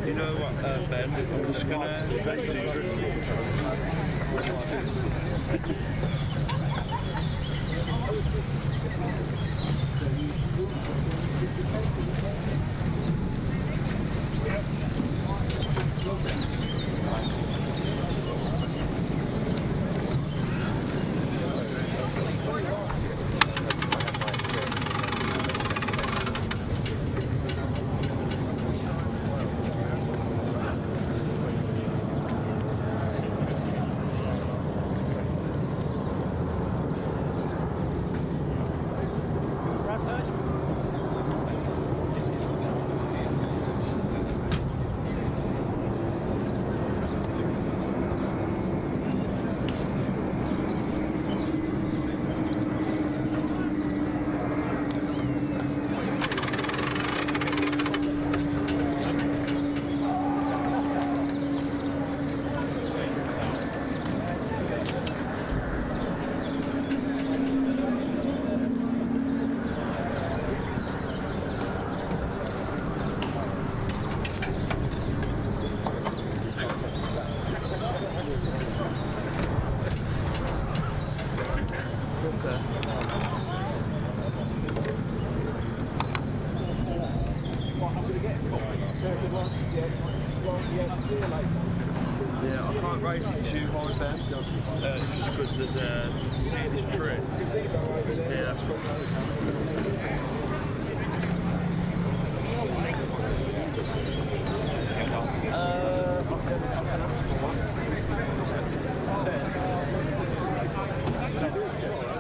You know what, Ben? I'm just gonna. Yeah, I can't raise it too high, Ben, just because there's see this tree here. I can ask for one.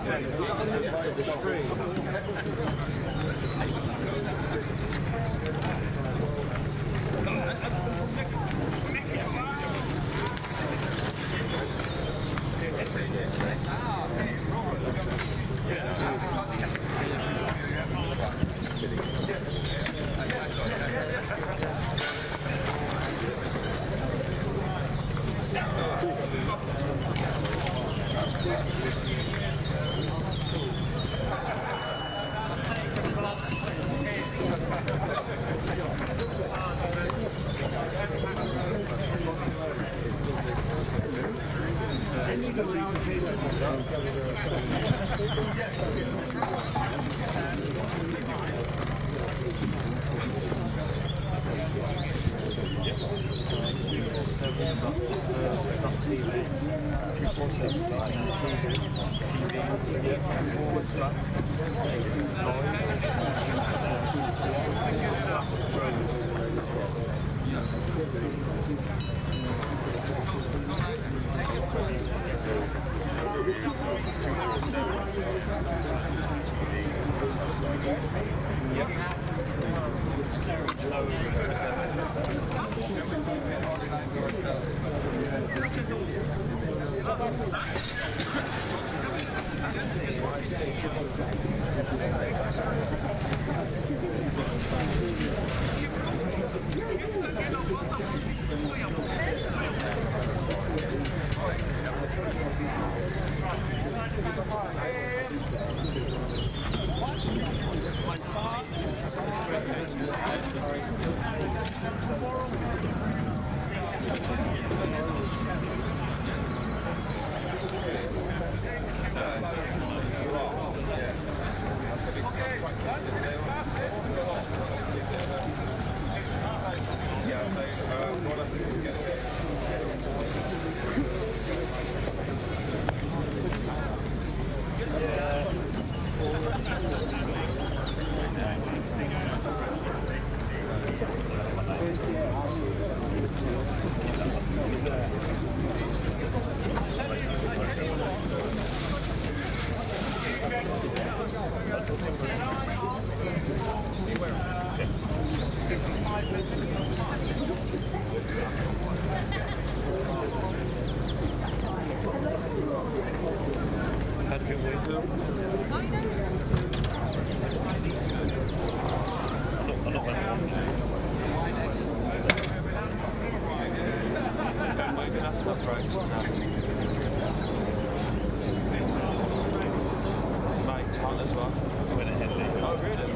Ben, the stream. How do you feel with them? I'm not Ben, we're going to have to have breaks tonight. Mate, hot as well. We're at Henley. Oh, really?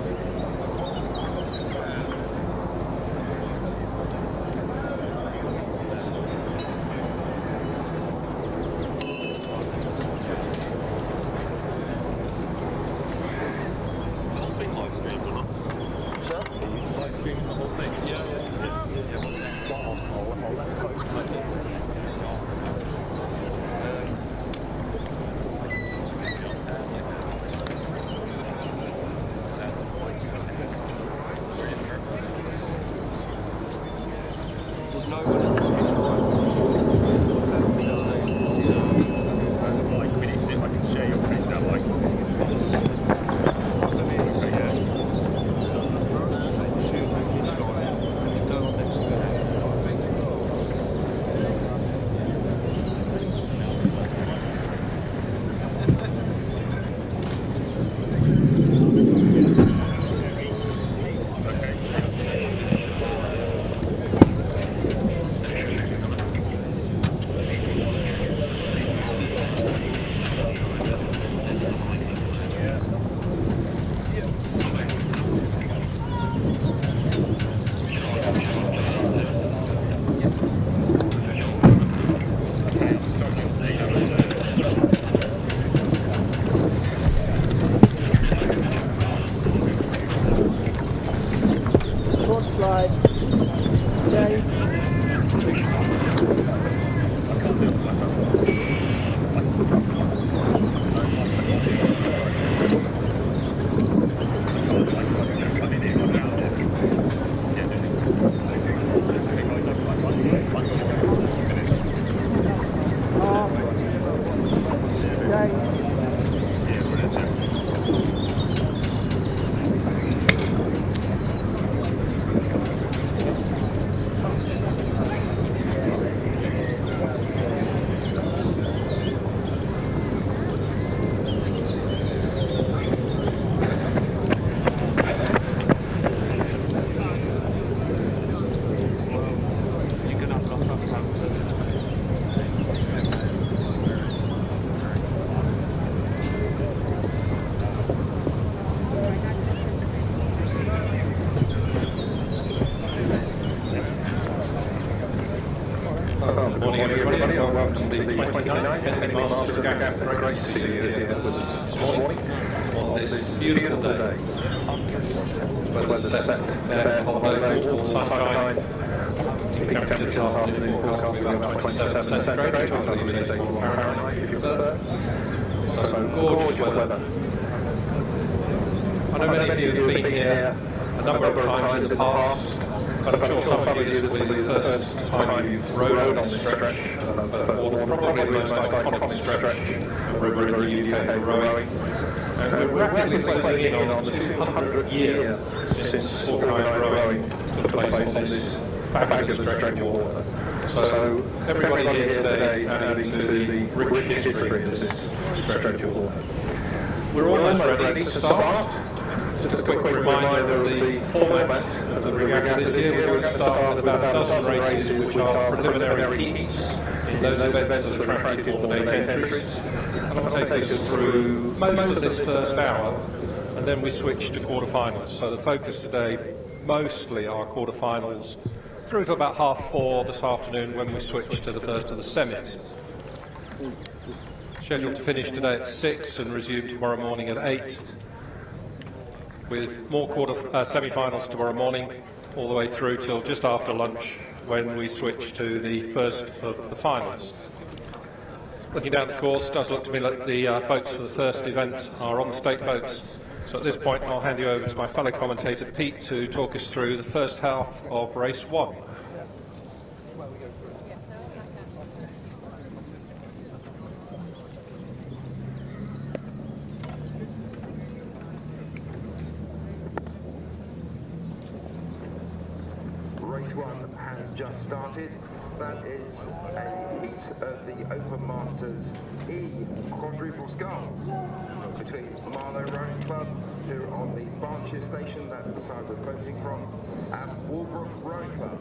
welcome to the 29th Henley Masters. Great to see you here this morning on this beautiful day. Weather's set fair, holiday, all sunshine. Temperatures this afternoon forecast to be about 27 centigrade, which I believe is 84 Fahrenheit if you prefer. So gorgeous weather. I know many of you have been here a number of times in the past, but I'm sure some of you this will be the first time you've rowed on this stretch of water, probably the most iconic stretch of river in the UK for rowing. And we're rapidly closing in on the 200th year since organised rowing took place on this fabulous stretch of water. So everybody here today is adding to the rich history of this stretch of water. We're almost ready to start. Just a quick reminder of the format of the regatta this year. We're going to start with about a dozen races which are preliminary heats in those events that attract people for date entries. And I'll take us through most of this first hour, and then we switch to quarterfinals. So the focus today mostly are quarterfinals through to about 4:30 this afternoon when we switch to the first of the semis. Scheduled to finish today at 6 and resume tomorrow morning at 8. With more semi-finals tomorrow morning, all the way through till just after lunch when we switch to the first of the finals. Looking down the course, it does look to me like the boats for the first event are on the stake boats. So at this point I'll hand you over to my fellow commentator Pete to talk us through the first half of race 1. Race 1 has just started. That is a heat of the Open Masters E quadruple sculls between Marlow Rowing Club, who are on the Barnshire station, that's the side we're focusing from, and Walbrook Rowing Club.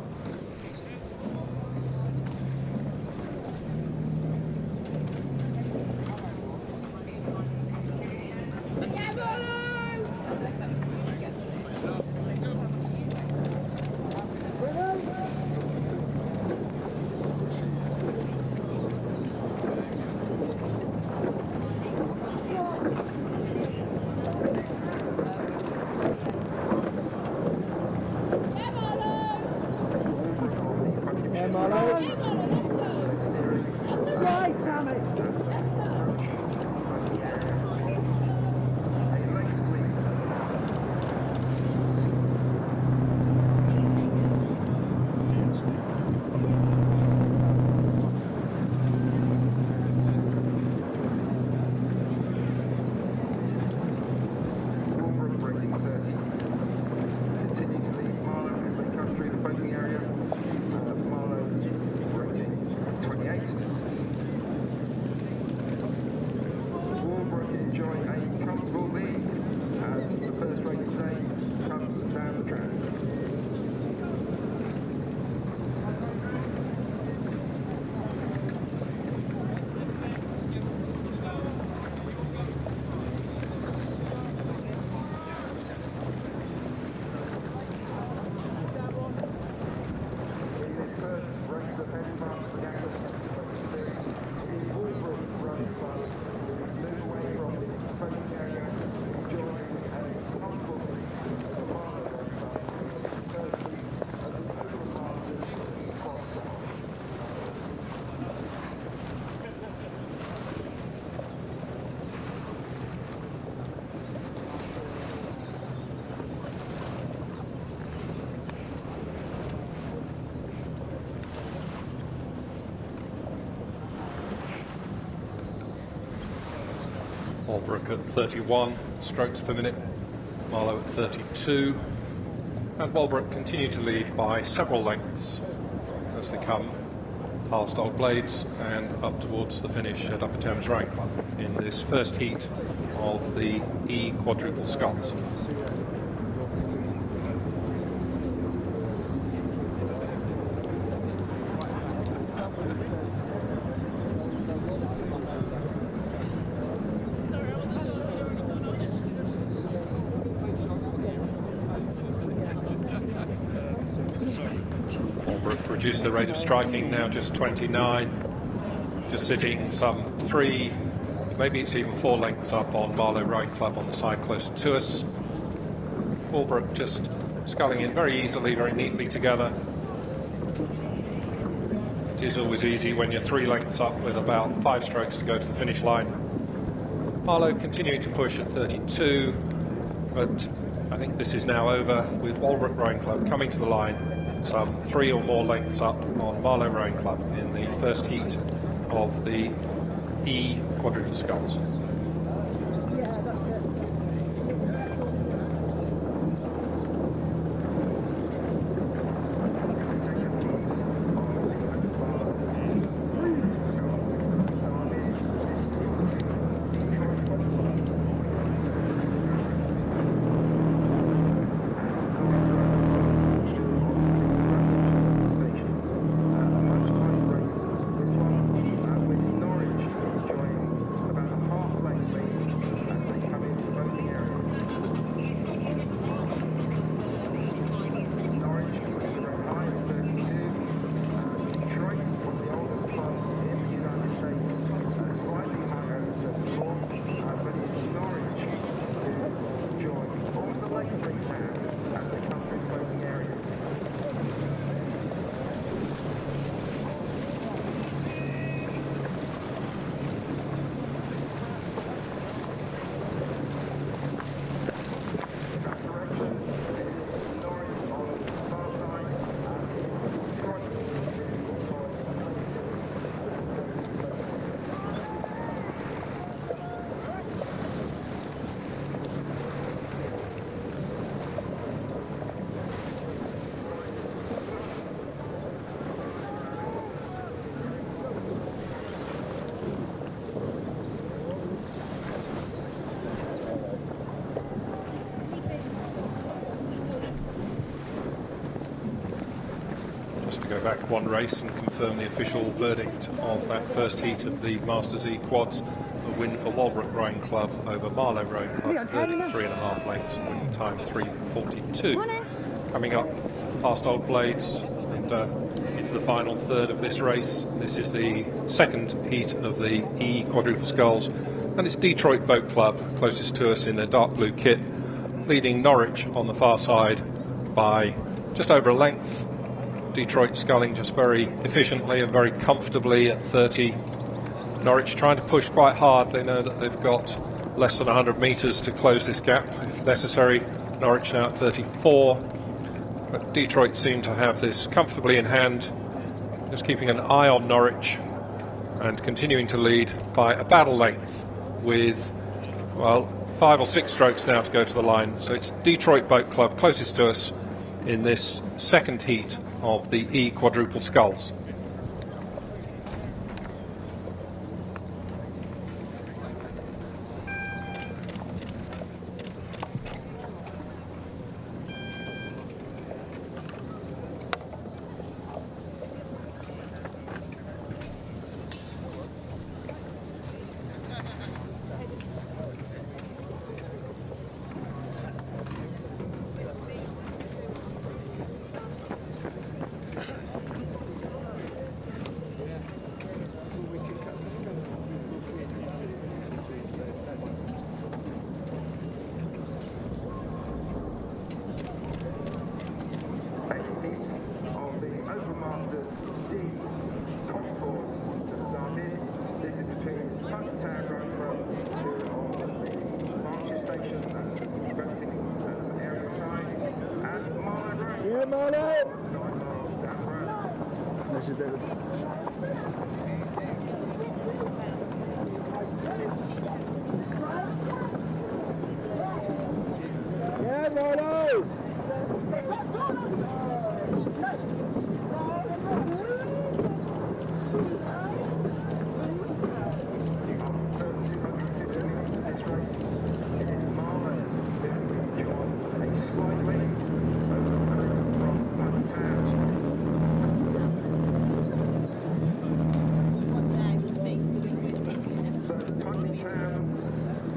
Walbrook at 31 strokes per minute, Marlow at 32, and Walbrook continue to lead by several lengths as they come past Old Blades and up towards the finish at Upper Thames Rowing Club in this first heat of the E quadruple sculls. Reduced the rate of striking, now just 29. just sitting some 3, maybe it's even 4 lengths up on Marlow Rowing Club on the side closer to us. Walbrook just sculling in very easily, very neatly together. It is always easy when you're 3 lengths up with about 5 strokes to go to the finish line. Marlow continuing to push at 32, but I think this is now over with Walbrook Rowing Club coming to the line some 3 or more lengths up on Marlow Rowing Club in the first heat of the E quadruple sculls. To go back one race and confirm the official verdict of that first heat of the Masters E Quads, a win for Walbrook Rowing Club over Marlow Rowing Club, 33.5 lengths, winning time 3:42. Coming up past Old Blades and into the final third of this race. This is the second heat of the E quadruple sculls, and it's Detroit Boat Club closest to us in their dark blue kit, leading Norwich on the far side by just over a length. Detroit sculling just very efficiently and very comfortably at 30. Norwich trying to push quite hard. They know that they've got less than 100 metres to close this gap if necessary. Norwich now at 34. But Detroit seem to have this comfortably in hand, just keeping an eye on Norwich and continuing to lead by a battle length with, well, 5 or 6 strokes now to go to the line. So it's Detroit Boat Club closest to us in this second heat of the E quadruple sculls.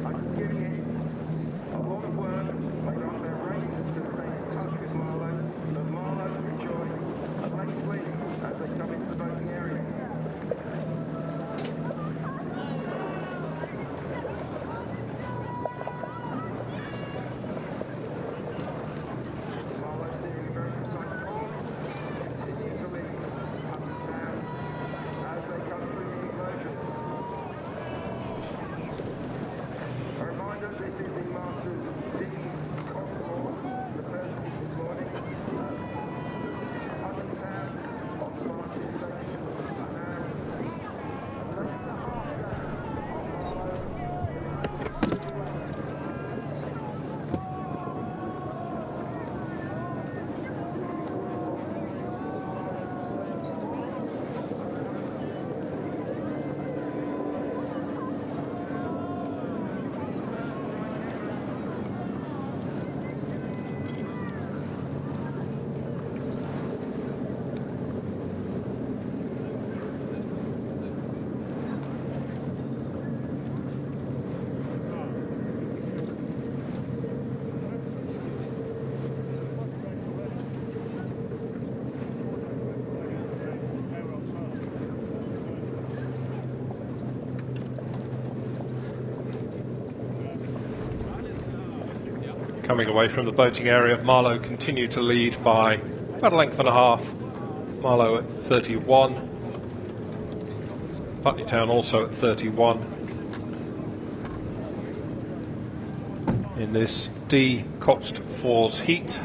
I'm giving it a lot of work. They got their rate to stay Coming away from the boating area, Marlow continued to lead by about a length and a half. Marlow at 31. Putney Town also at 31. In this D Coxed Fours heat.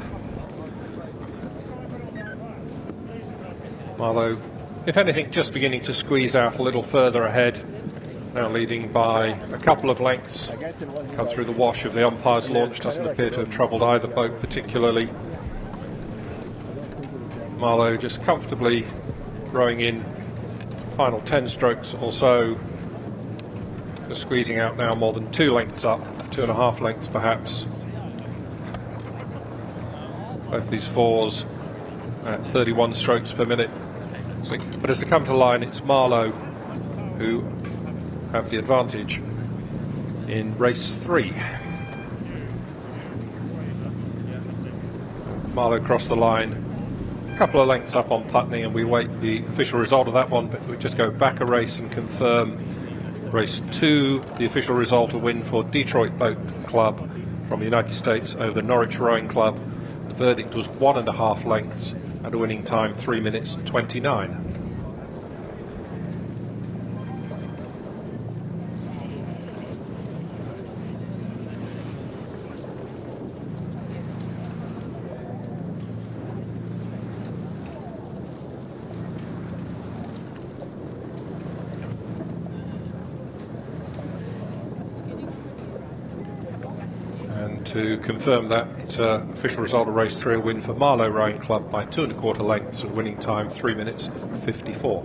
Marlow, if anything, just beginning to squeeze out a little further ahead. Now leading by a couple of lengths. Come through the wash of the umpire's launch, doesn't appear to have troubled either boat particularly. Marlow just comfortably rowing in final 10 strokes or so. Just squeezing out now more than 2 lengths up, 2.5 lengths perhaps. Both these fours at 31 strokes per minute. But as they come to line, it's Marlow who have the advantage in race 3. Marlow crossed the line, a couple of lengths up on Putney, and we wait the official result of that one, but we just go back a race and confirm race 2, the official result, a win for Detroit Boat Club from the United States over the Norwich Rowing Club. The verdict was 1.5 lengths and a winning time 3 minutes 29. To confirm that official result of race 3, a win for Marlow Rowing Club by 2.25 lengths and winning time 3 minutes 54.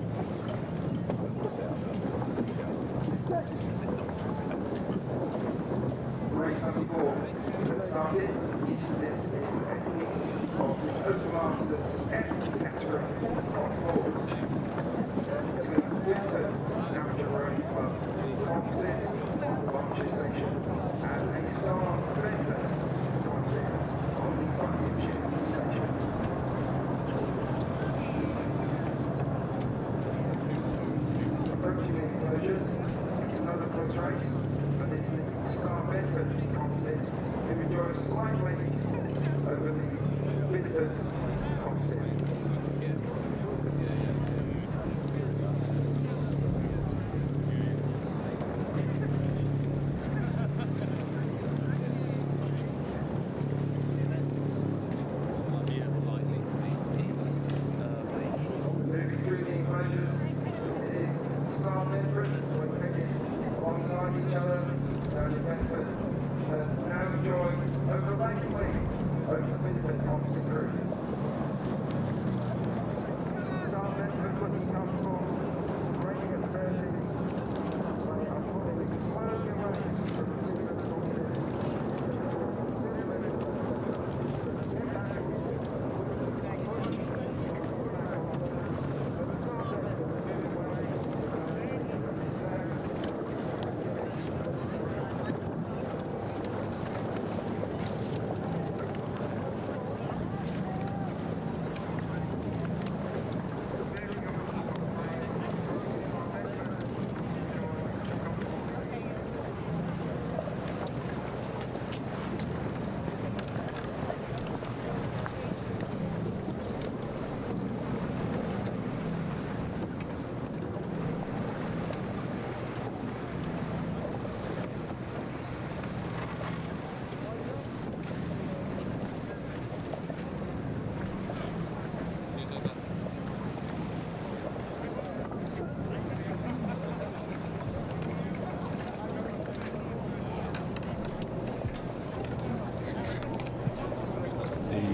Race number 4 has started. This is a heat of the Open Masters F category Cox Fours. Between Bedford Amateur Rowing Club, Composites, Berkshire Station, and a Star Bedford Composite on the Buckinghamshire Station. Approaching the enclosures, it's another close race, but it's the Star Bedford Composite who enjoy a slight lead over the Bedford Composite.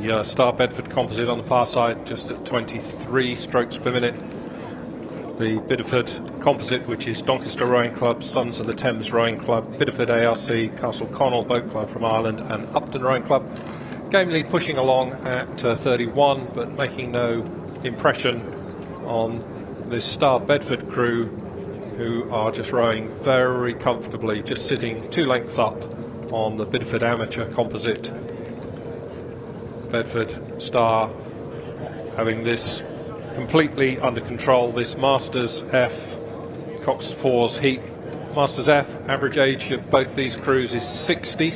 The Star Bedford Composite on the far side just at 23 strokes per minute. The Bideford Composite, which is Doncaster Rowing Club, Sons of the Thames Rowing Club, Bideford ARC, Castle Connell Boat Club from Ireland, and Upton Rowing Club. Gamely pushing along at 31, but making no impression on this Star Bedford crew, who are just rowing very comfortably, just sitting 2 lengths up on the Bideford Amateur Composite. Bedford Star having this completely under control, this Masters F Cox Fours heat. Masters F, average age of both these crews is 60.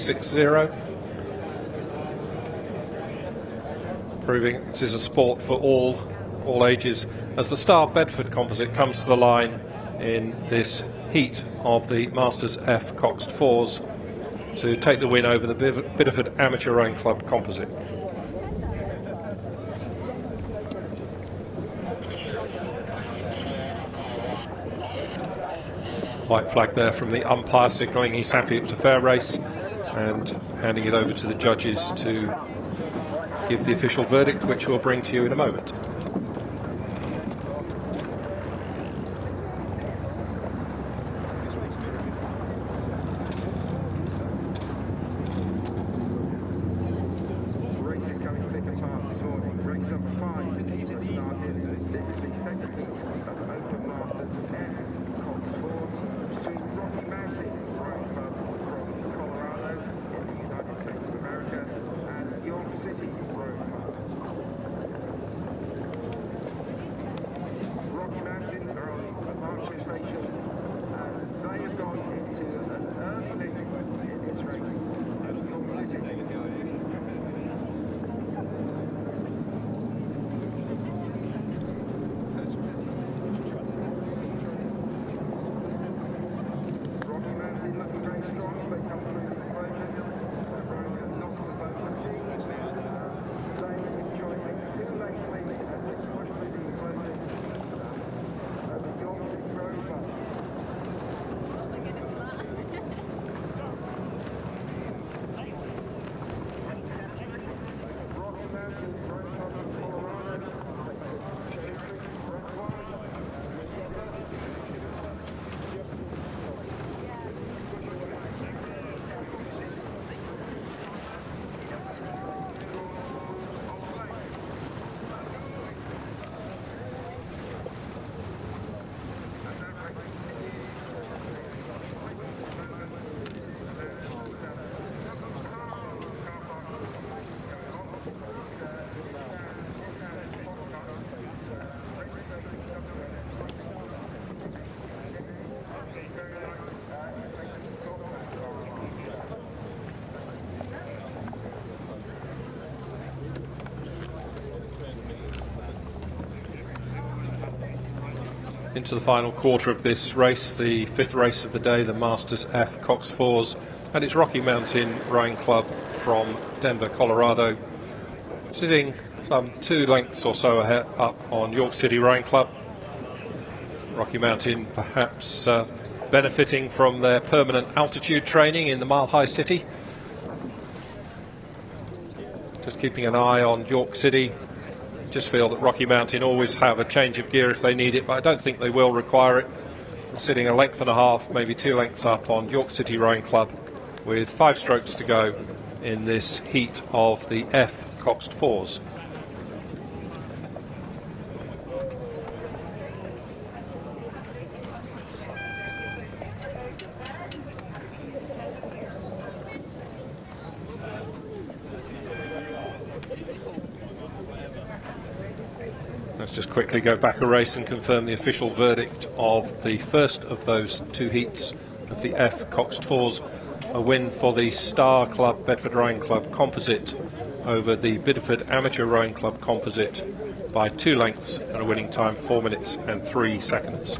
proving this is a sport for all ages, as the Star Bedford composite comes to the line in this heat of the Masters F Coxed Fours to take the win over the Bideford Amateur Rowing Club composite. White flag there from the umpire signalling he's happy it was a fair race, and handing it over to the judges to give the official verdict, which we'll bring to you in a moment. Races coming thick and fast this morning. Race number 5 has started. This is the second heat of Open Masters F Coxed Fours between Rocky Mountain Rowing Club from Colorado in the United States of America and York City Rowing Club. Rocky Mountain are on a Berkshire station, and they have gone into an early lead in this race at York City. Looking very strong as they come through the enclosures. They're rowing at not on the boat to sea. They enjoy a 2-lane lead as they push through the enclosures at the York City Rowing Club. Rocky Mountain Rowing Club from Colorado takes the territory for race 1. Into the final quarter of this race, the 5th race of the day, the Masters F Coxed Fours, and it's Rocky Mountain Rowing Club from Denver, Colorado, sitting some 2 lengths or so ahead up on York City Rowing Club. Rocky Mountain perhaps benefiting from their permanent altitude training in the Mile High City. Just keeping an eye on York City. Just feel that Rocky Mountain always have a change of gear if they need it, but I don't think they will require it. They're sitting 1.5 lengths, maybe 2 lengths up on York City Rowing Club with 5 strokes to go in this heat of the F Coxed Fours. Let's just quickly go back a race and confirm the official verdict of the first of those 2 heats of the F Coxed Fours. A win for the Star Club Bedford Rowing Club composite over the Bideford Amateur Rowing Club composite by 2 lengths and a winning time 4 minutes and 3 seconds.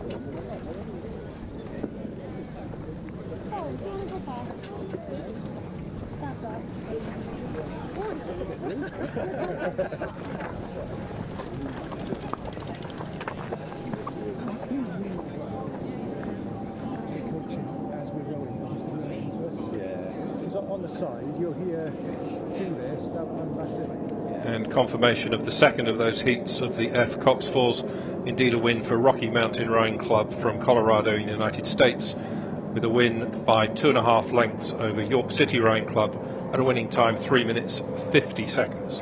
On the side, you'll hear do this, that one, that's it. And confirmation of the second of those heats of the F Coxed Fours, indeed a win for Rocky Mountain Rowing Club from Colorado in the United States, with a win by 2.5 lengths over York City Rowing Club at a winning time 3 minutes 50 seconds.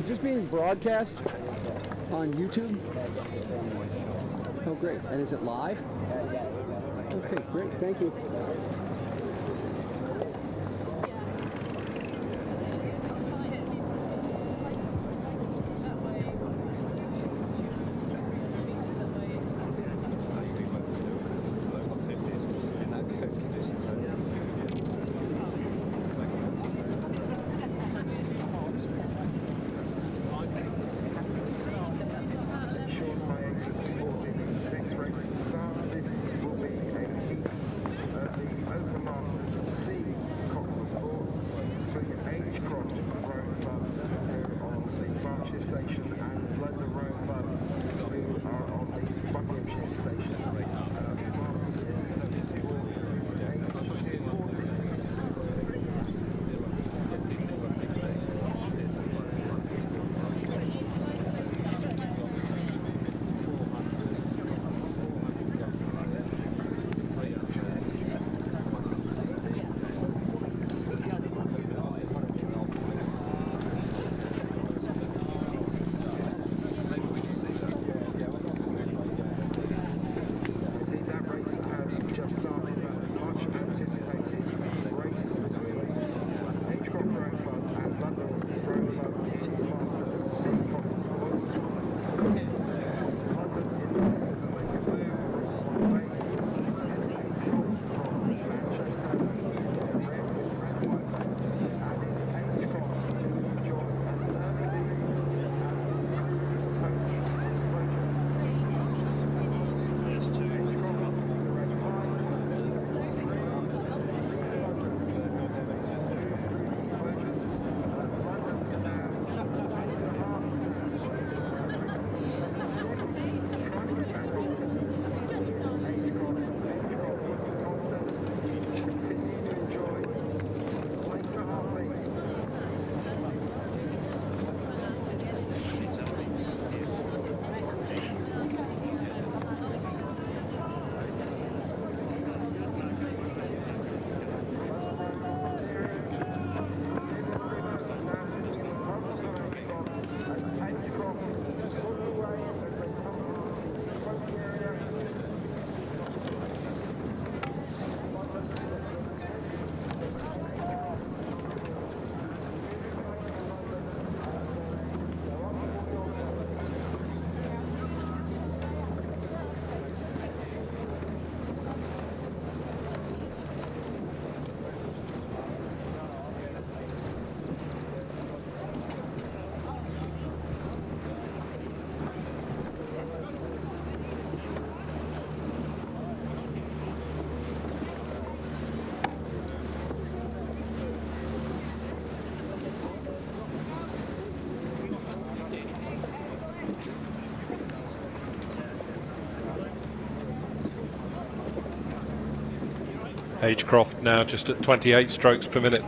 Is this being broadcast on YouTube? Oh, great. And is it live? Okay, great. Thank you. Agecroft now just at 28 strokes per minute.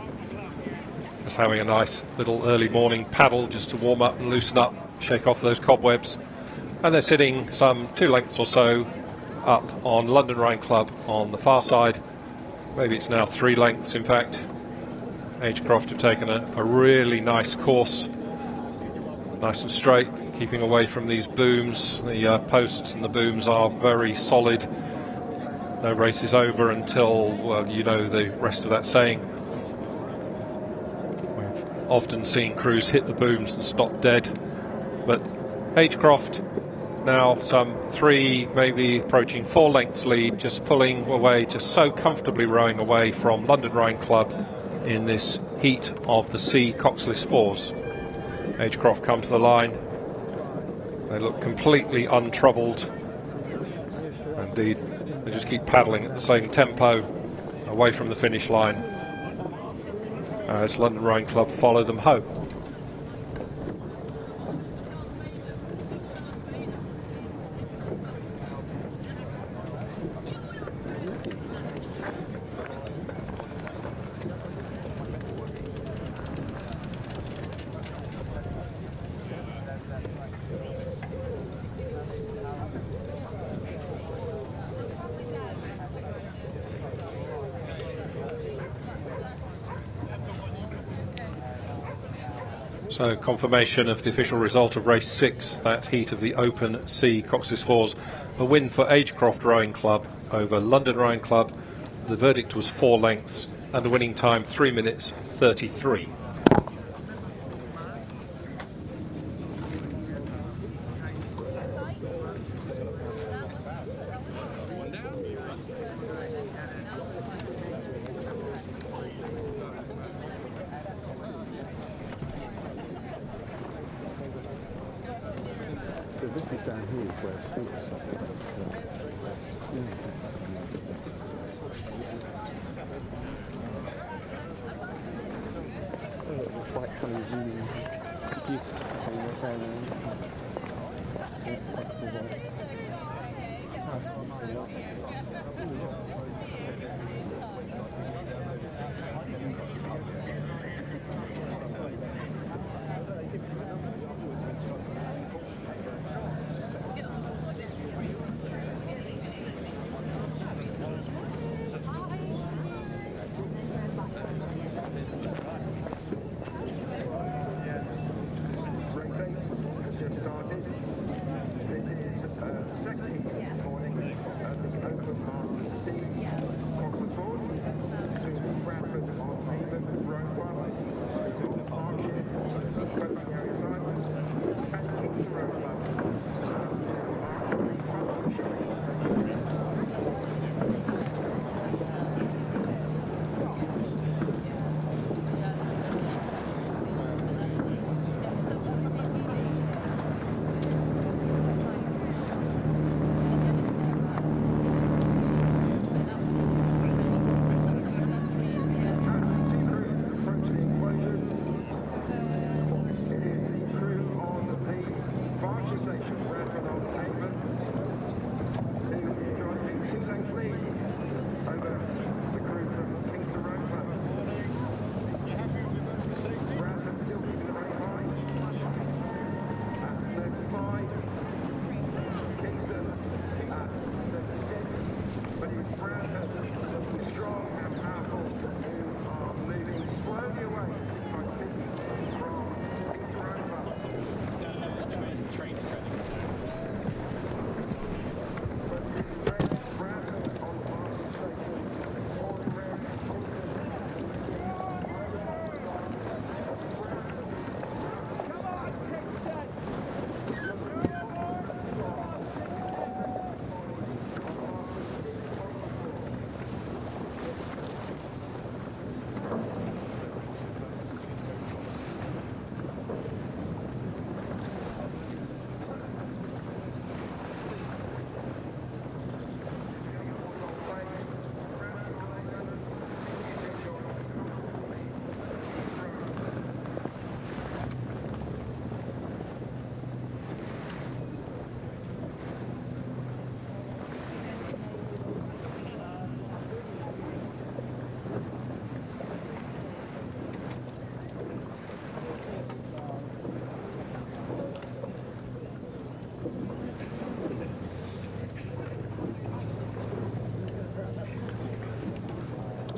Just having a nice little early morning paddle just to warm up and loosen up, shake off those cobwebs. And they're sitting some 2 lengths or so up on London Rhine Club on the far side. Maybe it's now 3 lengths in fact. Agecroft have taken a really nice course, nice and straight, keeping away from these booms. The posts and the booms are very solid. No race is over until, well, you know the rest of that saying. We've often seen crews hit the booms and stop dead, but Agecroft now some 3, maybe approaching 4 lengths lead, just pulling away, just so comfortably rowing away from London Rhine Club in this heat of the Sea Coxless Fours. Agecroft come to the line. They look completely untroubled. Indeed, they just keep paddling at the same tempo away from the finish line as London Rhine Club follow them home. So confirmation of the official result of race 6, that heat of the Open C Cox's Fours. A win for Agecroft Rowing Club over London Rowing Club. The verdict was 4 lengths and a winning time 3 minutes 33. So this is down here where it speaks. Oh, it looks like kind of really deep thing right down second heat this morning of the Open Masters C Cox's Fours between Bradford on Avon Rowing Club, Archie, coaching area side, and Kingston Rowing Club on the partnership.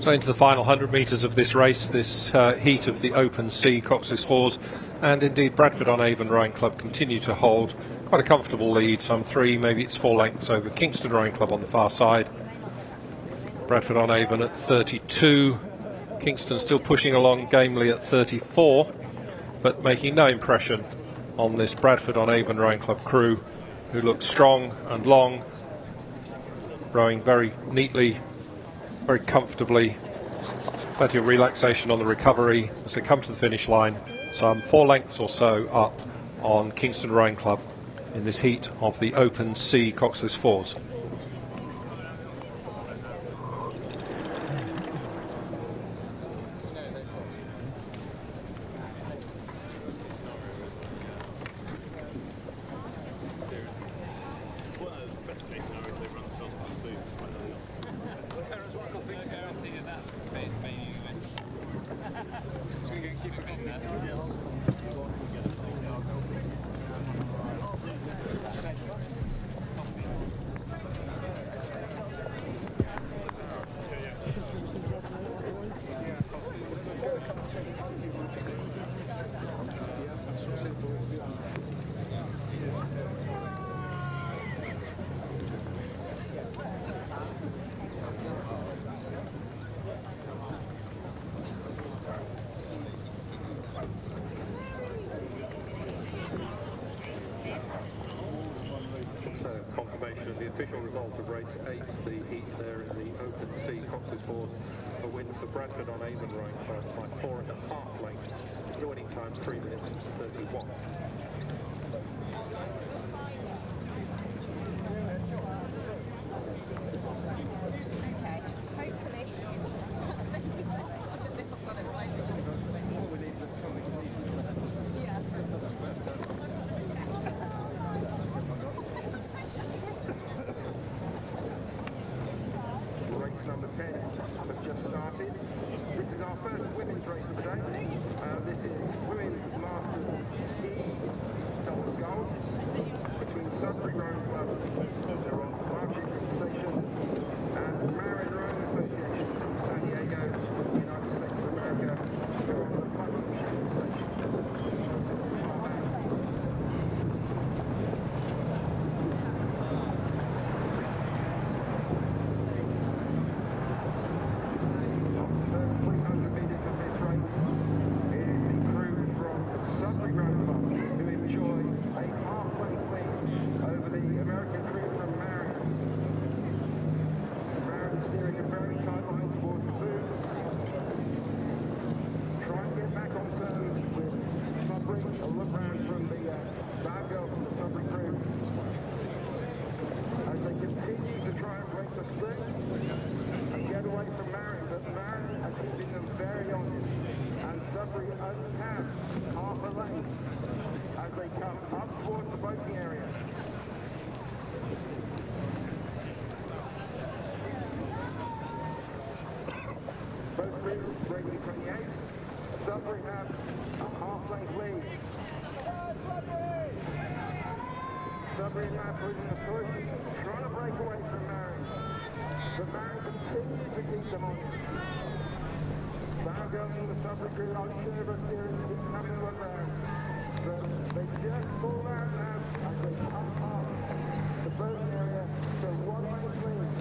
So into the final 100 metres of this race, this heat of the Open C Cox's Fours, and indeed Bradford on Avon Rowing Club continue to hold quite a comfortable lead, some 3, maybe it's 4 lengths over Kingston Rowing Club on the far side. Bradford on Avon at 32, Kingston still pushing along gamely at 34, but making no impression on this Bradford on Avon Rowing Club crew, who look strong and long, rowing very neatly, very comfortably, plenty of relaxation on the recovery as they come to the finish line, some 4 lengths or so up on Kingston Rowing Club in this heat of the Open C Cox's Fours. confirmation of the official result of race 8, the heat there in the open sea Cox's Board. A win for Bradford on Avon Rowing Club by 4.5 lengths. The winning time 3 minutes 31. Race number 10 has just started. This is our first women's race of the day. This is Women's Masters E double sculls between Sudbury Rowing Club, they're on Market Station, and Marin Rowing Association from San Diego, United States of America, who are on the Public Station. Sudbury Rowing Club, who enjoy a half-length lead over the American crew from Marin. Marin steering a very tight line towards the booms. Try and get back on terms with Sudbury. A look round from the bad girl from the Sudbury crew. As they continue to try and break the string and get away from Marin, but Marin are keeping them very honest. And Sudbury only have half a lane as they come up towards the boating area. Both crews breaking 28. Sudbury have a half-length lead. Sudbury now putting a push, trying to break away from Marin. But Marin continues to keep them honest. Now going to the Sudbury crew, unsure of a steering, keeps having a look round. But they just pull out now as they come past the boating area, so 1 lane lead.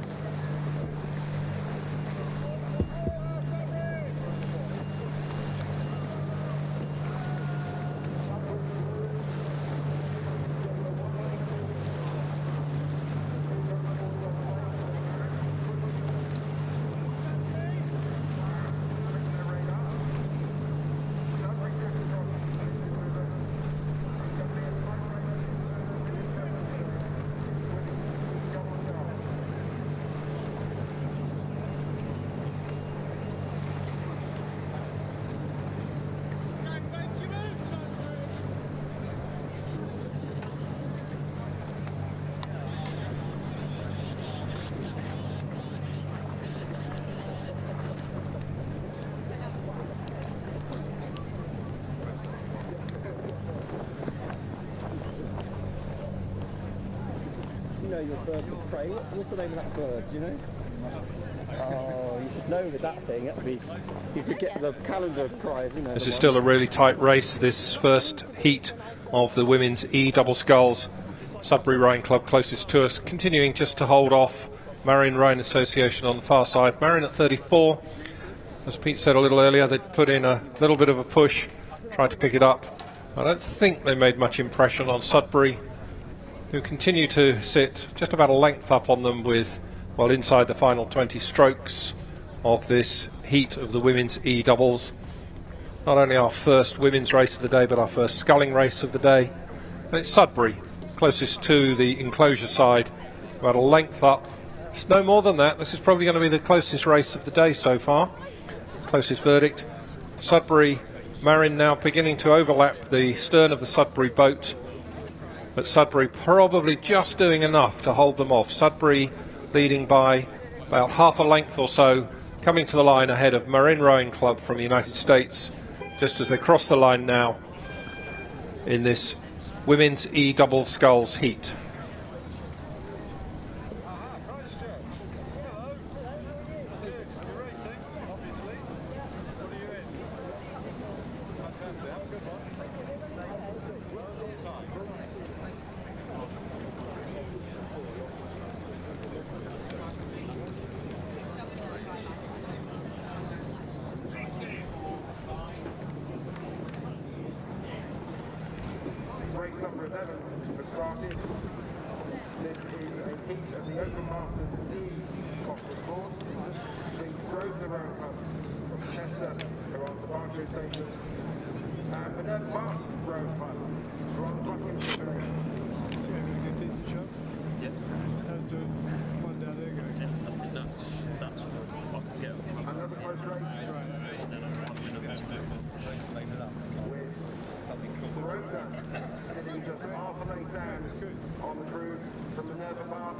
You know your bird of prey. What's the name of that bird? Do you know? Oh, you should know with that thing. That'd be. You could get the calendar prize. You know. This is still a really tight race. This first heat of the women's E double sculls. Sudbury Rowing Club closest to us, continuing just to hold off Marin Rowing Association on the far side. Marin at 34. As Pete said a little earlier, they put in a little bit of a push, tried to pick it up. I don't think they made much impression on Sudbury, who continue to sit just about a length up on them with, well, inside the final 20 strokes of this heat of the women's E doubles. Not only our first women's race of the day, but our first sculling race of the day. And it's Sudbury, closest to the enclosure side, about a length up. It's no more than that. This is probably going to be the closest race of the day so far. Closest verdict. Sudbury, Marin now beginning to overlap the stern of the Sudbury boat. But Sudbury probably just doing enough to hold them off. Sudbury leading by about half a length or so, coming to the line ahead of Marin Rowing Club from the United States, just as they cross the line now in this women's E double sculls heat. Race number 11 has started. This is a heat of the Open Masters E Cox's Course between Grosvenor Rowing Club from Chester, who are on the Berkshire Station, and Minerva Bath Rowing Club, who are on the Buckinghamshire Station. Yeah, really good, decent shots. Yeah. How's the one down there going? I think that's what I can get. Another close race. With Grosvenor sitting just half a length down on the crew from Minerva Bath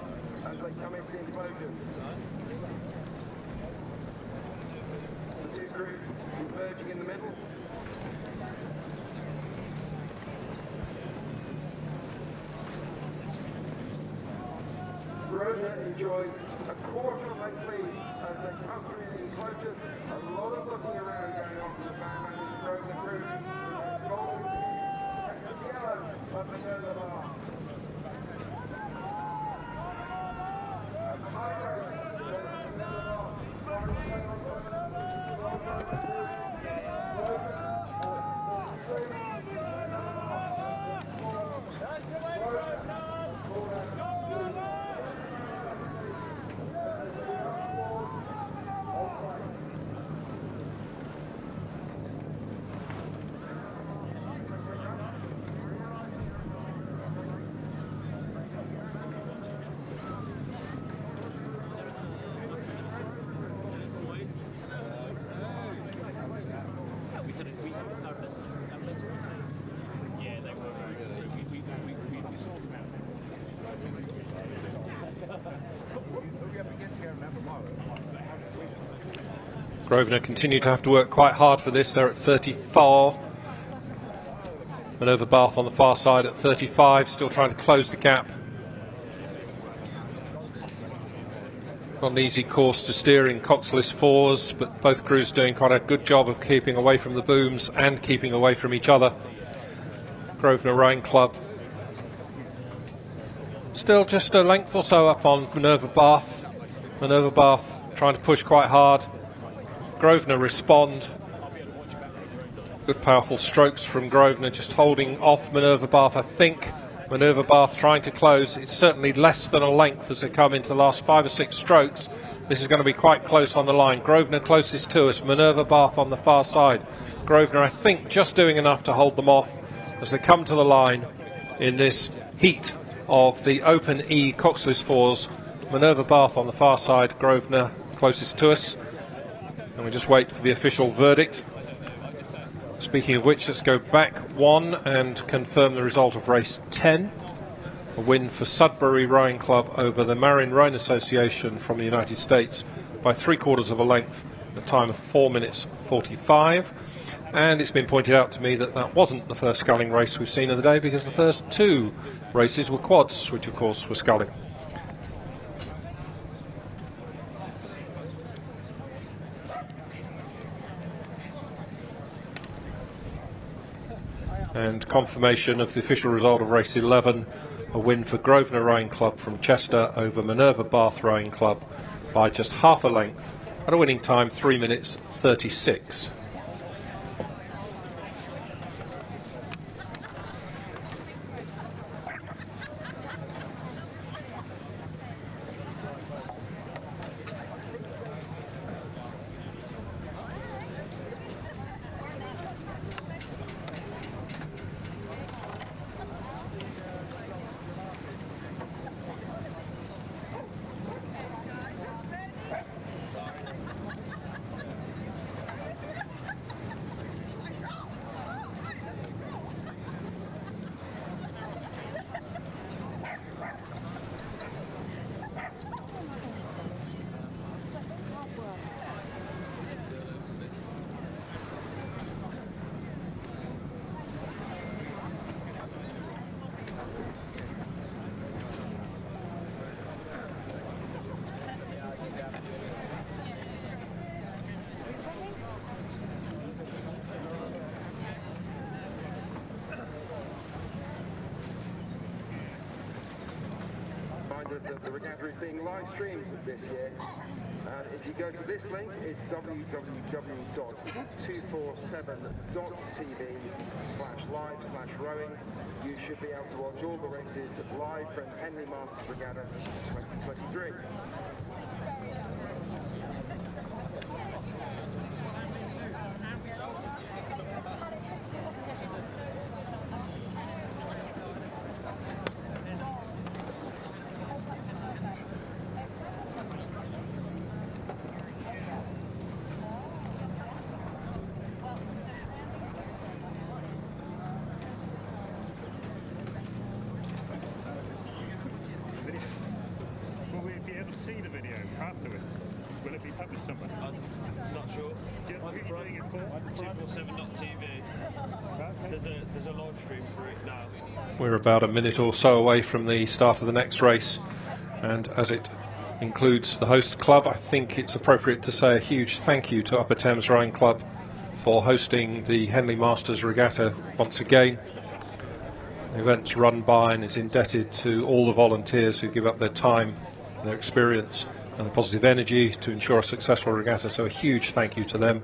as they come into the enclosures. The two crews converging in the middle. Grosvenor enjoyed a quarter of length lead as they come through the enclosures. A lot of looking around going on from the bandman in the Grosvenor crew. Gold next to the yellow of Minerva Bath. A tie race. Minerva Bath trying to stay on top of Grosvenor continue to have to work quite hard for this. They're at 34. Minerva Bath on the far side at 35, still trying to close the gap. Not an easy course to steer in Coxless fours, but both crews doing quite a good job of keeping away from the booms and keeping away from each other. Grosvenor Rowing Club still just a length or so up on Minerva Bath. Minerva Bath trying to push quite hard. Grosvenor respond. Good powerful strokes from Grosvenor, just holding off Minerva Bath. I think Minerva Bath trying to close. It's certainly less than a length as they come into the last 5 or 6 strokes. This is going to be quite close on the line. Grosvenor closest to us, Minerva Bath on the far side. Grosvenor, I think, just doing enough to hold them off as they come to the line in this heat of the Open E Coxless fours. Minerva Bath on the far side, Grosvenor closest to us. And we just wait for the official verdict. Speaking of which, let's go back one and confirm the result of race 10. A win for Sudbury Rowing Club over the Marion Rowing Association from the United States by 3/4 of a length, a time of 4 minutes 45. And it's been pointed out to me that that wasn't the first sculling race we've seen of the day, because the first 2 races were quads, which of course were sculling. And confirmation of the official result of race 11, a win for Grosvenor Rowing Club from Chester over Minerva Bath Rowing Club by just half a length at a winning time 3 minutes 36. The regatta is being live streamed this year, and if you go to this link, it's www.247.tv/live. rowing. You should be able to watch all the races live from Henley Masters Regatta 2023. Will we be able to see the video afterwards? Will it be published somewhere? I'm not sure. Who are you doing it for? 247.tv. There's a live stream for it now. We're about a minute or so away from the start of the next race, and as it includes the host club, I think it's appropriate to say a huge thank you to Upper Thames Rowing Club for hosting the Henley Masters Regatta once again. The event's run by and is indebted to all the volunteers who give up their time, their experience and the positive energy to ensure a successful regatta, so a huge thank you to them.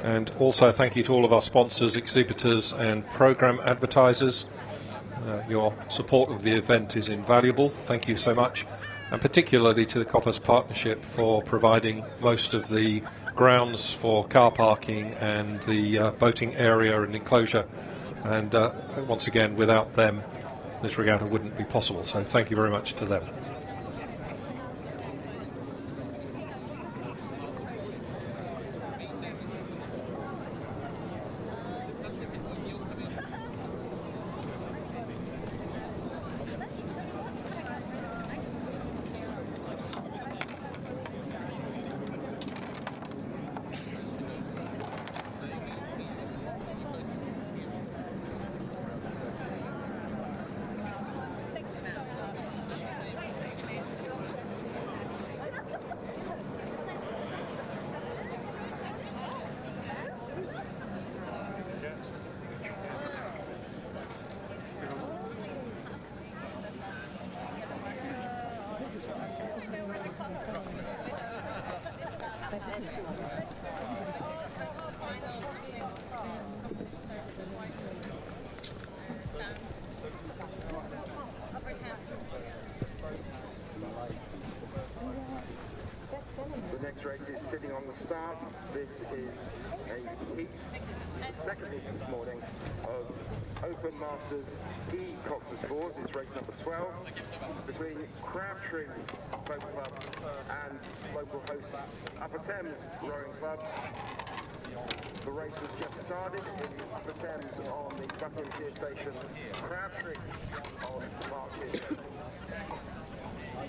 And also thank you to all of our sponsors, exhibitors and programme advertisers. Your support of the event is invaluable, thank you so much, and particularly to the Coppers Partnership for providing most of the grounds for car parking and the boating area and enclosure. And once again, without them, this regatta wouldn't be possible. So thank you very much to them. The next race is sitting on the start. This is a heat, the second heat this morning of Open Masters E Coxer Sports. It's race number 12 between Crabtree Boat Club and local hosts Upper Thames Rowing Club. The race has just started. It's Upper Thames on the Buckinghamshire Station, Crabtree on Berkshire.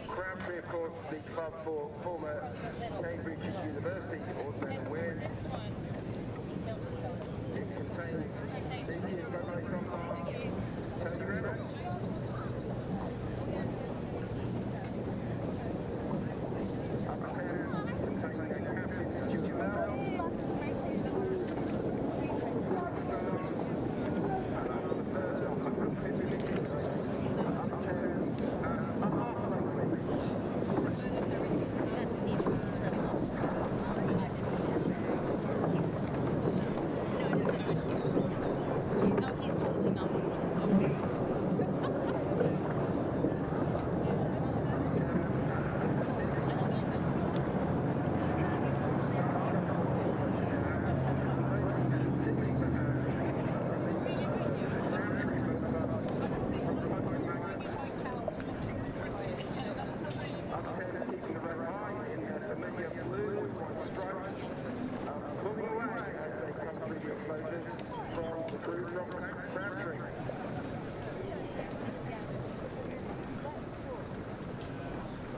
Crabtree, of course, the club for former Cambridge University oarsmen win. It contains this year's boat race on par, Tony Reynolds. Upper Thames containing their captain Stuart Bell. Start. And after the first 150 metres of the race, Upper Thames and a half length lead. That's Steve. He's really well. No, just gonna do. No, he's totally not.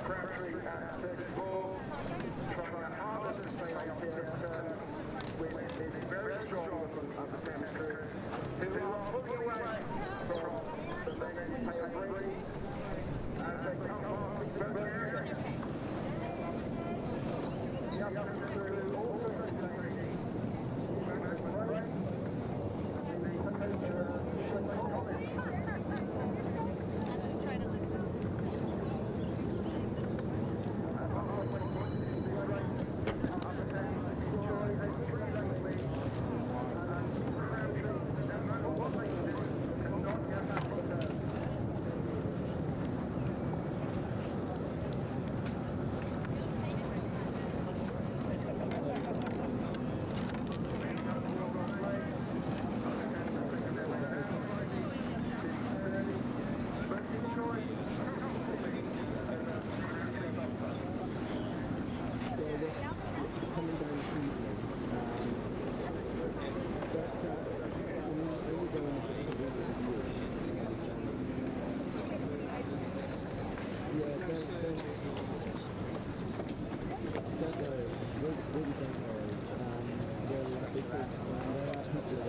Crabtree at 34, trying their hardest to stay on terms with this very strong looking Upper Thames crew, who are pulling away from the men in pale green as they come past the boat area. The Upper Thames crew also containing Let's try to listen. Crabtree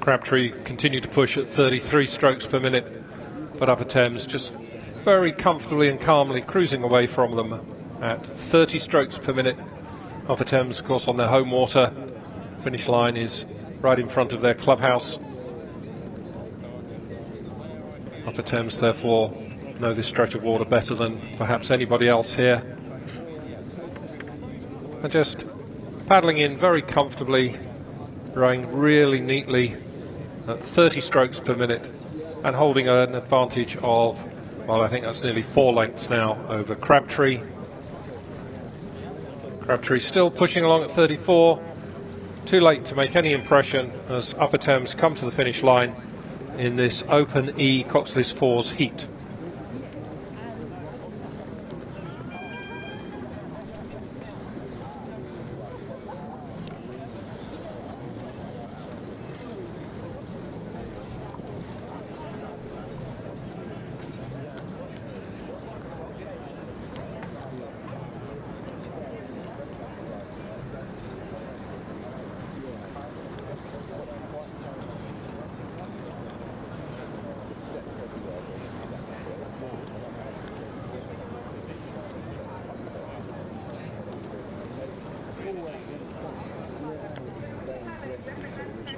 Crabtree continued to push at 33 strokes per minute, but Upper Thames just very comfortably and calmly cruising away from them at 30 strokes per minute. Upper Thames, of course, on their home water. Finish line is right in front of their clubhouse. Upper Thames, therefore, know this stretch of water better than perhaps anybody else here. And just paddling in very comfortably, rowing really neatly at 30 strokes per minute and holding an advantage of, well, I think that's nearly 4 lengths now over Crabtree. Crabtree still pushing along at 34. Too late to make any impression as Upper Thames come to the finish line in this Open E Coxley's Fours heat.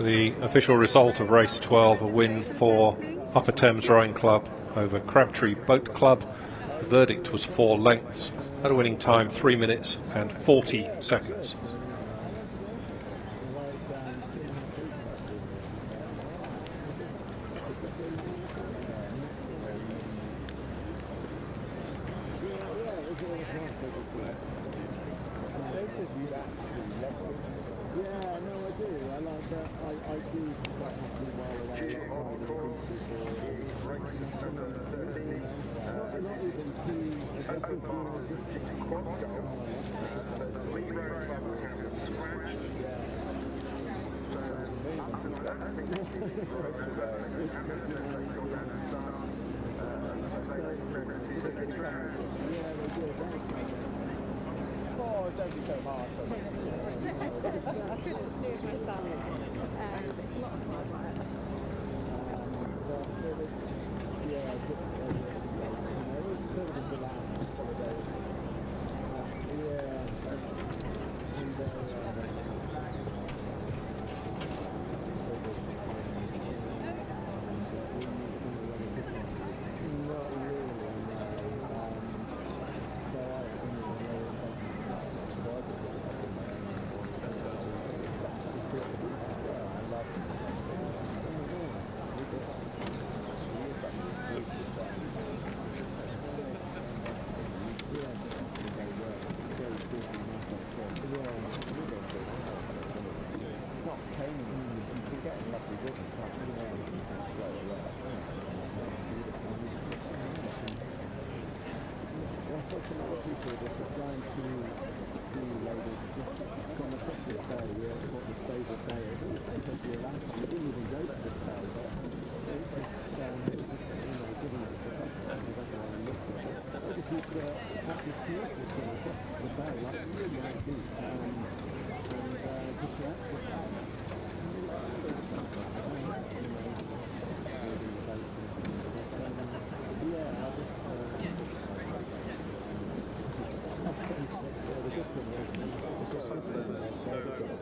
The official result of race 12, a win for Upper Thames Rowing Club over Crabtree Boat Club. The verdict was 4 lengths at a winning time 3 minutes and 40 seconds.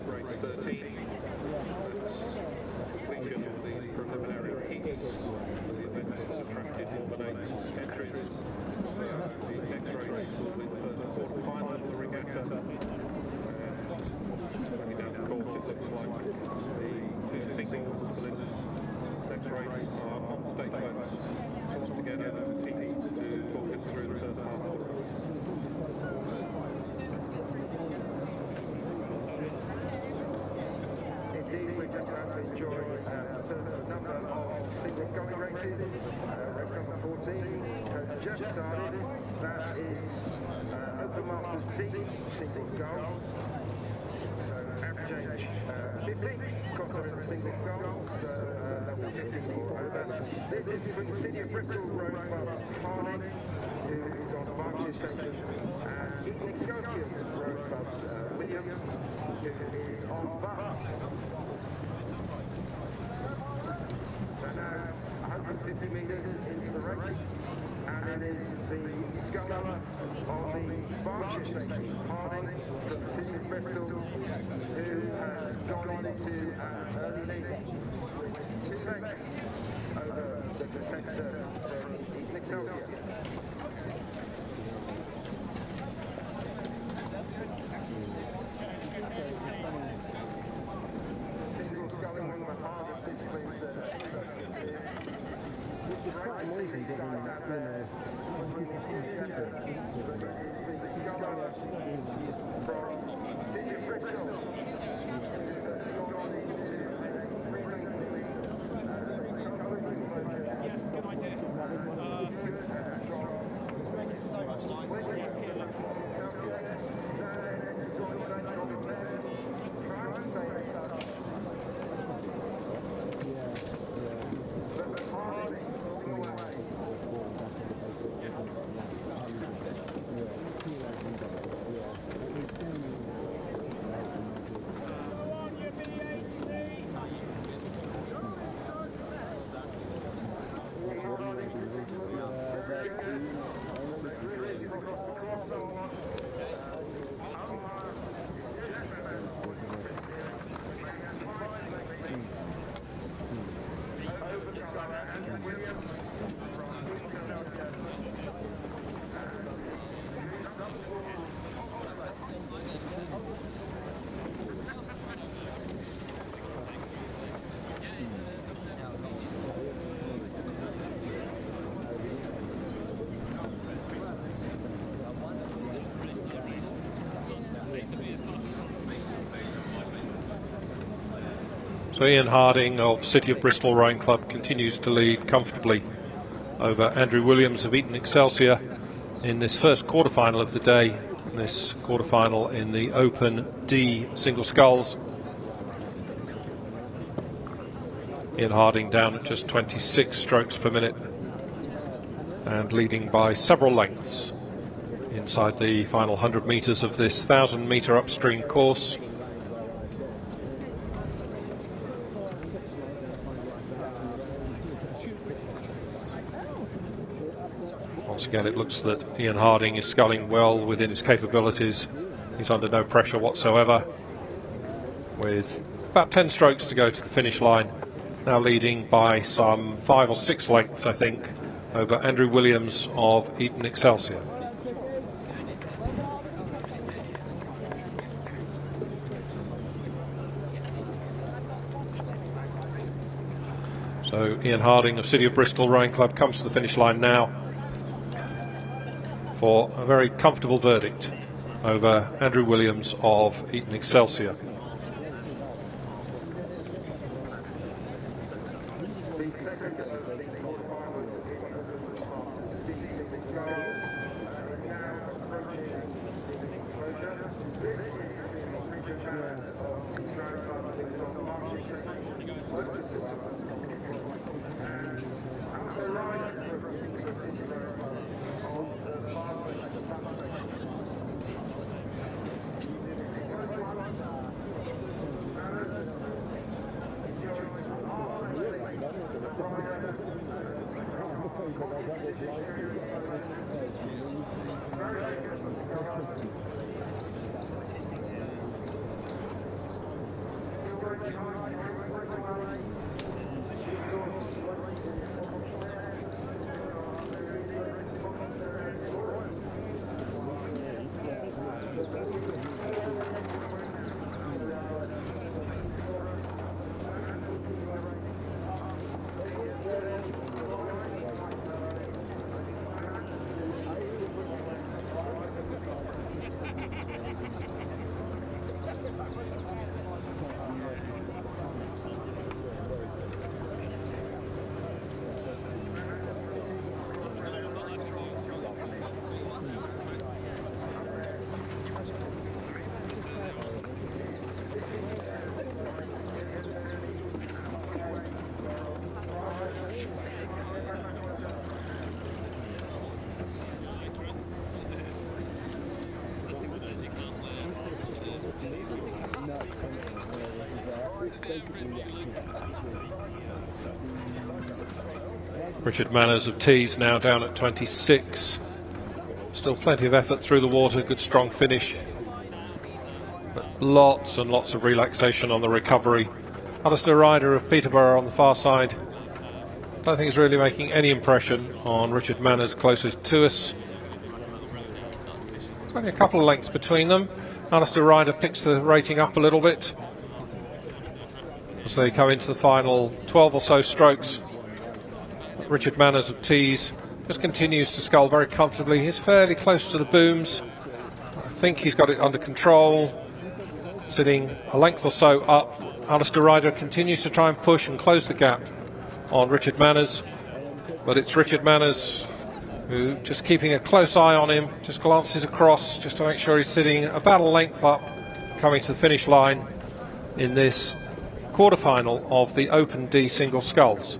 Race 13, completion of these preliminary heats. The event has attracted more than 8 entries. So the next race will be the first quarter-final of the regatta. And looking down the course, it looks like the 2 singles for this next race are on stake boats. So once again, Pete to talk us through the first half of the race. Indeed, we're just about to enjoy the first number of single sculling races. Race number 14 has just started. That is Open Masters D single sculls. So average age 50, crossover in the single scull, so level 50 or over. This is between City of Bristol Rowing Club's Harding, who is on Berkshire Station, and Eton Excelsior's Rowing Club's Williams, who is on Bucks. 50 metres into the race, and it is the sculler of the Berkshire station, Harding from the City of Bristol, who has gone into an early lead with 2 lengths over the competitor from Eton Excelsior. Single sculling, one of the hardest disciplines that it's great to see these guys out there putting in huge effort, but it is the sculler from City of Bristol who has gone into a 3-length lead as they come over the closures. Yes, good idea. Good and strong. Make it so much nicer. Excelsior, down there to join the main contest, trying to stay in touch. But Harding moving away. So Ian Harding of City of Bristol Rowing Club continues to lead comfortably over Andrew Williams of Eton Excelsior in this first quarterfinal of the day, this quarterfinal in the Open D single sculls. Ian Harding down at just 26 strokes per minute and leading by several lengths inside the final 100 metres of this 1,000-metre upstream course. Once again, it looks that Ian Harding is sculling well within his capabilities. He's under no pressure whatsoever, with about 10 strokes to go to the finish line. Now leading by some 5 or 6 lengths, I think, over Andrew Williams of Eton Excelsior. So Ian Harding of City of Bristol Rowing Club comes to the finish line now for a very comfortable verdict over Andrew Williams of Eton Excelsior. The second of the quarterfinals in Henley Masters D single sculls is now approaching the enclosure. This is between Richard Barrett of Team Rowing Club, who is on the marching station closest to us, and Alistair Ryder from the City Rowing Club on the far station, the back station. It's a close one. Barrett enjoys half the lead. Ryder very good start. Richard Manners of Tees now down at 26. Still plenty of effort through the water, good strong finish. But lots and lots of relaxation on the recovery. Alistair Ryder of Peterborough on the far side. Don't think he's really making any impression on Richard Manners closest to us. There's only a couple of lengths between them. Alistair Ryder picks the rating up a little bit as they come into the final 12 or so strokes. Richard Manners of Tees just continues to scull very comfortably. He's fairly close to the booms. I think he's got it under control. Sitting a length or so up. Alistair Ryder continues to try and push and close the gap on Richard Manners. But it's Richard Manners who, just keeping a close eye on him, just glances across just to make sure he's sitting about a length up, coming to the finish line in this quarterfinal of the Open D single sculls.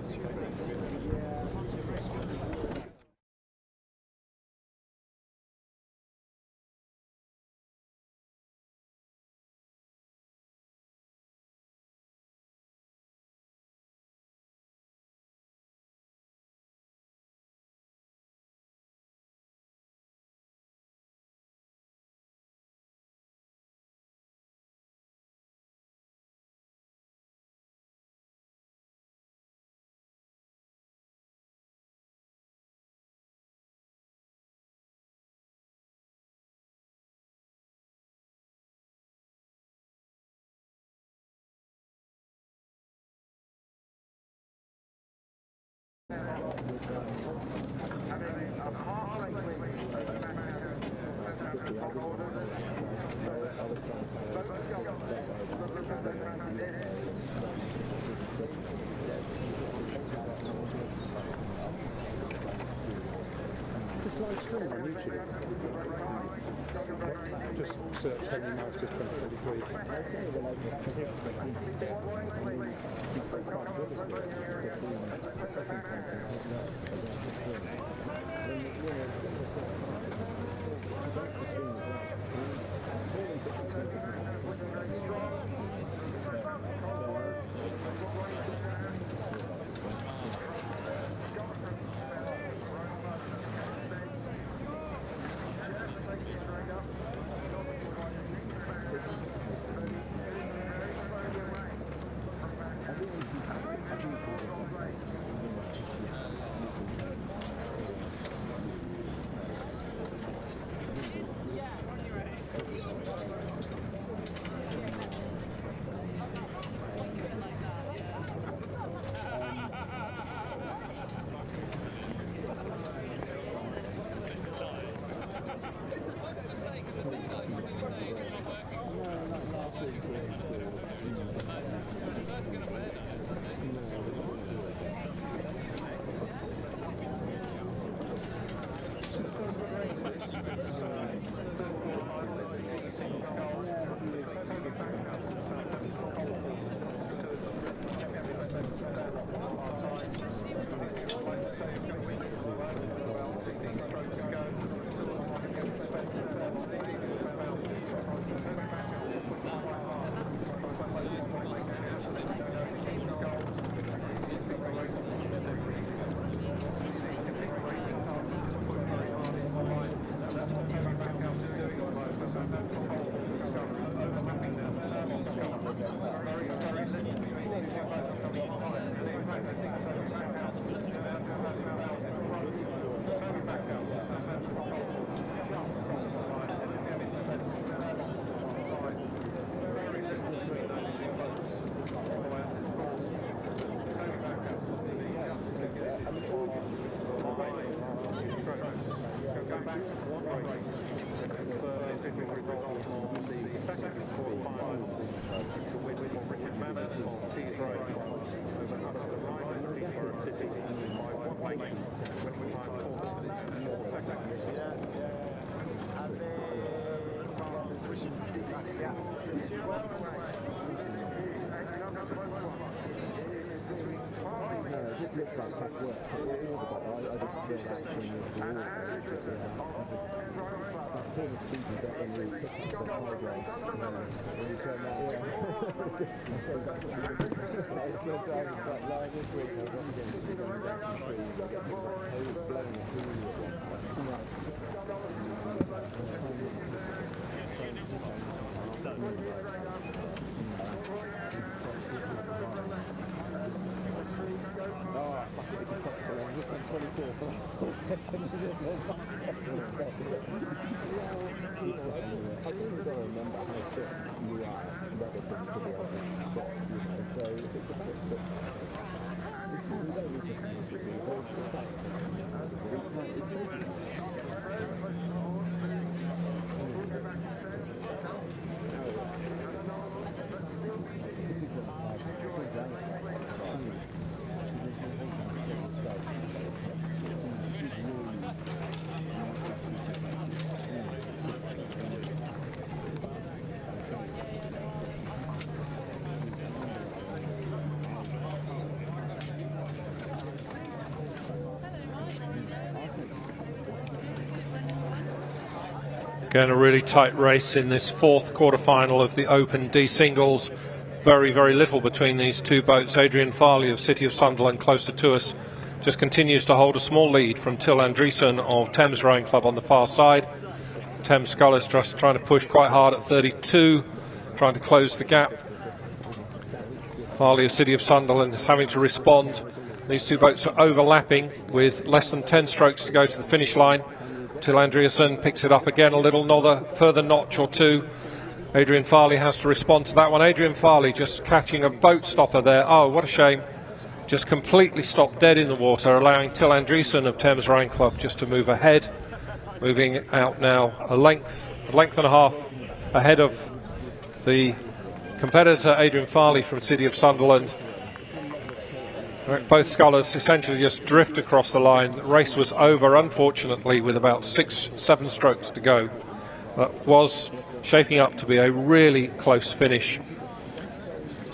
Just live stream on YouTube. Just search Henley Masters 6. Again, a really tight race in this fourth quarter-final of the Open D singles. Very, very little between these two boats. Adrian Farley of City of Sunderland, closer to us, just continues to hold a small lead from Till Andriessen of Thames Rowing Club on the far side. Thames Scullers just trying to push quite hard at 32, trying to close the gap. Farley of City of Sunderland is having to respond. These two boats are overlapping with less than 10 strokes to go to the finish line. Till Andriessen picks it up again, a little further notch or two. Adrian Farley has to respond to that one. Adrian Farley just catching a boat stopper there. Oh, what a shame. Just completely stopped dead in the water, allowing Till Andriessen of Thames Rowing Club just to move ahead. Moving out now a length and a half ahead of the competitor Adrian Farley from City of Sunderland. Both scullers essentially just drift across the line. The race was over, unfortunately, with about 6-7 strokes to go. That was shaping up to be a really close finish.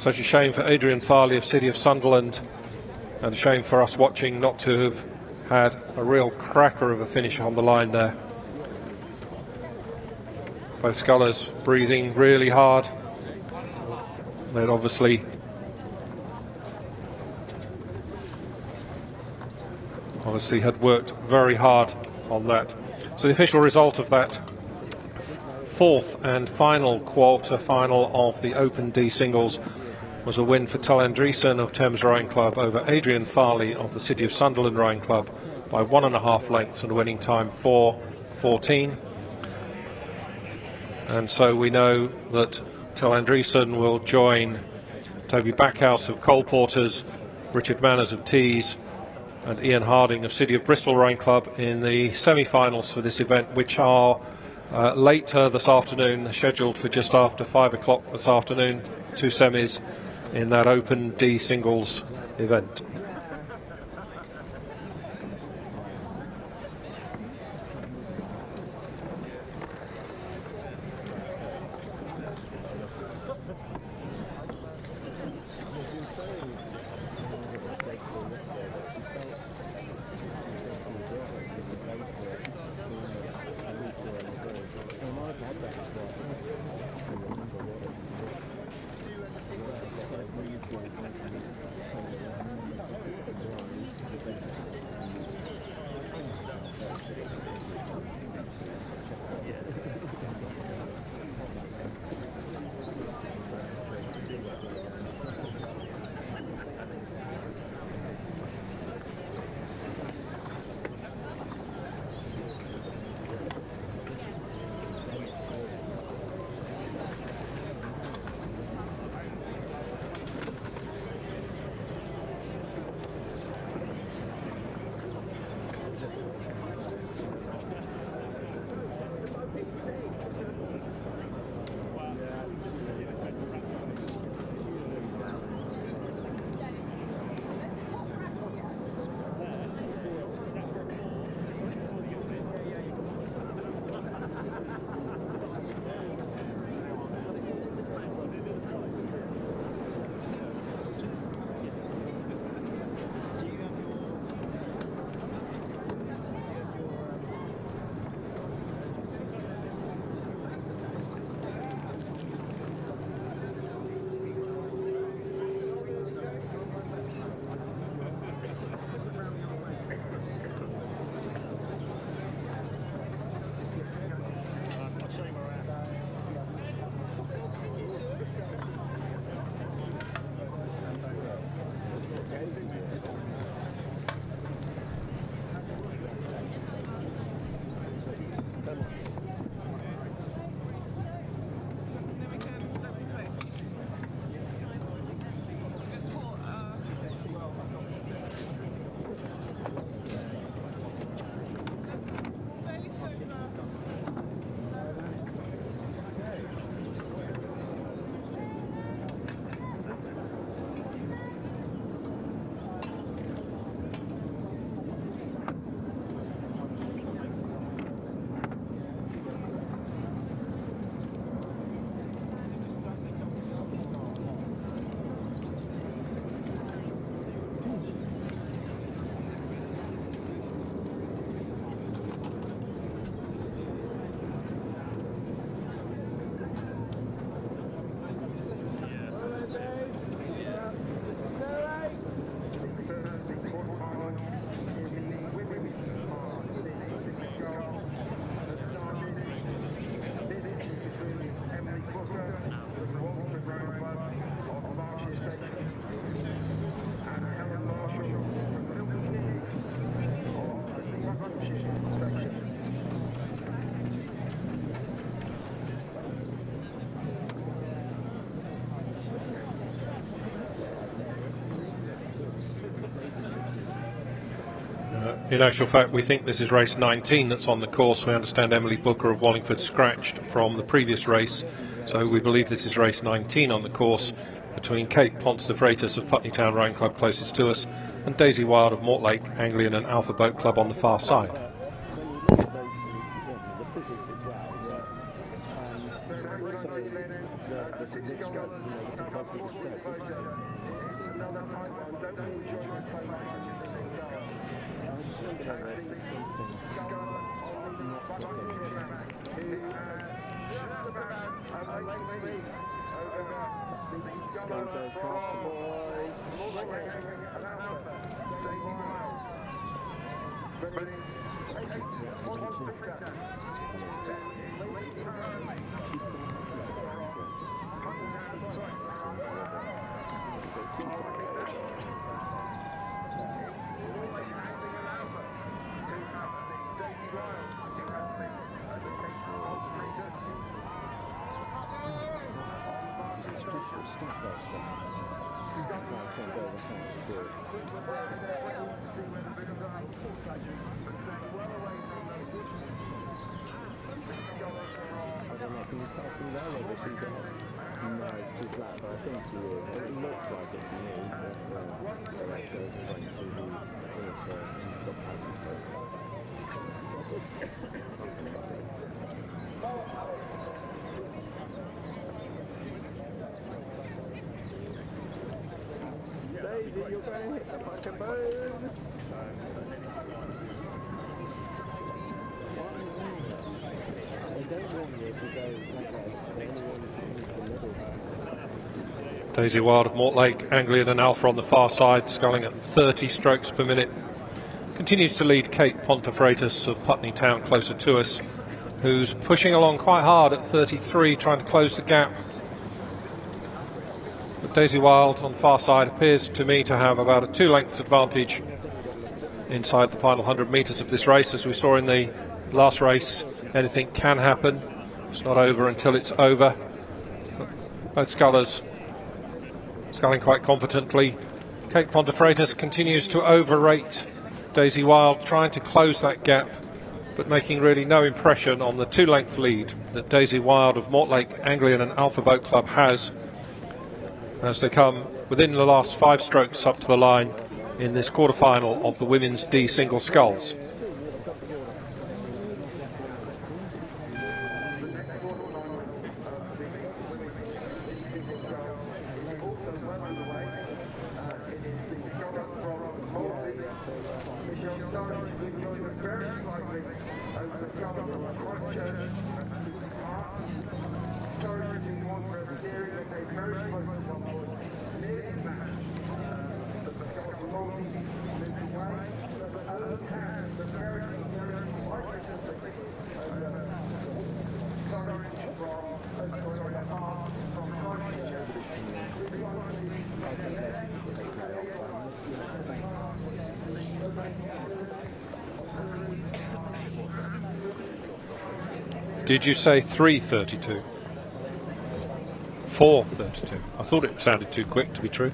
Such a shame for Adrian Farley of City of Sunderland, and a shame for us watching not to have had a real cracker of a finish on the line there. Both scullers breathing really hard. They'd obviously had worked very hard on that. So the official result of that fourth and final quarter-final of the Open D singles was a win for Till Andriessen of Thames Rowing Club over Adrian Farley of the City of Sunderland Rowing Club by 1.5 lengths and a winning time 4:14. And so we know that Till Andriessen will join Toby Backhouse of Cole Porters, Richard Manners of Tees, and Ian Harding of City of Bristol Rowing Club in the semi-finals for this event, which are later this afternoon, scheduled for just after 5 o'clock this afternoon. Two semis in that Open D singles event. In actual fact, we think this is race 19 that's on the course. We understand Emily Booker of Wallingford scratched from the previous race, so we believe this is race 19 on the course between Kate Ponce de Freitas of Putney Town Rowing Club closest to us and Daisy Wild of Mortlake Anglian and Alpha Boat Club on the far side. You're going to hit the fucking boom. Daisy Wild of Mortlake Anglian and Alpha on the far side, sculling at 30 strokes per minute. Continues to lead Kate Ponce de Freitas of Putney Town closer to us, who's pushing along quite hard at 33, trying to close the gap. But Daisy Wild on the far side appears to me to have about a 2 lengths advantage inside the final 100 metres of this race. As we saw in the last race, anything can happen. It's not over until it's over. Both scullers sculling quite competently. Kate Ponce de Freitas continues to overrate Daisy Wild, trying to close that gap, but making really no impression on the 2 length lead that Daisy Wild of Mortlake Anglian and Alpha Boat Club has, as they come within the last 5 strokes up to the line in this quarter-final of the women's D single sculls. Did you say 3:32? 4:32. I thought it sounded too quick to be true.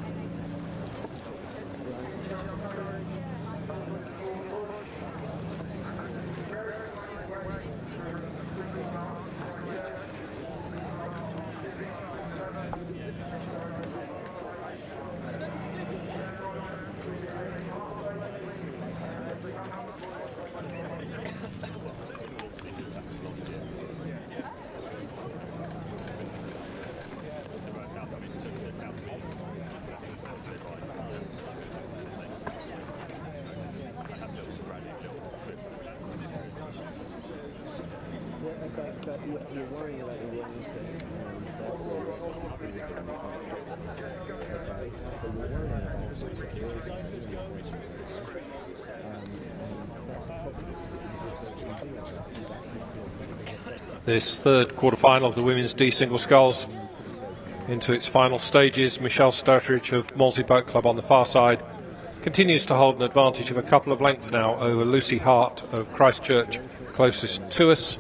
This third quarter-final of the women's D single sculls into its final stages. Michelle Sturridge of Molesey Boat Club on the far side continues to hold an advantage of a couple of lengths now over Lucy Hart of Christchurch closest to us.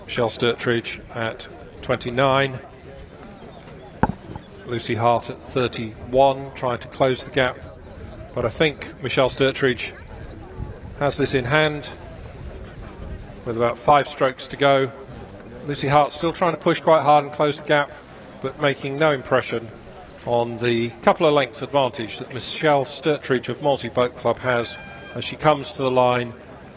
Michelle Sturridge at 29. Lucy Hart at 31, trying to close the gap. But I think Michelle Sturtridge has this in hand with about 5 strokes to go. Lucy Hart still trying to push quite hard and close the gap, but making no impression on the couple of lengths advantage that Michelle Sturtridge of Malty Boat Club has as she comes to the line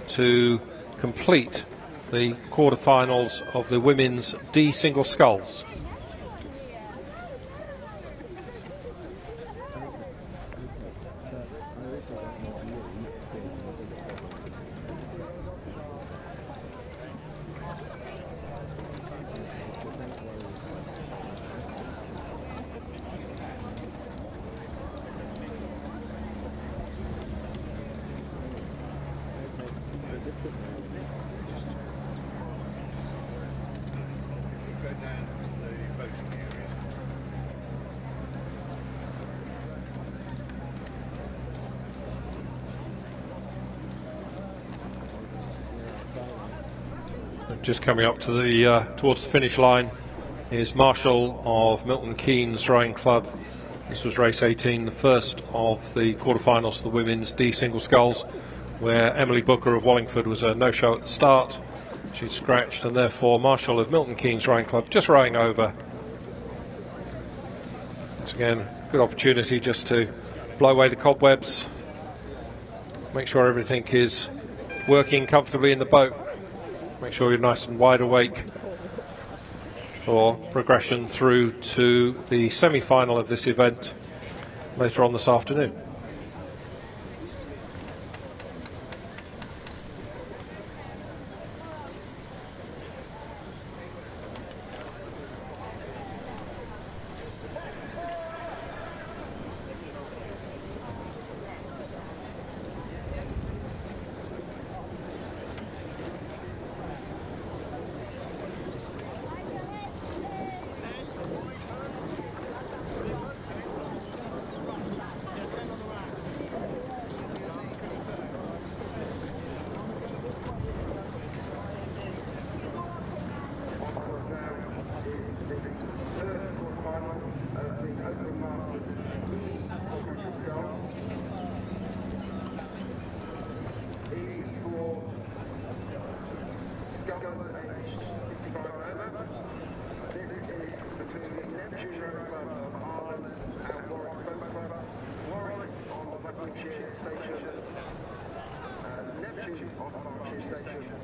to complete the quarterfinals of the women's D single sculls. Just coming up to the towards the finish line is Marshall of Milton Keynes Rowing Club. This was race 18, the first of the quarterfinals of the women's D single sculls, where Emily Booker of Wallingford was a no-show at the start. She'd scratched, and therefore Marshall of Milton Keynes Rowing Club just rowing over. Once again, good opportunity just to blow away the cobwebs, make sure everything is working comfortably in the boat. Make sure you're nice and wide awake for progression through to the semi-final of this event later on this afternoon. Neptune on Berkshire Station,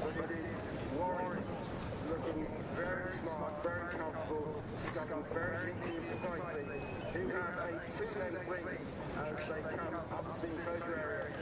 but it is Warren looking very smart, very comfortable, scudding very neatly and precisely, who have a 2-length lead as they come up to the enclosure area.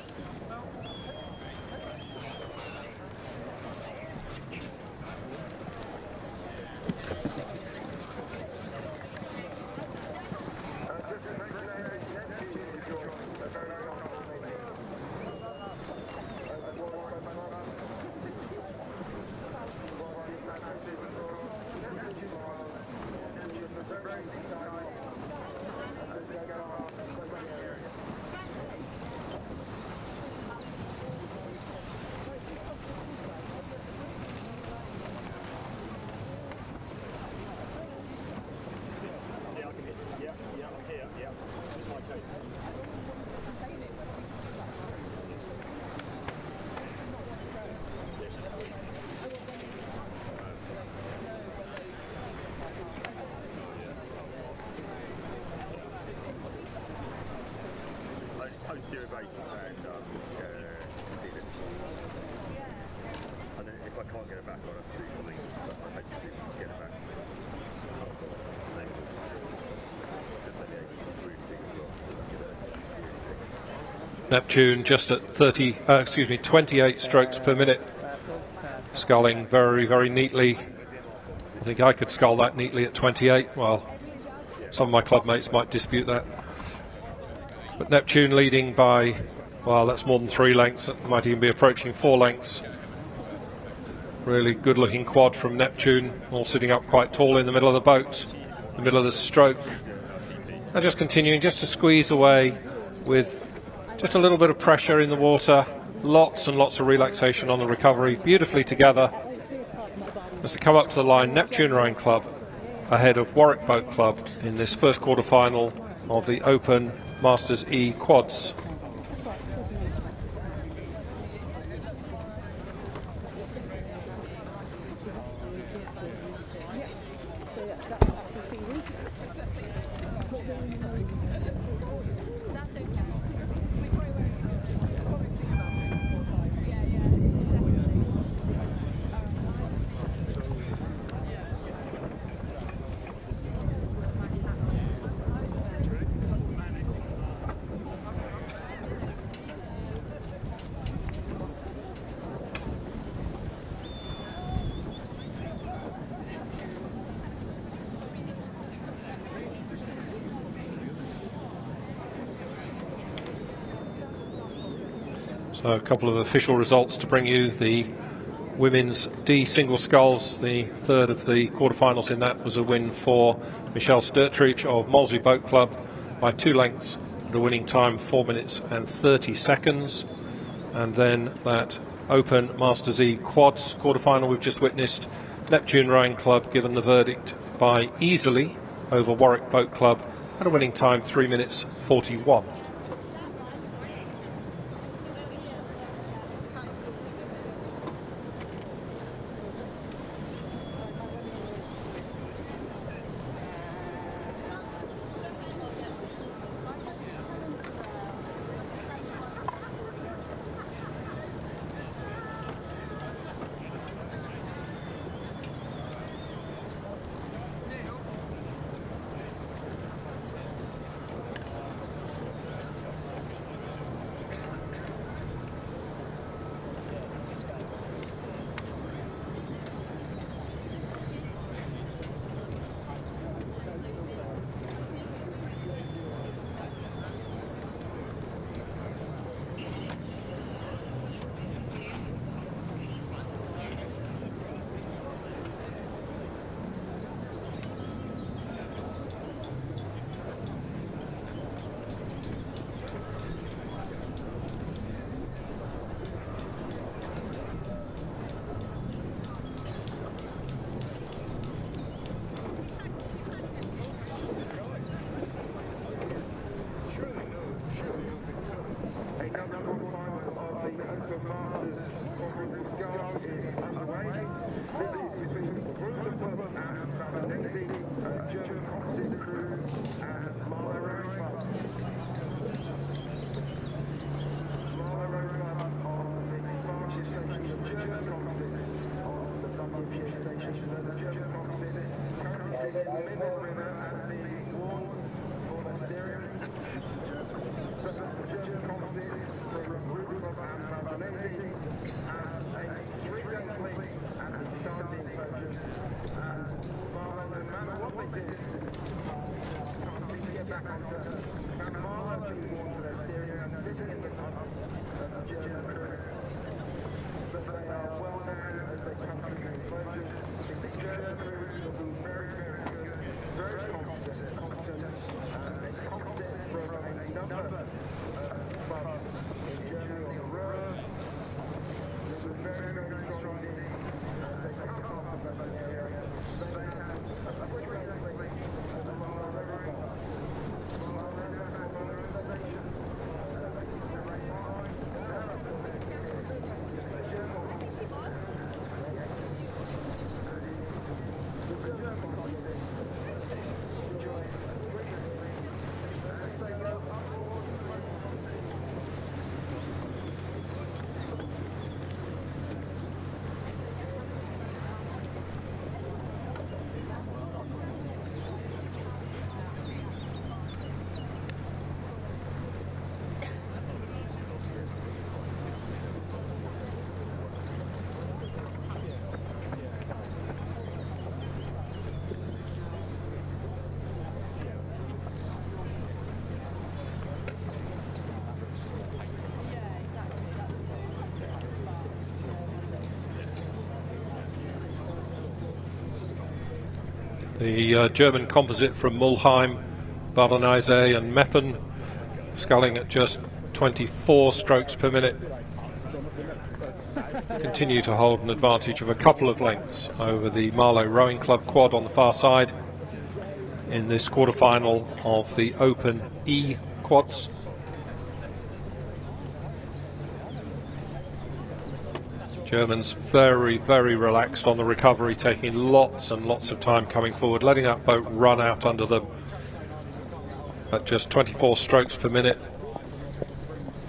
Posterior base and then if I can't get it back, I'll have to do something, but I hope you get it back. Neptune just at 28 strokes per minute, sculling very, very neatly. I think I could scull that neatly at 28. Well, some of my club mates might dispute that. But Neptune leading by, well, that's more than 3 lengths. It might even be approaching 4 lengths. Really good looking quad from Neptune, all sitting up quite tall in the middle of the boat, the middle of the stroke. And just continuing just to squeeze away with just a little bit of pressure in the water, lots and lots of relaxation on the recovery, beautifully together. As they come up to the line, Neptune Rowing Club ahead of Warwick Boat Club in this first quarter-final of the Open Masters E Quads. So a couple of official results to bring you. The women's D single sculls, the third of the quarterfinals in that was a win for Michelle Sturtrich of Molesey Boat Club by 2 lengths at a winning time 4 minutes and 30 seconds. And then that Open Masters E Quads quarterfinal we've just witnessed, Neptune Rowing Club given the verdict by easily over Warwick Boat Club at a winning time 3 minutes 41. The German composite from Mulheim, Badenise and Meppen, sculling at just 24 strokes per minute, continue to hold an advantage of a couple of lengths over the Marlow Rowing Club quad on the far side. in this quarter-final of the Open E quads. Germans very, very relaxed on the recovery, taking lots and lots of time coming forward, letting that boat run out under them at just 24 strokes per minute.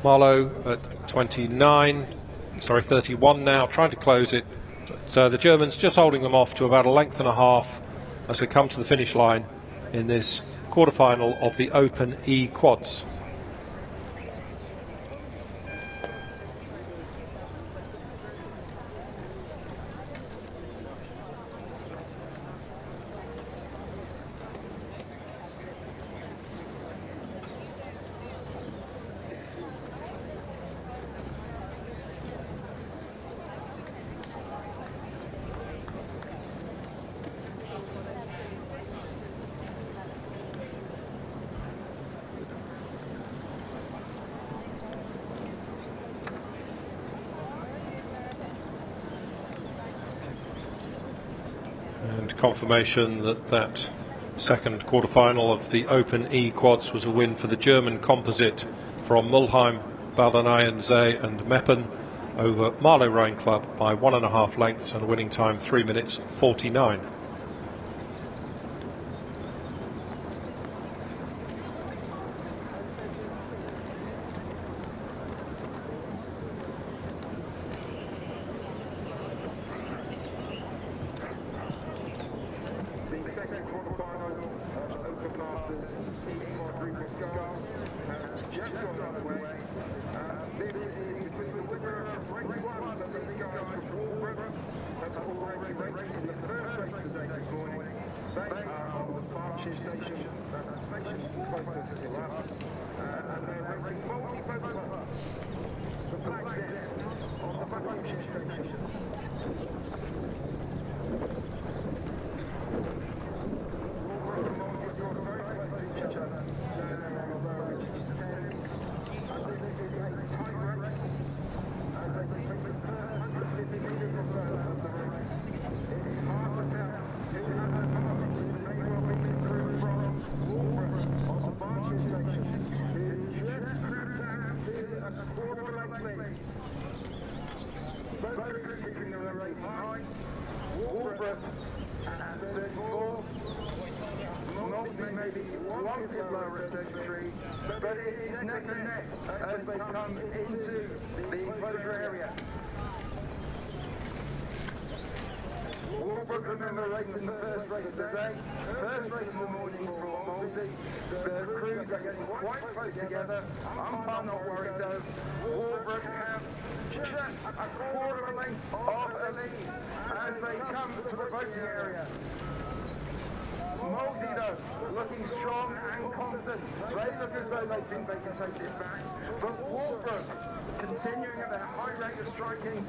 Marlowe at 31 now, trying to close it. But the Germans just holding them off to about a length and a half as they come to the finish line in this quarter-final of the Open E quads. And confirmation that that second quarter-final of the Open E quads was a win for the German composite from Mulheim, Baldanayen, Zee and Meppen over Marlowe Rowing Club by 1.5 lengths and a winning time 3 minutes 49. Second quarter-final of Open Masters E quadruple sculls has just got underway. This is between the winner of race 1, so these guys from Walbrook have already raced in the first race of the day this morning. They are on the Berkshire station, that's the station closest to us, and they're racing multi-boat club, the Black Death on the Buckinghamshire station. Walbrook at 34. Multi maybe 1 bit lower at 33, but it's neck and neck as they come into the closure area. Walbrook, remember, racing the first race of the day, first race in the morning for Multi. The crews are getting quite close together. I'm not worried though. Walbrook have just a quarter of a length off a lead as they come to the voting area. Multi though, looking strong and confident. They look as though they think they can take this back. But Walbrook, continuing at their high rate of striking,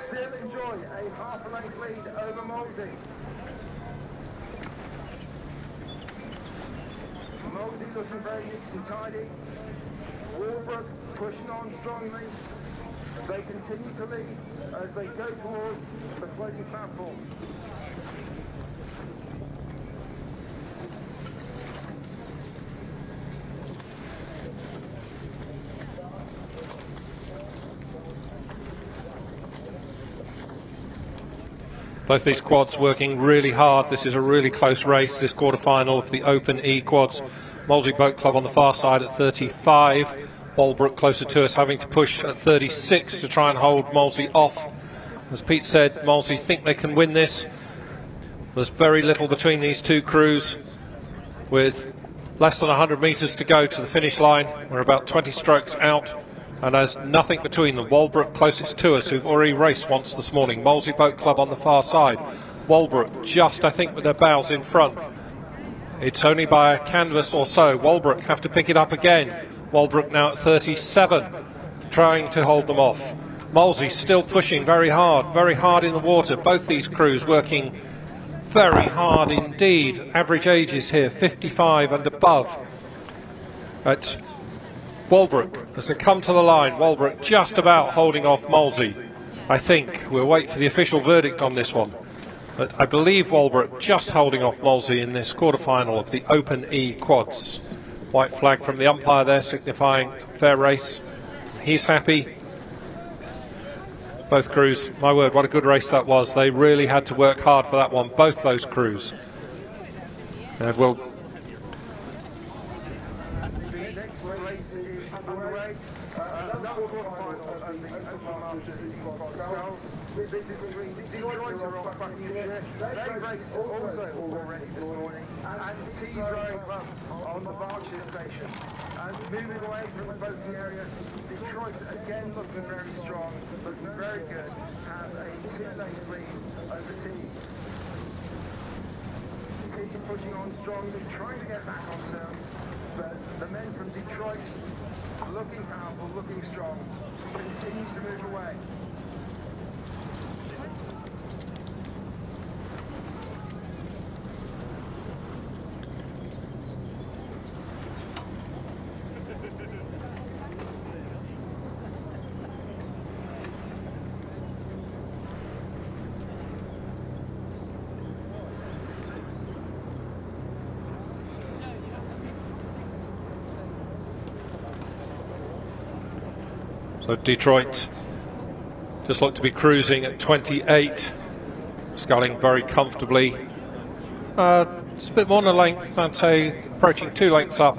still enjoy a half a length lead over Multi. Multi looking very neat and tidy. Walbrook pushing on strongly. They continue to lead as they go towards the floating platform. Both these quads working really hard. This is a really close race, this quarter-final of the Open E quads. Molesey Boat Club on the far side at 35. Walbrook closer to us, having to push at 36 to try and hold Molesey off. As Pete said, Molesey think they can win this. There's very little between these two crews, with less than 100 metres to go to the finish line. We're about 20 strokes out, and there's nothing between them. Walbrook closest to us, who've already raced once this morning. Molesey Boat Club on the far side. Walbrook just, I think, with their bows in front. It's only by a canvas or so. Walbrook have to pick it up again. Walbrook now at 37, trying to hold them off. Molesey still pushing very hard in the water. Both these crews working very hard indeed. Average ages here, 55 and above. At Walbrook, as they come to the line, Walbrook just about holding off Molesey, I think. We'll wait for the official verdict on this one. But I believe Walbrook just holding off Wolsey in this quarter-final of the Open E quads. White flag from the umpire there signifying fair race. He's happy. Both crews, my word, what a good race that was. They really had to work hard for that one, both those crews. And we'll This is between Detroit they raced also already this morning, and Tees Rowing Club on the Berkshire station. And moving away from the boating area, Detroit again looking very strong, looking very good, has a 6-lane lead over Tees. Tees pushing on strongly, trying to get back on terms, but the men from Detroit looking powerful, looking strong, continue to move away. So Detroit just look to be cruising at 28, sculling very comfortably. It's a bit more than a length, I'd say, approaching 2 lengths up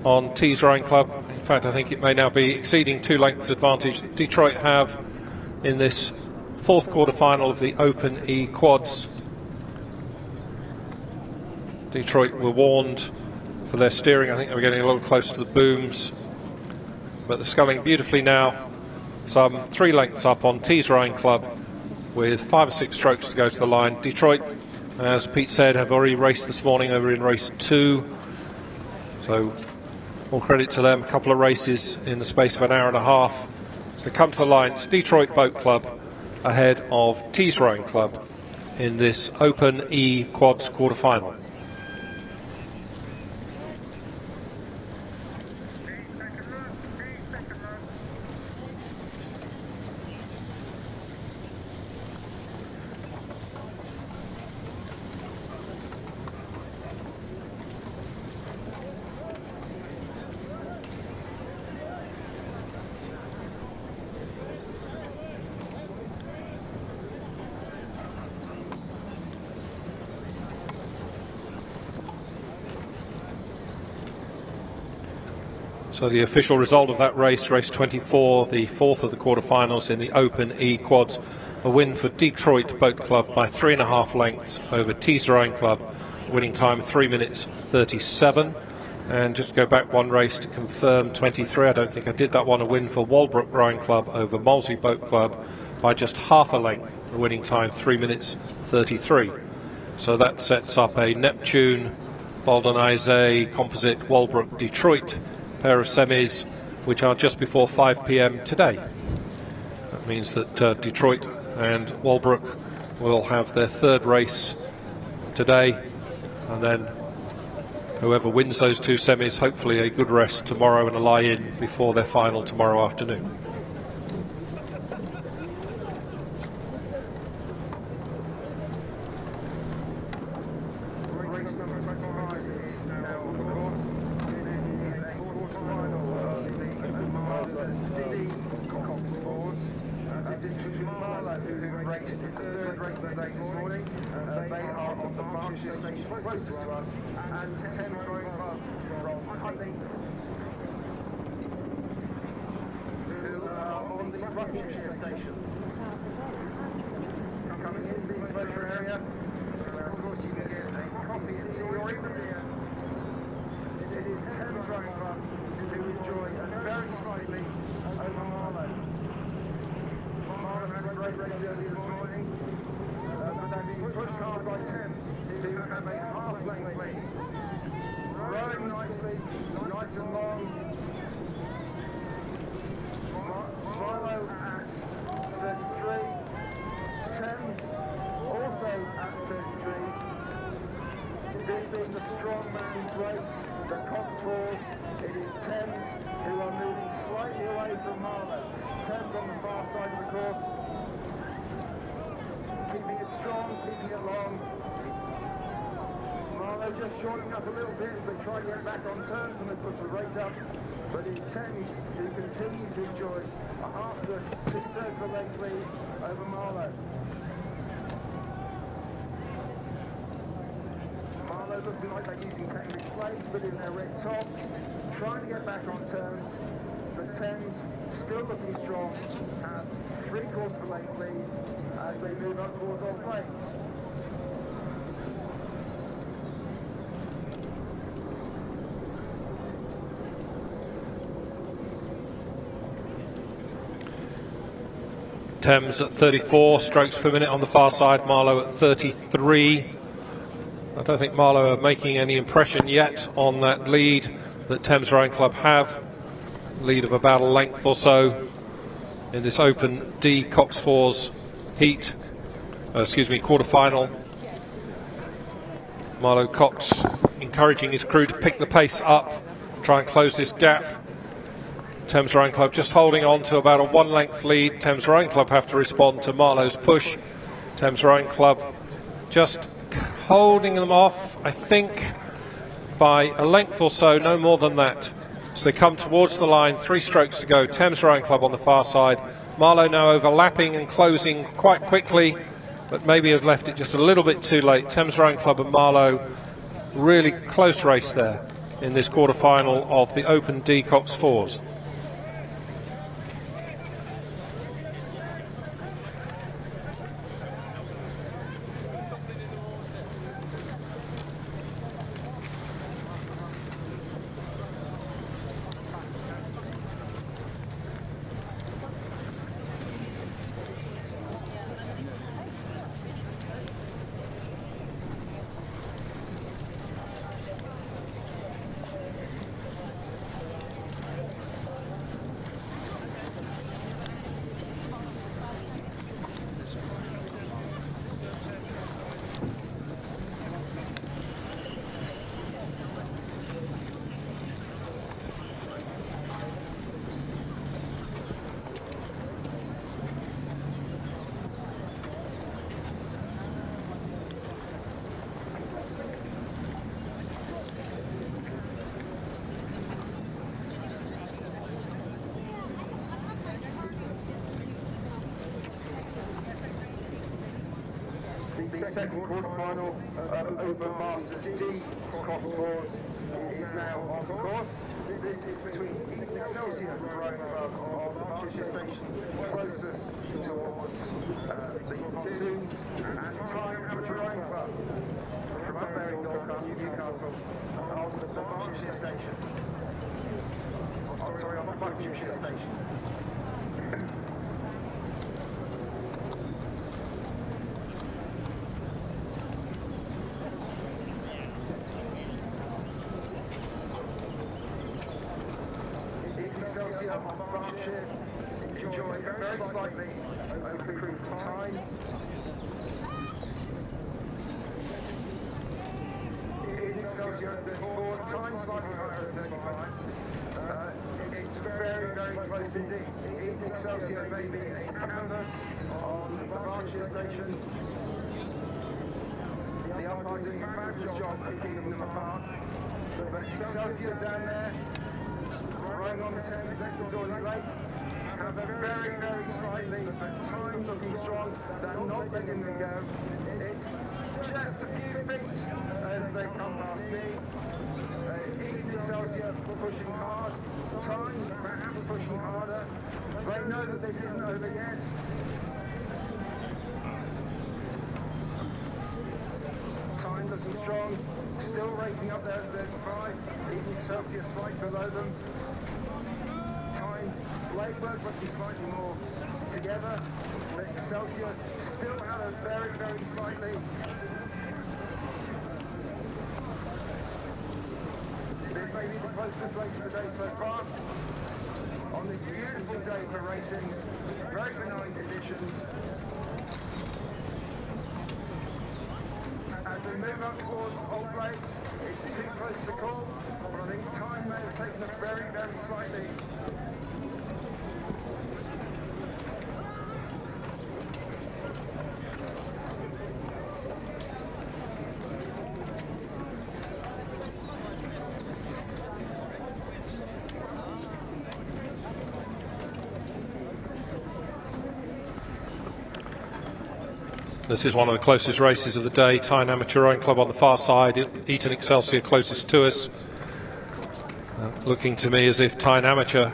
on Tees Rowing Club. In fact, I think it may now be exceeding 2 lengths advantage that Detroit have in this 4th quarter final of the Open E quads. Detroit were warned for their steering. I think they were getting a little close to the booms. But they're sculling beautifully now, some 3 lengths up on Tees Rowing Club with 5 or 6 strokes to go to the line. Detroit, as Pete said, have already raced this morning over in race 2, so all credit to them. A couple of races in the space of an hour and a half. So come to the line, it's Detroit Boat Club ahead of Tees Rowing Club in this Open E quads quarter final. So the official result of that race, race 24, the 4th of the quarterfinals in the Open E quads, a win for Detroit Boat Club by 3.5 lengths over Tees Rowing Club, winning time 3 minutes 37. And just to go back one race to confirm 23, I don't think I did that one, a win for Walbrook Rowing Club over Molesey Boat Club by just half a length, the winning time 3 minutes 33. So that sets up a Neptune, Baldwin-Isay, Composite, Walbrook, Detroit pair of semis, which are just before 5 p.m. today. That means that Detroit and Walbrook will have their 3rd race today, and then whoever wins those 2 semis, hopefully a good rest tomorrow and a lie-in before their final tomorrow afternoon. And 10 rowing club from Henley, who are on the Berkshire station. Coming into the pleasure area, where of course you can get a coffee or even beer. It is 10 rowing club who enjoy very slightly over Marlow. Marlow had a great race early this morning, but they've been pushed hard by 10. Who have a half-length lead. Rowing nicely, nice and long. Marlow at 33. 10 also at 33. This being the strong man's race, the contours, it is 10 who are moving slightly away from Marlow. 10's on the far side of the course. Keeping it strong. Marlow just shorting up a little bit as they try to get back on turns and they push the rate up. But in 10, he continues to enjoy a half to 2/3 of a length lead over Marlow. Marlow looking like they're using Cambridge plates, but in their red tops, trying to get back on turns. The 10s still looking strong, have 3/4 of a length lead as they move up towards Old Plate. Thames at 34 strokes per minute on the far side, Marlow at 33. I don't think Marlow are making any impression yet on that lead that Thames Rowing Club have. Lead of about a length or so in this Open D Cox Fours heat, quarter final. Marlow Cox encouraging his crew to pick the pace up, try and close this gap. Thames Rowing Club just holding on to about a 1 length lead. Thames Rowing Club have to respond to Marlow's push. Thames Rowing Club just holding them off, I think, by a length or so, no more than that. So they come towards the line, 3 strokes to go. Thames Rowing Club on the far side. Marlow now overlapping and closing quite quickly, but maybe have left it just a little bit too late. Thames Rowing Club and Marlow, really close race there in this quarter final of the Open D Cox Fours. The second quarter-final of Open Masters D Cox Fours is now on course. This is between Excelsior Rowing Club of Berkshire Station, closer towards the pontoon, and Time Amateur Rowing Club from up there in Newcastle on the Berkshire Station. Sorry, on the Buckinghamshire Station. Excelsior of Berkshire enjoy very slightly over time. Excelsior at 4 times slightly higher at 35. It's very, very close indeed. Excelsior may be a canvas on the Berkshire Station. The umpire doing a fabulous job of keeping them apart. But Excelsior down there, rowing on the Thames next to Dorley Lake, have a very, very slightly, but time looking strong. They're not letting them go. It's just a few feet as they come past me. Excelsior pushing hard. Time perhaps pushing harder. They know that this isn't over yet. Time looking strong. Still racing up there at 35. Excelsior slight below them. Blakeburg must be slightly more together, but Excelsior still have a very, very slightly. This may be the closest race of the day so far. On this beautiful day for racing, very benign conditions. As we move up towards Old Blake, it's too close to call, but I think time may have taken us very, very slightly. This is one of the closest races of the day. Tyne Amateur Rowing Club on the far side, Eton Excelsior closest to us. Looking to me as if Tyne Amateur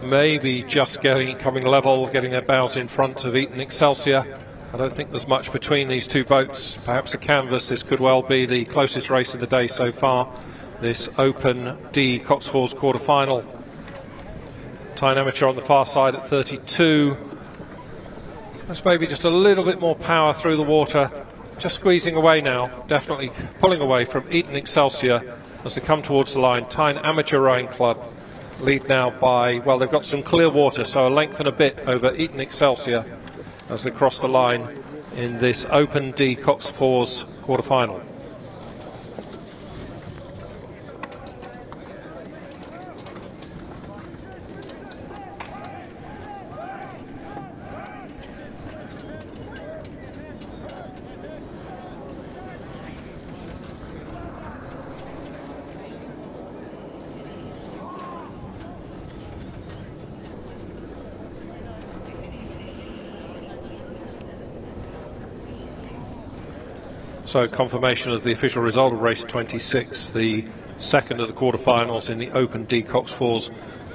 maybe just coming level, getting their bows in front of Eton Excelsior. I don't think there's much between these two boats. Perhaps a canvas. This could well be the closest race of the day so far. This Open D Cotswolds quarter-final. Tyne Amateur on the far side at 32. That's maybe just a little bit more power through the water. Just squeezing away now. Definitely pulling away from Eton Excelsior as they come towards the line. Tyne Amateur Rowing Club lead now by, well, they've got some clear water, so a length and a bit over Eton Excelsior as they cross the line in this Open D Cotswolds quarter-final. So confirmation of the official result of race 26, the second of the quarterfinals in the Open D Cotswolds,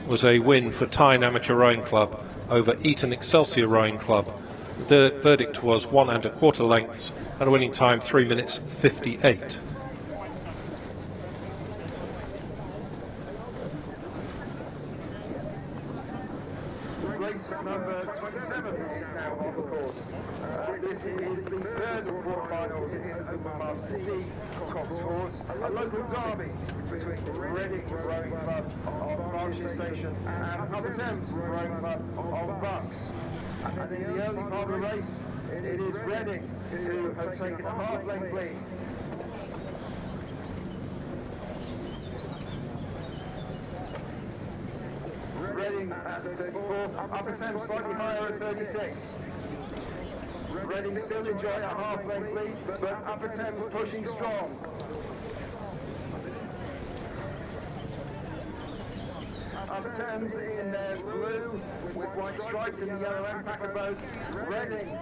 was a win for Tyne Amateur Rowing Club over Eton Excelsior Rowing Club. The verdict was 1 1/4 lengths and a winning time 3 minutes 58. Number 27 is now on the course. This is the third quarterfinals in Open Masters D Cotswolds, a local derby between Reading Rowing Club on Barnsley Station and Upper Thames Rowing Club on Buck. And in the early part of the race, it is Reading who have taken a half-length lead. Reading at 34, Upper Thames slightly higher at 36. Reading still enjoy a half-length lead, but Upper Thames pushing strong. Upper Thames in their blue with white stripes in the yellow alpaca boat. Reading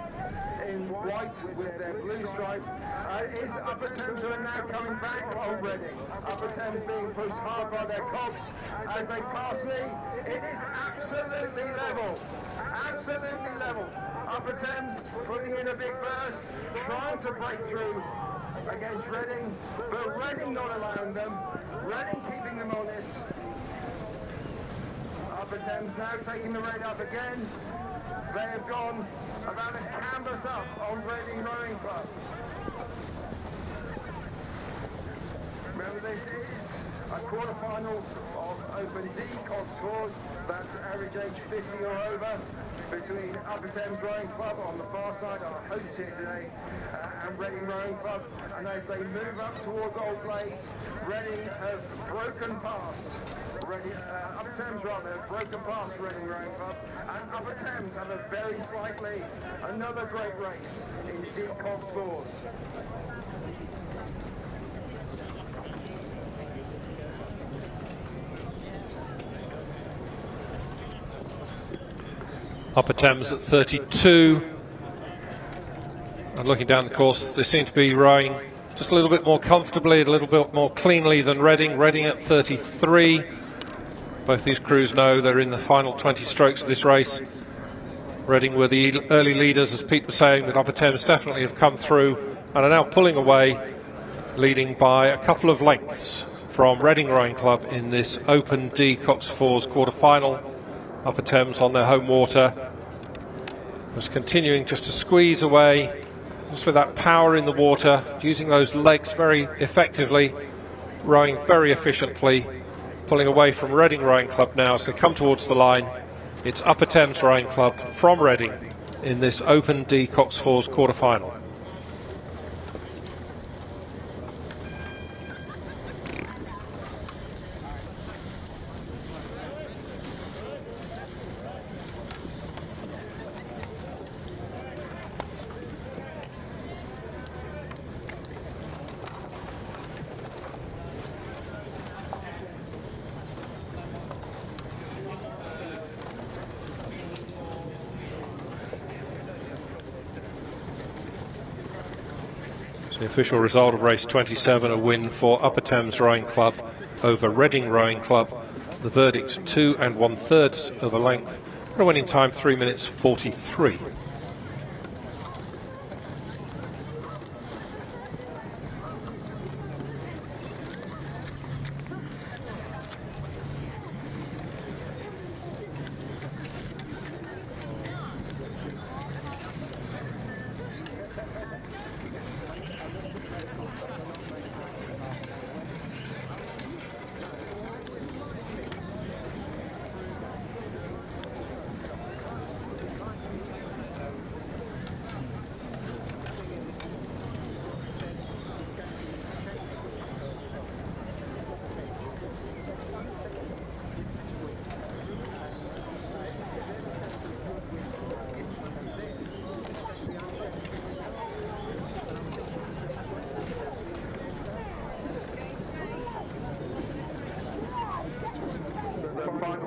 in white with their blue stripes. Is Upper Thames who are now coming back on Reading. Upper Thames being pushed hard by their cogs as they pass me. It is absolutely level. Absolutely level. Upper Thames putting in a big burst, trying to break through against Reading, but Reading not allowing them. Reading keeping them honest. Upper Thames now taking the rate up again. They have gone about a canvas up on Reading Rowing Club. Remember, this is a quarter-final of Open D Cotswolds. That's average age 50 or over, between Upper Thames Rowing Club on the far side, our hosts here today, and Reading Rowing Club. And as they move up towards Old Blade, Reading have broken past. Upper Thames have broken past Reading Rowing Club, and Upper Thames have a very slight lead. Another great race in D Cotswolds. Upper Thames at 32, and looking down the course, they seem to be rowing just a little bit more comfortably, a little bit more cleanly than Reading. Reading at 33. Both these crews know they're in the final 20 strokes of this race. Reading were the early leaders, as Pete was saying, but Upper Thames definitely have come through and are now pulling away, leading by a couple of lengths from Reading Rowing Club in this Open D Cotswolds quarter-final. Upper Thames on their home water, was continuing just to squeeze away, just with that power in the water, using those legs very effectively, rowing very efficiently, pulling away from Reading Rowing Club now as they come towards the line. It's Upper Thames Rowing Club from Reading in this Open D Cotswolds quarter-final. The official result of race 27, a win for Upper Thames Rowing Club over Reading Rowing Club. The verdict 2 1/3 of a length, and a winning time 3 minutes 43.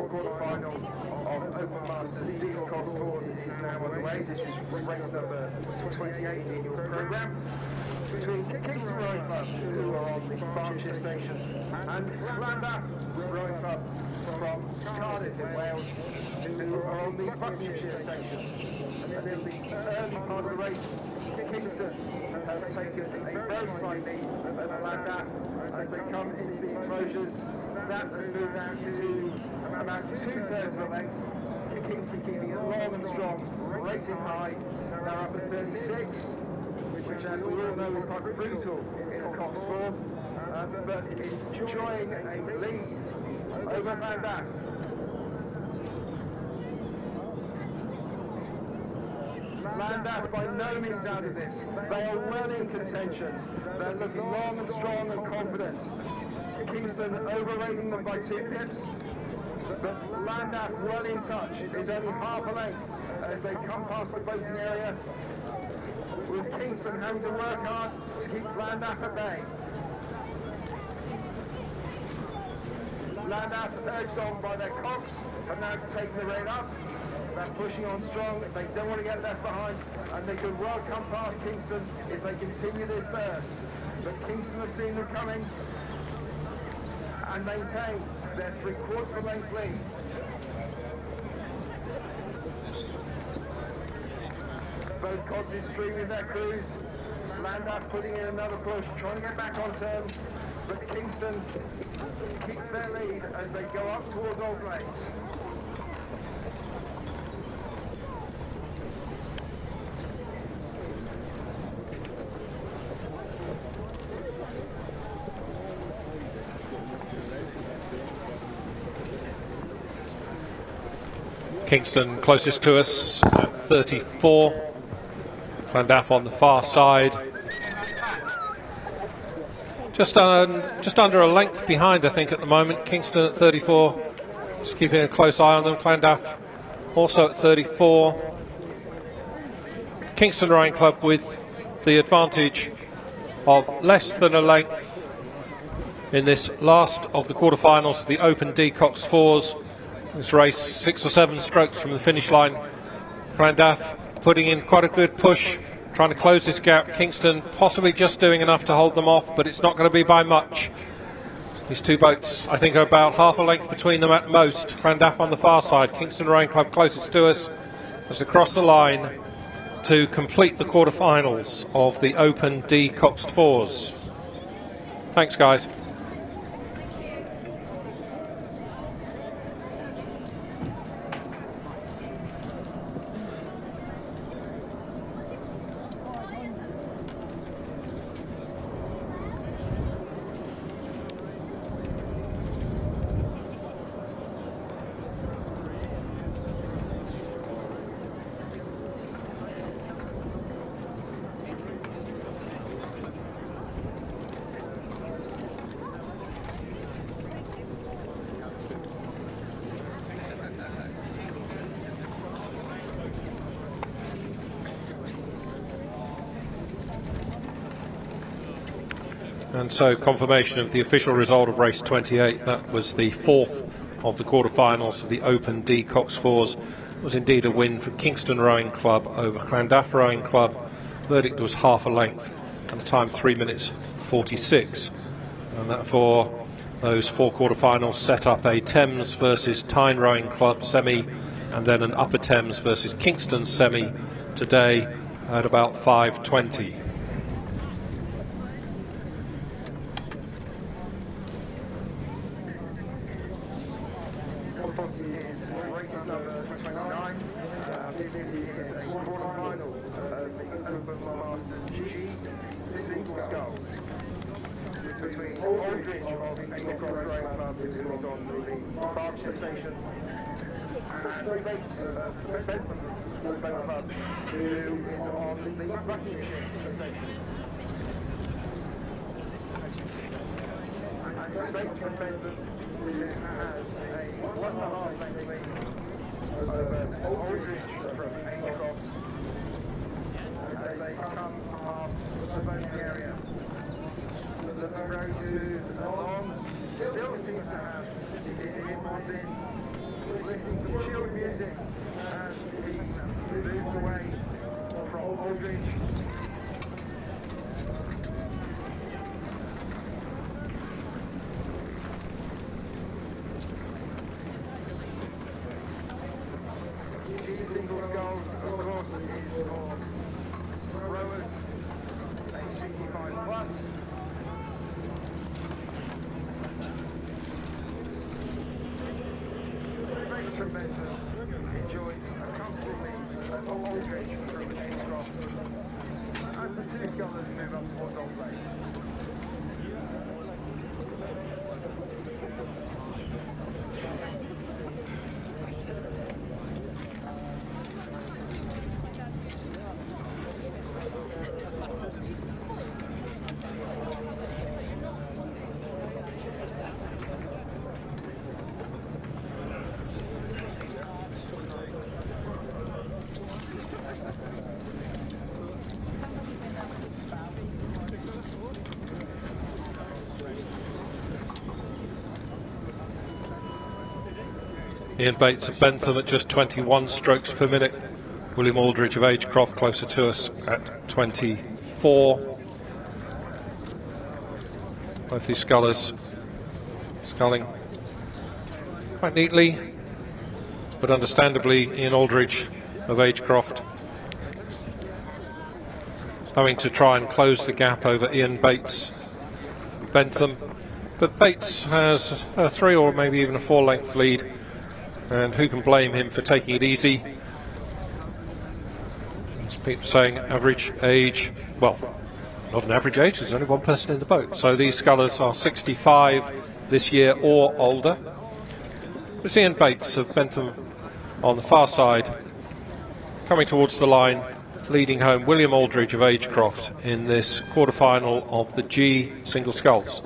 Quarter-final of Open Masters D-Cock Course is now underway. This is race number 28 in your programme. Between Kingston Rowing Club, who are on the Berkshire Station, and Llandaff Rowing Club from Cardiff in Wales, who are on the Buckinghamshire Station. And in the early part of the race, Kingston has taken a very slight lead over Llandaff as they come into the enclosures. That's moved out to about 2/3 of the length. Kingston keeping it long and strong, racing high. They're up at 36, which as we all know is quite brutal in a Cox form, but enjoying a lead over Llandaff. Llandaff by no means out of this. They are well in contention. They're looking long and strong and confident. Kingston overrating them by 2 pips, but Llandaff well in touch. Is only half a length as they come past the boating area, with Kingston having to work hard to keep Llandaff at bay. Llandaff urged on by their cocks, have now taken the rein up. They're pushing on strong. They don't want to get left behind, and they could well come past Kingston if they continue this burst. But Kingston have seen them coming and maintain their 3/4 of a length lead. Both coxes streaming their crews. Llandaff putting in another push, trying to get back on terms, but Kingston keeps their lead as they go up towards Old Lakes. Kingston closest to us at 34. Llandaff on the far side. Just under a length behind, I think, at the moment. Kingston at 34. Just keeping a close eye on them. Llandaff also at 34. Kingston Rowing Club with the advantage of less than a length in this last of the quarterfinals, the Open D-Cox Fours. This race 6 or 7 strokes from the finish line. Llandaff putting in quite a good push, trying to close this gap. Kingston possibly just doing enough to hold them off, but it's not going to be by much. These two boats, I think, are about half a length between them at most. Llandaff on the far side, Kingston Rowing Club closest to us, as across the line to complete the quarterfinals of the Open D-Cox Fours. Thanks, guys. And so confirmation of the official result of race 28. That was the 4th of the quarterfinals of the Open D-Cox Fours. It was indeed a win for Kingston Rowing Club over Llandaff Rowing Club. Verdict was half a length. and a time 3 minutes 46. And that for those 4 quarter-finals set up a Thames versus Tyne Rowing Club semi, and then an Upper Thames versus Kingston semi today at about 5:20. Between Aldridge of the Cross Rowing Club, who is on the Berkshire station, and Bentham Rowing Club, who is on the Buckinghamshire station. And Bentham has a 1.5 length lead over Aldridge from Aincroft as they come past the voting area. The road is long, still seems to have it in, listening to chilled music as he moves away from Aldridge. Single sculls, of course, is for rowers age 65 plus. Tremendous. Enjoy a comfortable lead at Aldridge from Aincroft as the 2 scullers move up towards Old Lake. Ian Bates of Bentham at just 21 strokes per minute. William Aldridge of Agecroft closer to us at 24. Both these scullers sculling quite neatly, but understandably Ian Aldridge of Agecroft having to try and close the gap over Ian Bates of Bentham. But Bates has a 3 or maybe even a 4 length lead, and who can blame him for taking it easy? As people saying, average age, well, not an average age, there's only one person in the boat. So these scullers are 65 this year or older. It's Ian Bates of Bentham on the far side, coming towards the line, leading home William Aldridge of Agecroft in this quarter-final of the G single sculls.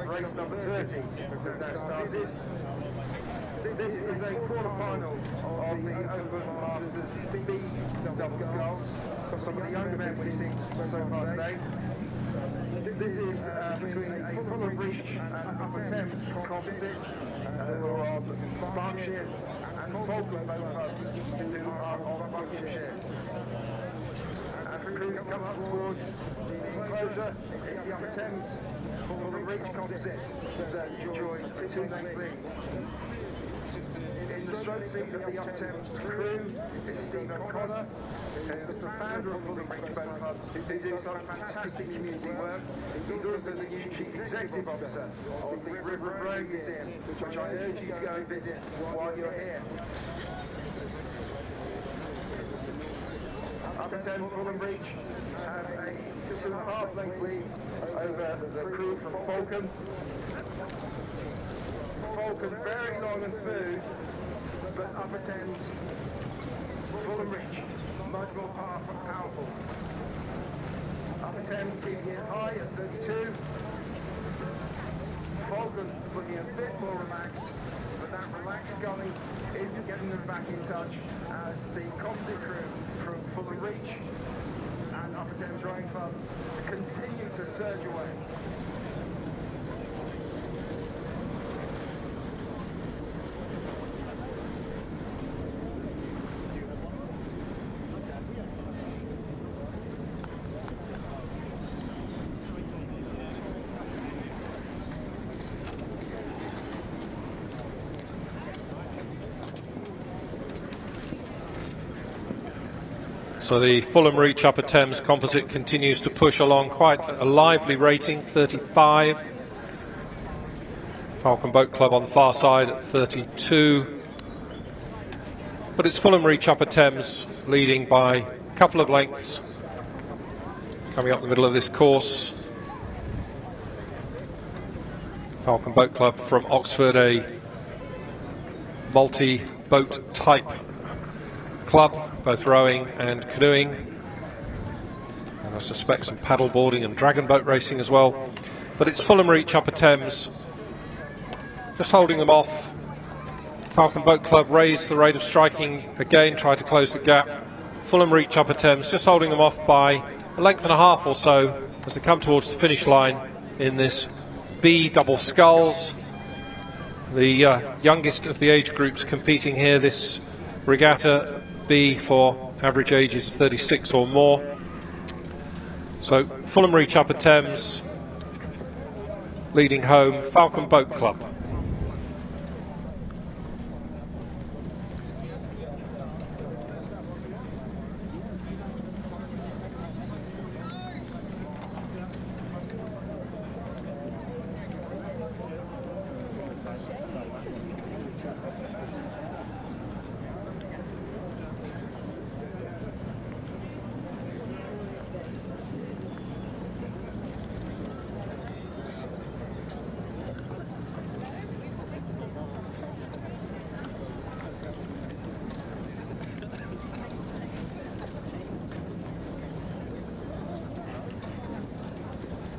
Race number 30 has now started. This is a quarter-final of the Open Masters B double sculls. Some of the younger men winning so far today. This is between a Fulham Bridge and Upper Thames composite, who are on Berkshire, and Falkland both clubs, who are on Buckinghamshire. As the crew come up towards the enclosure, it's the Upper Thames for the Bridge composite that enjoy 2 length lead. In the stroke lead of the Upper Thames crew is Steve O'Connor, who's the founder of Fulham Bridge Boat Club, who do some fantastic community work. He's also the new Chief Executive Officer of the River Rowing Museum, which I urge you to go and visit while you're here. Upper Thames Fulham Reach have a 2.5 length lead over the crew from Falcon. Falcon very long and smooth, but Upper Thames Fulham Reach much more powerful. Upper Thames keeping it high at 32. Falcon looking a bit more relaxed, but that relaxed going is getting them back in touch as the composite crew from Fulham Reach and Upper Thames Rowing Club continue to surge away. So the Fulham Reach Upper Thames composite continues to push along, quite a lively rating, 35. Falcon Boat Club on the far side at 32. But it's Fulham Reach Upper Thames leading by a couple of lengths coming up the middle of this course. Falcon Boat Club from Oxford, a multi-boat type club, both rowing and canoeing, and I suspect some paddle boarding and dragon boat racing as well. But it's Fulham Reach Upper Thames just holding them off. Falcon Boat Club raised the rate of striking again, tried to close the gap. Fulham Reach Upper Thames just holding them off by a length and a half or so as they come towards the finish line in this B double sculls, the youngest of the age groups competing here, this regatta B for average ages of 36 or more. So Fulham Reach Upper Thames leading home, Falcon Boat Club.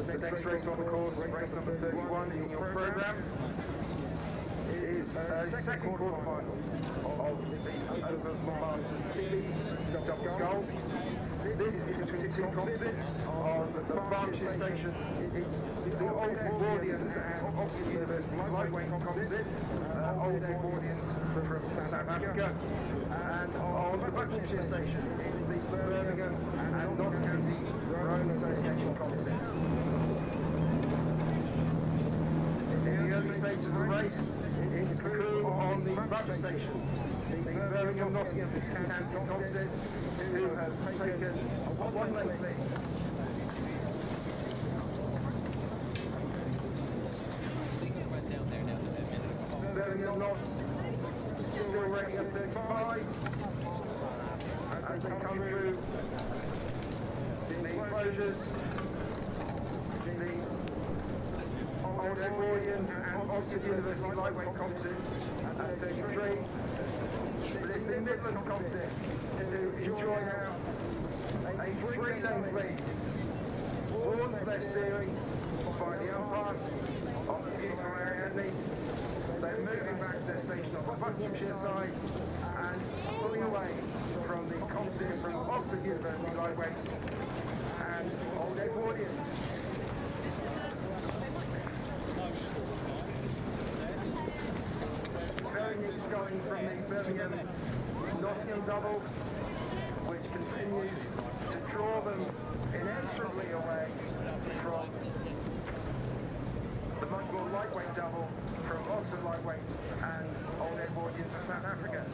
The next race on the course, race number 31 in your program, is a second quarterfinal of the Over Masters double scull. This is between two composites on the Berkshire Station. It's the Old Edwardian and Oxford University lightweight composite, Old Edwardian from South Africa, and on the Berkshire Station is the Birmingham and Nottingham Rowing Association composite. In the early stages of the race, it's the crew on the Berkshire Station, the Birmingham Nottingham composite, who have taken a one-length lead. Birmingham North still rating at 35 as they come through the enclosures. The Old Edwardian and Oxford University lightweight composite at 33. It's the Midland composite who enjoy now a 3-length lead. Warned for their steering by the umpire of the Bugle Henley. They're moving back to their station on the Buckinghamshire side and pulling away from the composite from Oxford University lightweight and Old Edwardian. Very going from the Birmingham Nottingham double, which continues to draw them inexorably away from the much more lightweight double from Oxford lightweight and Old Edwardian from South Africa.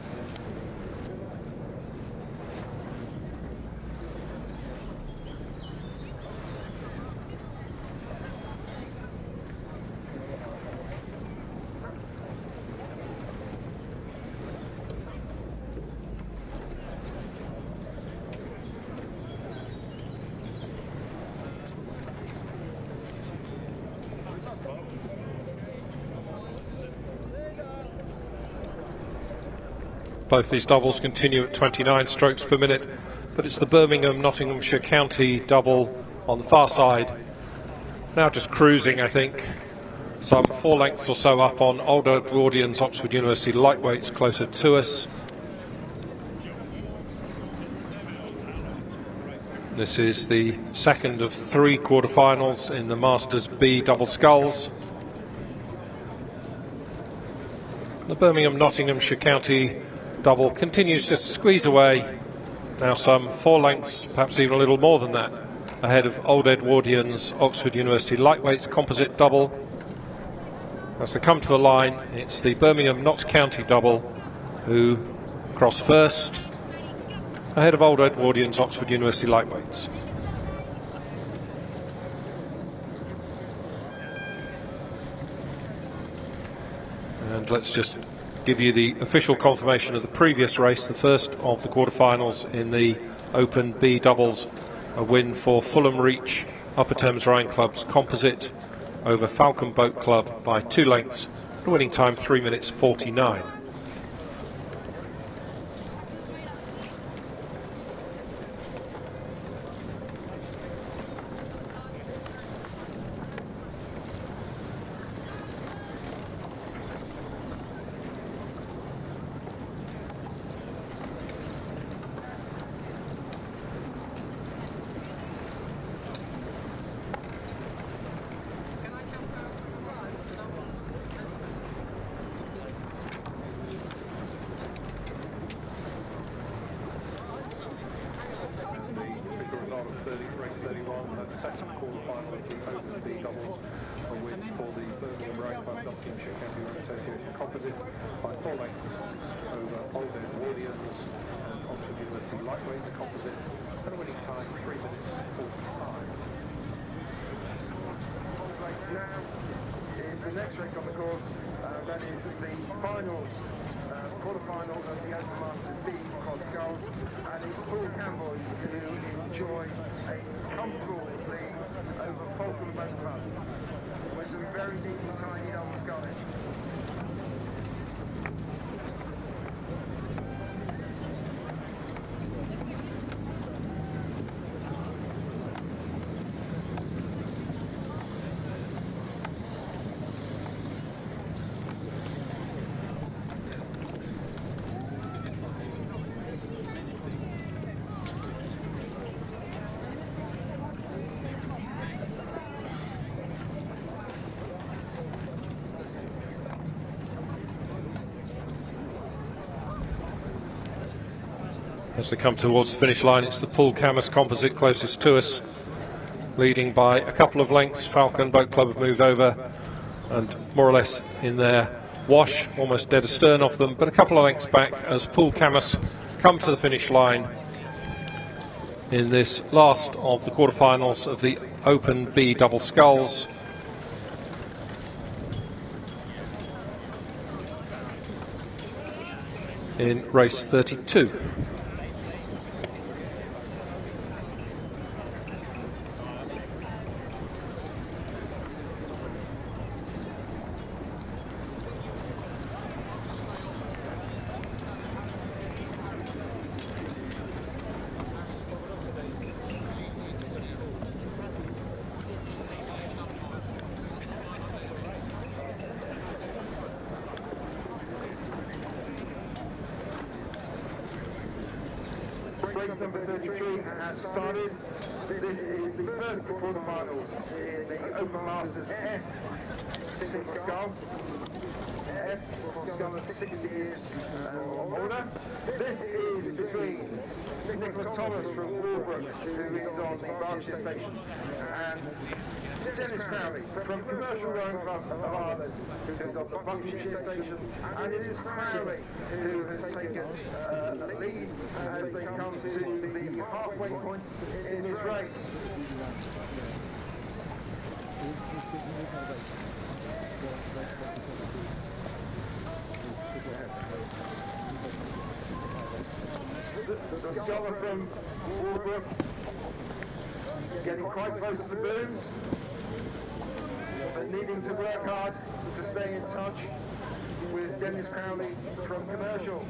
Both these doubles continue at 29 strokes per minute, but it's the Birmingham-Nottinghamshire County double on the far side. Now just cruising, I think. Some 4 lengths or so up on Old Edwardians Oxford University lightweights closer to us. This is the second of 3 quarterfinals in the Masters B double sculls. The Birmingham-Nottinghamshire County double continues to squeeze away. Now some 4 lengths, perhaps even a little more than that, ahead of Old Edwardians Oxford University lightweights composite double. As they come to the line, it's the Birmingham-Notts County double who cross first, ahead of Old Edwardians Oxford University lightweights. And let's just give you the official confirmation of the previous race, the first of the quarterfinals in the Open B doubles, a win for Fulham Reach Upper Thames Rowing Club's composite over Falcon Boat Club by 2 lengths, the winning time 3 minutes 49. The next race on the course, that is the final quarterfinal of the Open Masters B cross sculls, and it's Paul Campbell who enjoy a comfortable lead over Falcon Boat Club with some very deep and tiny double sculling. As they come towards the finish line, it's the Paul Camus composite closest to us, leading by a couple of lengths. Falcon Boat Club have moved over and more or less in their wash, almost dead astern of them, but a couple of lengths back as Paul Camus come to the finish line in this last of the quarterfinals of the Open B double sculls. In race 32. Race number 33 has started. This is the first quarterfinals in the Open Masters F single scull. F scull 60 years or older. This is between Nicholas Thomas from Walbrook, who is on the Berkshire station, and Dennis Crowley from Commercial Rowing Club of Ireland, who is on the Buckinghamshire station, and it is Crowley who has taken the lead as they come to the halfway point in this race. The scholar from Walbrook getting quite close to the boom, but needing to work hard to stay in touch with Dennis Crowley from Commercial.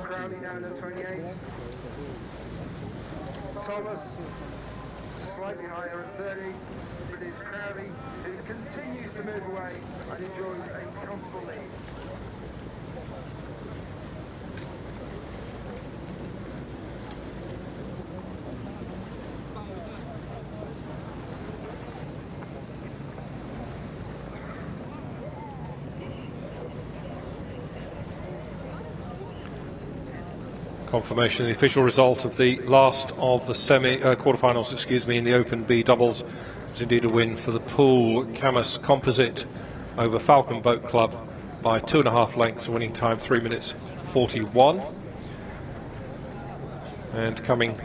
Crowley down at 28. Thomas slightly higher at 30, but it's Crowley who continues to move away and enjoys a comfortable lead. Confirmation of the official result of the last of the quarterfinals, in the Open B doubles. It's indeed a win for the Pool Camus Composite over Falcon Boat Club by 2.5 lengths, winning time 3 minutes 41. And coming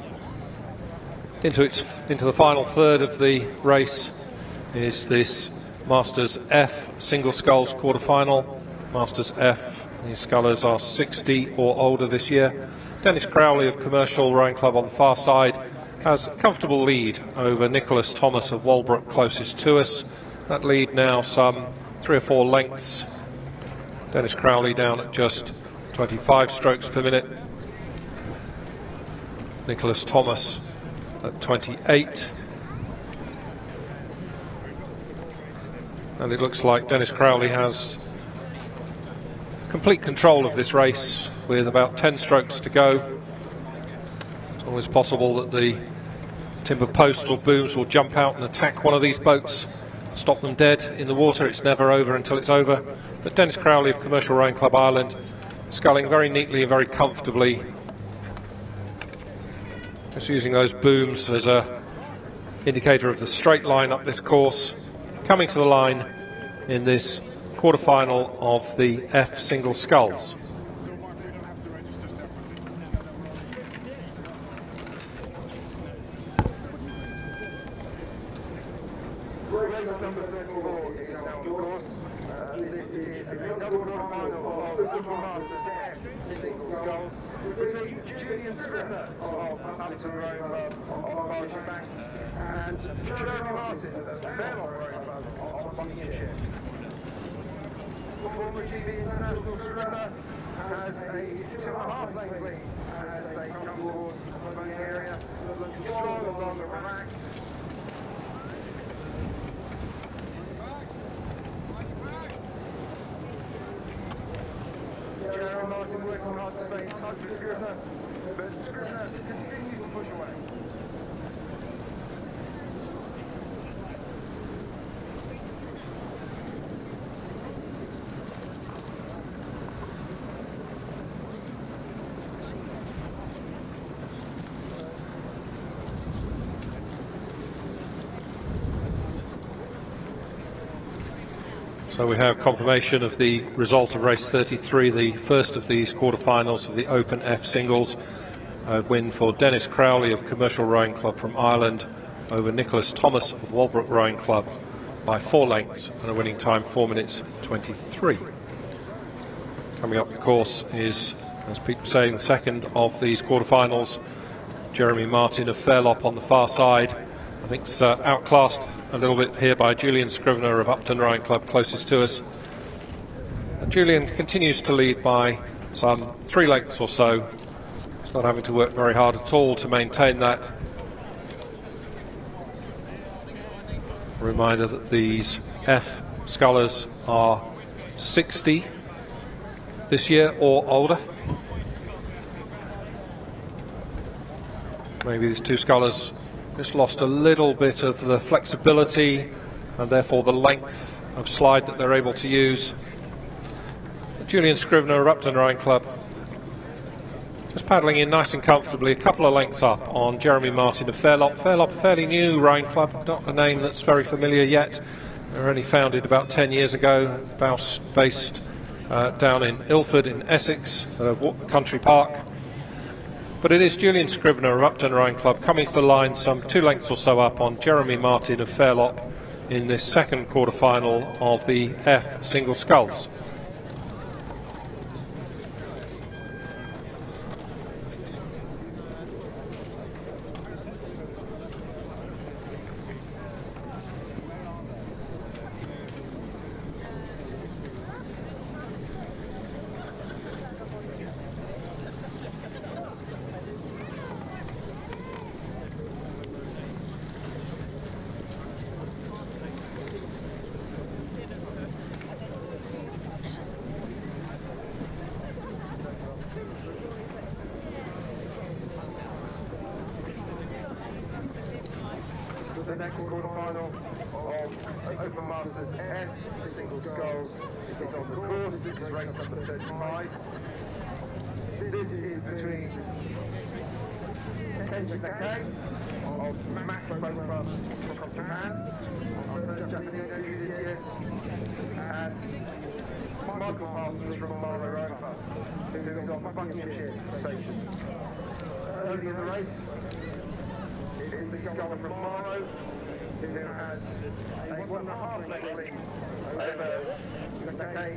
into the final third of the race is this Masters F single sculls quarterfinal. Masters F, the scullers are 60 or older this year. Dennis Crowley of Commercial Rowing Club on the far side has a comfortable lead over Nicholas Thomas of Walbrook closest to us. That lead now some 3 or 4 lengths. Dennis Crowley down at just 25 strokes per minute. Nicholas Thomas at 28. And it looks like Dennis Crowley has complete control of this race with about 10 strokes to go. It's always possible that the timber posts or booms will jump out and attack one of these boats, stop them dead in the water. It's never over until it's over. But Dennis Crowley of Commercial Rowing Club Ireland sculling very neatly and very comfortably. Just using those booms as a indicator of the straight line up this course. Coming to the line in this quarterfinal of the F single sculls. Number 34 is now on course. This is the double final of the Masters F single sculls between Julian Scrivener of Hampton Rowing Club on Marshall Bank and Jeremy Martin of Fairmont Rowing Club on Buckinghamshire. Former GB International Scrivener has a 2.5 length lead as they come towards the running area. Looks strong along the rack. Jeremy Martin working hard to stay in touch with Scrivener, but Scrivener continues to push away. So we have confirmation of the result of race 33, the first of these quarterfinals of the Open F singles. A win for Dennis Crowley of Commercial Rowing Club from Ireland over Nicholas Thomas of Walbrook Rowing Club by 4 lengths and a winning time 4 minutes 23. Coming up the course is, as Pete was saying, the second of these quarterfinals. Jeremy Martin of Fairlop on the far side. I think it's outclassed a little bit here by Julian Scrivener of Upton Rowing Club closest to us. And Julian continues to lead by some 3 lengths or so. He's not having to work very hard at all to maintain that. A reminder that these F scullers are 60 this year or older. Maybe these 2 scullers just lost a little bit of the flexibility and therefore the length of slide that they're able to use. Julian Scrivener of Upton Rowing Club just paddling in nice and comfortably, a couple of lengths up on Jeremy Martin of Fairlop. Fairlop, a fairly new rowing club, not a name that's very familiar yet. They were only founded about 10 years ago, based down in Ilford in Essex, at a country park. But it is Julian Scrivener of Upton Rowing Club coming to the line some 2 lengths or so up on Jeremy Martin of Fairlop in this second quarter-final of the F single sculls. next quarterfinal of Open Masters F single sculls is on the course. This is race number 35. This is between Kenji Nakai of Max Boat Club from Japan, our first Japanese debut this year, and Michael Parsons from Marlow Rowing Club, who's on Buckinghamshire station. Early in the race, it is the sculler from Marlow, who has a 1.5 leg lead over Nakai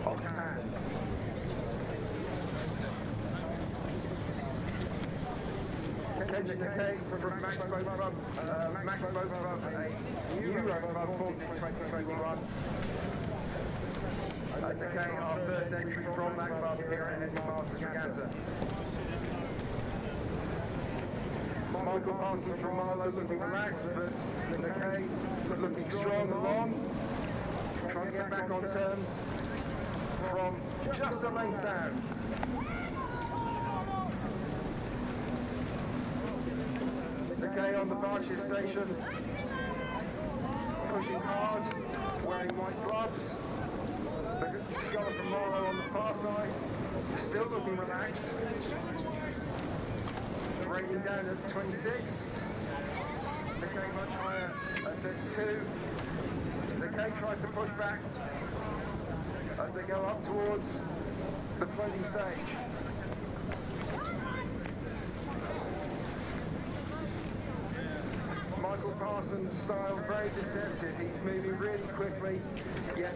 of Japan. Kenji Nakai from Max Boat Club, a new rowing club formed in 2021. Nakai, our first entry from that club here at Henley Masters Regatta. Michael Parsons from Marlow looking relaxed, but Nakai looking strong along, trying to get back on terms from just a length down. Nakai on the Berkshire station, pushing hard, wearing white gloves. The sculler from Marlow on the far side, still looking relaxed. Rating down at 26. Nakai much higher at 32. Nakai tries to push back as they go up towards the floating stage. Michael Parsons' style very deceptive. He's moving really quickly, yet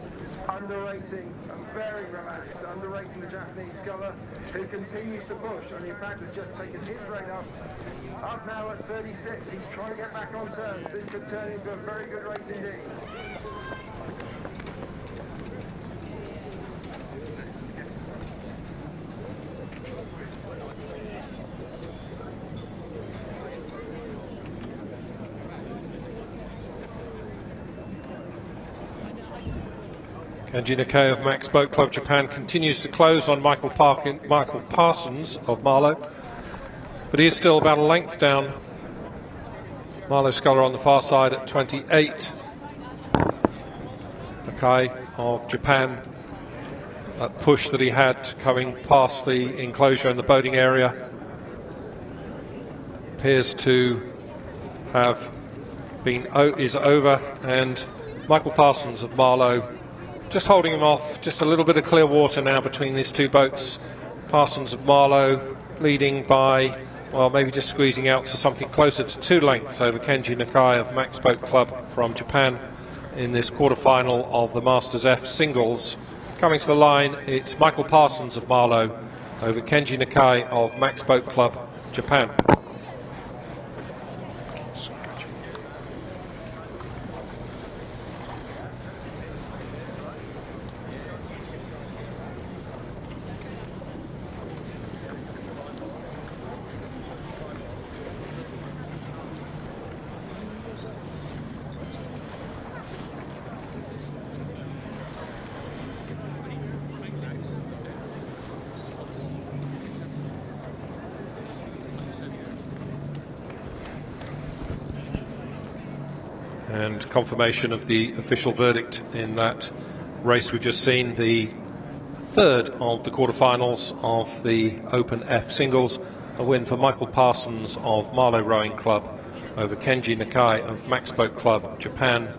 underrating and very relaxed, underrating the Japanese sculler, who continues to push, and in fact has just taken his rate up now at 36. He's trying to get back on terms. This could turn into a very good race indeed. Kenji Nakai of Max Boat Club Japan continues to close on Michael Parsons of Marlow, but he is still about a length down. Marlow sculler on the far side at 28. Nakai of Japan, that push that he had coming past the enclosure and the boating area appears to have is over, and Michael Parsons of Marlow just holding him off, just a little bit of clear water now between these two boats. Parsons of Marlow leading by, well, maybe just squeezing out to something closer to 2 lengths over Kenji Nakai of Max Boat Club from Japan in this quarter-final of the Masters F singles. Coming to the line, it's Michael Parsons of Marlow over Kenji Nakai of Max Boat Club Japan. And confirmation of the official verdict in that race we've just seen, the third of the quarterfinals of the Open F singles, a win for Michael Parsons of Marlow Rowing Club over Kenji Nakai of Max Boat Club Japan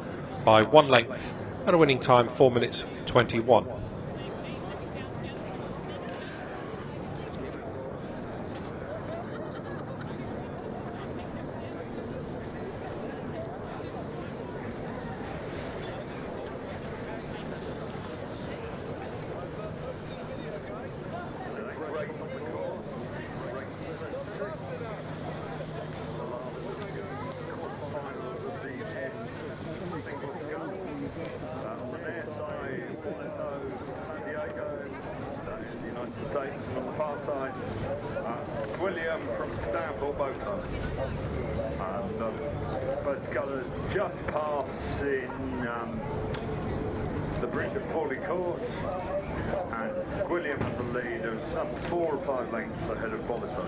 by 1 length at a winning time 4 minutes 21. William from Stanford Boat Club. And both scullers just passing the bridge of Paulie Court, and William has the lead of some 4 or 5 lengths ahead of Bolito.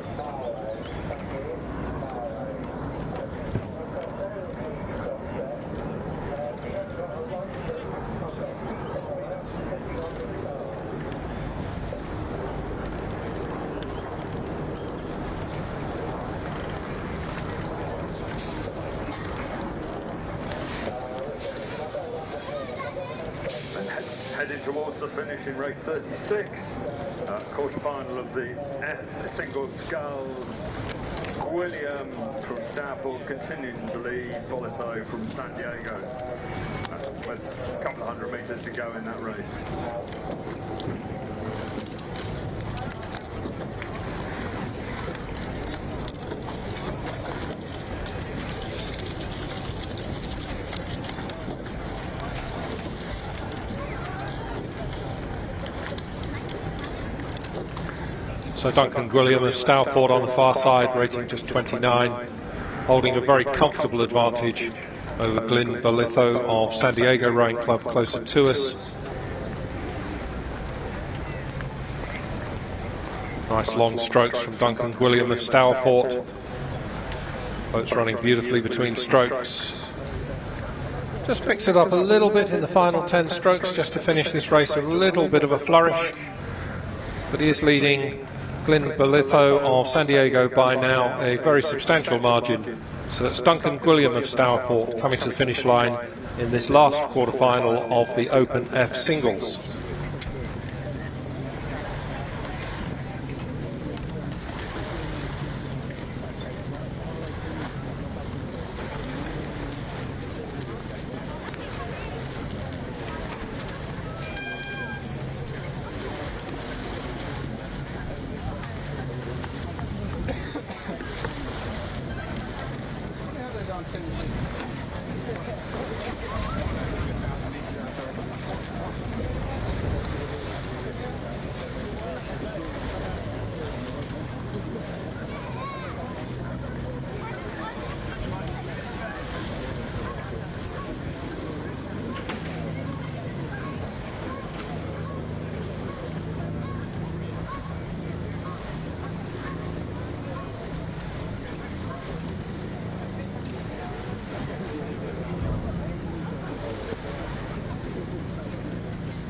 heading towards the finish in race 36. Quarter-final of the F single sculls. William from Stourport continuing to lead, Bolitho from San Diego. With a couple of 100 metres to go in that race. So Duncan Gwilliam of Stourport on the far side, rating just 29, holding a very comfortable advantage over Glyn Bolitho of San Diego Rowing Club closer to us. Nice long strokes from Duncan Gwilliam of Stourport. Boats running beautifully between strokes. Just picks it up a little bit in the final 10 strokes just to finish this race, a little bit of a flourish. But he is leading Glyn Bolitho of San Diego by now a very substantial margin. So that's Duncan Gwilliam of Stourport coming to the finish line in this last quarter-final of the Open F Singles.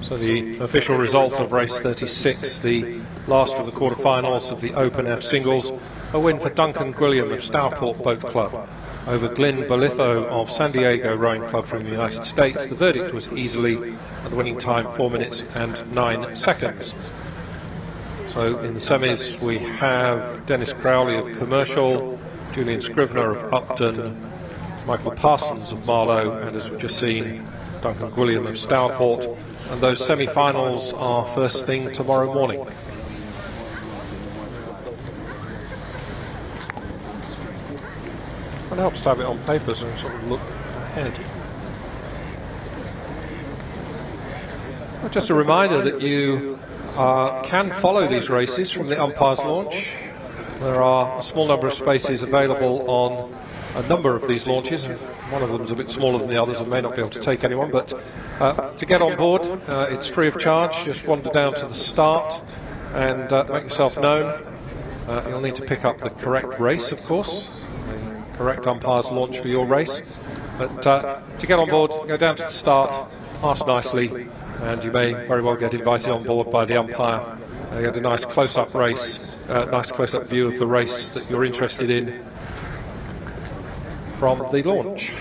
So the official result of race 36, the last of the quarterfinals of the Open F Singles, a win for Duncan Gwilliam of Stourport Boat Club over Glyn Bolitho of San Diego Rowing Club from the United States. The verdict was easily, and the winning time 4 minutes and 9 seconds. So in the semis we have Dennis Crowley of Commercial, Julian Scrivener of Upton, Michael Parsons of Marlow, and as we've just seen, Duncan Gwilliam of Stourport. And those semi-finals are first thing tomorrow morning. It helps to have it on paper so sort of look ahead. Well, just a reminder that you can follow these races from the umpire's launch. There are a small number of spaces available on a number of these launches, and one of them is a bit smaller than the others and may not be able to take anyone, but to get on board it's free of charge. Just wander down to the start and make yourself known. You'll need to pick up the correct race, of course, the correct umpire's launch for your race, but to get on board, go down to the start, ask nicely, and you may very well get invited on board by the umpire. You get a nice close-up race, nice close-up view of the race that you're interested in from the launch.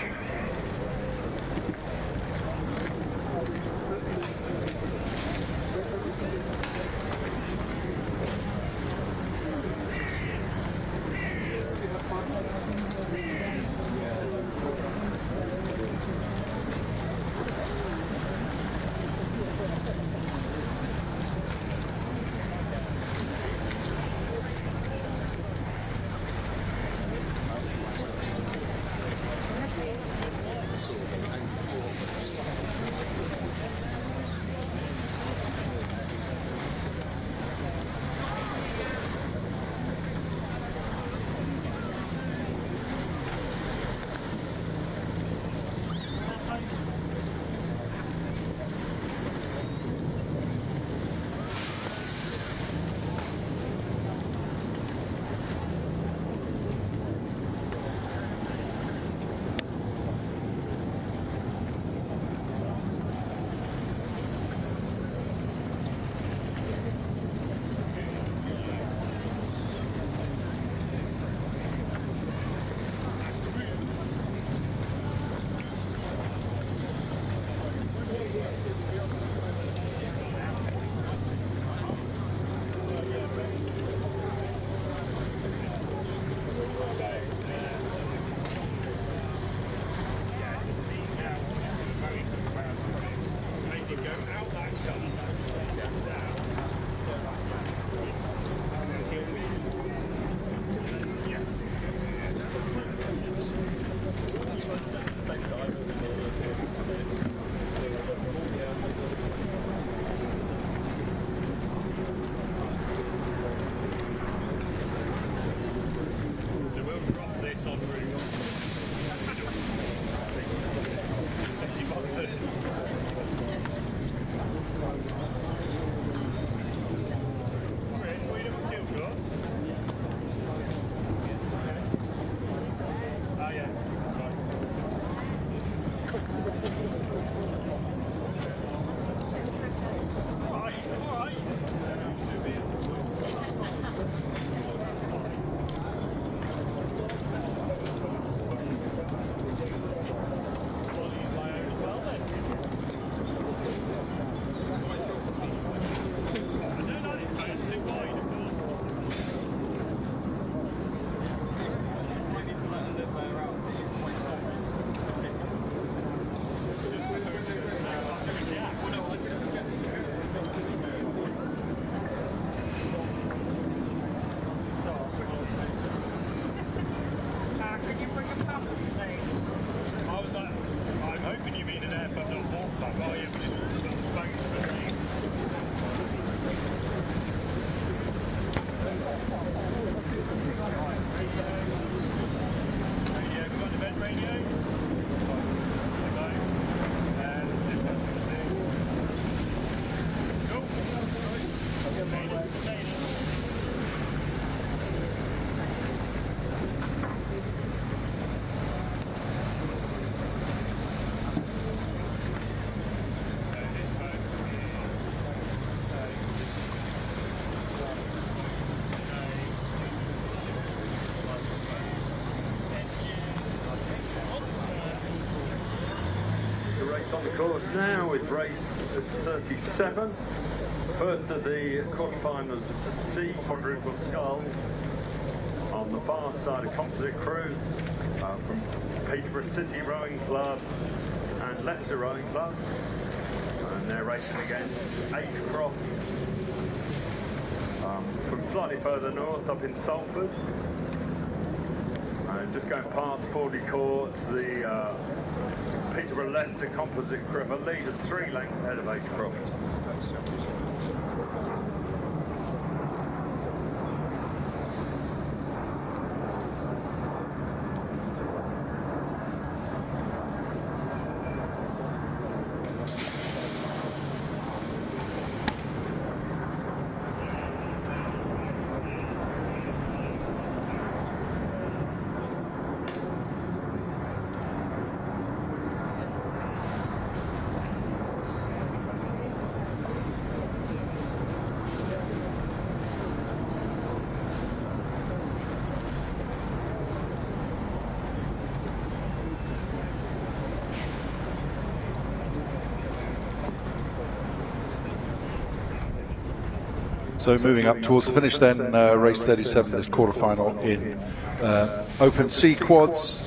race on the course now is race 37. First of the quarterfinals of the C quadruple sculls. On the far side, a composite crew from Peterborough City Rowing Club and Leicester Rowing Club. And they're racing against Agecroft from slightly further north, up in Salford. And just going past 40 Court, the Peterborough Leicester composite crew have a lead of 3 lengths ahead of Agecroft. So moving up towards the finish then, race 37, this quarterfinal in Open C quads.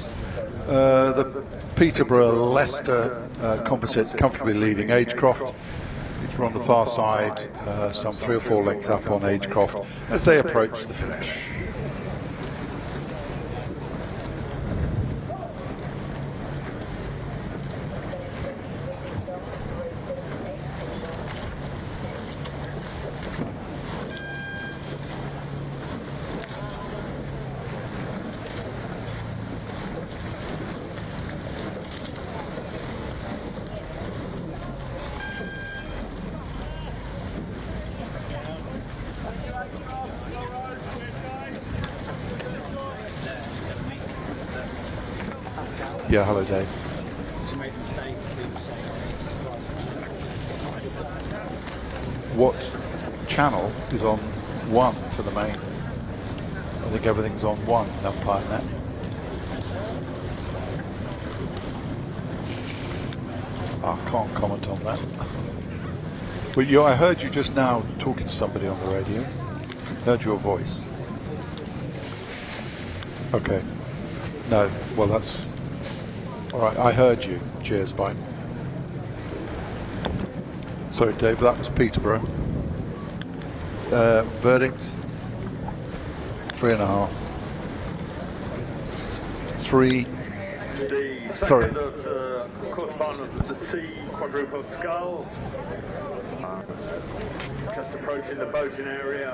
The Peterborough Leicester composite comfortably leading Agecroft. We're on the far side, some 3 or 4 lengths up on Agecroft as they approach the finish. Yeah, hello Dave. What channel is on 1 for the main? I think everything's on 1, umpire net. I can't comment on that. But I heard you just now talking to somebody on the radio. Heard your voice. Okay. No, well that's... Alright, I heard you. Cheers, bye. Sorry Dave, that was Peterborough. Verdict? 3.5. 3. The Sorry. second of the quarterfinals of the C quadruple sculls. Just approaching the boating area.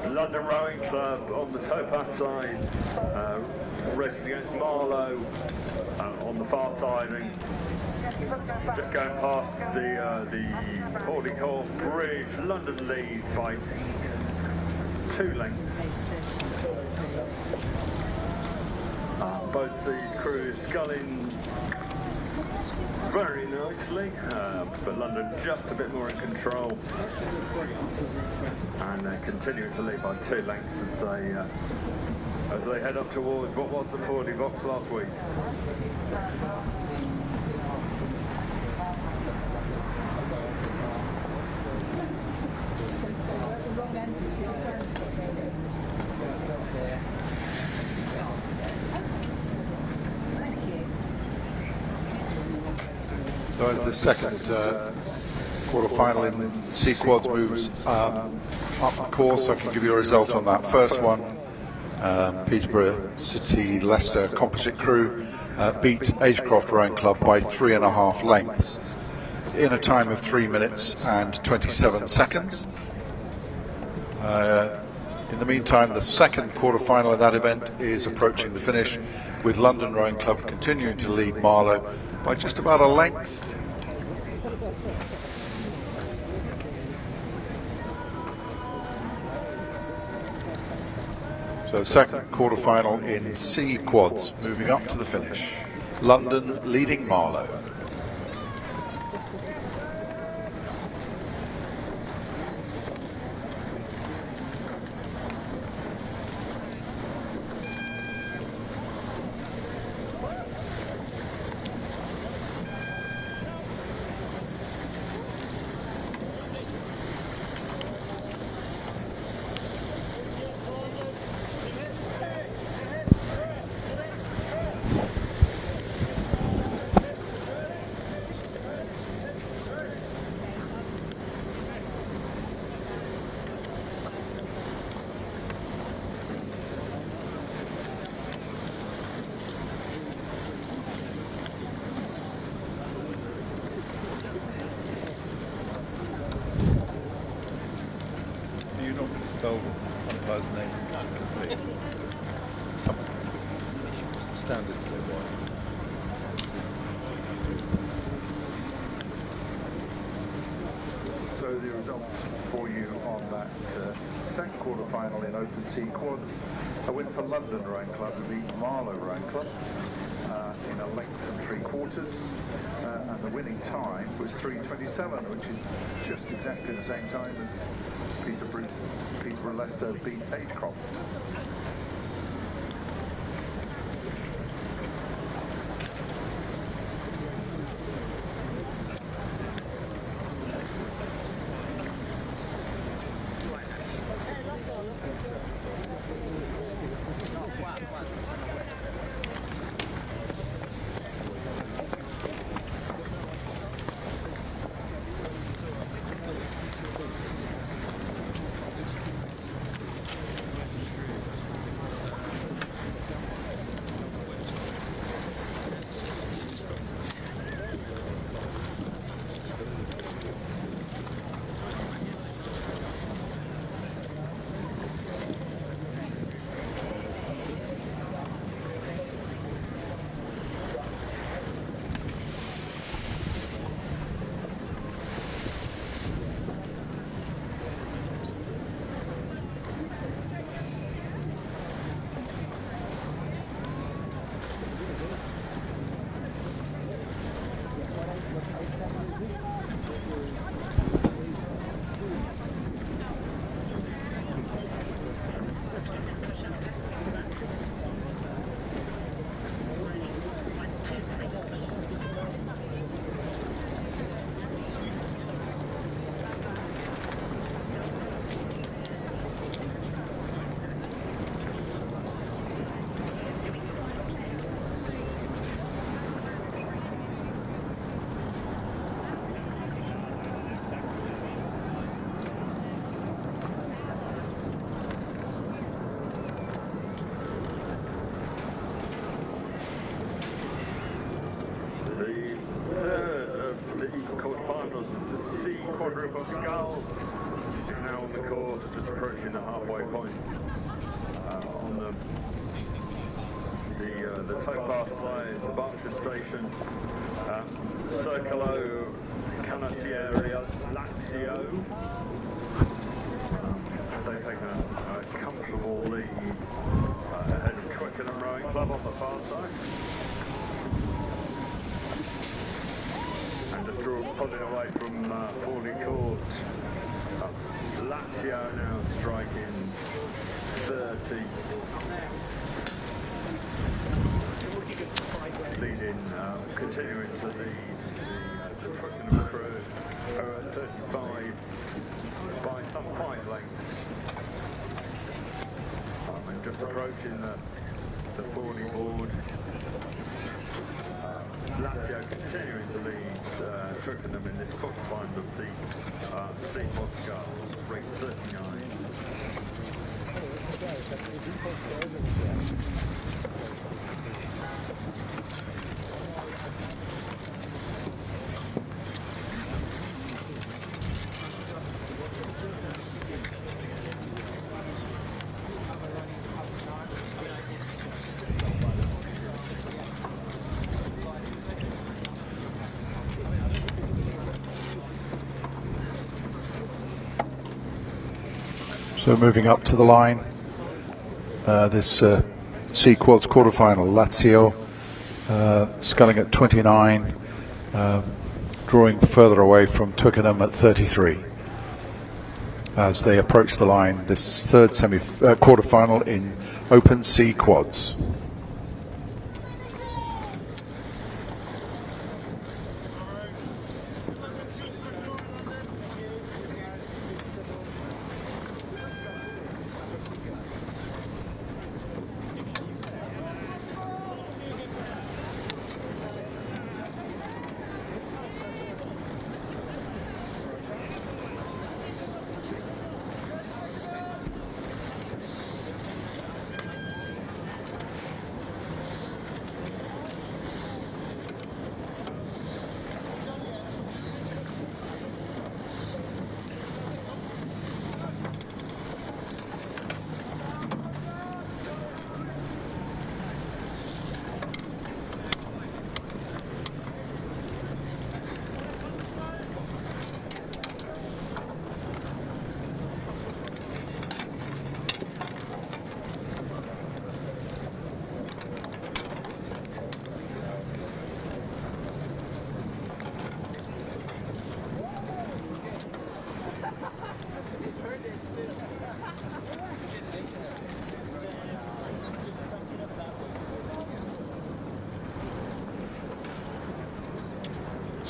London Rowing Club on the towpath side, racing against Marlow on the far side, and just going past the Hawley Court Bridge. London leads by 2 lengths. Both these crews sculling very nicely, but London just a bit more in control, and they're continuing to lead by 2 lengths as they head up towards what was the 40 box last week. So as the second quarter-final in C quads moves up the course, I can give you a result on that. First one, Peterborough City Leicester composite crew beat Agecroft Rowing Club by 3.5 lengths in a time of 3 minutes and 27 seconds. In the meantime, the second quarter-final of that event is approaching the finish, with London Rowing Club continuing to lead Marlow by just about a length. So second quarter-final in C quads, moving up to the finish. London leading Marlow. spell one of those names complete. Standards they want. So the results for you on that second quarter-final in Open Sea Quads. A win for London Rowing Club, the Marlow Rowing Club, in a length and 3/4, and the winning time was 3:27, which is just exactly the same time as Peterborough Leicester beat Agecroft. Quadruple Sculls is now on the course, just approaching the halfway point. On the towpath side, the Berkshire Station, Circolo, Canottieri, Lazio. They've taken a comfortable lead ahead of Twickenham Rowing Club on the far side. And just pulling away from Forley Court. Lazio now striking 30. Leading, continuing to lead the Twickenham crew, who are at 35 by some 5 lengths. And just approaching the Forley board. Lazio continuing to lead Twickenham in this quarterfinal of the Seaport Sculls, rate 39. So moving up to the line, this C Quads quarterfinal, Lazio sculling at 29, drawing further away from Twickenham at 33. As they approach the line, this third quarterfinal in Open C Quads.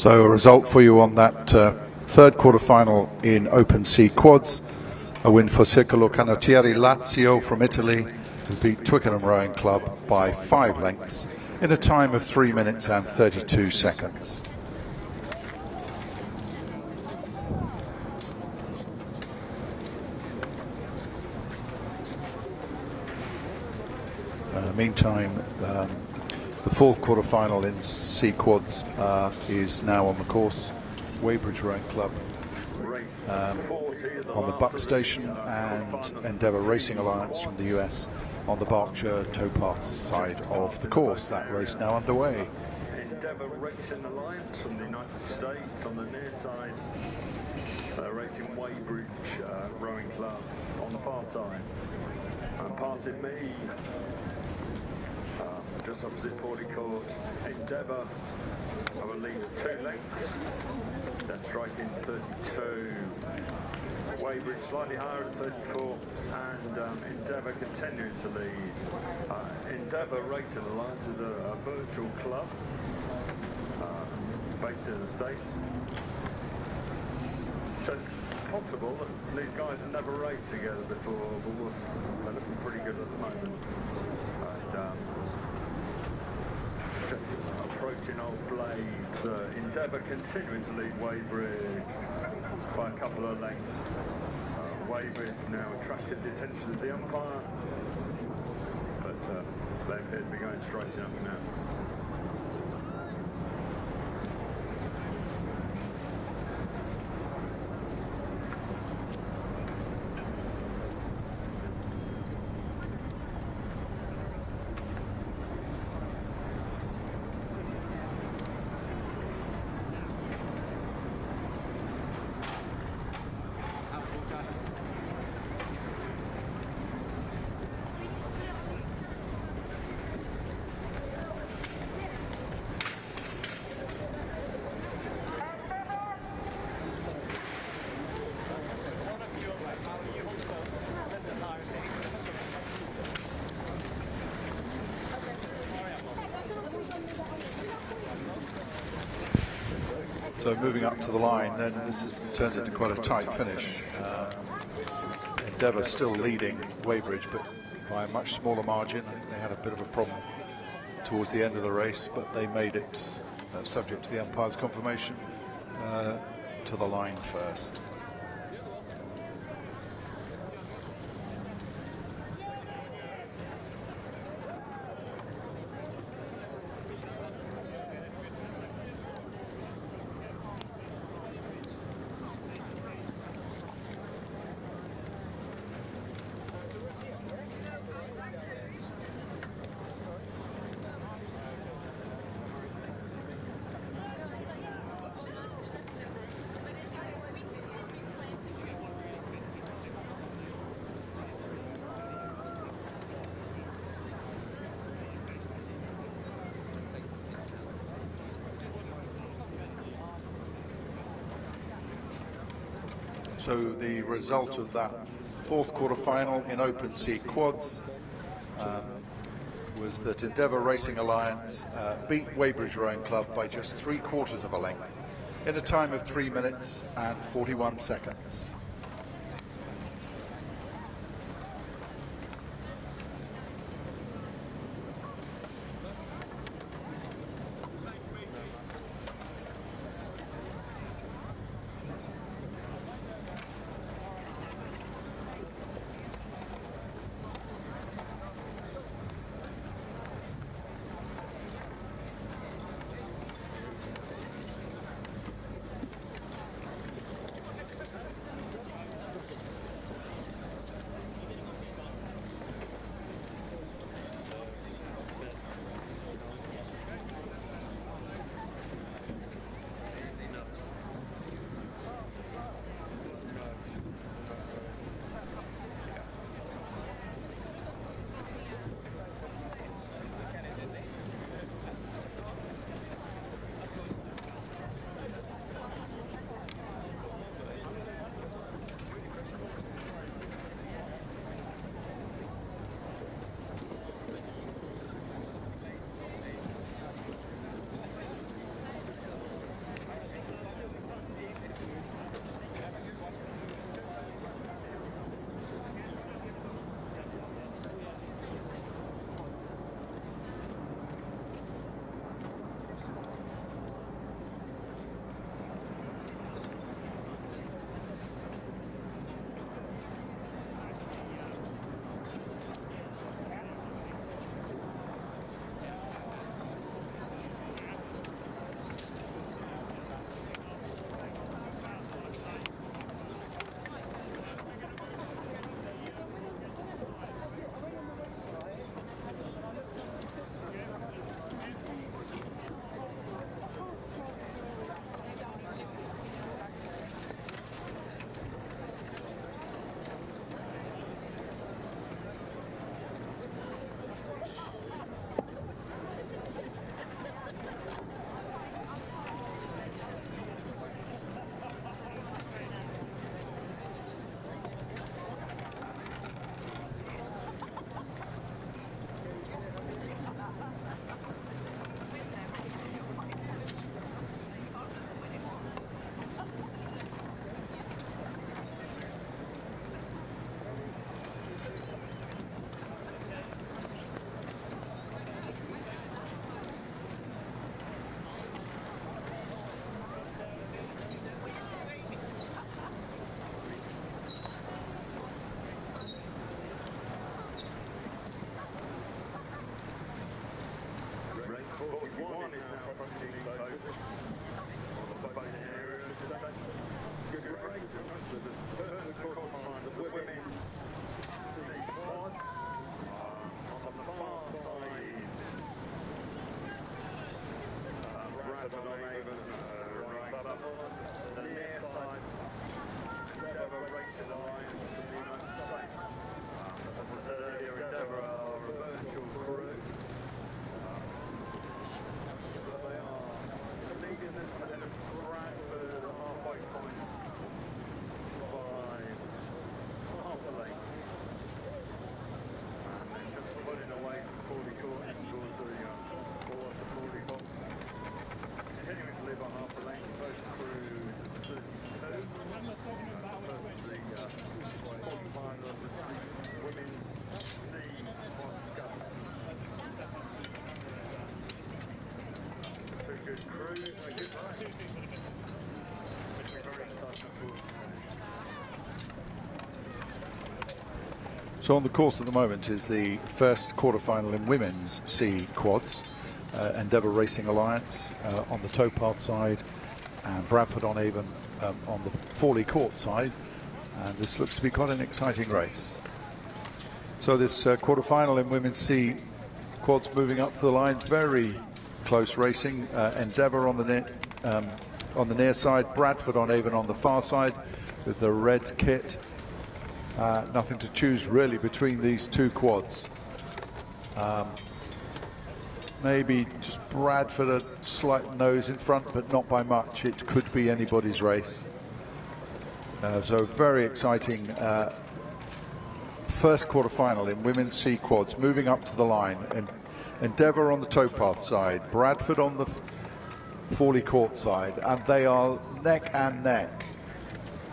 So a result for you on that third quarter-final in Open Sea Quads. A win for Circolo Canottieri Lazio from Italy, who beat Twickenham Rowing Club by 5 lengths in a time of 3 minutes and 32 seconds. Meantime, the fourth quarter-final in Sea Quads is now on the course. Weybridge Rowing Club on the Buck Station, and Endeavour Racing Alliance from the US on the Berkshire towpath side of the course. That race now underway. Endeavour Racing Alliance from the United States on the near side, racing Weybridge Rowing Club on the far side. And passing me, just opposite Porty Court, Endeavour have a lead of 2 lengths. Then striking 32. Weybridge slightly higher at 34, and Endeavour continuing to lead. Endeavour Racing Alliance is a virtual club based in the States. So it's possible that these guys have never raced together before, but they're looking pretty good at the moment. And, just approaching Old Blades. Endeavour continuing to lead Weybridge by a couple of lengths. Weybridge now attracted the attention of the umpire, but they appear to be going straight up now. So moving up to the line, then this has turned into quite a tight finish. Endeavour still leading Weybridge, but by a much smaller margin. I think they had a bit of a problem towards the end of the race, but they made it, subject to the umpire's confirmation, to the line first. So the result of that fourth quarter-final in Open Sea Quads was that Endeavour Racing Alliance beat Weybridge Rowing Club by just 3/4 of a length in a time of 3 minutes and 41 seconds. So on the course at the moment is the first quarter-final in women's C quads. Endeavour Racing Alliance on the towpath side, and Bradford on Avon on the Fawley Court side, and this looks to be quite an exciting race. So this quarter-final in women's C quads moving up to the line, very close racing. Endeavour on the near side, Bradford on Avon on the far side with the red kit. Nothing to choose really between these two quads. Maybe just Bradford a slight nose in front, but not by much. It could be anybody's race. So very exciting first quarter-final in women's C quads, moving up to the line. And Endeavour on the towpath side, Bradford on the Fawley Court side, and they are neck and neck.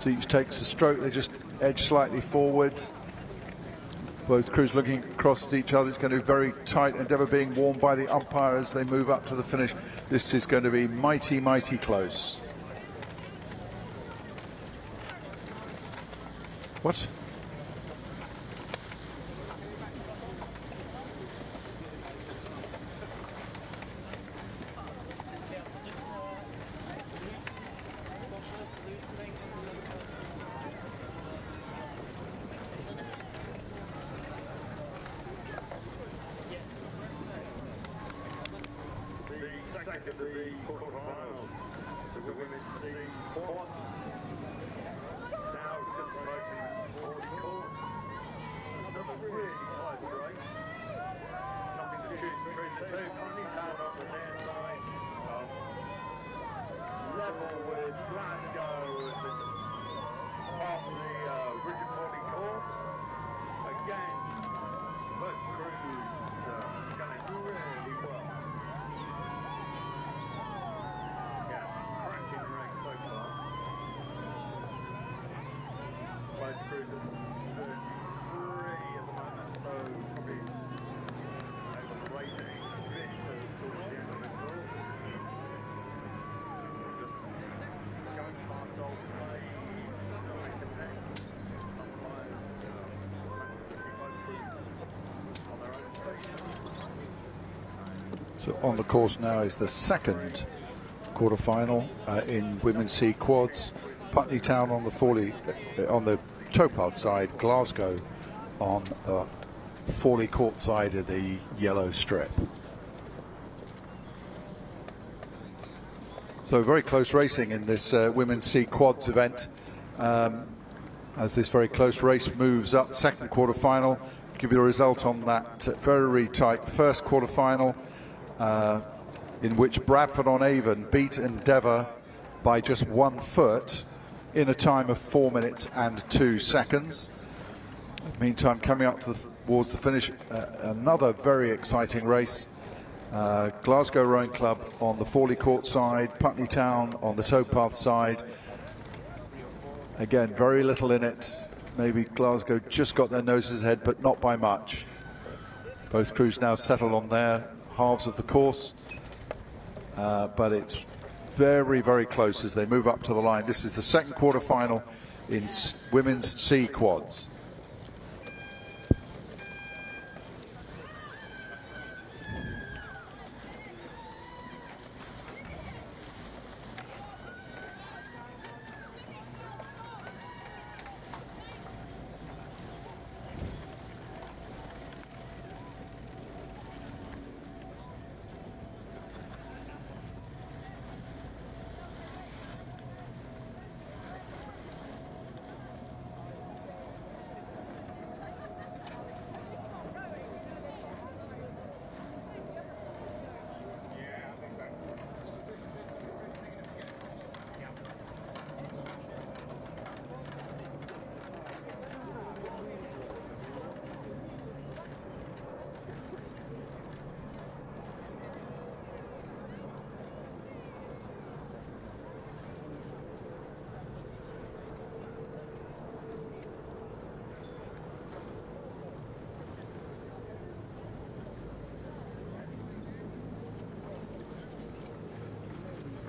So each takes a stroke, they just edge slightly forward. Both crews looking across at each other. It's going to be very tight. Endeavour being warned by the umpire as they move up to the finish. This is going to be mighty, mighty close. What? Second of the quarter-final for the women's C quads. Now just approaching 40 court. Another really close race. Nothing to choose between the two. Henley Masters on the near side. Level with Glasgow off the Richard 40 court. Again, both crews going really well. So on the course now is the second quarter-final in women's C quads. Putney Town on the Fawley, on the towpath side, Glasgow on the Fawley Court side of the yellow strip. So very close racing in this women's C quads event. As this very close race moves up, second quarter-final. Give you a result on that very tight first quarter-final, in which Bradford on Avon beat Endeavour by just 1 foot in a time of 4 minutes and 2 seconds. Meantime, coming up towards the finish, another very exciting race. Glasgow Rowing Club on the Fawley Court side, Putney Town on the towpath side. Again, very little in it. Maybe Glasgow just got their noses ahead, but not by much. Both crews now settle on their halves of the course, but it's very, very close as they move up to the line. This is the second quarter-final in women's C quads.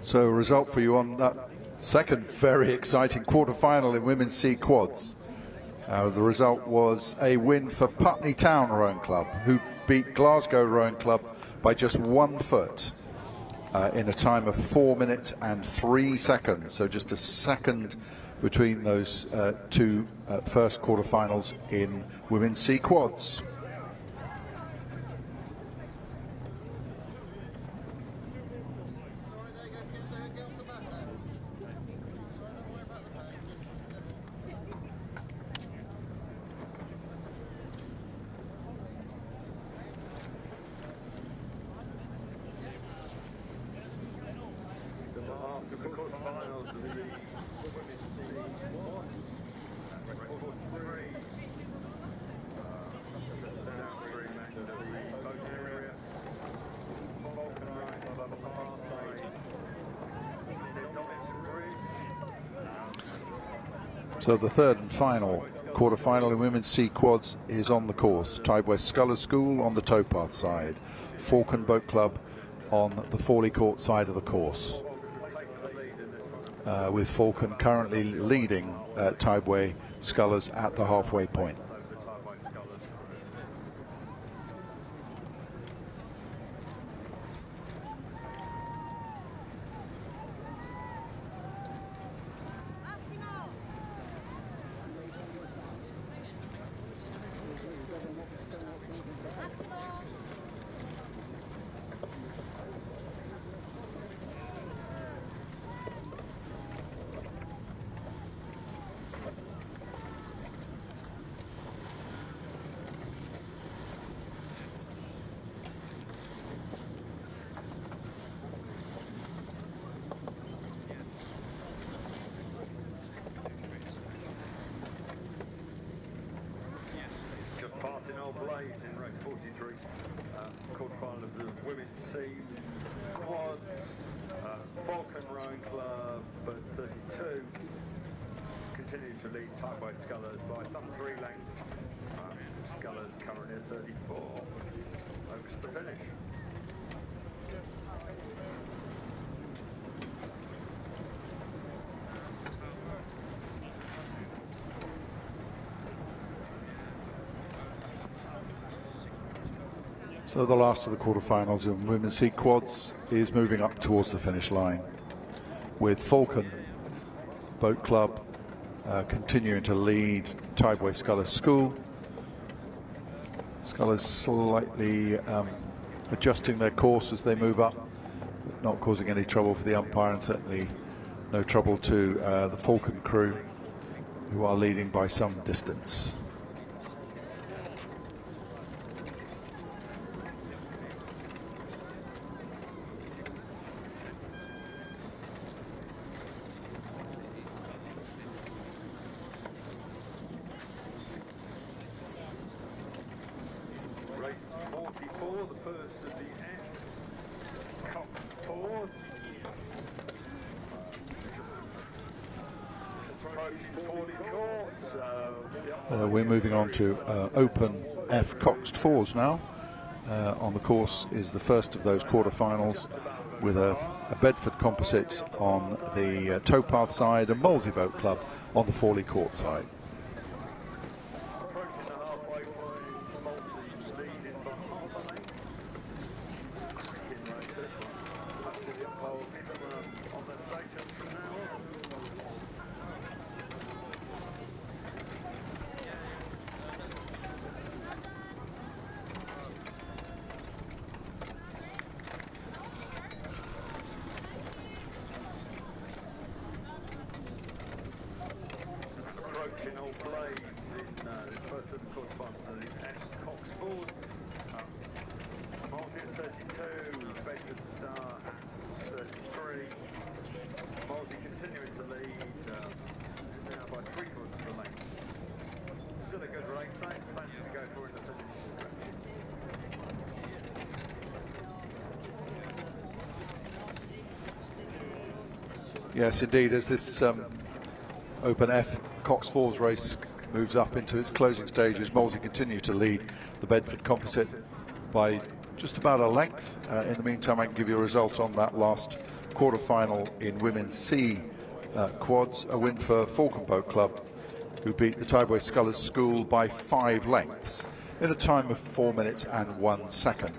So a result for you on that second very exciting quarter-final in women's C quads. The result was a win for Putney Town Rowing Club, who beat Glasgow Rowing Club by just 1 foot in a time of 4 minutes and 3 seconds. So just a second between those two first quarterfinals in Women's C Quads. So the third and final quarter-final in Women's C Quads is on the course. Tidewest Scullers School on the towpath side, Falcon Boat Club on the Fawley Court side of the course, with Falcon currently leading Tideway Scullers at the halfway point. In race 43, quarter-final of the Women's C Quads, Falcon Rowing Club at 32, continue to lead Tideway Scullers by some 3 lengths. Scullers currently at 34, focus to finish. So the last of the quarterfinals in Women's C Quads is moving up towards the finish line, with Falcon Boat Club continuing to lead Tideway Scullers School. Scullers slightly adjusting their course as they move up, but not causing any trouble for the umpire, and certainly no trouble to the Falcon crew, who are leading by some distance. Race 44, the first of the F Cup Fours. We're moving on to Open F Coxed Fours now. On the course is the first of those quarterfinals, with a Bedford composite on the towpath side and Molesey Boat Club on the Fawley Court side. Approaching all blades in the first of the quarterfinals, the S Cox Ford. Molesey at 32, Bedford Star at 33. Molesey continuing to lead now by 3/4 of the length. Still a good race, same plenty to go for in the finish. Yes, indeed, as this Open F Cox Fours race moves up into its closing stages, Molesey continue to lead the Bedford composite by just about a length. In the meantime, I can give you a result on that last quarter-final in Women's C Quads. A win for Falcon Boat Club who beat the Tideway Scullers School by 5 lengths in a time of 4 minutes and 1 second.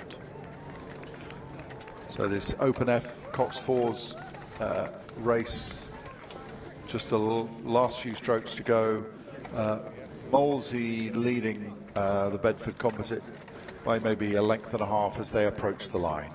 So this Open F Cox Fours race, just the last few strokes to go. Molesey leading the Bedford Composite by maybe a length and a half as they approach the line.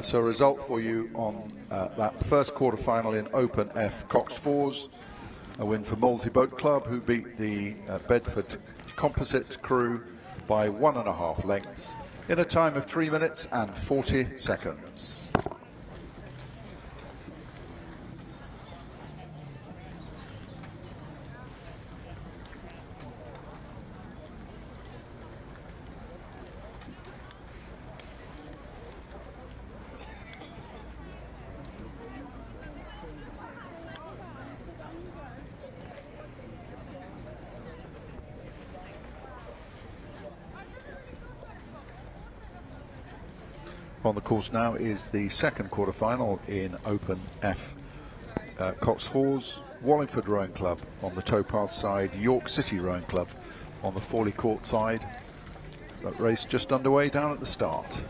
So a result for you on that first quarter-final in Open F Cox Fours. A win for Molesey Boat Club, who beat the Bedford Composite crew by 1.5 lengths in a time of 3 minutes and 40 seconds. On the course now is the second quarter-final in Open F Cox Fours. Wallingford Rowing Club on the towpath side, York City Rowing Club on the Fawley Court side. That race just underway down at the start.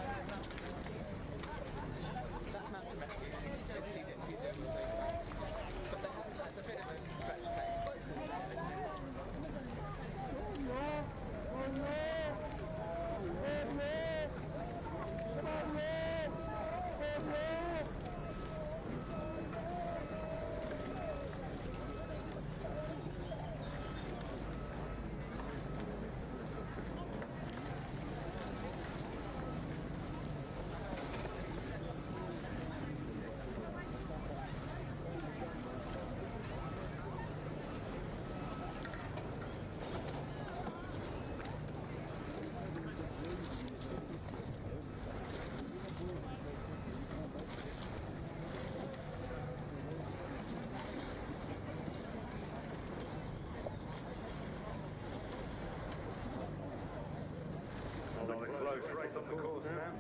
Race on the course now.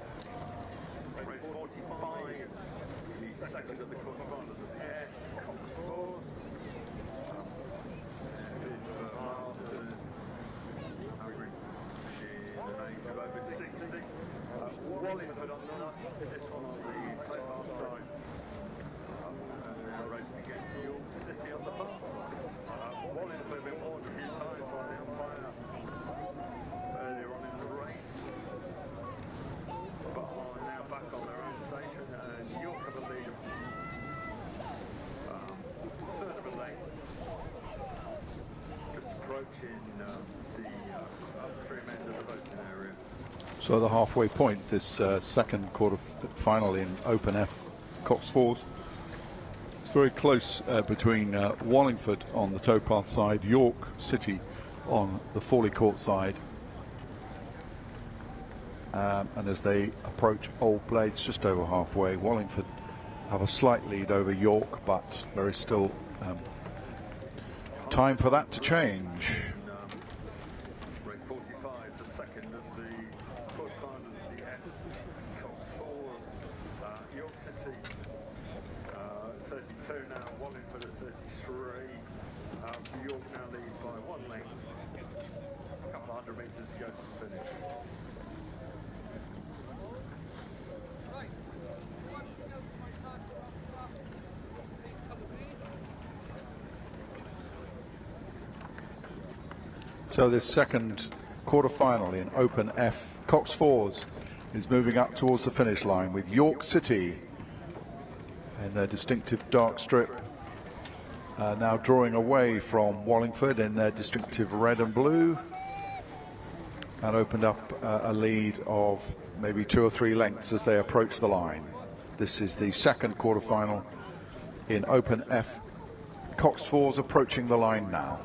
Race 45. The second of the quarterfinals of the air. Cox Fours. Masters. In an age of over 60. Wallingford on this one on the towpath side. Now racing against York City on the bar. Wallingford have been warned a few times by the umpire earlier on in the race. But are now back on their own station, and York have a lead of third of a length, just approaching the upstream end of the boating area. So the halfway point, this second quarter final in Open F Cox Fours. It's very close between Wallingford on the towpath side, York City on the Fawley Court side. And as they approach Old Blades, just over halfway, Wallingford have a slight lead over York, but there is still time for that to change. Race 45, the second of the quarterfinals of the F Cox Fours. York City 32 now, Wallingford at 33. York now leads by 1 length. A couple of 100 metres to go to the finish. So this second quarter-final in Open F Cox Fours is moving up towards the finish line with York City in their distinctive dark strip, now drawing away from Wallingford in their distinctive red and blue, and opened up a lead of maybe 2 or 3 lengths as they approach the line. This is the second quarter-final in Open F Cox Fours, approaching the line now.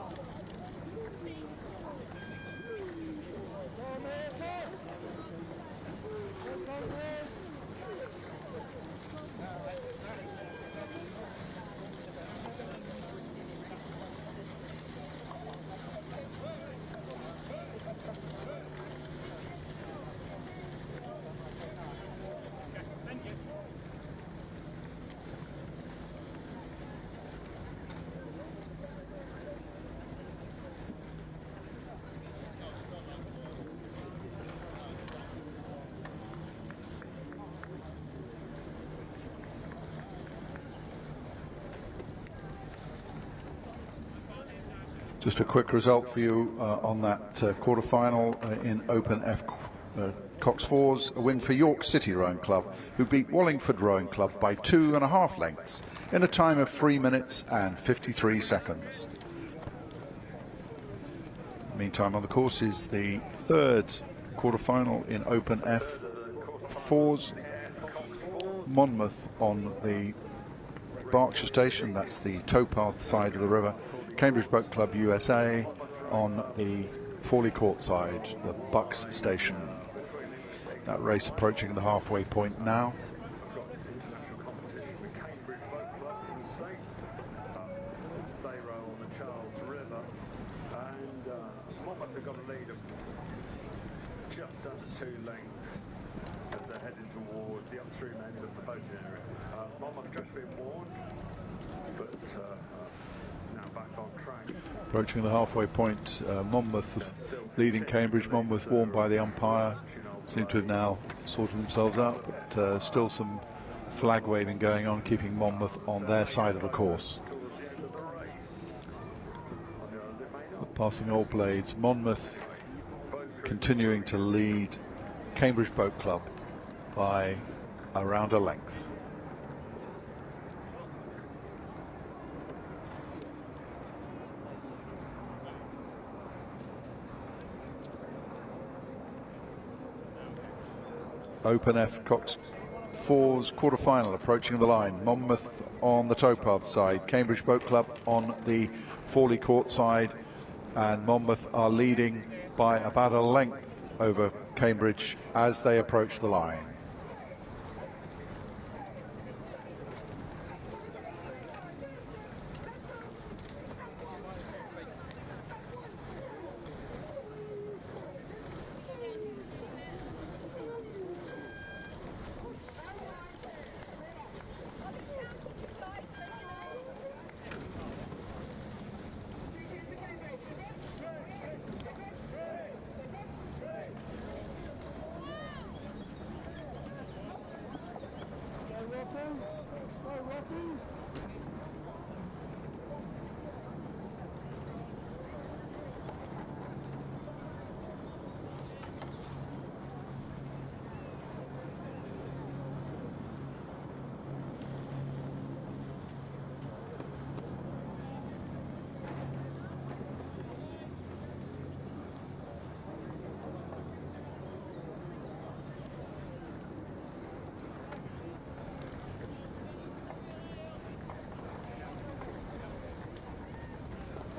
Just a quick result for you on that quarter-final in Open F Cox Fours. A win for York City Rowing Club, who beat Wallingford Rowing Club by 2.5 lengths in a time of 3 minutes and 53 seconds. Meantime, on the course is the third quarter-final in Open F Fours. Monmouth on the Berkshire Station, that's the towpath side of the river. Cambridge Boat Club USA on the Fawley Court side, the Bucks Station. That race approaching the halfway point now. They row on the Charles River, and Monmouth have got a lead of just under 2 lengths as they're heading towards the upstream end of the boating area. Monmouth just been warned, but now back on track. Approaching the halfway point, Monmouth leading Cambridge. Monmouth warned by the umpire, seem to have now sorted themselves out, but still some flag waving going on, keeping Monmouth on their side of the course. Passing Old Blades, Monmouth continuing to lead Cambridge Boat Club by around a length. Open F Cox Fours quarter-final approaching the line. Monmouth on the towpath side, Cambridge Boat Club on the Fawley Court side, and Monmouth are leading by about a length over Cambridge as they approach the line.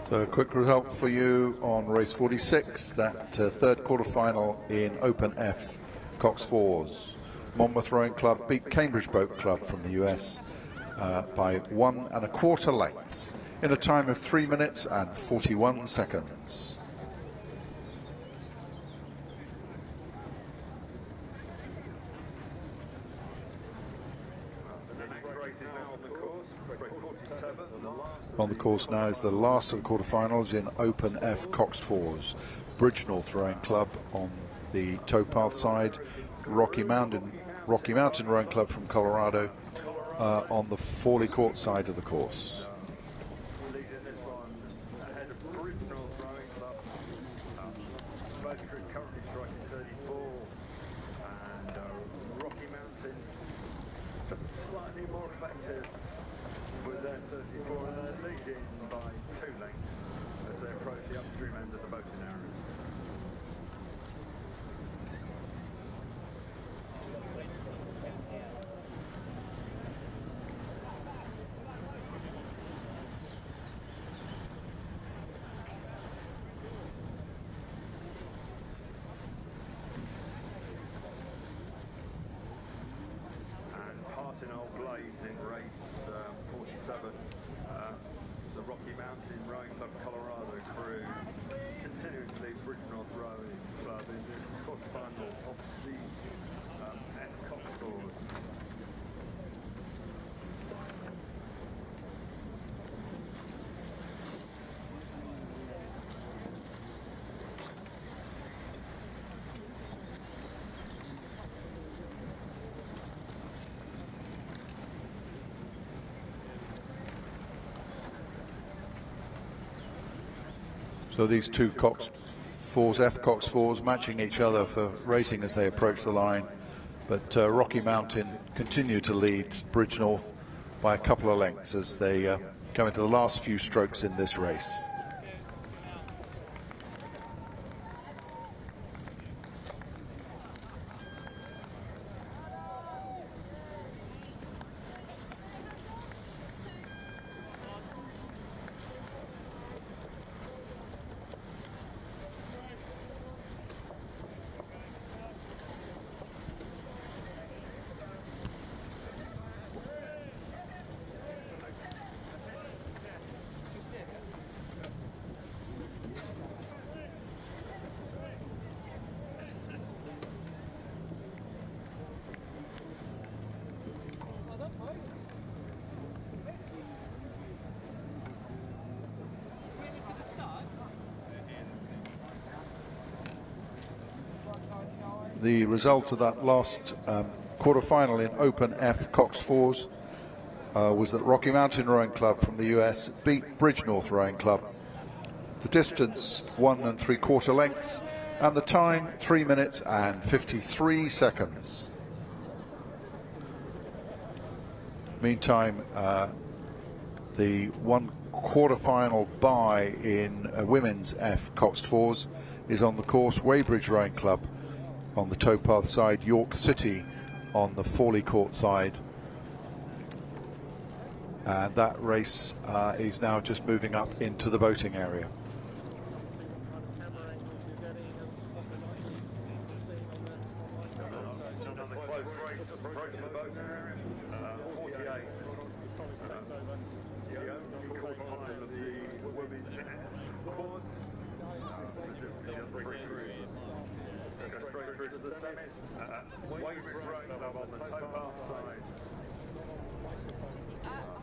So a quick result for you on race 46, that third quarter-final in Open F Cox Fours. Monmouth Rowing Club beat Cambridge Boat Club from the US by 1 1/4 lengths in a time of 3 minutes and 41 seconds. On the course now is the last of the quarterfinals in Open F Cox Fours. Bridgenorth Rowing Club on the towpath side, Rocky Mountain Rowing Club from Colorado on the Fawley Court side of the course. Boaster is currently striking 34, and Rocky Mountain just slightly more effective with their 34, and they're leading by 2 lengths as they approach the upstream end of the boating area. In race 47, the Rocky Mountain Rowing Club Colorado crew continuing to lead Bridgnorth Rowing Club in this quarterfinal of the F Coxford. So these two Cox 4s, F Cox 4s, matching each other for racing as they approach the line. But Rocky Mountain continue to lead Bridgnorth by a couple of lengths as they come into the last few strokes in this race. The result of that last quarter-final in Open F Cox 4s was that Rocky Mountain Rowing Club from the US beat Bridgnorth Rowing Club. The distance 1 3/4 lengths and the time 3 minutes and 53 seconds. Meantime, the one quarter-final bye in women's F Cox 4s is on the course Weybridge Rowing Club on the towpath side, York City on the Fawley Court side. And that race is now just moving up into the boating area. Weybridge Rowing Club on the towpath side.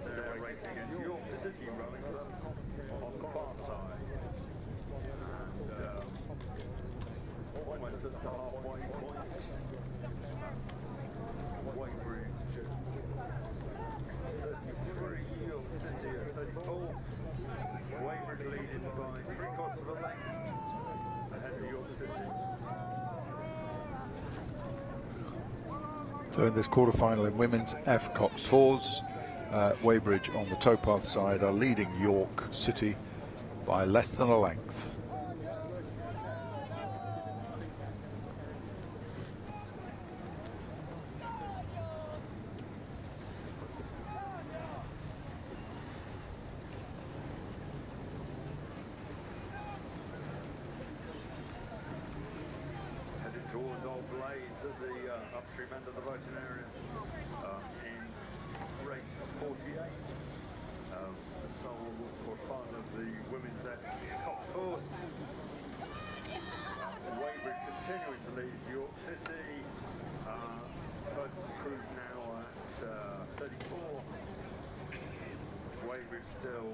They're racing at York City Rowing Club on the far side. And almost at the halfway point. Weybridge 33, York City at 34. Weybridge leading by 3/4 of a length ahead of York City. So in this quarter-final in women's F Cox 4s, Weybridge on the towpath side are leading York City by less than a length. Headed towards Old Blades at the upstream end of the boating area in race 48. The sole quarter-final of the women's F Cox 4s. Weybridge continuing to lead York City. Both crews now at 34. Weybridge still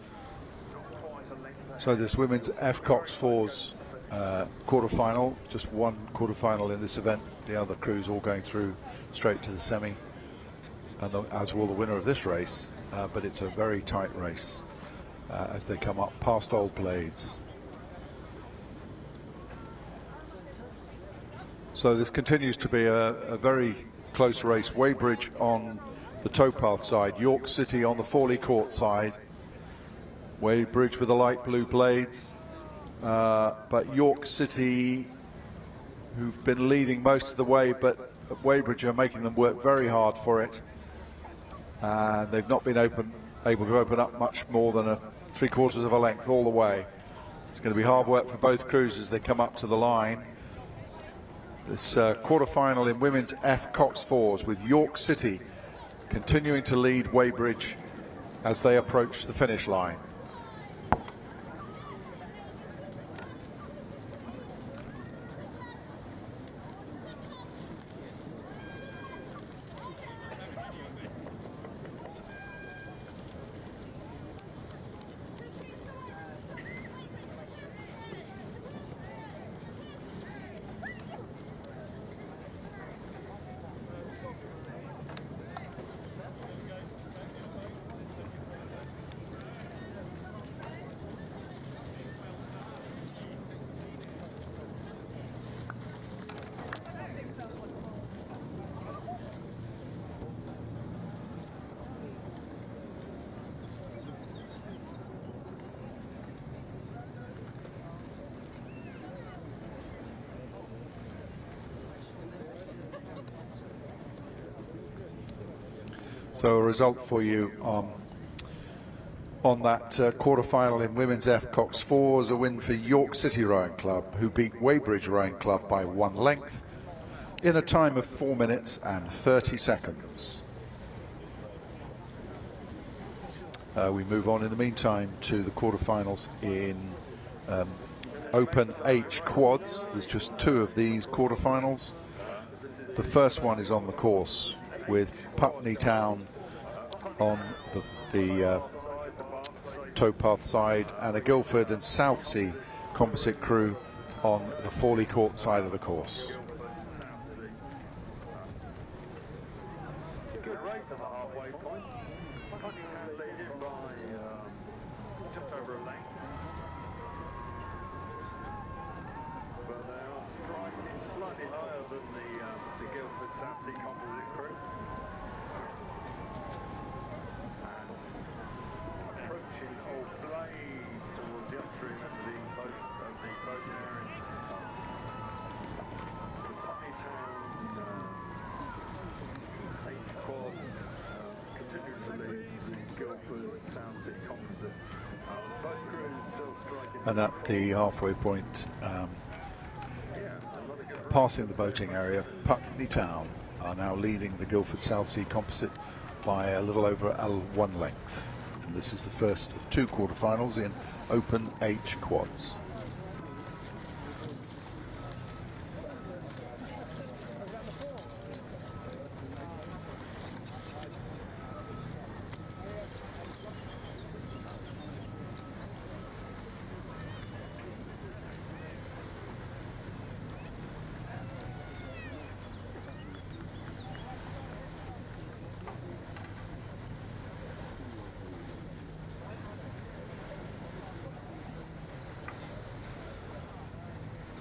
not quite a length. So this women's F Cox 4s quarter-final, just one quarter-final in this event. The other crews all going through straight to the semi, and as will the winner of this race. But it's a very tight race as they come up past Old Blades. So this continues to be a very close race. Weybridge on the towpath side, York City on the Fawley Court side. Weybridge with the light blue blades, but York City, who've been leading most of the way, but Weybridge are making them work very hard for it. And they've not been able to open up much more than a 3/4 of a length all the way. It's going to be hard work for both crews as they come up to the line. This quarter-final in women's F Cox 4s with York City continuing to lead Weybridge as they approach the finish line. So a result for you on that quarter-final in women's F Cox 4s, a win for York City Rowing Club, who beat Weybridge Rowing Club by 1 length in a time of 4 minutes and 30 seconds. We move on in the meantime to the quarterfinals in Open H quads. There's just 2 of these quarterfinals. The first one is on the course with Putney Town on the towpath side and a Guildford and Southsea composite crew on the Fawley Court side of the course. Good race at the halfway point. Putney Town leading by just over a length. But they are striking slightly higher than the Guildford Southsea composite crew. Approaching all blade towards the upstream end of the boat area. Putney Town H quad continuing to lead the Guildford Southsea composite. Both crews still striking. And at the halfway point, passing the boating area, Putney Town are now leading the Guildford Southsea composite by a little over 1 length. And this is the first of 2 quarterfinals in Open H quads.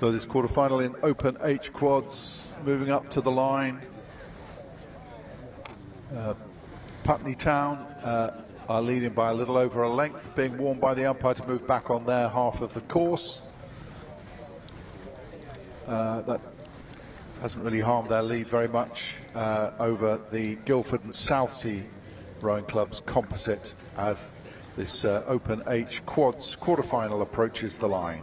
So this quarterfinal in Open H quads, moving up to the line. Putney Town are leading by a little over a length, being warned by the umpire to move back on their half of the course. That hasn't really harmed their lead very much over the Guildford and Southsea Rowing Club's composite as this Open H quads quarterfinal approaches the line.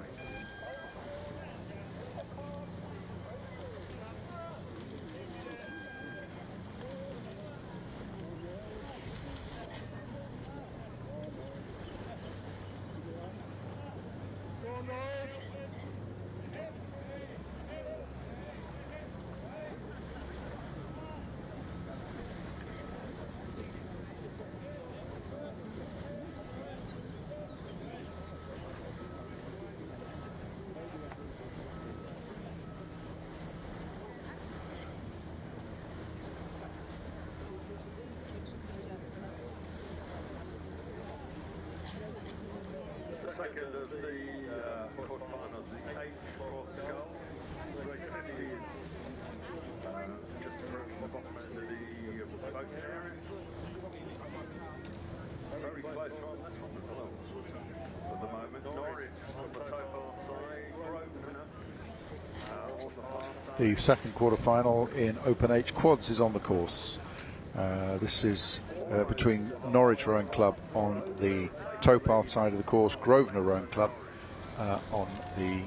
Second of the quarterfinals, the H for Skull. just from the bottom end of the boating area. Very close on this one as well. At the moment, Norwich on the towpath side, Grosvenor on the far side. The second quarter-final in Open H Quads is on the course. This is between Norwich Rowing Club on the towpath side of the course, Grosvenor Rowing Club on the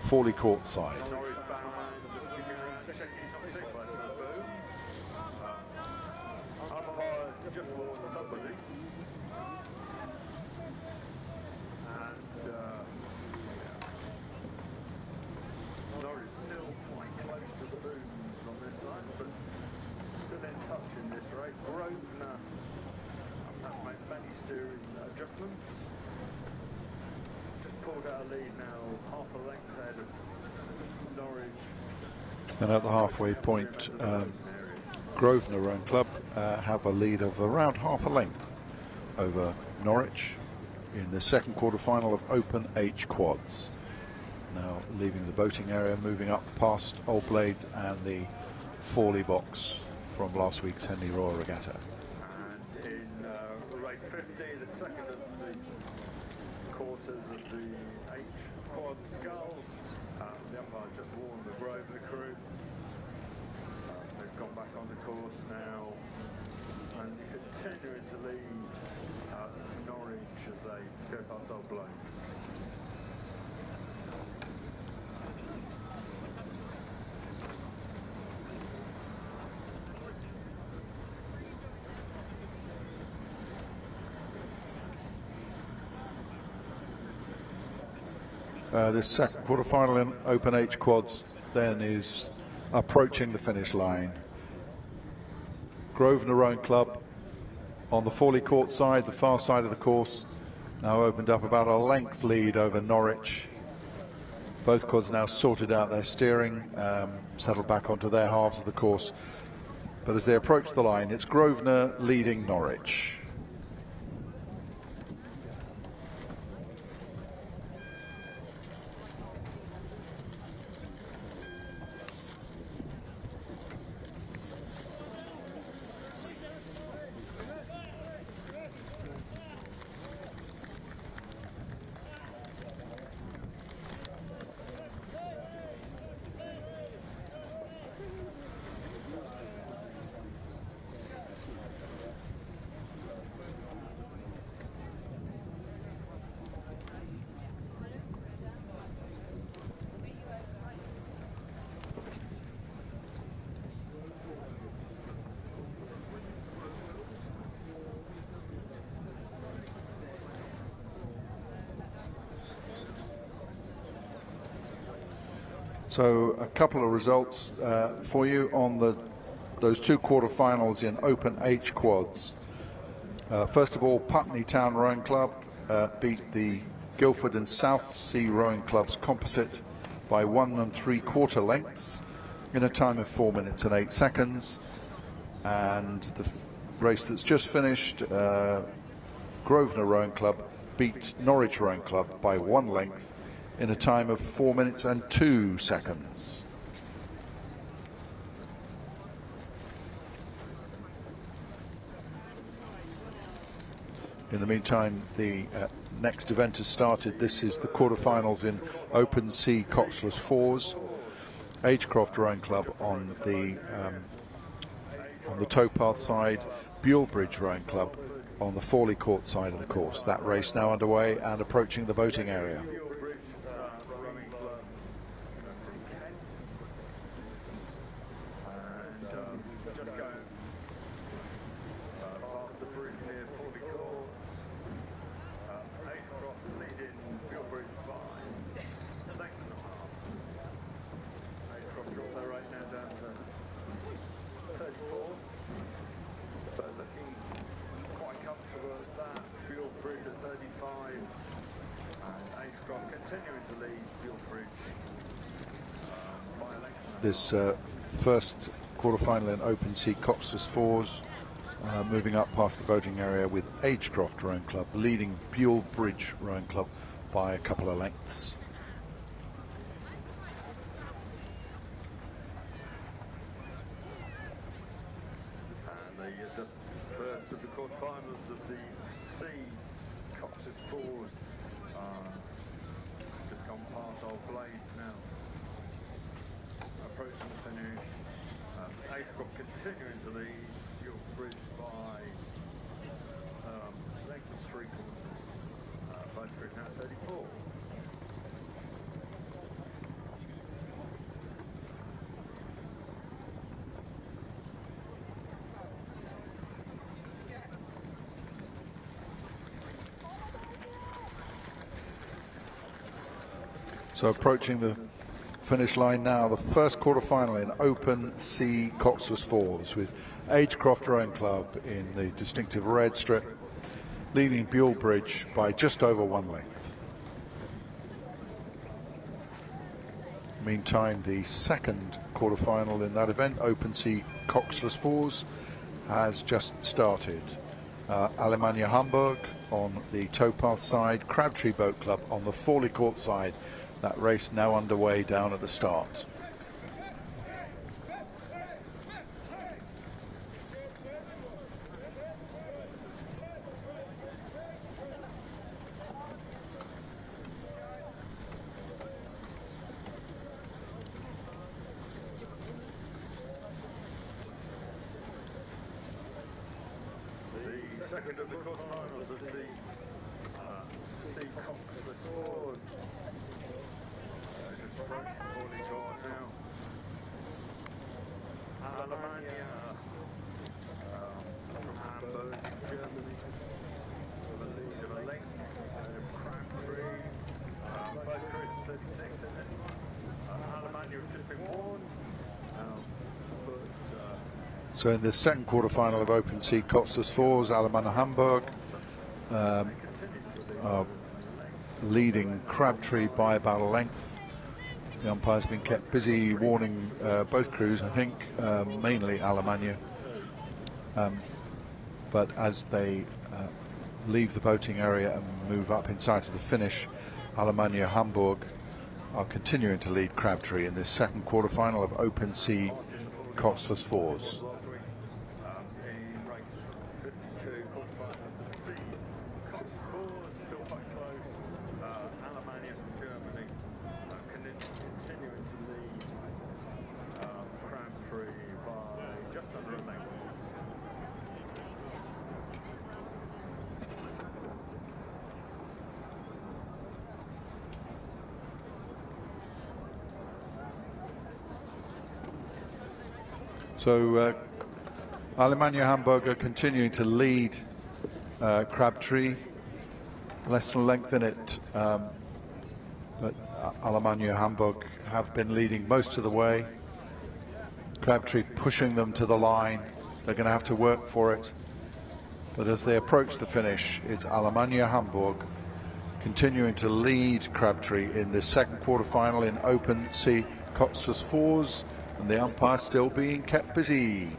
Fawley Court side. Norwich bound, give me around 6 knots in by the boom. Otherwise, just warned somebody. And Norwich still quite close to the booms on this side, but still in touch in this race. Grosvenor have made many steering adjustments. Just pulled out a lead now, half a length ahead of Norwich. And at the halfway point, Grosvenor Rowing Club have a lead of around half a length over Norwich in the second quarter-final of Open H Quads. Now leaving the boating area, moving up past Old Blades and the Fawley box from last week's Henley Royal Regatta. And in race 50, the second of the quarters of the H Quad Sculls, the umpire just warned the Grosvenor crew. They've gone back on the course now and continuing to lead Norwich as they go past Old Blades. This second quarter-final in Open H Quads then is approaching the finish line. Grosvenor Rowing Club on the Fawley Court side, the far side of the course, now opened up about a length lead over Norwich. Both quads now sorted out their steering, settled back onto their halves of the course. But as they approach the line, it's Grosvenor leading Norwich. So a couple of results for you on those two quarter-finals in Open H Quads. First of all, Putney Town Rowing Club beat the Guildford and South Sea Rowing Club's composite by 1 3/4 lengths in a time of 4 minutes and 8 seconds. And the race that's just finished, Grosvenor Rowing Club beat Norwich Rowing Club by 1 length in a time of 4 minutes and 2 seconds. In the meantime, the next event has started. This is the quarterfinals in Open Sea Coxless Fours. Agecroft Rowing Club on the towpath side, Bulebridge Rowing Club on the Fawley Court side of the course. That race now underway and approaching the boating area. This first quarter-final in Open Sea Coxless Fours, moving up past the boating area with Agecroft Rowing Club leading Bulebridge Rowing Club by a couple of lengths. quarterfinals of the C Cox's Ford. Just gone past Old Blades now. Approaching the finish. Acecroft continuing to lead York Bridge by length of 3 quarters. Both crews now 34. So approaching the finish line now, the first quarter-final in Open C Cox's Falls, with Acecroft Rowing Club in the distinctive red strip, leading Buell Bridge by just over 1 length. Meantime, the second quarter-final in that event, Open C Cox's Falls, has just started. Alemannia Hamburg on the towpath side, Crabtree Boat Club on the Fawley Court side. That race now underway down at the start. The second of the quarterfinals of the C Cox's Ford. Fawley Court now. Alemannia from Hamburg, Germany, with a lead of a length. Crabtree, both crews 36 in it. Alemannia has just been warned. So in the second quarter-final of Open C Cox's Falls, Alemannia Hamburg are leading Crabtree by about a length. The umpire's been kept busy warning both crews, I think, mainly Alemannia. But as they leave the boating area and move up in sight of the finish, Alemannia Hamburg are continuing to lead Crabtree in this second quarter-final of Open C Cox's Falls. So Alemannia Hamburg are continuing to lead Crabtree, less than a length in it, but Alemannia Hamburg have been leading most of the way. Crabtree pushing them to the line. They're going to have to work for it, but as they approach the finish, it's Alemannia Hamburg continuing to lead Crabtree in the second quarter-final in Open C Cox's Falls, and the umpire still being kept busy.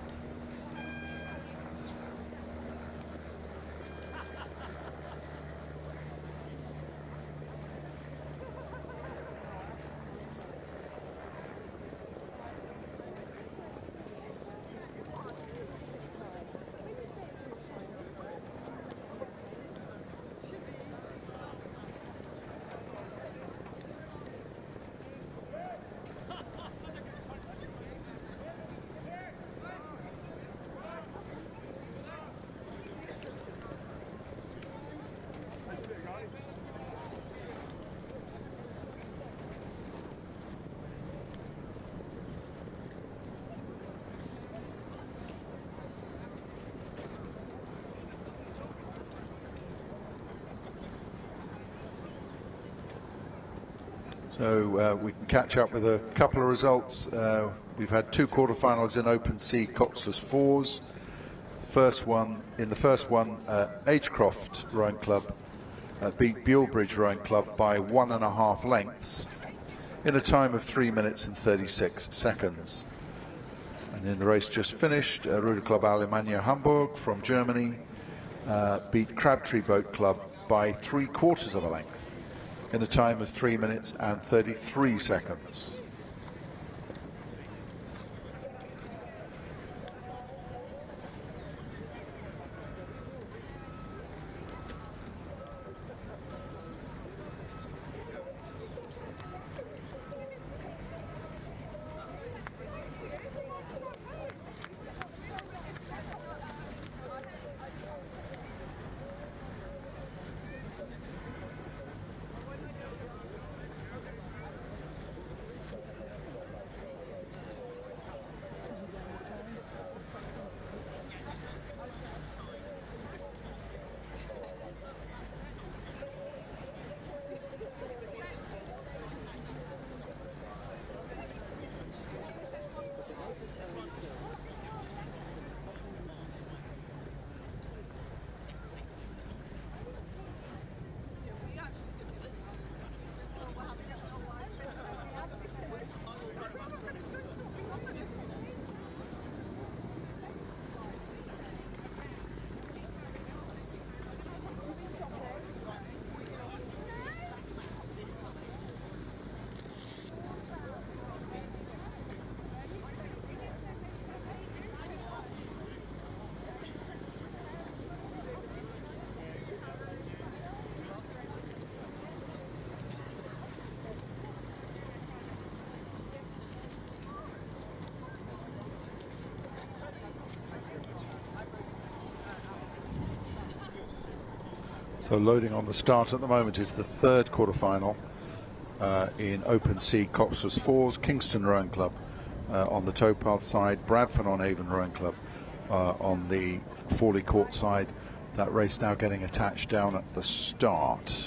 So we can catch up with a couple of results. We've had two quarterfinals in Open C Cox's Falls. In the first one, Acecroft Rowing Club beat Buell Bridge Rowing Club by 1.5 lengths in a time of 3 minutes and 36 seconds. And in the race just finished, Ruder Club Alemannia Hamburg from Germany beat Crabtree Boat Club by 3/4 of a length in a time of 3 minutes and 33 seconds. So loading on the start at the moment is the third quarterfinal in Open Sea Cox's Fours, Kingston Rowing Club on the towpath side, Bradford on Avon Rowing Club on the Fawley Court side. That race now getting attached down at the start.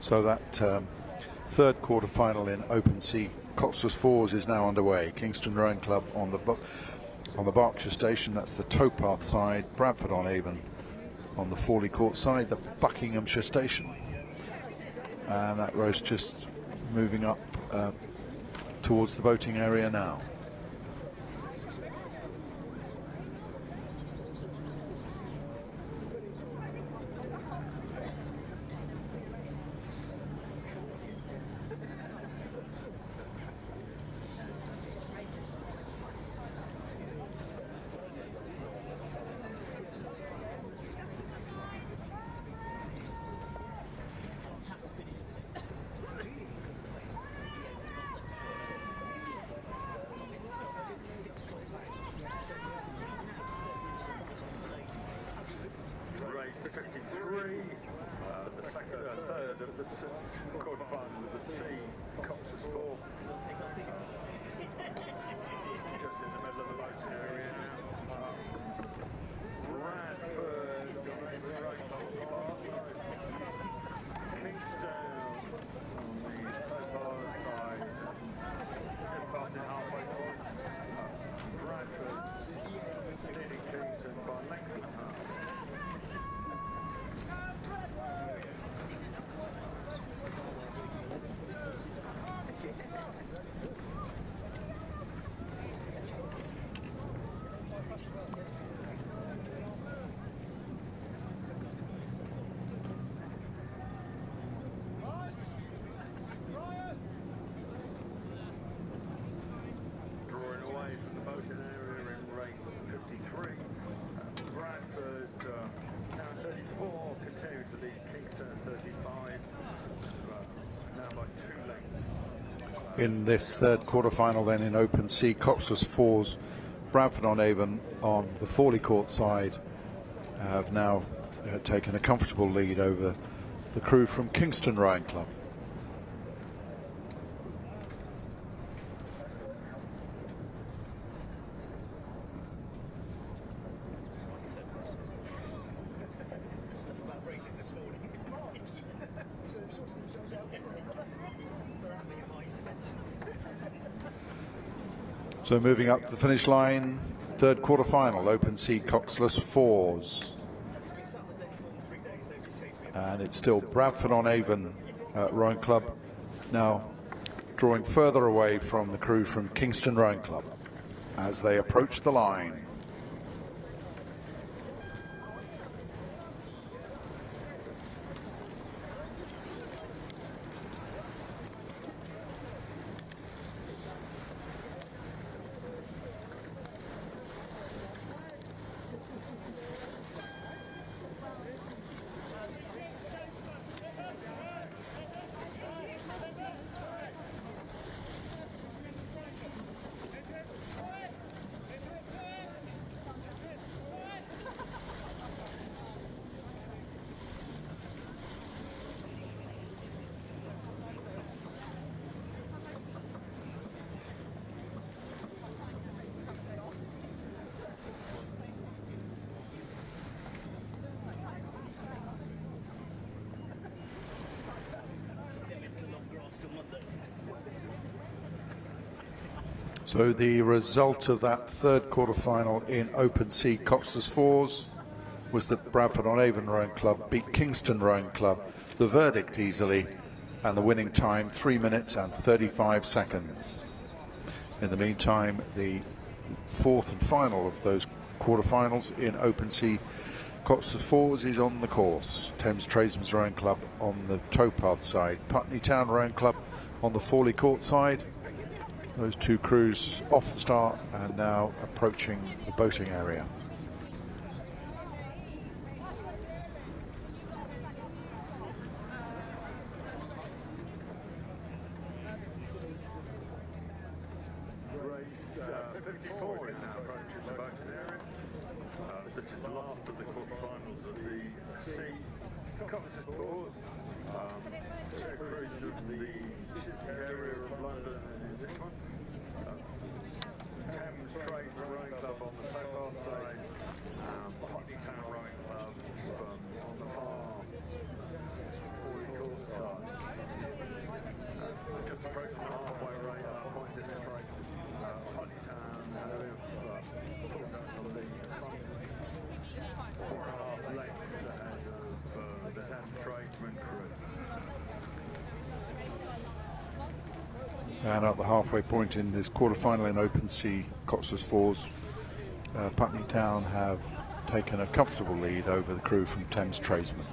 So that third quarter-final in Open Sea Cox's Fours is now underway. Kingston Rowing Club on the Berkshire Station, that's the towpath side. Bradford on Avon on the Fawley Court side, the Buckinghamshire Station. And that race just moving up towards the boating area now. In this third quarter-final then in Open Sea Cox's Fours, Bradford on Avon on the Fawley Court side have now taken a comfortable lead over the crew from Kingston Rowing Club. So moving up the finish line, third quarter-final, Open Sea Cox's Fours. And it's still Bradford on Avon Rowing Club, now drawing further away from the crew from Kingston Rowing Club as they approach the line. So the result of that third quarter-final in Open Sea Coxless Fours was that Bradford-on-Avon Rowing Club beat Kingston Rowing Club. The verdict easily, and the winning time 3 minutes and 35 seconds. In the meantime, the fourth and final of those quarterfinals in Open Sea Coxless Fours is on the course. Thames Tradesmen's Rowing Club on the towpath side, Putney Town Rowing Club on the Fawley Court side. Those two crews off the start and now approaching the boating area. Race 54 is now approaching the boating area. This is the last of the quarterfinals of the Sea Coxless Fours. Crews of the area of London is this one. Thames Trade Rowing Club on the towpath side, Putney Town Rowing Club on the far Fawley Court side. Just approaching the halfway rate, point in this race. Putney Town pulled out the lead, 4.5 lengths ahead of the Thames Tradesman crew. And at the halfway point in this quarter-final in Open Sea Coxless Fours, Putney Town have taken a comfortable lead over the crew from Thames Tradesmen.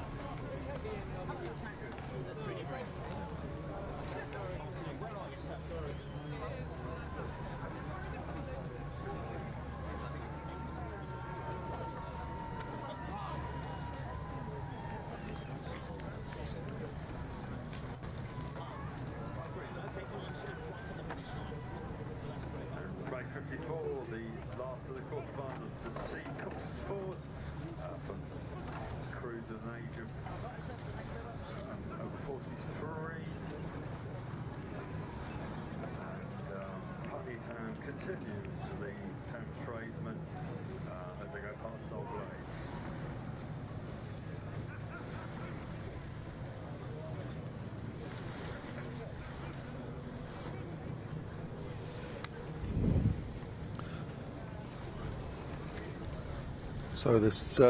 Race 54, the last of the quarterfinals to the Sea Coxless Fours from crews of an age of over 43. And Putney Town continues to lead Thames Tradesmen as they go past Old Blade. So this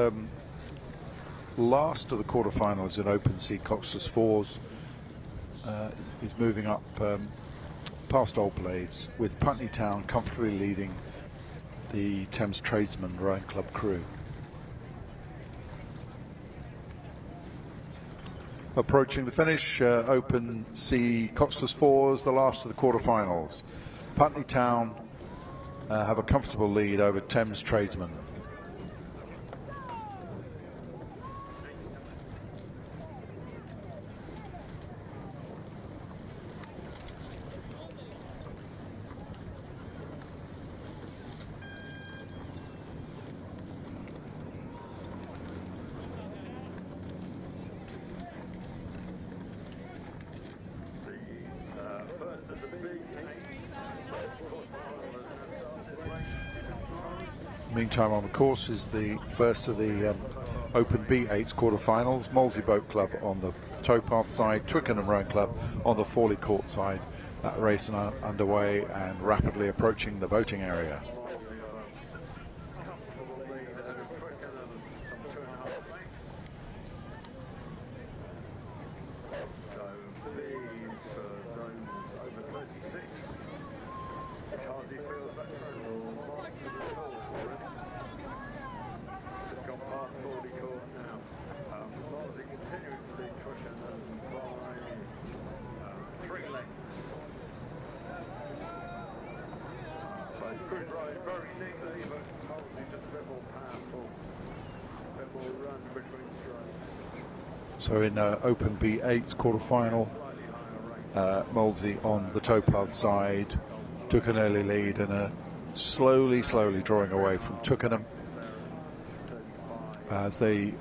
last of the quarterfinals in Open Sea Coxless Fours is moving up past Old Blades, with Putney Town comfortably leading the Thames Tradesmen Rowing Club crew. Approaching the finish, Open Sea Coxless Fours, the last of the quarterfinals. Putney Town have a comfortable lead over Thames Tradesmen. Meantime, on the course is the first of the Open B8's quarterfinals. Molesey Boat Club on the towpath side, Twickenham Rowing Club on the Fawley Court side. That race is underway and rapidly approaching the boating area. Very neatly, but Molesey just a bit more powerful, a bit more run between strokes. So in Open B8's quarterfinal, Molesey on the towpath side took an early lead and slowly drawing away from Twickenham as they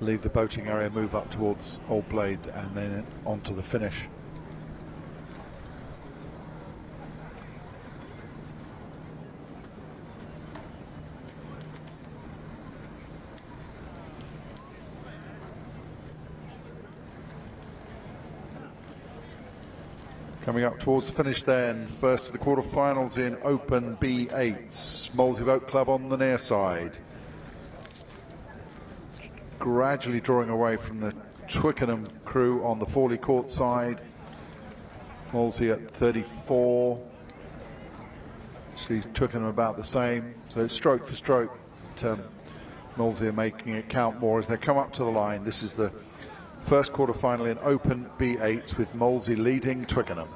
leave the boating area, move up towards Old Blades and then onto the finish. Coming up towards the finish then, first of the quarterfinals in Open B8. Molesey Boat Club on the near side. Gradually drawing away from the Twickenham crew on the Fawley Court side. Molesey at 34. See Twickenham about the same. So stroke for stroke, Molesey are making it count more as they come up to the line. This is the first quarterfinal in Open B8 with Molesey leading Twickenham.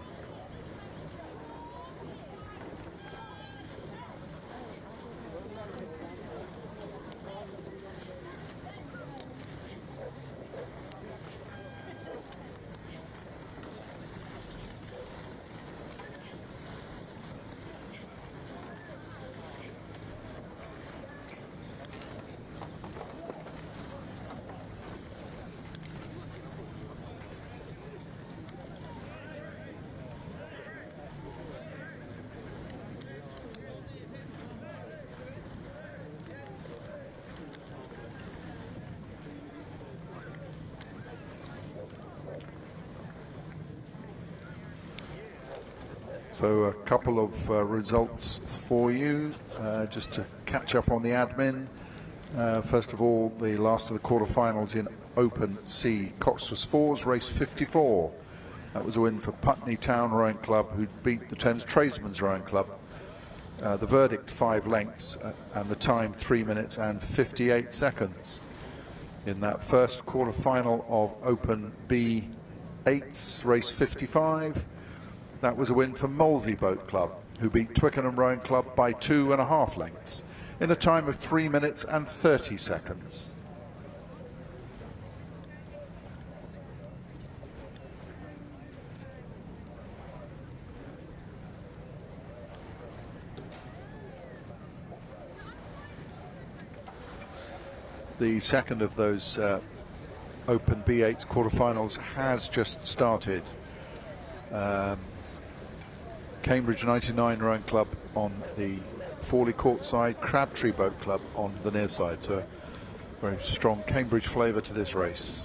So a couple of results for you, just to catch up on the admin. First of all, the last of the quarterfinals in Open C, Coxswain Falls, race 54. That was a win for Putney Town Rowing Club, who beat the Thames Tradesmen's Rowing Club. The verdict 5 lengths and the time 3 minutes and 58 seconds. In that first quarterfinal of Open B8, race 55. That was a win for Molesey Boat Club, who beat Twickenham Rowing Club by 2.5 lengths in a time of 3 minutes and 30 seconds. The second of those Open B8 quarterfinals has just started. Cambridge 99 Rowing Club on the Fawley Court side, Crabtree Boat Club on the near side. So very strong Cambridge flavour to this race.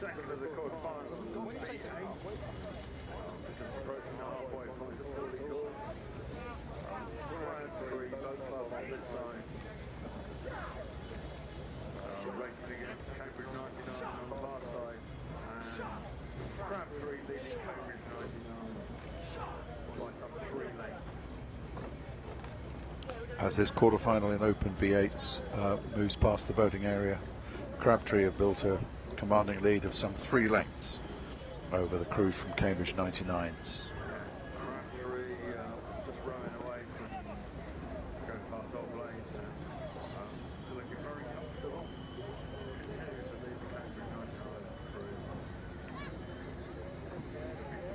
Second of the quarterfinal. Approaching halfway from the Fawley Court. Crabtree Boat Club on this line. Racing against Cambridge 99 on the far side. And Crabtree leading Cambridge 99 by some 3 lengths. As this quarterfinal in Open B8 moves past the boating area, Crabtree have built a commanding lead of some 3 lengths over the crew from Cambridge 99s. Crabtree just rowing away from going past off lanes and looking very comfortable. Continuing to lead the Cambridge 99 crew.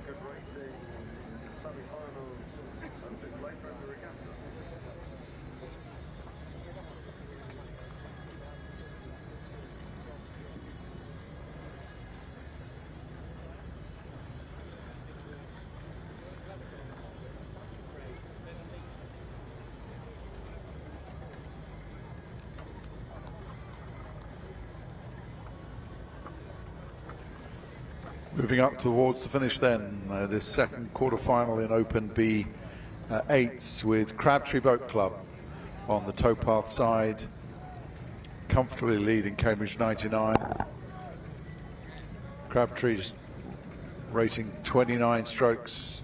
Good racing in the semi-finals a bit later in the regatta. Moving up towards the finish then, this second quarterfinal in Open B8 with Crabtree Boat Club on the towpath side, comfortably leading Cambridge 99. Crabtree's rating 29 strokes,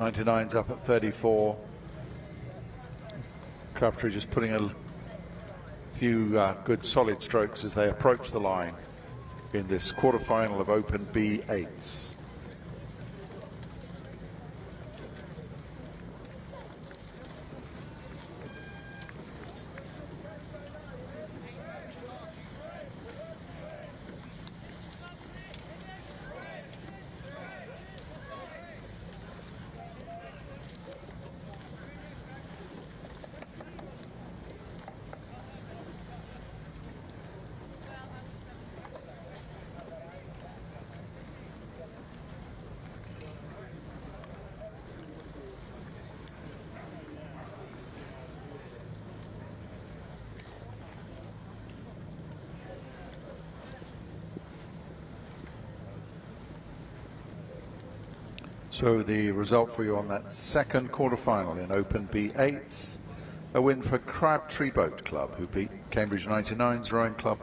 99's up at 34. Crabtree just putting a few good solid strokes as they approach the line in this quarterfinal of Open B8. So the result for you on that second quarter-final in Open B8, a win for Crabtree Boat Club, who beat Cambridge 99's Rowing Club.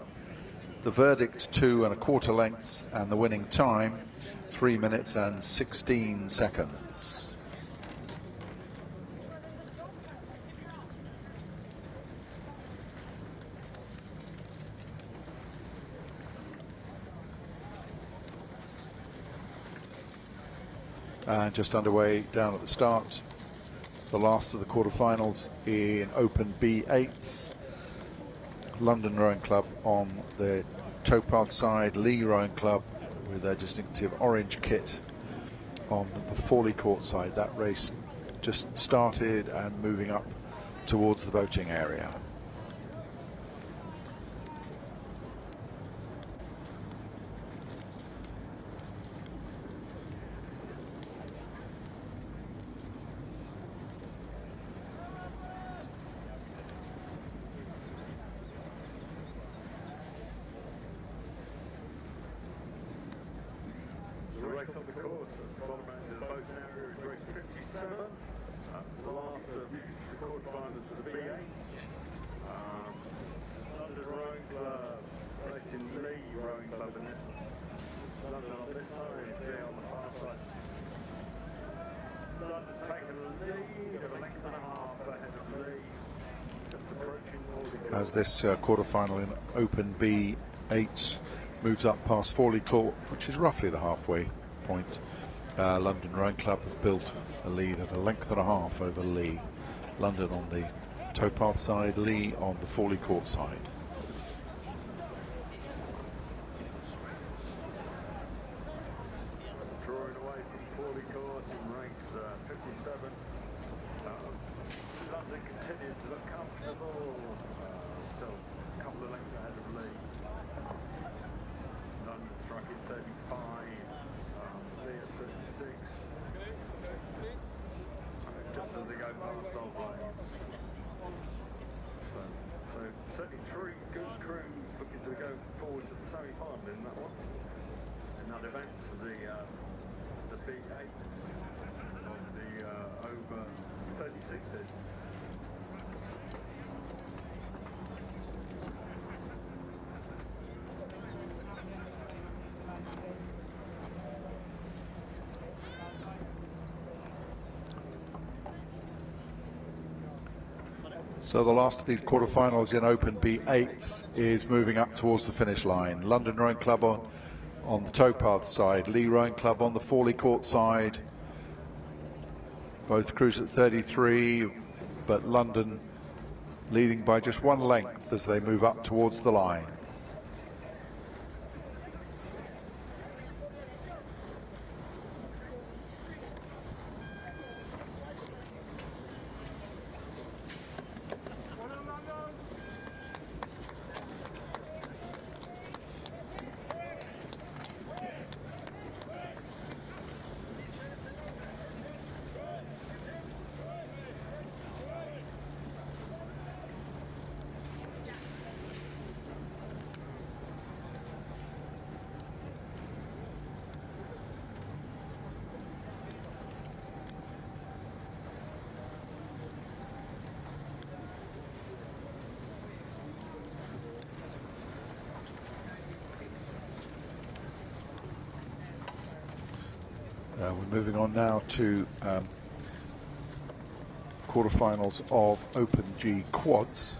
The verdict 2 1/4 lengths, and the winning time 3 minutes and 16 seconds. And just underway down at the start, the last of the quarterfinals in Open B8. London Rowing Club on the towpath side, Lee Rowing Club with their distinctive orange kit on the Fawley Court side. That race just started and moving up towards the boating area. The race on the course at the bottom end of the boat area is race 57. The last of the quarterfinals of the B8. London Rowing Club, racing Lee Rowing Club in it. London on this side, Lee on the far side. London's taken the lead of a length and a half ahead of Lee. Just approaching all the As this quarter-final in Open B8 moves up past Fawley Court, which is roughly the halfway point, London Rowing Club have built a lead of a length and a half over Lee. London on the towpath side, Lee on the Fawley Court side. drawing away from Fawley Court in race 57. London continues to look comfortable. Still a couple of lengths ahead of Lee. London striking 35. Lee at 36. Just as they go past Old Lane. So certainly three good crews looking to go forward to the semi-final in that one. In that event for the B8 of the over 36s. So the last of these quarterfinals in Open B8 is moving up towards the finish line. London Rowing Club on the towpath side, Lee Rowing Club on the Fawley Court side. Both crews at 33, but London leading by just one length as they move up towards the line. We're moving on now to quarterfinals of Open G quads.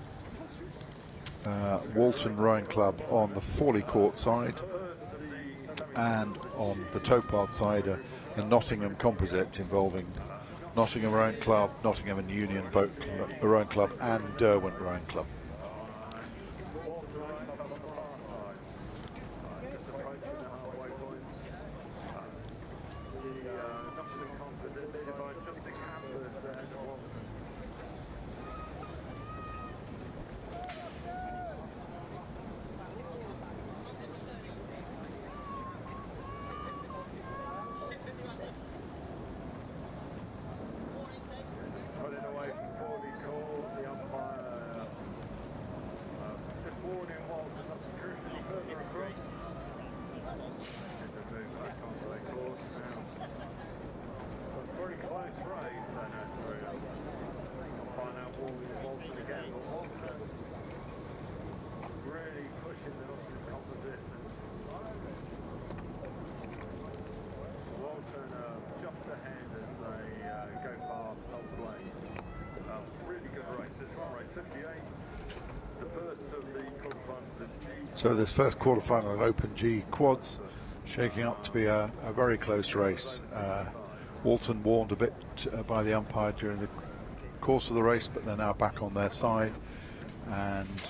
Walton Rowing Club on the Fawley Court side, and on the towpath side a Nottingham composite involving Nottingham Rowing Club, Nottingham and Union Rowing Club and Derwent Rowing Club. So this first quarterfinal in Open G quads shaking up to be a very close race. Walton warned a bit by the umpire during the course of the race, but they're now back on their side, and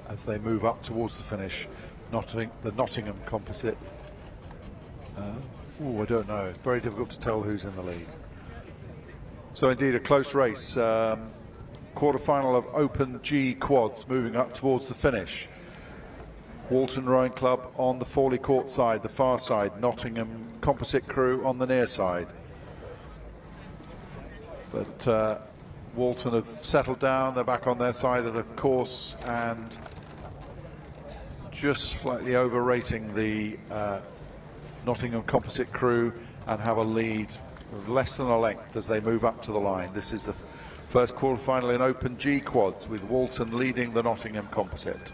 as they move up towards the finish, the Nottingham composite, I don't know, it's very difficult to tell who's in the lead. So indeed a close race. Quarterfinal of Open G quads moving up towards the finish. Walton Rowing Club on the Fawley Court side, the far side, Nottingham composite crew on the near side. But Walton have settled down, they're back on their side of the course and just slightly overrating the Nottingham composite crew and have a lead of less than a length as they move up to the line. This is the first quarterfinal in Open G quads with Walton leading the Nottingham composite.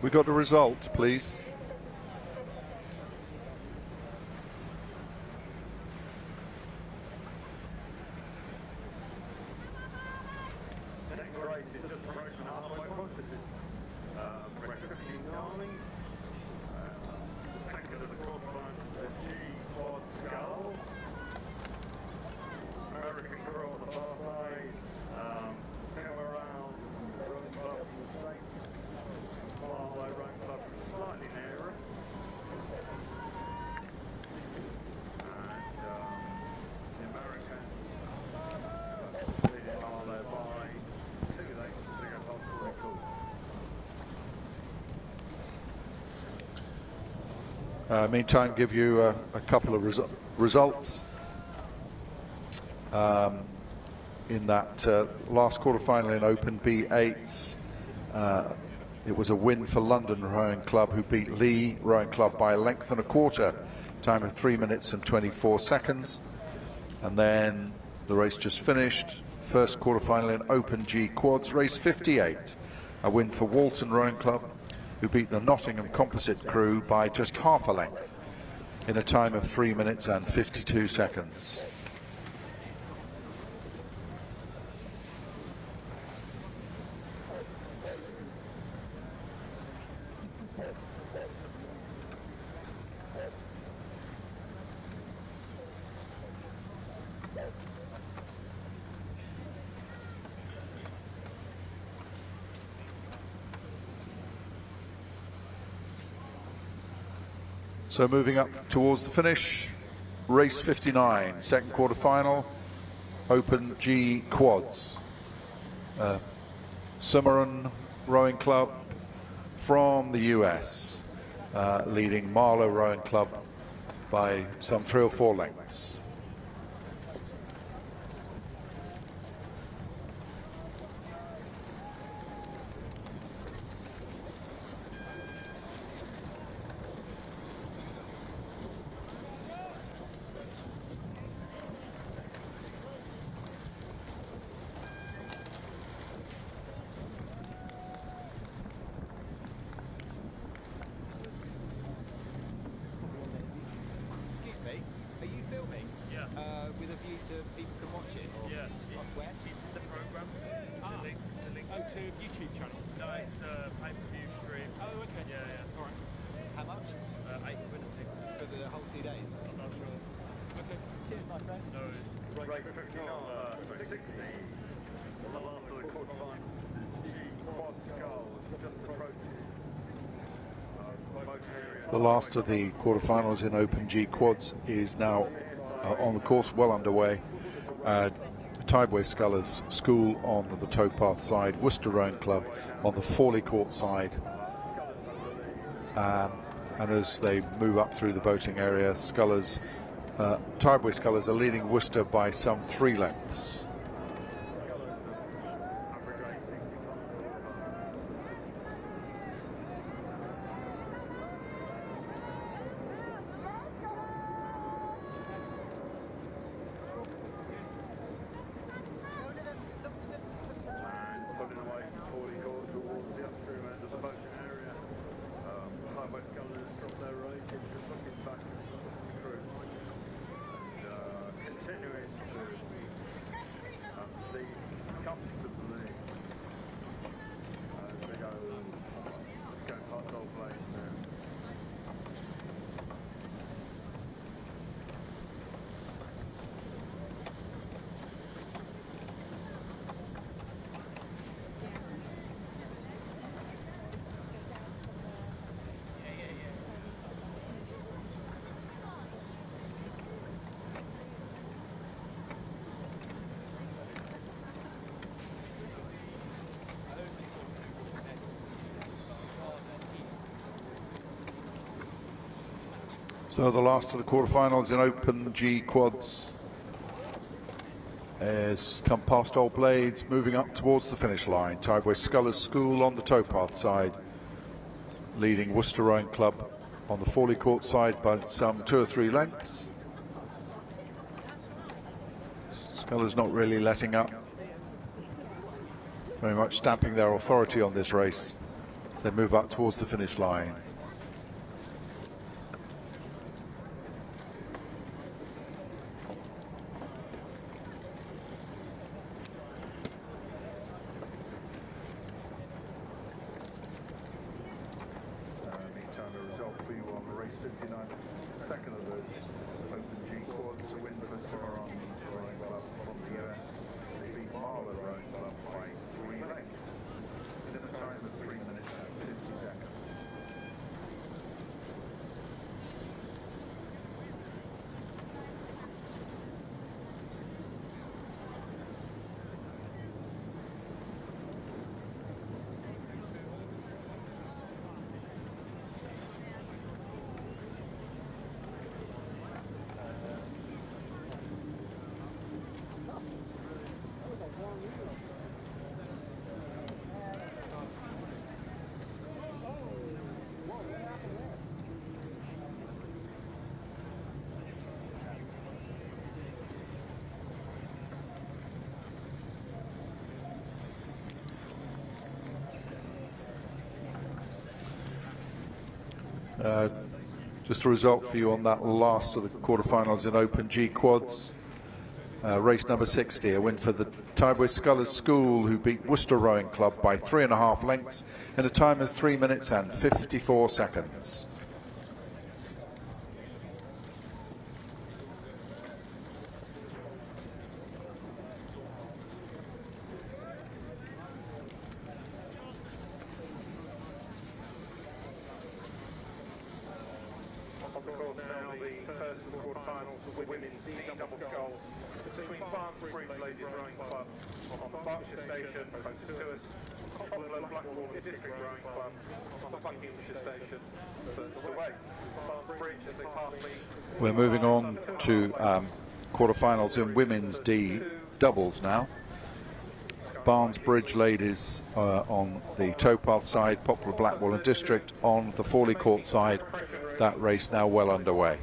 We got the result, please. The next race is just approaching halfway point. This is race 59. Second of the quarterfinals, the G quad Skull. American crew on the far side. Come around, run club from the States. Marlow Rowing Club slightly nearer. And the American leading Marlow by 2 lengths to go past the record. Meantime, give you a couple of results. In that last quarterfinal in Open B8s, it was a win for London Rowing Club, who beat Lee Rowing Club by a length and a quarter, time of 3 minutes and 24 seconds. And then the race just finished, first quarterfinal in Open G quads, race 58, a win for Walton Rowing Club, who beat the Nottingham composite crew by just half a length in a time of 3 minutes and 52 seconds. So moving up towards the finish, race 59, second quarterfinal, Open G quads. Cimarron Rowing Club from the US, leading Marlow Rowing Club by some 3 or 4 lengths. Are you filming? Yeah. With a view to people can watch it? Or Yeah. where? It's in the program. Ah. The link. Oh, to YouTube channel? No, it's a pay-per-view stream. Oh, okay. Yeah, yeah. All right. How much? £8, I think. For the whole 2 days? I'm not sure. Okay. Cheers, my friend. No, it's Race 59, 60. The last of the quarterfinals, G quad Skull, just approaching. The last of the quarterfinals in Open G quads is now on the course, well underway. Tideway Scullers School on the towpath side, Worcester Rowing Club on the Fawley Court side. And as they move up through the boating area, Scullers Tideway Scullers are leading Worcester by some 3 lengths. So the last of the quarterfinals in Open G quads has come past Old Blades, moving up towards the finish line. Tideway Scullers School on the towpath side, leading Worcester Rowing Club on the Fawley Court side by some 2 or 3 lengths. Scullers not really letting up, very much stamping their authority on this race as they move up towards the finish line. Just a result for you on that last of the quarterfinals in Open G quads. Race number 60, a win for the Tideway Scullers School, who beat Worcester Rowing Club by 3.5 lengths in a time of 3 minutes and 54 seconds. Now the first quarterfinals of the women's D double sculls between Barnes Ladies Rowing Club on Berkshire Station, close to us, Poplar Blackpool District Rowing Club on Buckinghamshire Station, further away. Barnes Bridge as they pass me. We're moving on to quarterfinals in women's D doubles now. Barnes Bridge Ladies on the towpath side, Poplar Blackwall and District on the Fawley Court side. That race now well underway.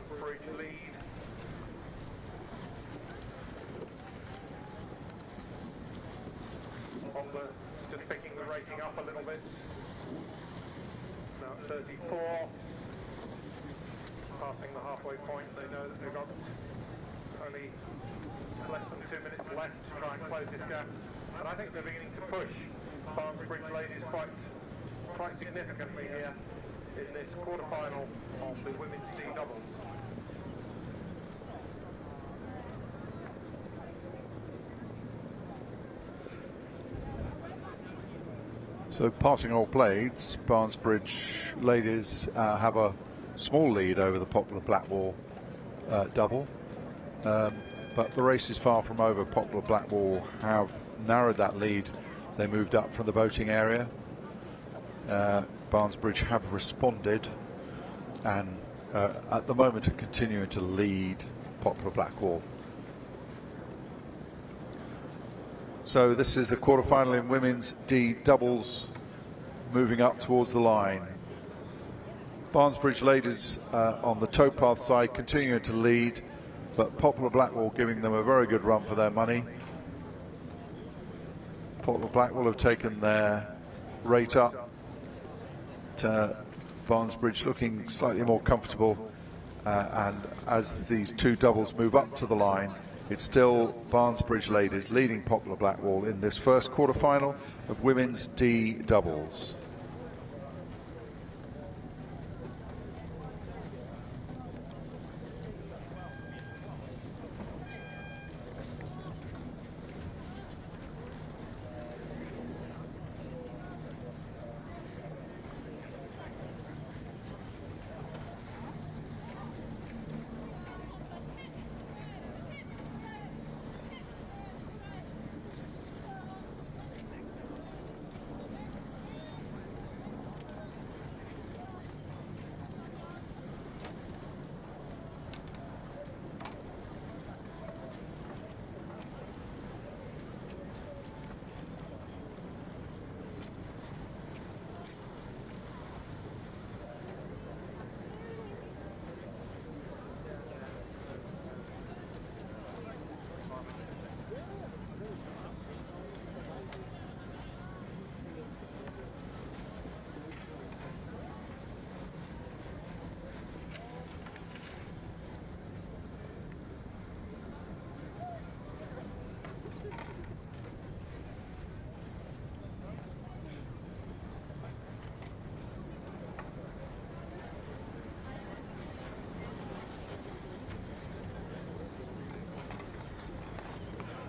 Just picking the rating up a little bit. Now 34. Passing the halfway point, they know that they've got only less than 2 minutes left to try and close this gap. And I think they're beginning to push Barnes Bridge Ladies quite significantly here in this quarterfinal of the women's D doubles. So passing Old Blades, Barnes Bridge Ladies have a small lead over the Poplar Blackwall double, but the race is far from over. Poplar Blackwall have narrowed that lead. They moved up from the boating area. Barnes Bridge have responded and at the moment are continuing to lead Poplar Blackwall. So this is the quarterfinal in women's D doubles, moving up towards the line. Barnesbridge ladies on the towpath side continuing to lead, but Poplar Blackwall giving them a very good run for their money. Poplar Blackwall have taken their rate up. Barnesbridge looking slightly more comfortable, and as these two doubles move up to the line, it's still Barnesbridge ladies leading Poplar Blackwall in this first quarterfinal of women's D doubles.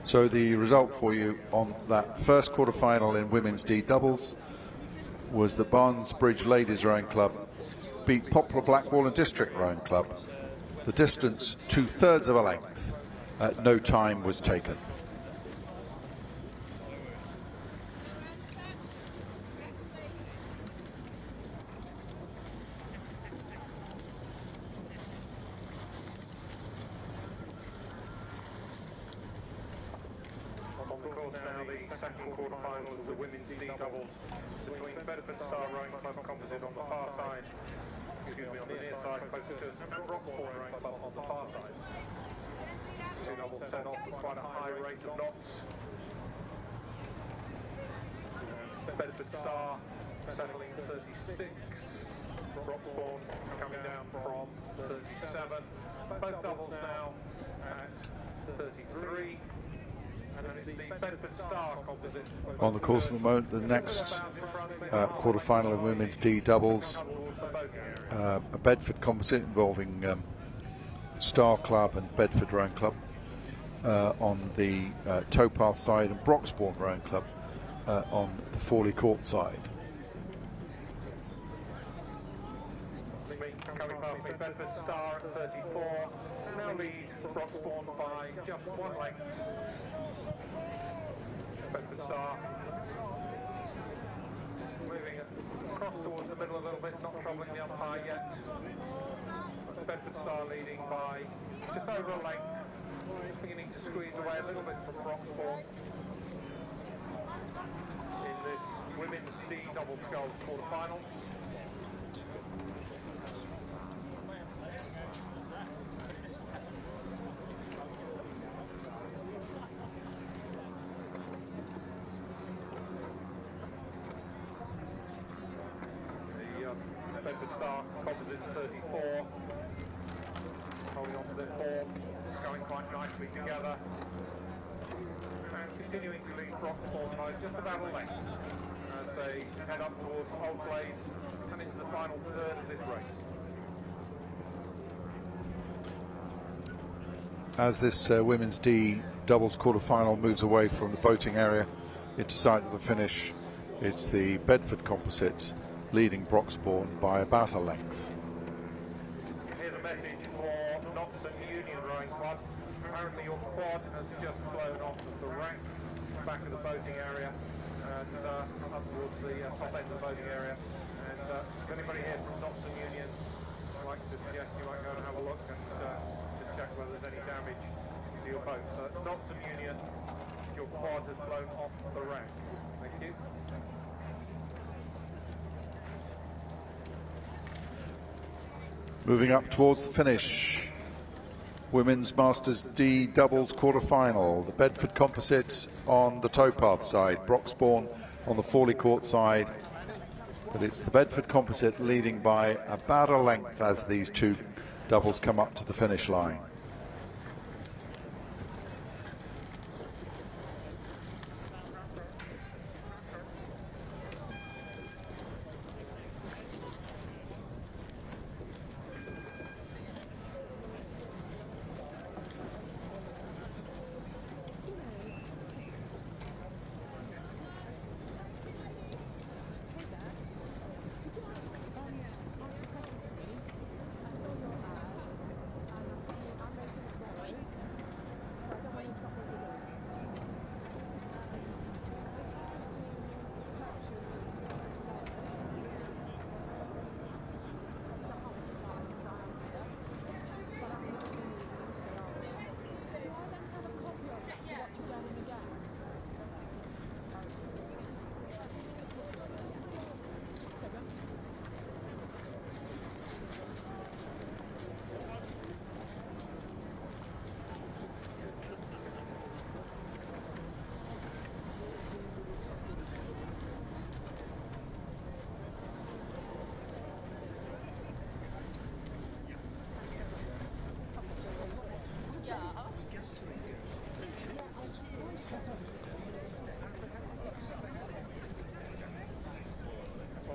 So the result for you on that first quarterfinal in women's D doubles was the Barnesbridge Ladies Rowing Club beat Poplar Blackwall and District Rowing Club. The distance 2/3 of a length. No time was taken. Second quarterfinal of the women's D doubles between Bedford Star Rowing Club composite on the far side, excuse me, on the near side, closer to Rockport Rowing Club on the far side. Two doubles set off with quite a high rate of knots. Bedford Star settling 36, Rockport coming down from 37. Both doubles now at 33. On the course at the moment, the next quarterfinal of women's D doubles, a Bedford composite involving Star Club and Bedford Rowing Club on the towpath side, and Broxbourne Rowing Club on the Fawley Court side. Coming past me, Bedford Star at 34, now leads Broxbourne by just 1 length. Bedford Star moving across towards the middle a little bit, not troubling the umpire yet. Bedford Star leading by just over a length, beginning to squeeze away a little bit from Broxbourne in this women's D double sculls quarterfinal. Bedford Star composite 34, holding on to their form, going quite nicely together, and continuing to lead Broxbourne by just about a length as they head up towards Old Glade and into the final third of this race. As this women's D doubles quarterfinal moves away from the boating area into sight of the finish, it's the Bedford composite leading Broxbourne by about a length. Here's a message for Knoxon Union Rowing Club. Apparently your quad has just flown off of the rack back of the boating area and up towards the top end of the boating area. And if anybody here from Knoxon Union would like to suggest you might go and have a look and to check whether there's any damage to your boat. So it's not some union. Your quad has blown off the rack. Thank you. Moving up towards the finish. Women's Masters D doubles quarter-final. The Bedford Composite on the towpath side, Broxbourne on the Fawley Court side. But it's the Bedford Composite leading by about a length as these two doubles come up to the finish line.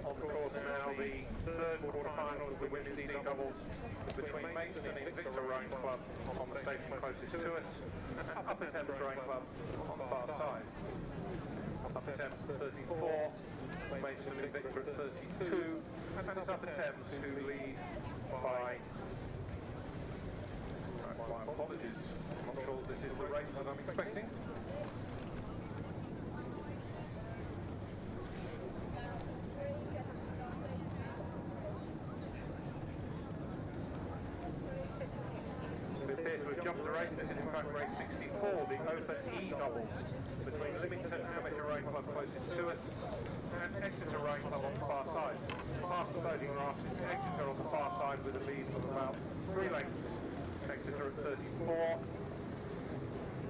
Of course, now the third quarter-final of the women's D doubles between Mason and Victor Rowing Club on the station closest to us, and Upper Thames Rowing Club on the far side. Upper Thames 34, Mason and Victor at 32, and it's Upper Thames who lead by my apologies. I'm not sure this is the race that I'm expecting. Jump the race, this is in fact race 64, the Open E doubles between Leamington Amateur Rowing Club closest to us and Exeter Rowing Club on the far side. Past the loading raft is Exeter on the far side with a lead of about 3 lengths. Exeter at 34,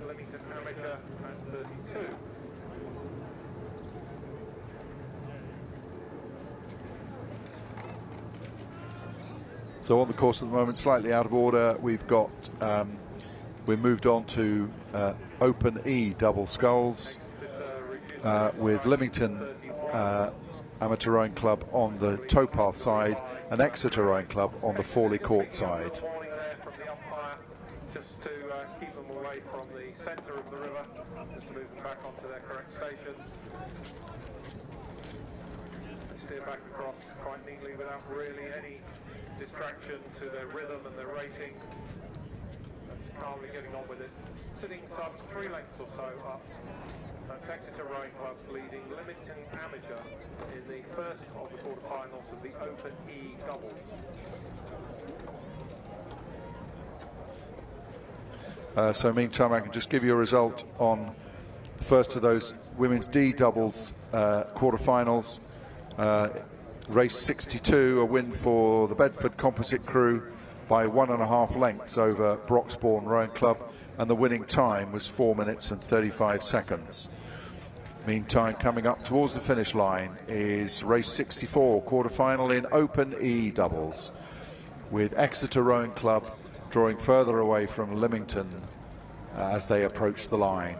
Leamington Amateur at 32. So on the course at the moment, slightly out of order, we've got, we're moved on to Open E double sculls with Leamington Amateur Rowing Club on the towpath side and Exeter Rowing Club on the Fawley Court side. Warning there from the umpire, just to keep them away from the centre of the river, just to move them back onto their correct station. Steer back across quite neatly without really any distraction to their rhythm and their racing. Calmly getting on with it. Sitting sub 3 lengths or so up. That's Exeter Rowing Club leading Leamington Amateur in the first of the quarterfinals of the Open E doubles. So meantime, I can just give you a result on the first of those women's D doubles quarterfinals. Race 62, a win for the Bedford Composite crew by 1.5 lengths over Broxbourne Rowing Club, and the winning time was 4 minutes and 35 seconds. Meantime, coming up towards the finish line is race 64, quarter-final in Open E doubles, with Exeter Rowing Club drawing further away from Leamington as they approach the line.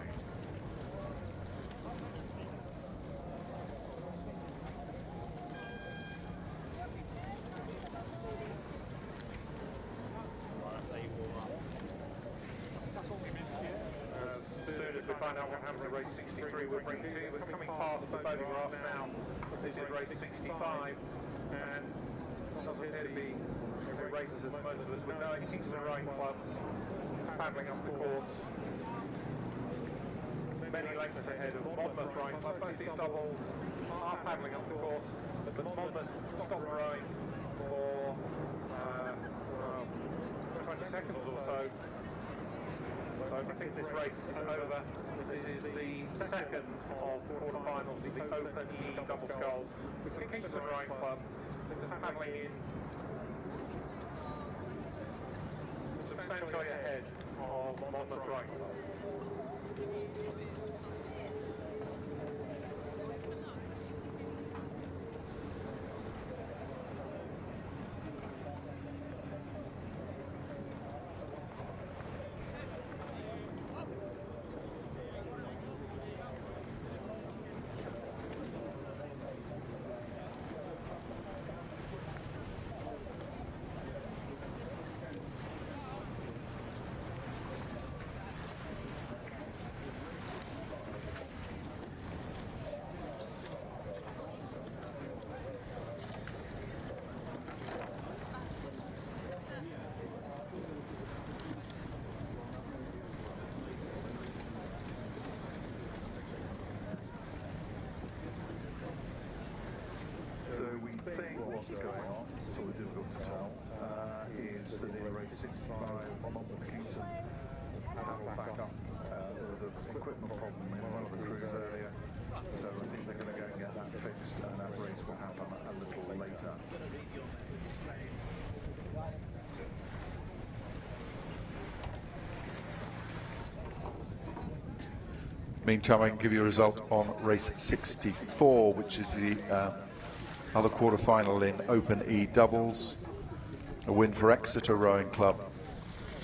Find out what happens at race 63 we'll bring to you. We're coming past the boating raft now. This is race 65 and it doesn't appear to be every race as most of us would know. Kingston Rowing Club paddling up the course. Many lengths ahead of Monmouth Rowing Club. Both these doubles are paddling up the course, but Monmouth stopped rowing for 20 20 seconds or so. So I think this race is over. This is the second of quarterfinals of the Open E Double Sculls with the Kingston Rowing Club. This is paddling in substantially ahead of Monmouth Rowing Club. So we think what's going on, it's sort of difficult to tell, is that in race 65, Monmouth Kingston paddled back up. There was an equipment problem in one of the crews earlier, so I think they're going to go and get that fixed, and that race will happen a little later. Meantime, I can give you a result on race 64, which is the other quarter-final in Open E doubles. A win for Exeter Rowing Club,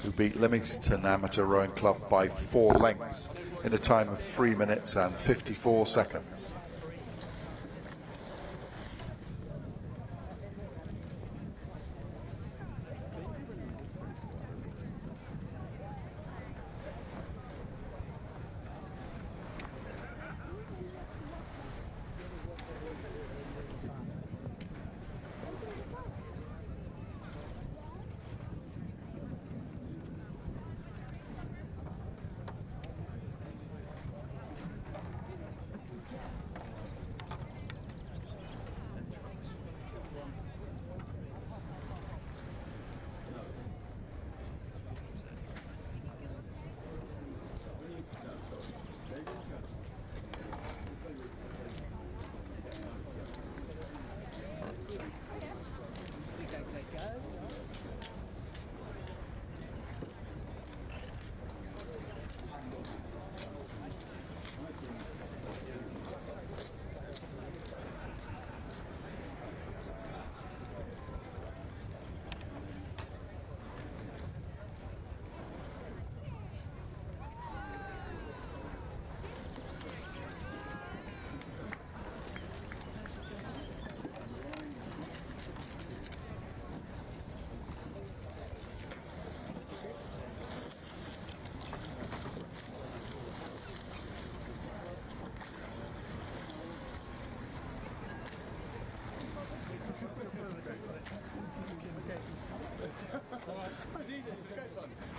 who beat Leamington Amateur Rowing Club by 4 lengths in a time of 3 minutes and 54 seconds.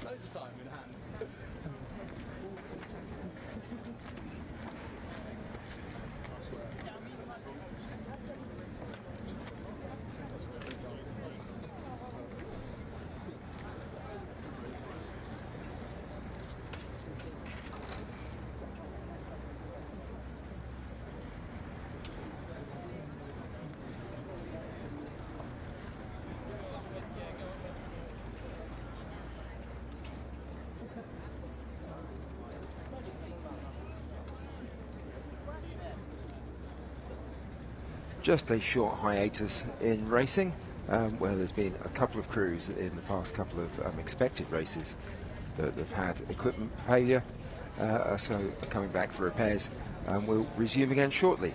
Loads of time in hand. Just a short hiatus in racing, where there's been a couple of crews in the past couple of expected races that have had equipment failure, so coming back for repairs, and we'll resume again shortly.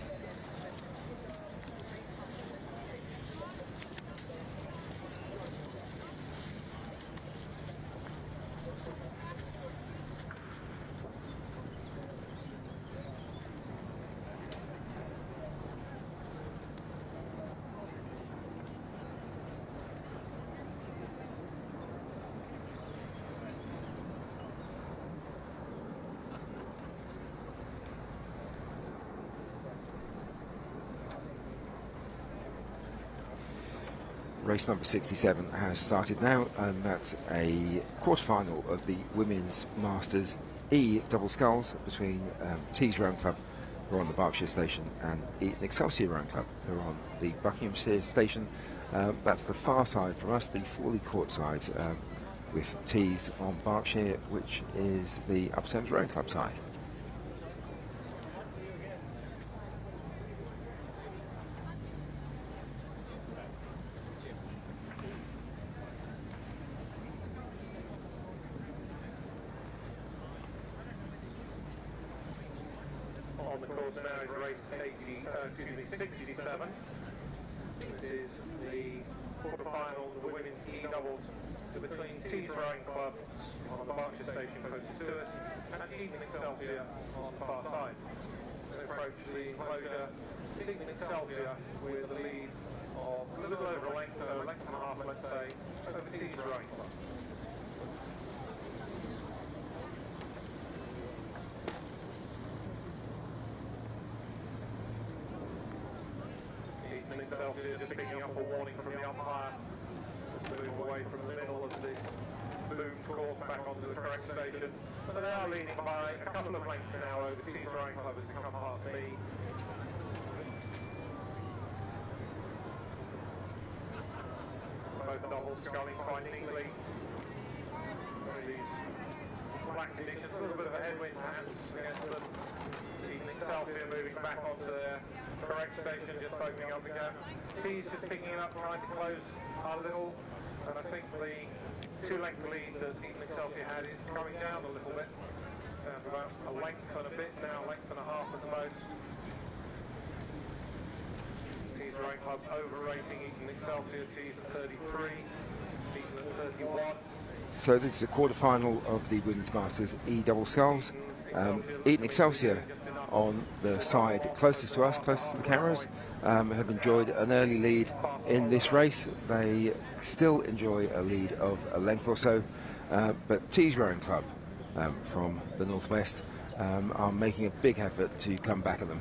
race number 67 has started now, and that's a quarter-final of the Women's Masters E double sculls between Tees Rowing Club, who are on the Berkshire station, and Eton Excelsior Rowing Club, who are on the Buckinghamshire station. That's the far side from us, the Fawley Court side, with Tees on Berkshire, which is the Upper Thames Rowing Club side. On the course now is race 67. This is the quarterfinals of the women's E-doubles between Tees Rowing Club on the Berkshire station closest to us and Eton Excelsior on the far side. We approach the enclosure. Eton Excelsior with a lead of a little over a length, so a length and a half, let's say, over Tees Rowing Club. Excelsior just picking up a warning from the umpire to move away from the middle of the boom course back onto the correct station. So they are leading by a couple of lengths now over Tees Rowing Club as they come past me. Both doubles sculling quite neatly. These flat conditions, a little bit of a headwind perhaps against them. Eton Excelsior moving back onto their correct station, just opening up the gap. Tees just picking it up, trying to close a little, and I think the 2-length lead that Eton Excelsior had is coming down a little bit. Down to about a length and a bit now, a length and a half at the most. Tees Rowing Club overrating Eton Excelsior, Tees at 33, Eton at 31. So this is a quarter-final of the Women's Masters E double sculls. Eton Excelsior on the side closest to us, closest to the cameras, have enjoyed an early lead in this race. They still enjoy a lead of a length or so, but Tees Rowing Club from the northwest are making a big effort to come back at them.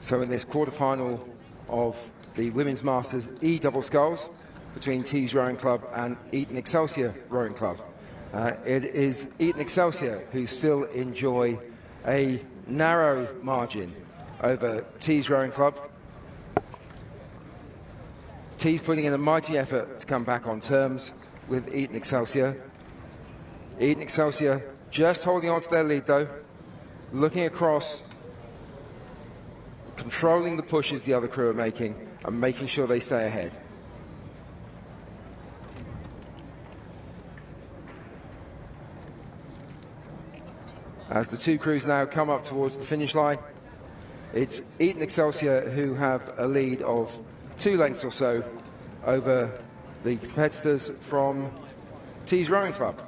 So in this quarter-final of the Women's Masters E double sculls between Tees Rowing Club and Eton Excelsior Rowing Club, it is Eton Excelsior who still enjoy a narrow margin over Tees Rowing Club. Tees putting in a mighty effort to come back on terms with Eton Excelsior. Eton Excelsior just holding on to their lead though, looking across, controlling the pushes the other crew are making and making sure they stay ahead. As the two crews now come up towards the finish line, it's Eton Excelsior who have a lead of 2 lengths or so over the competitors from Tees Rowing Club.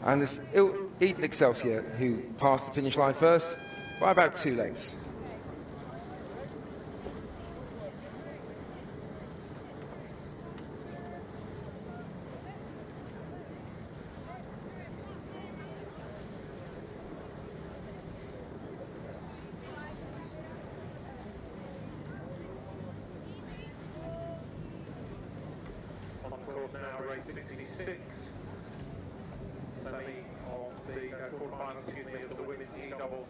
And it's Eton Excelsior who passed the finish line first by about 2 lengths. On course now, race 66. Semi of the quarterfinal, of the women's E-doubles.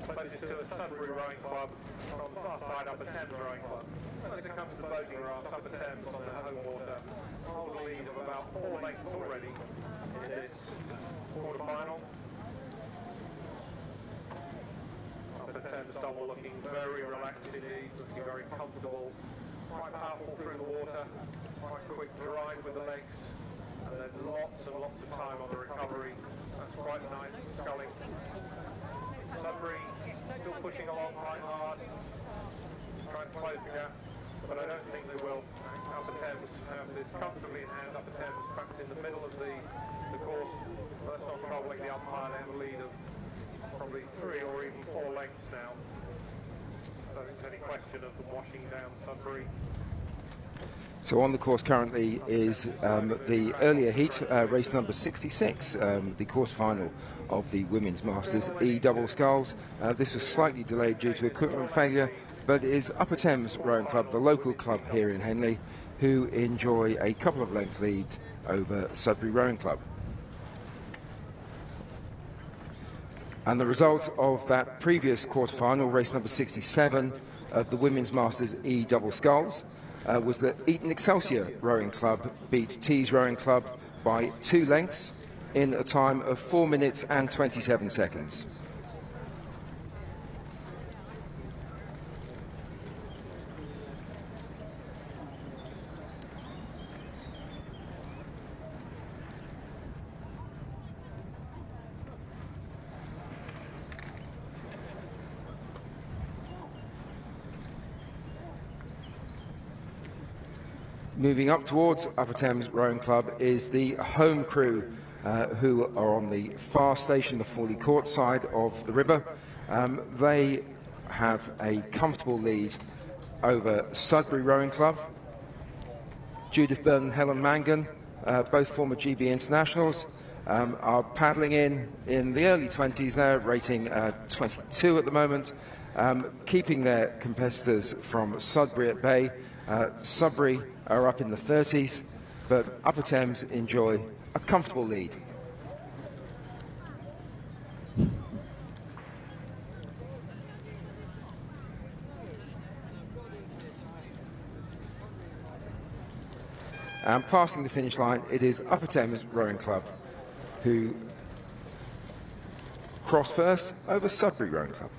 Closest to a Sudbury Rowing Club from the far side, Upper Thames Rowing Club. When it comes to boating rafts, Upper Thames on their home water hold a lead of about 4 lengths already in this quarterfinal. Upper Thames double looking very relaxed indeed, looking very comfortable, quite powerful through the water, quite quick drive with the legs. And there's lots and lots of time on the recovery. That's quite nice sculling. Sudbury still pushing along quite hard, trying to close the gap, but I don't think they will. Upper Thames have this comfortably in hand. Upper Thames perhaps in the middle of the course. That's not troubling the umpire. They have a lead of probably 3 or even 4 lengths now. section of the washing down Sudbury. So on the course currently is the earlier heat, race number 66, the quarterfinal of the Women's Masters E double sculls. This was slightly delayed due to equipment failure, but it is Upper Thames Rowing Club, the local club here in Henley, who enjoy a couple of length leads over Sudbury Rowing Club. And the result of that previous quarterfinal, race number 67 of the Women's Masters E double sculls, was that Eton Excelsior Rowing Club beat Tees Rowing Club by 2 lengths in a time of 4 minutes and 27 seconds. Moving up towards Upper Thames Rowing Club is the home crew who are on the far station, the Fawley Court side of the river. They have a comfortable lead over Sudbury Rowing Club. Judith Byrne and Helen Mangan, both former GB internationals, are paddling in the early 20s there, rating 22 at the moment, keeping their competitors from Sudbury at bay. Sudbury are up in the 30s, but Upper Thames enjoy a comfortable lead. And passing the finish line, it is Upper Thames Rowing Club who cross first over Sudbury Rowing Club.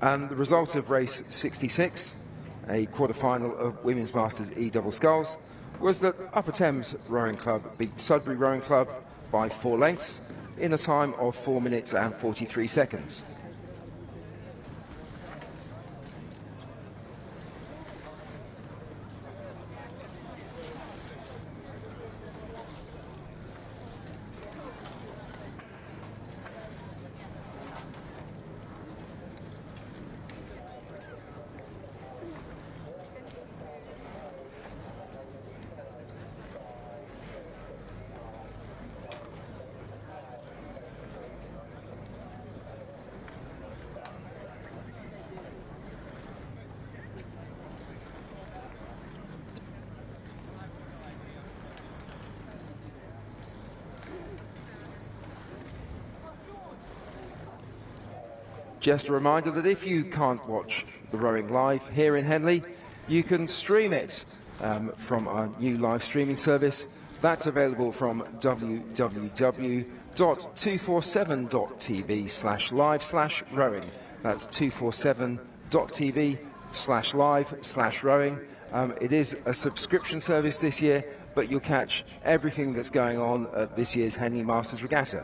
And the result of race 66, a quarter-final of Women's Masters E double sculls, was that Upper Thames Rowing Club beat Sudbury Rowing Club by 4 lengths in a time of 4 minutes and 43 seconds. Just a reminder that if you can't watch the rowing live here in Henley, you can stream it from our new live streaming service. That's available from www.247.tv/live/rowing. That's 247.tv/live/rowing. It is a subscription service this year, but you'll catch everything that's going on at this year's Henley Masters Regatta.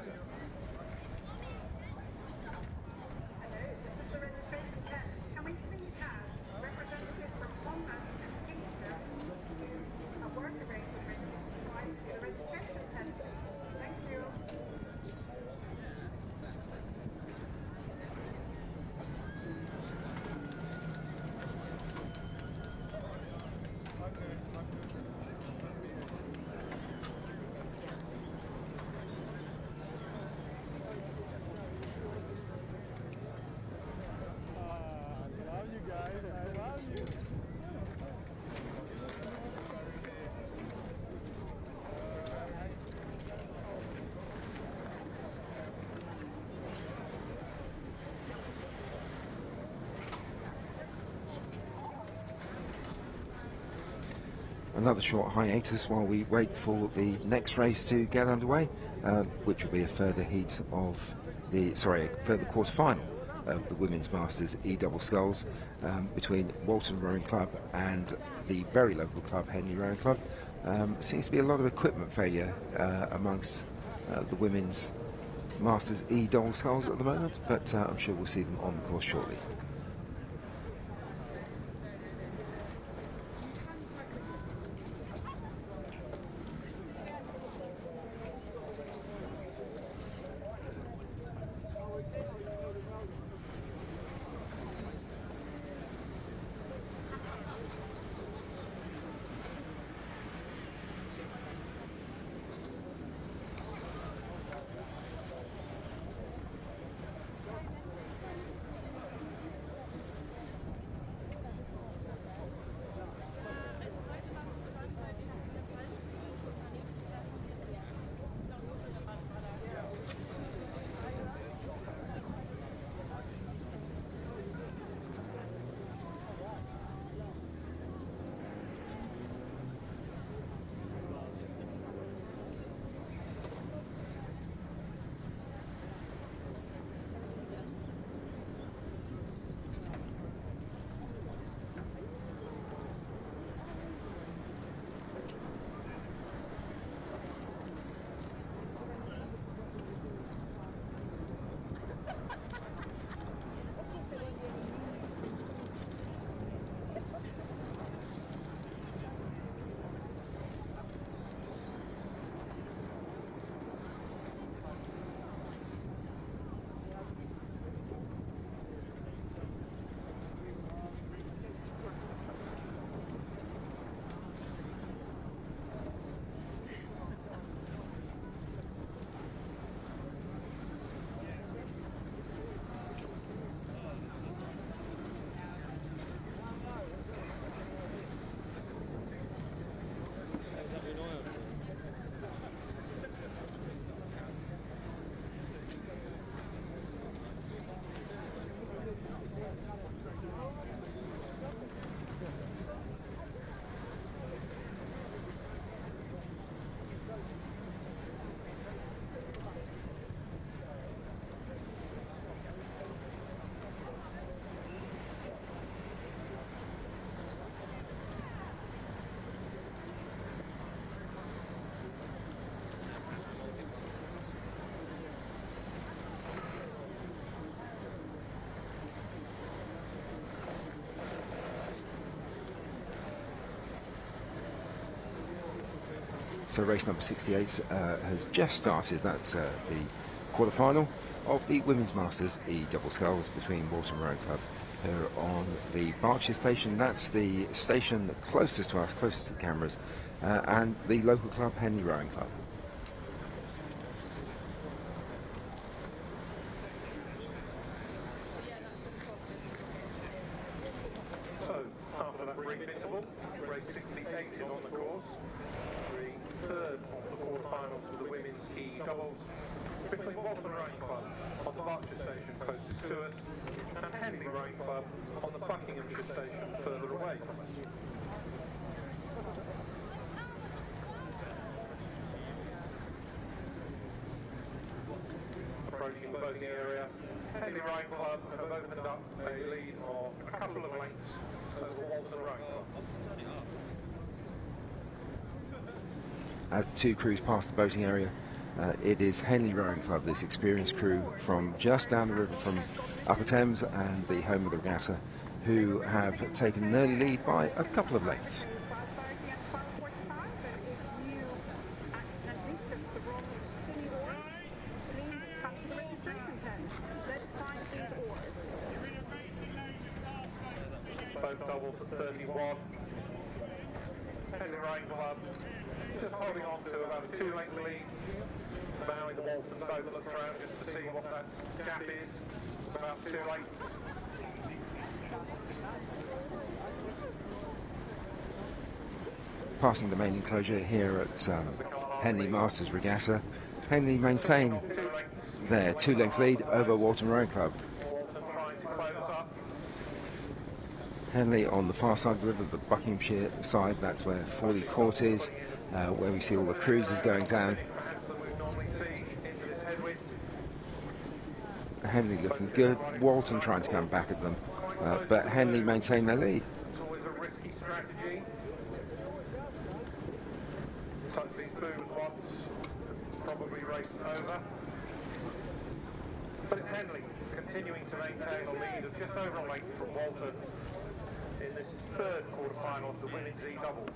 Another short hiatus while we wait for the next race to get underway, which will be a further heat of the, a further quarter-final of the Women's Masters E-Double Sculls between Walton Rowing Club and the very local club, Henley Rowing Club. Seems to be a lot of equipment failure amongst the Women's Masters E-Double Sculls at the moment, but I'm sure we'll see them on the course shortly. So race number 68 has just started. That's the quarter-final of the Women's Masters E-Double Sculls between Walton Rowing Club here on the Berkshire station. That's the station closest to us, closest to the cameras, and the local club, Henley Rowing Club. So, after that brief interval, race 68 is on the course. The third of the quarterfinals for the women's E-Doubles between Walton Rowing Club on the Berkshire station closest to us and Henley Rowing Club on the Buckinghamshire station further away. Approaching the boating area, Henley Rowing Club have opened up a lead of a couple of lengths over Walton Rowing Club. As the two crews pass the boating area, it is Henley Rowing Club, this experienced crew from just down the river from Upper Thames and the home of the regatta, who have taken an early lead by a couple of lengths. Both doubles at 31. Henley Rowing Club just holding on to about a 2-length lead. Now in the Walton boat looks around just to see what that gap is. About 2 lengths. Passing the main enclosure here at Henley Masters Regatta, Henley maintain their 2-length lead over Walton Rowing Club. Henley on the far side of the river, the Buckinghamshire side, that's where Forley Court is, where we see all the cruisers going down. Henley looking good. Walton trying to come back at them, but Henley maintain their lead. It's always a risky strategy. Tuck these booms once, probably race over. But it's Henley continuing to maintain a lead of just over a length from Walton in this third quarter-final of the women's E-doubles.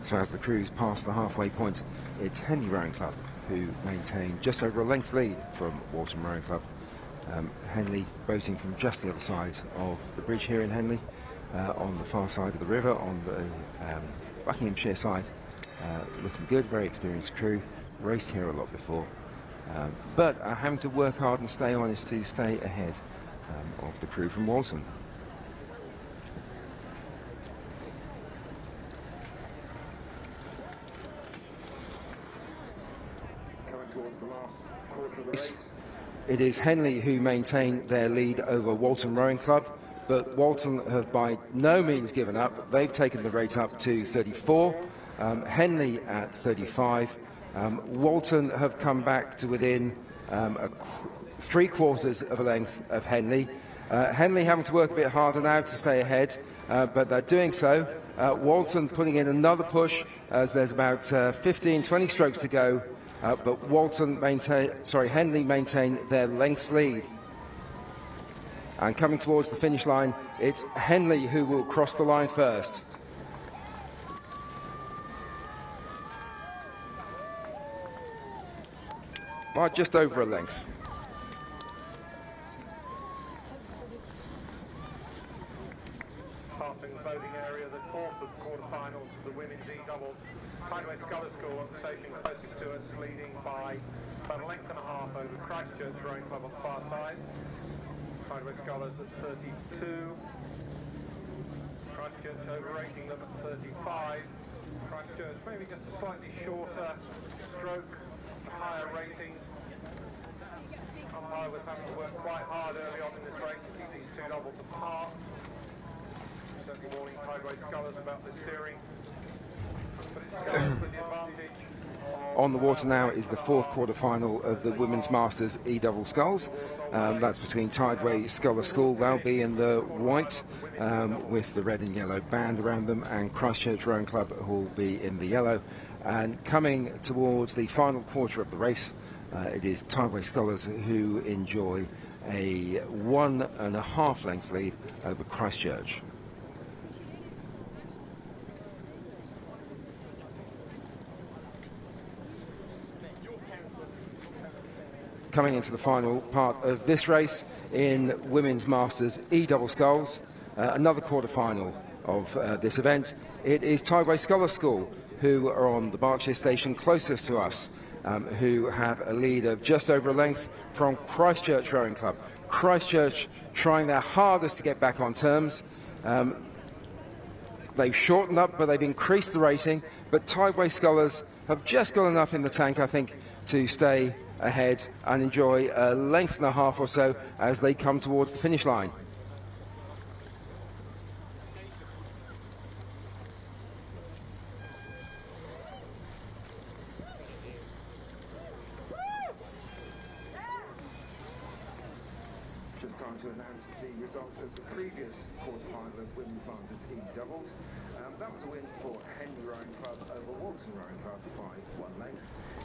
So as the crews pass the halfway point, it's Henley Rowing Club who maintain just over a length lead from Walton Rowing Club. Henley boating from just the other side of the bridge here in Henley, on the far side of the river, on the Buckinghamshire side. Looking good, very experienced crew, raced here a lot before, but are having to work hard and stay honest to stay ahead of the crew from Walton. It is Henley who maintain their lead over Walton Rowing Club, but Walton have by no means given up. They've taken the rate up to 34, Henley at 35. Walton have come back to within 3/4 of a length of Henley. Henley having to work a bit harder now to stay ahead, but they're doing so. Walton putting in another push as there's about 15-20 strokes to go. But Henley maintain their length lead. And coming towards the finish line, it's Henley who will cross the line first. By just over a length. Passing the boating area, the fourth of the quarterfinals of the women's E-doubles. Tideway Sculler School on the station closest to us, leading by about a length and a half over Christchurch Rowing Club on the far side. Tideway Scullers at 32. Christchurch overrating them at 35. Christchurch maybe just a slightly shorter stroke, a higher rating. Umpire was having to work quite hard early on in this race to keep these two doubles apart. Certainly warning Tideway Scullers about the steering. On the water now is the fourth quarter-final of the Women's Masters E-double sculls. That's between Tideway Sculler School, they'll be in the white with the red and yellow band around them, and Christchurch Rowing Club will be in the yellow. And coming towards the final quarter of the race, it is Tideway Scullers who enjoy a 1.5 length lead over Christchurch. Coming into the final part of this race in Women's Masters E-double sculls, another quarter-final of this event. It is Tideway Sculler School who are on the Berkshire station closest to us, who have a lead of just over a length from Christchurch Rowing Club. Christchurch trying their hardest to get back on terms. They've shortened up, but they've increased the racing, but Tideway Scullers have just got enough in the tank, I think, to stay ahead and enjoy a length and a half or so as they come towards the finish line. Just time to announce the results of the previous quarter-final of Women's Masters E-doubles. That was a win for Henley Rowing Club over Walton Rowing Club by 1 length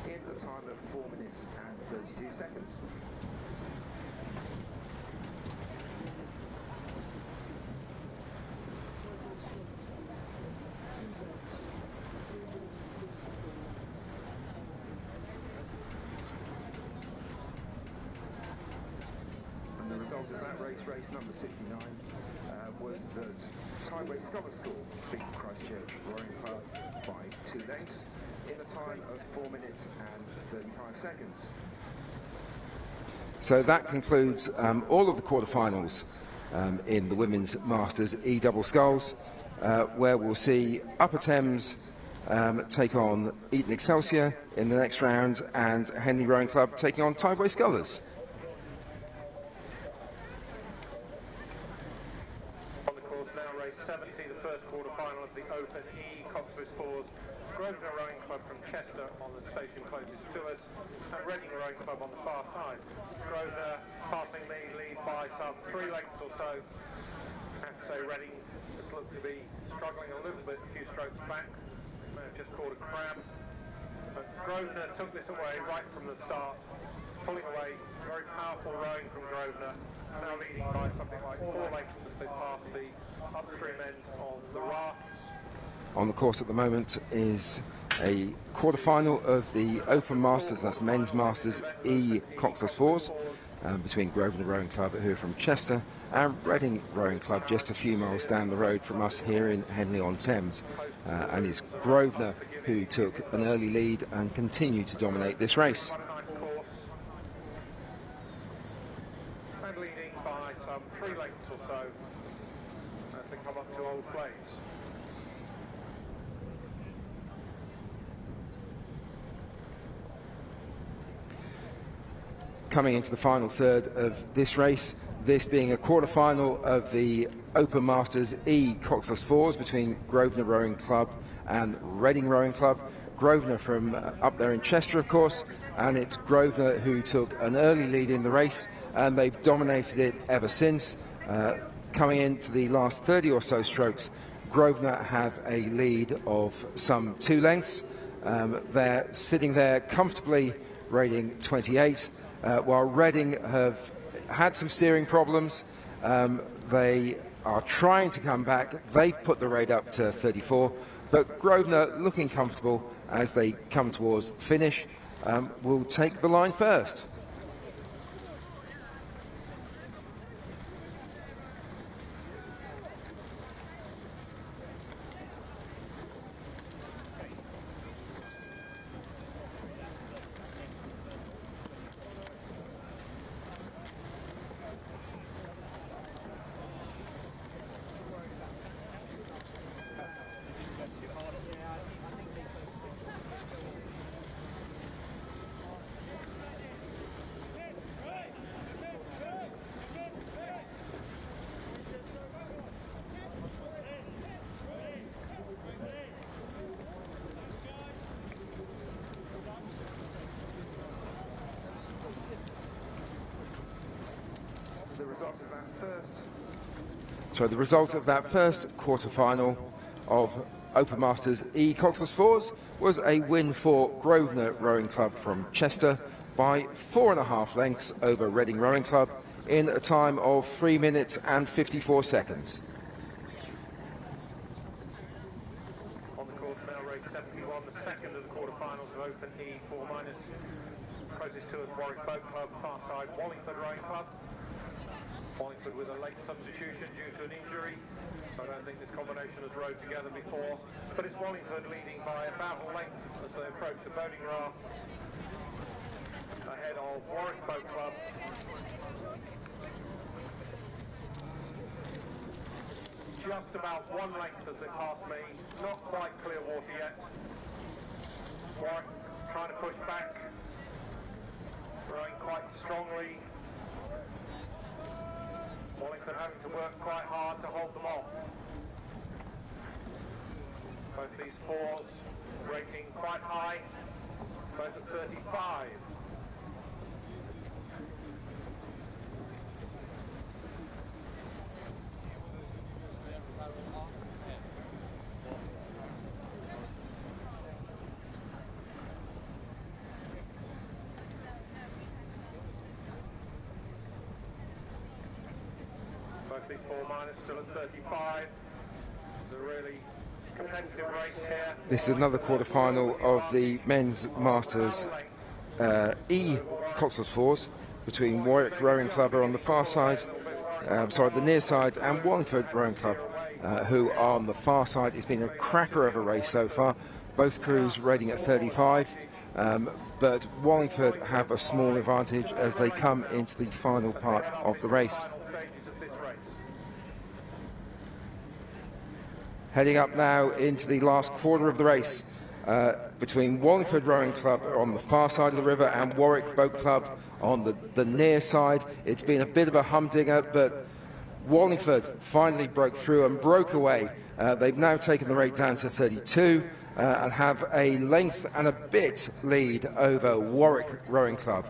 in a time of 4 minutes and 32 seconds. And the result of that race, race number 69, was that Tideway Sculler School beat Christchurch Rowing Club by 2 lengths in a time of 4 minutes and 35 seconds. So that concludes all of the quarterfinals in the Women's Masters E-double sculls, where we'll see Upper Thames take on Eton Excelsior in the next round, and Henley Rowing Club taking on Tideway Scullers. On the course now, now race 70, the first quarter-final of the Open E Coxless Fours. Grosvenor Rowing Club from Chester on the station closest to us, and Reading Rowing Club on the far side. Grosvenor passing the lead by some 3 lengths or so. I have to say Reading just looked to be struggling a little bit, a few strokes back. May have just caught a crab. But Grosvenor took this away right from the start, pulling away. Very powerful rowing from Grosvenor. Now leading by something like 4 lengths as they pass the upstream end of the rafts. On the course at the moment is a quarter-final of the Open Masters, that's Men's Masters E Coxless Fours, between Grosvenor Rowing Club, who are from Chester, and Reading Rowing Club, just a few miles down the road from us here in Henley-on-Thames. And it's Grosvenor who took an early lead and continued to dominate this race. And leading by some 3 lengths or so as they come up to Old Place. Coming into the final third of this race, this being a quarter-final of the Open Masters E Coxless Fours between Grosvenor Rowing Club and Reading Rowing Club. Grosvenor from up there in Chester, of course, and it's Grosvenor who took an early lead in the race, and they've dominated it ever since. Coming into the last 30 or so strokes, Grosvenor have a lead of some 2 lengths. They're sitting there comfortably rating 28. While Reading have had some steering problems. They are trying to come back. They've put the rate up to 34, but Grosvenor, looking comfortable as they come towards the finish, will take the line first. So the result of that first quarter-final of Open Masters E Coxless Fours was a win for Grosvenor Rowing Club from Chester by 4.5 lengths over Reading Rowing Club in a time of 3 minutes and 54 seconds. On the course now, race 71, the second of the quarterfinals of Open E 4-. Closest to us, Warwick Boat Club, far side, Wallingford Rowing Club. Wallingford with a late substitution due to an injury. I don't think this combination has rowed together before, but it's Wallingford leading by about a length as they approach the boating raft ahead of Warwick Boat Club. Just about 1 length as they pass me, not quite clear water yet. Warwick trying to push back, rowing quite strongly. Wallingford having to work quite hard to hold them off. Both these fours rating quite high, both at 35. These 4-. Still at 35. It's a really competitive race here. This is another quarter-final of the Men's Masters E Coxless Fours between Warwick Rowing Club on the far side, the near side, and Wallingford Rowing Club, who are on the far side. It's been a cracker of a race so far. Both crews rating at 35, but Wallingford have a small advantage as they come into the final part of the race. Heading up now into the last quarter of the race between Wallingford Rowing Club on the far side of the river and Warwick Boat Club on the near side. It's been a bit of a humdinger, but Wallingford finally broke through and broke away. They've now taken the rate down to 32 and have a length and a bit lead over Warwick Rowing Club.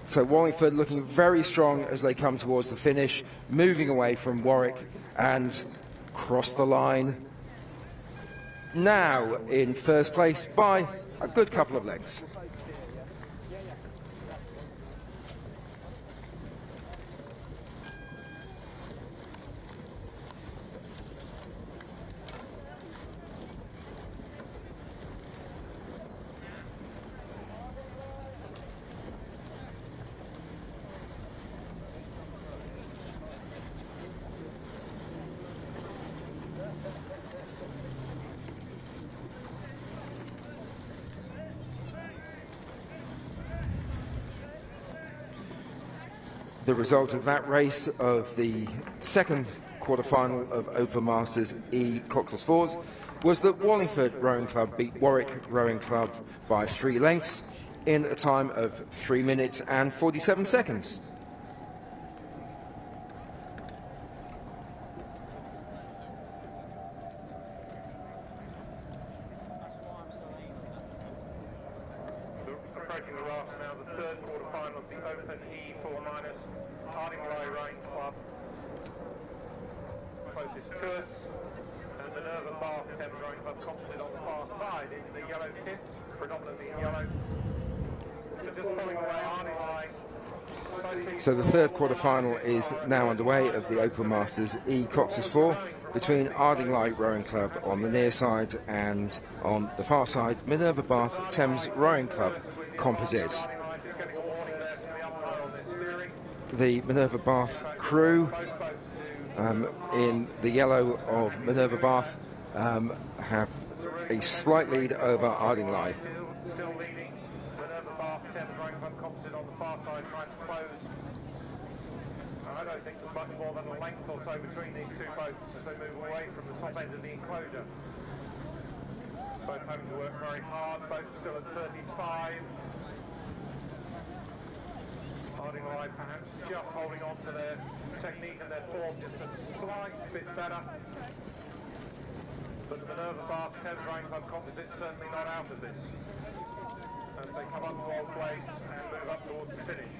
So Wallingford looking very strong as they come towards the finish, moving away from Warwick and cross the line. Now in first place by a good couple of lengths. The result of that race of the second quarter-final of Open Masters E Cox's Fours was that Wallingford Rowing Club beat Warwick Rowing Club by 3 lengths in a time of 3 minutes and 47 seconds. Approaching the raft now, the third quarter-final of the Open E4-, Henley Rowing Club. Closest to us, and Minerva Bath Thames Rowing Club composite on the far side in the yellow kit, predominantly yellow. Just pulling away Henley. So the third quarter-final is now underway of the Open Masters E Cox's Four between Ardingly Rowing Club on the near side and on the far side Minerva Bath Thames Rowing Club composite. The Minerva Bath crew in the yellow of Minerva Bath have a slight lead over Ardingly. Still leading, Minerva Bath Thames Rowing Club composite on the far side trying to close. I don't think there's much more than a length or so between these two boats as they move away from the top end of the enclosure. Both having to work very hard, both still at 35. Ardingly perhaps just holding on to their technique and their form just a slight bit better. But the Minerva Bath Thames Rowing Club composite certainly not out of this as they come up to Old Place and move up towards the finish.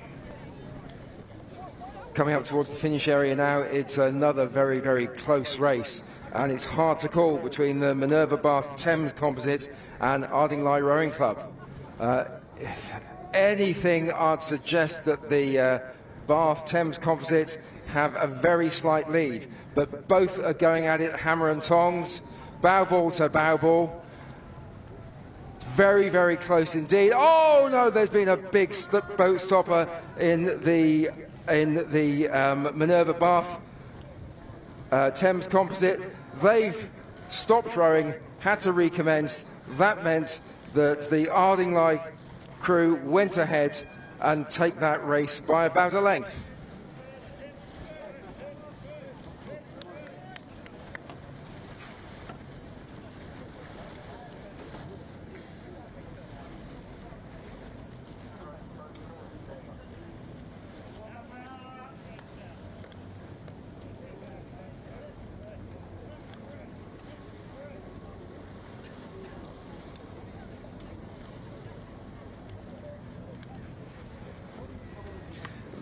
Coming up towards the finish area now, it's another very, very close race, and it's hard to call between the Minerva Bath Thames composite and Ardingly Rowing Club. If anything, I'd suggest that the Bath Thames composite have a very slight lead, but both are going at it hammer and tongs, bow ball to bow ball. Very, very close indeed. Oh no, there's been a big boat stopper in the Minerva Bath Thames composite. They've stopped rowing, had to recommence. That meant that the Ardingly crew went ahead and take that race by about a length.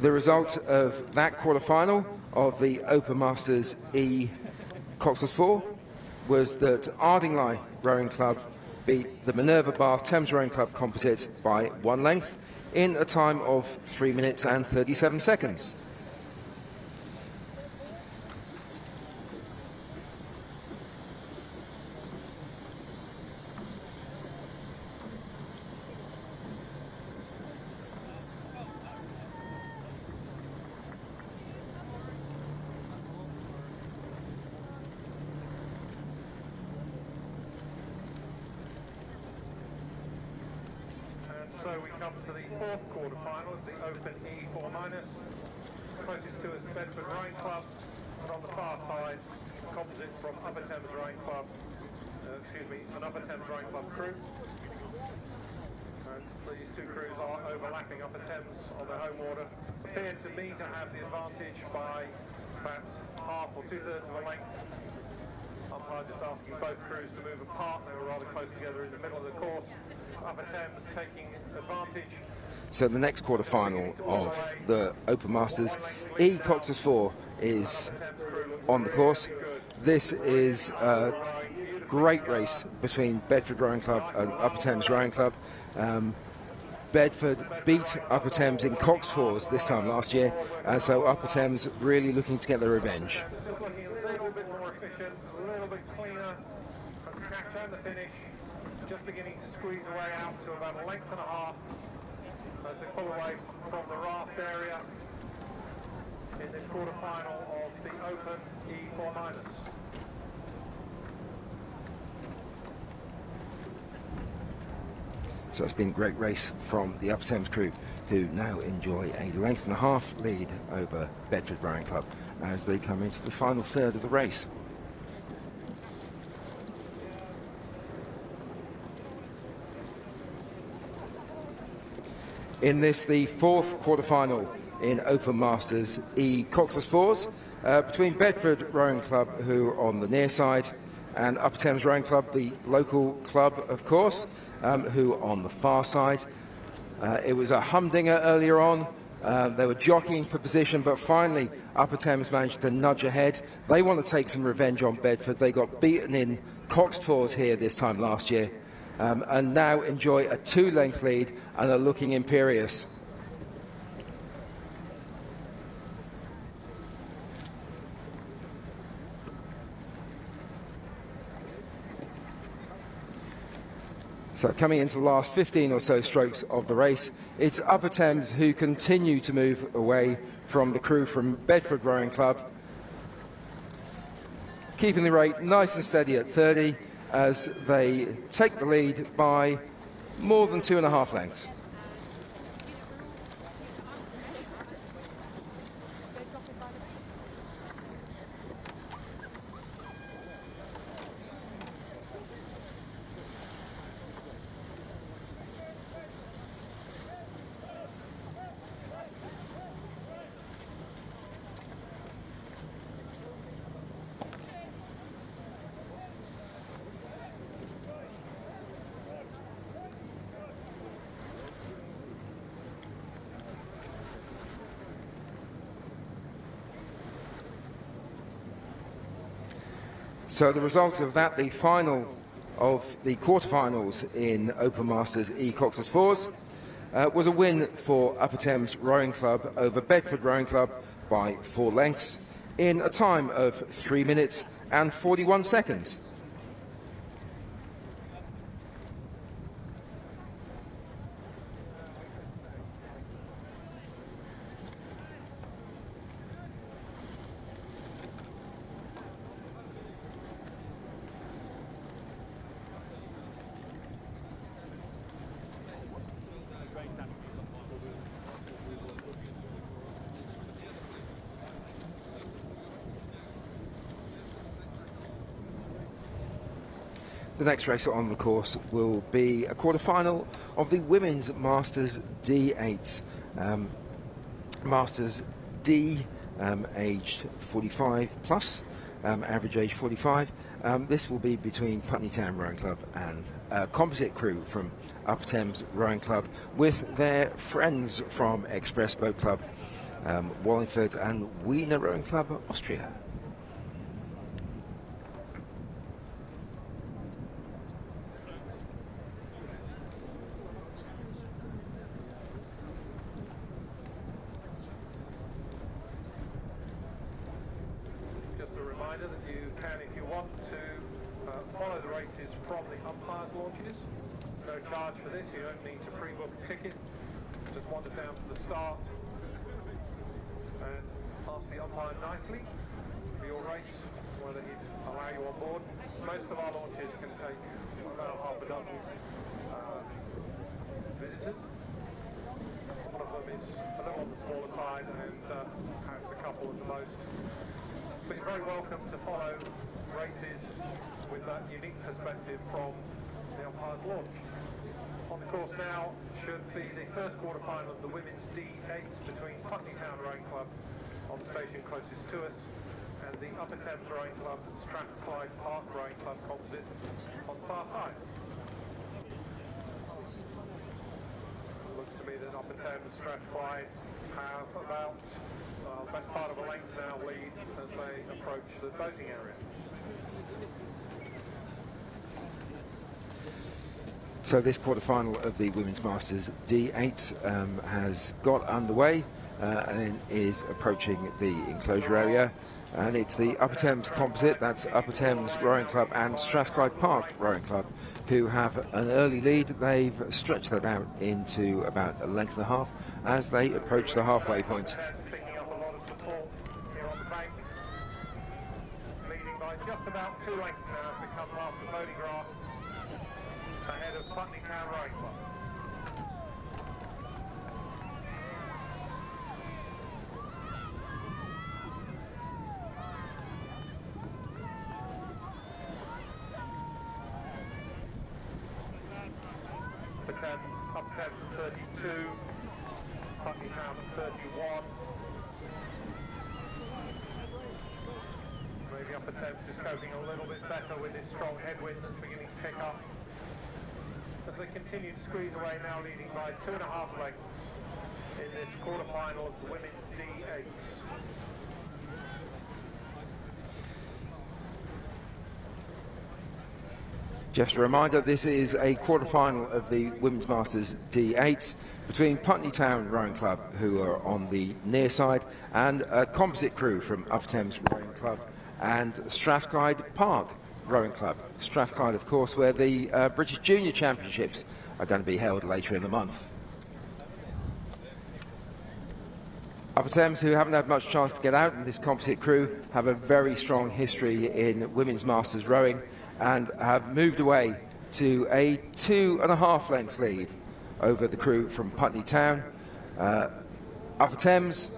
The result of that quarter-final of the Open Masters E Cox's Four was that Ardingly Rowing Club beat the Minerva Bath Thames Rowing Club composite by 1 length in a time of 3 minutes and 37 seconds. So we come to the fourth quarter-final of the Open E4-. Closest to us, Bedford Rowing Club, and on the far side, composite from Upper Thames Rowing Club, an Upper Thames Rowing Club crew. And these two crews are overlapping Upper Thames on their home water. appear to me to have the advantage by about half or 2/3 of a length. Umpire just asking both crews to move apart. They were rather close together in the middle of the course. Upper Thames taking advantage. So the next quarter-final of the Open Masters, E. Cox's 4 is on the course. This is a great race between Bedford Rowing Club and Upper Thames Rowing Club. Bedford beat Upper Thames in Cox 4s this time last year, and so Upper Thames really looking to get their revenge. Just looking a little bit more efficient, a little bit cleaner. And track down the finish, just beginning to squeeze away out to about a length and a half as they pull away from the raft area in this quarter-final of the Open E4-. So it's been a great race from the Upper Thames crew, who now enjoy a length and a half lead over Bedford Rowing Club as they come into the final third of the race. In this, the fourth quarter-final in Open Masters E Cox's 4s, between Bedford Rowing Club, who are on the near side, and Upper Thames Rowing Club, the local club, of course, who are on the far side. It was a humdinger earlier on. They were jockeying for position, but finally Upper Thames managed to nudge ahead. They want to take some revenge on Bedford. They got beaten in Cox 4s here this time last year, and now enjoy a 2-length lead and are looking imperious. So coming into the last 15 or so strokes of the race, it's Upper Thames who continue to move away from the crew from Bedford Rowing Club, keeping the rate nice and steady at 30 as they take the lead by more than 2.5 lengths. So the result of that, the final of the quarterfinals in Open Masters E Cox's 4s, was a win for Upper Thames Rowing Club over Bedford Rowing Club by 4 lengths in a time of 3 minutes and 41 seconds. The next race on the course will be a quarter-final of the Women's Masters D8. Masters D, aged 45 plus, average age 45. This will be between Putney Town Rowing Club and a composite crew from Upper Thames Rowing Club with their friends from Express Boat Club, Wallingford and Wiener Rowing Club, Austria. That you can, if you want to, follow the races from the umpire's launches. No charge for this, you don't need to pre-book a ticket. Just wander down to the start and ask the umpire nicely for your race, whether he'd allow you on board. Most of our launches can take about half a dozen visitors. One of them is a little on the smaller side and has a couple at the most. But you're very welcome to follow races with that unique perspective from the umpire's launch. On the course now should be the first quarter-final of the women's D8 between Putney Town Rowing Club on the station closest to us and the Upper Thames Rowing Club and Strathclyde Park Rowing Club composite on the far side. Looks to me that Upper Thames and Strathclyde have about best part of a length now lead as they approach the boating area. So this quarter-final of the Women's Masters D8 has got underway and is approaching the enclosure area, and it's the Upper Thames composite, that's Upper Thames Rowing Club and Strathclyde Park Rowing Club, who have an early lead. They've stretched that out into about a length and a half as they approach the halfway point. Picking up a lot of support here on the bank, leading by just about 2 lengths now as we come past the loading grass ahead of Putney Town Rowing Club. Up 10 to 32, Putney Town 31. Maybe Upper Thames is coping a little bit better with this strong headwind that's beginning to pick up. As they continue to squeeze away, now leading by 2.5 lengths in this quarter-final of the women's D8. Just a reminder, this is a quarter-final of the Women's Masters D8 between Putney Town Rowing Club, who are on the near side, and a composite crew from Upper Thames Rowing Club and Strathclyde Park Rowing Club. Strathclyde, of course, where the British Junior Championships are going to be held later in the month. Upper Thames, who haven't had much chance to get out in this composite crew, have a very strong history in Women's Masters rowing and have moved away to a 2.5 length lead over the crew from Putney Town. Upper Thames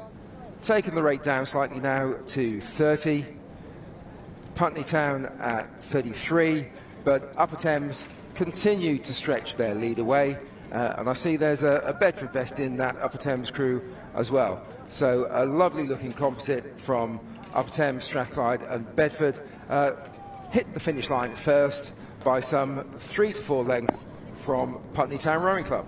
taking the rate down slightly now to 30. Putney Town at 33, but Upper Thames continue to stretch their lead away, and I see there's a Bedford vest in that Upper Thames crew as well. So a lovely looking composite from Upper Thames, Strathclyde and Bedford hit the finish line first by some 3 to 4 lengths from Putney Town Rowing Club.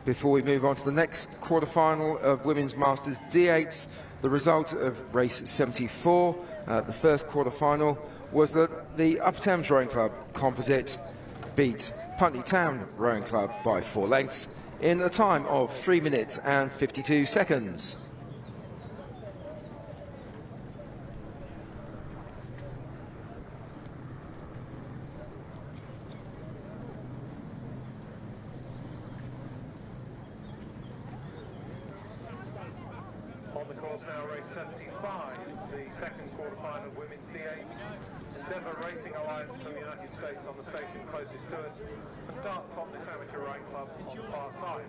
Before we move on to the next quarter-final of Women's Masters D8, the result of race 74, the first quarter-final, was that the Upper Thames Rowing Club composite beat Putney Town Rowing Club by 4 lengths in a time of 3 minutes and 52 seconds. Now race 75, the second quarter-final of Women's D8. Endeavour Racing Alliance from the United States on the station closest to us. And Dart Totnes Amateur Rowing Club on the far side.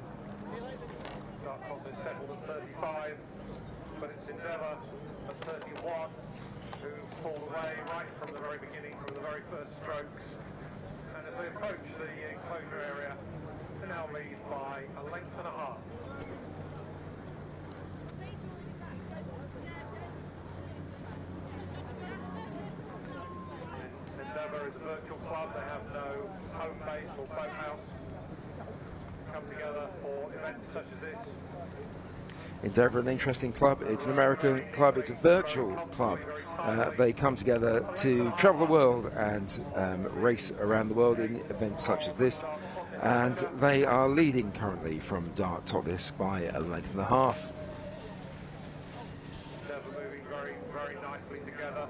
Dart Totnes settled at 35, but it's Endeavour at 31 who pulled away right from the very beginning, from the very first strokes. And as they approach the enclosure area, they now lead by a length and a half. Endeavour is a virtual club, they have no home base or boathouse. Come together for events such as this. Endeavour, an interesting club. It's an American club. It's a virtual club. They come together to travel the world and race around the world in events such as this. And they are leading currently from Dart Totnes by a length and a half. They're moving very, very nicely together.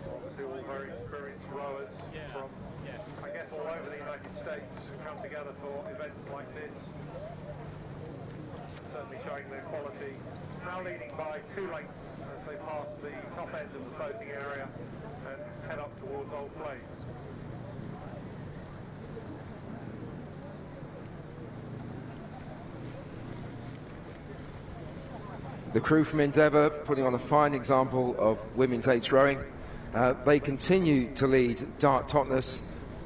Obviously all very experienced rowers from, I guess, all over the United States who come together for events like this. Certainly showing their quality. Now leading by 2 lengths as they pass the top end of the floating area and head up towards Old Place. The crew from Endeavour putting on a fine example of women's eights rowing. They continue to lead Dart Totnes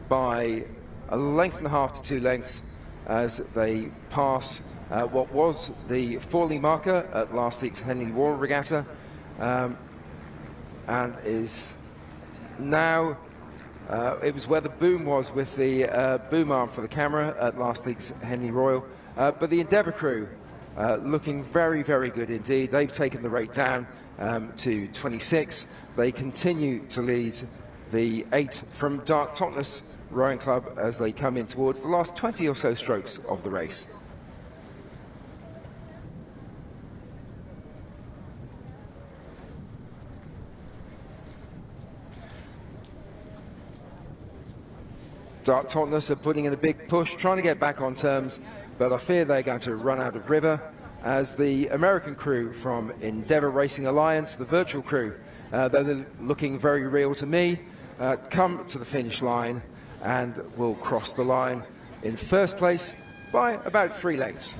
by a length and a half to 2 lengths as they pass what was the falling marker at last week's Henley War Regatta, and is now, it was where the boom was with the boom arm for the camera at last week's Henley Royal, but the Endeavour crew looking very, very good indeed. They've taken the rate down to 26. They continue to lead the 8 from Dart Totnes Rowing Club as they come in towards the last 20 or so strokes of the race. Dart Totnes are putting in a big push, trying to get back on terms, but I fear they're going to run out of river as the American crew from Endeavour Racing Alliance, the virtual crew, they're looking very real to me, come to the finish line and will cross the line in first place by about 3 lengths.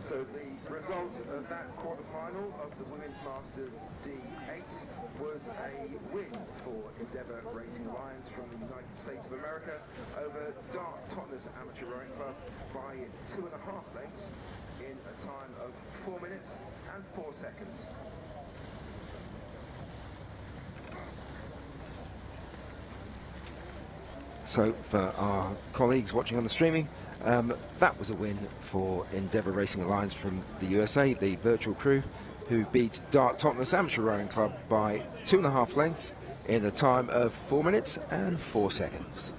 So the result of that quarter-final of the Women's Masters D8 was a win for Endeavour Racing Alliance from the United States of America over Dart Totnes Amateur Rowing Club by 2.5 lengths in a time of 4 minutes and 4 seconds. So for our colleagues watching on the streaming, that was a win for Endeavour Racing Alliance from the USA, the virtual crew, who beat Dart Totnes Amateur Rowing Club by 2.5 lengths in a time of 4 minutes and 4 seconds.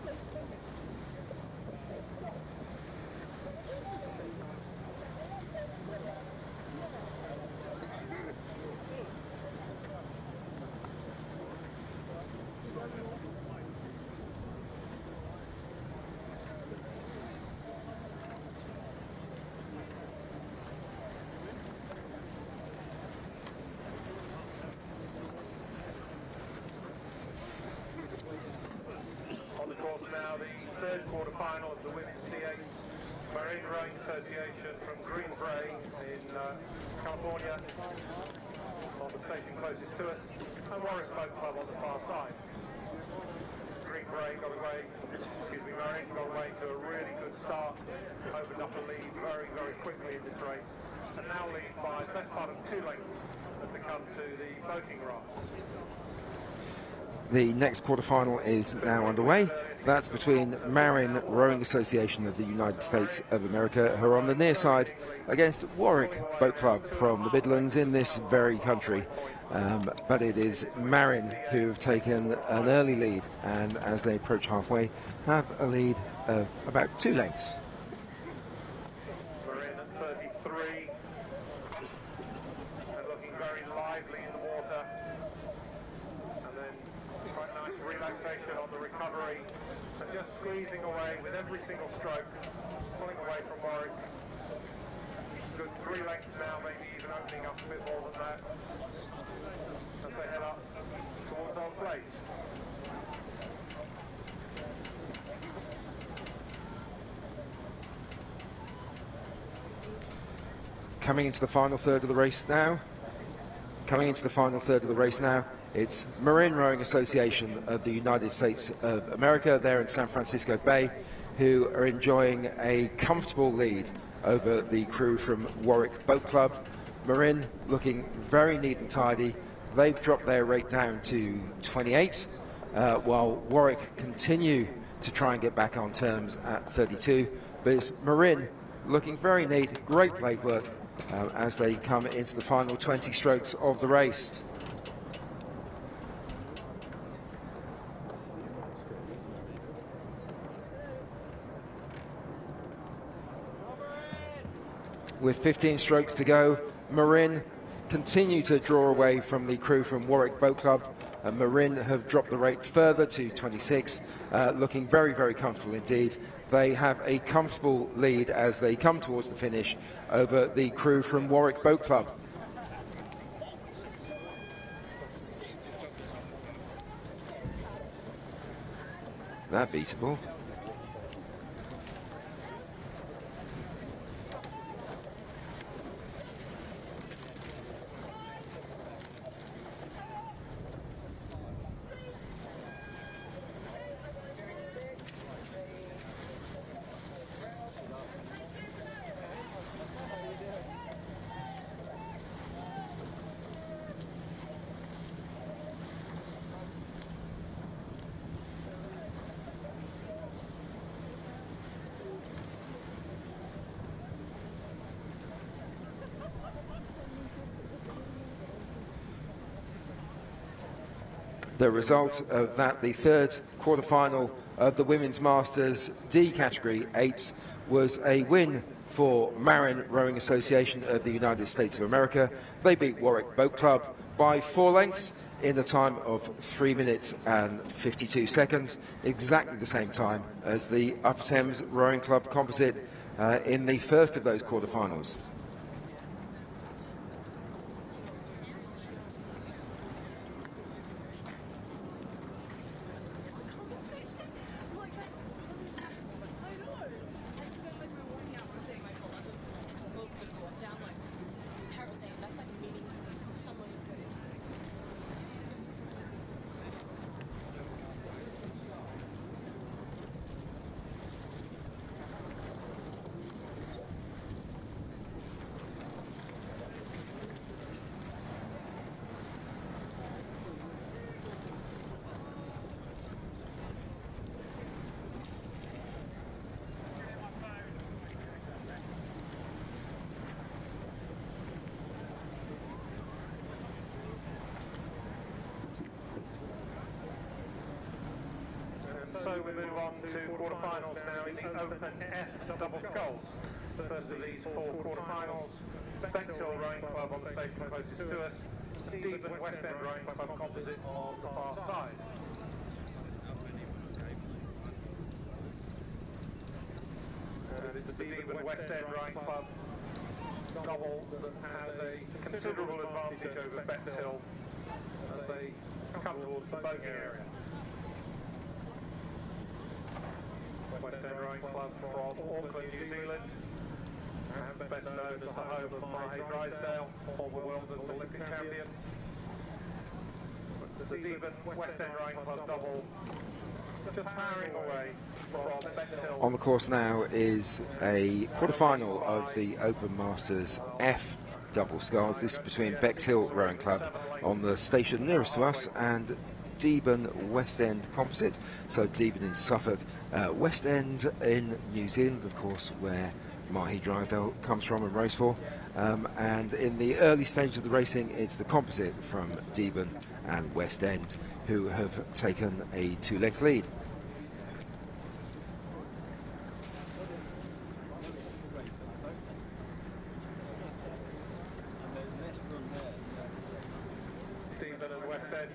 Now the third quarter-final of the Women's D8 Marine Rowing Association from Green Bay in California, on the station closest to us, and Warwick Boat Club on the far side. Green Bay got away, Marine got away to a really good start, opened up a lead very, very quickly in this race, and now lead by the best part of 2 lengths as they come to the floating rafts. The next quarter-final is now underway. That's between Marin Rowing Association of the United States of America, who are on the near side, against Warwick Boat Club from the Midlands in this very country. But it is Marin who have taken an early lead, and as they approach halfway, have a lead of about 2 lengths. We're in at 33, and looking very lively in the water. Quite nice relaxation on the recovery and just squeezing away with every single stroke, pulling away from Warwick. Good 3 lengths now, maybe even opening up a bit more than that as they head up towards Old Place. coming into the final third of the race now. It's Marin Rowing Association of the United States of America there in San Francisco Bay, who are enjoying a comfortable lead over the crew from Warwick Boat Club. Marin looking very neat and tidy. They've dropped their rate down to 28, while Warwick continue to try and get back on terms at 32. But it's Marin looking very neat, great blade work as they come into the final 20 strokes of the race. With 15 strokes to go, Marin continue to draw away from the crew from Warwick Boat Club. Marin have dropped the rate further to 26, looking very, very comfortable indeed. They have a comfortable lead as they come towards the finish over the crew from Warwick Boat Club. That beatable. The result of that, the third quarterfinal of the Women's Masters D category 8, was a win for Marin Rowing Association of the United States of America. They beat Warwick Boat Club by 4 lengths in a time of 3 minutes and 52 seconds, exactly the same time as the Upper Thames Rowing Club composite in the first of those quarterfinals. So we move on to quarterfinals now in the Open F double sculls. First of these 4 quarterfinals, Bexhill Rowing Club on the station closest to us, Stephen West End Rowing Club composite on the far side. This is the Stephen West End Rowing Club double that has a considerable advantage over Bexhill as they come towards the bogey area. West End Rowing Club from Auckland, New Zealand, and best known as the home of Mahi Drysdale, former world and Olympic champion. The Stephen West End Rowing Club double just powering away from Bexhill. On the course now is a quarterfinal of the Open Masters F double sculls. This is between Bexhill Rowing Club on the station nearest to us and Deben West End composite. So Deben in Suffolk, West End in New Zealand, of course, where Mahi Drysdale comes from and rows for. And in the early stage of the racing, it's the composite from Deben and West End who have taken a 2-length lead.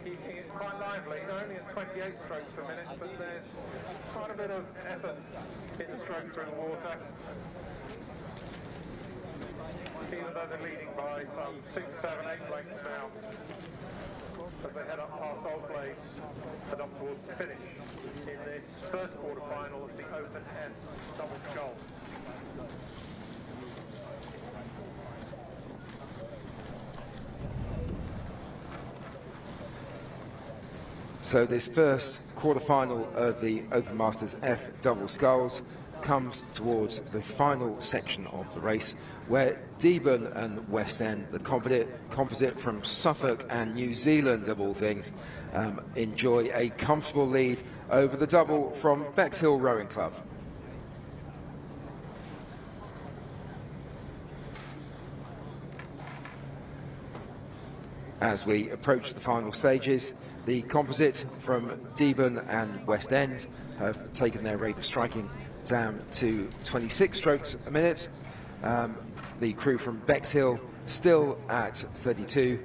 Keeping it quite lively, only at 28 strokes per minute, but there's quite a bit of effort in the stroke through the water. Even though they're leading by some 6, 7, 8 lengths now, as they head up past Old Place and up towards the finish in this first quarterfinal of the Open F double scull. So this first quarter-final of the Open Masters F double sculls comes towards the final section of the race, where Deben and West End, the composite from Suffolk and New Zealand of all things, enjoy a comfortable lead over the double from Bexhill Rowing Club. As we approach the final stages, the composite from Deben and West End have taken their rate of striking down to 26 strokes a minute. The crew from Bexhill still at 32.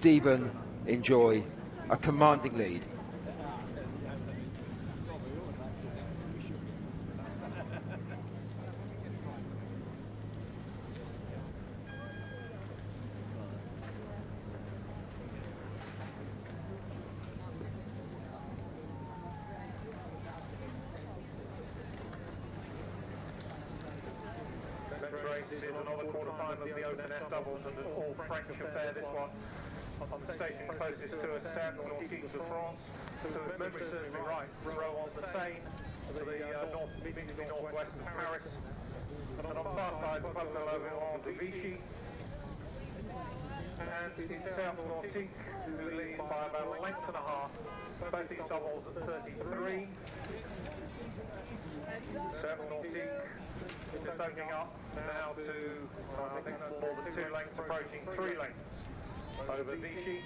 Deben enjoy a commanding lead. This is another quarter-final of the Open S doubles, and an all-French affair, this one. On the station closest to us, Cercle Nordique de France, to its memory serves me right, row on the Seine, to the immediately northwest of Paris. And on the far side, Club de l'Aveyron de Vichy. And it's Cercle Nordique, who leads by about a length and a half, both these doubles at 33. Cercle Nordique just opening up now to, I think that's more than 2 lengths, approaching 3 lengths over Vichy.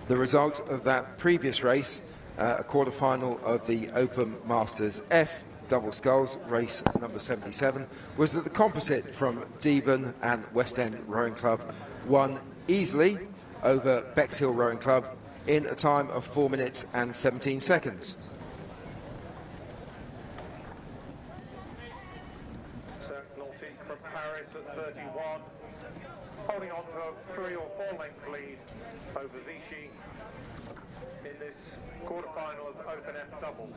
The result of that previous race, a quarter-final of the Open Masters F double sculls, race number 77, was that the composite from Deben and West End Rowing Club won easily over Bexhill Rowing Club in a time of 4 minutes and 17 seconds. Nordique from Paris at 31, holding on to a 3 or 4 length lead over Vichy in this quarter-final of Open F doubles.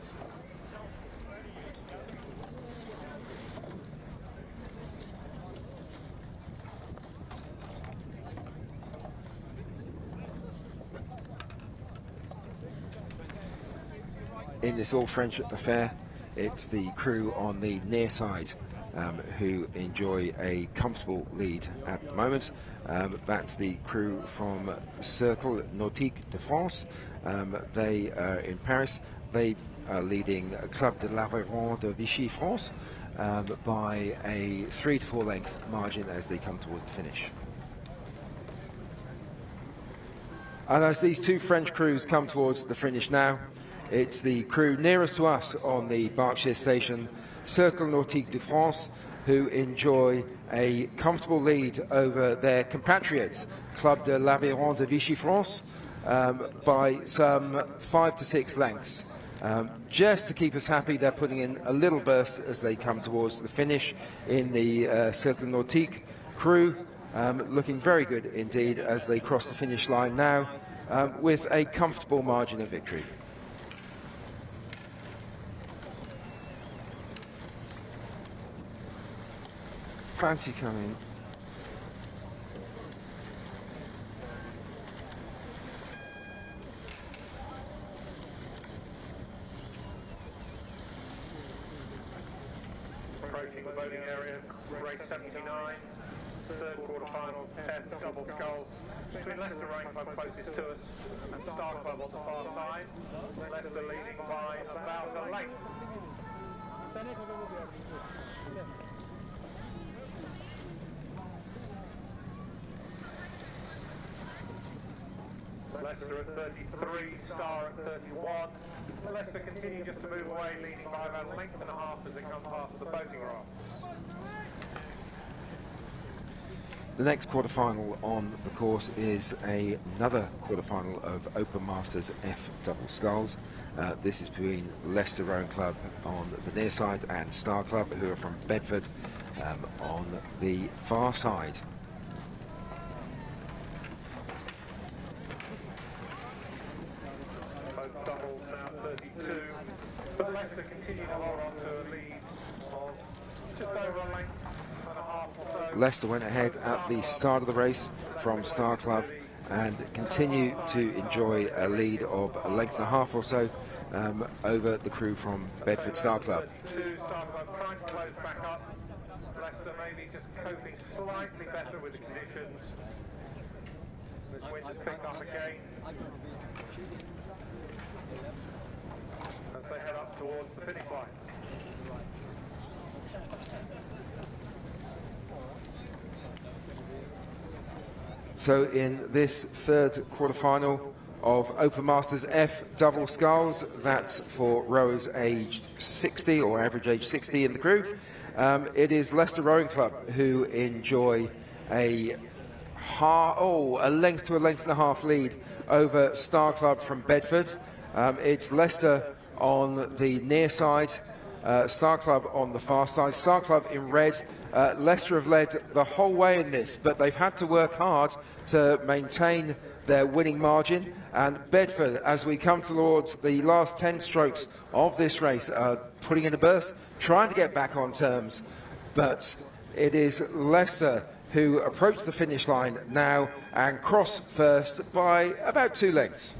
In this all-French affair, it's the crew on the near side who enjoy a comfortable lead at the moment. That's the crew from Cercle Nordique de France. They are in Paris. They are leading Club de l'Aveyron de Vichy France by a 3 to 4 length margin as they come towards the finish. And as these two French crews come towards the finish now, it's the crew nearest to us on the Berkshire station, Cercle Nautique de France, who enjoy a comfortable lead over their compatriots, Club de l'Aveyron de Vichy France, by some 5 to 6 lengths. Just to keep us happy, they're putting in a little burst as they come towards the finish in the Cercle Nautique crew, looking very good indeed as they cross the finish line now with a comfortable margin of victory. Fancy coming. Approaching the voting area, race 79, third quarter-final, F double sculls, between Leicester Rowing Club closest to us and Star Club on the far side. Leicester leading by about a length. Leicester at 33, Star at 31. Leicester continue just to move away, leading by about a length and a half as they come past the boating raft. The next quarter-final on the course is another quarter-final of Open Masters F double sculls. This is between Leicester Rowing Club on the near side and Star Club, who are from Bedford, on the far side. Both doubles now 32. hold on to a lead of just over a length and a half or so. Leicester went ahead at the start of the race from Star Club and continue to enjoy a lead of a length and a half or so over the crew from Bedford Star Club. Two Star Club trying to close back up. Leicester maybe just coping slightly better with the conditions. This wind has picked up again as they head up towards the finish line. So in this third quarterfinal of Open Masters F double sculls, that's for rowers aged 60 or average age 60 in the crew. It is Leicester Rowing Club who enjoy a length to a length and a half lead over Star Club from Bedford. It's Leicester on the near side, Star Club on the far side. Star Club in red. Leicester have led the whole way in this, but they've had to work hard to maintain their winning margin. And Bedford, as we come towards the last 10 strokes of this race, are putting in a burst, trying to get back on terms. But it is Leicester who approach the finish line now and cross first by about 2 lengths.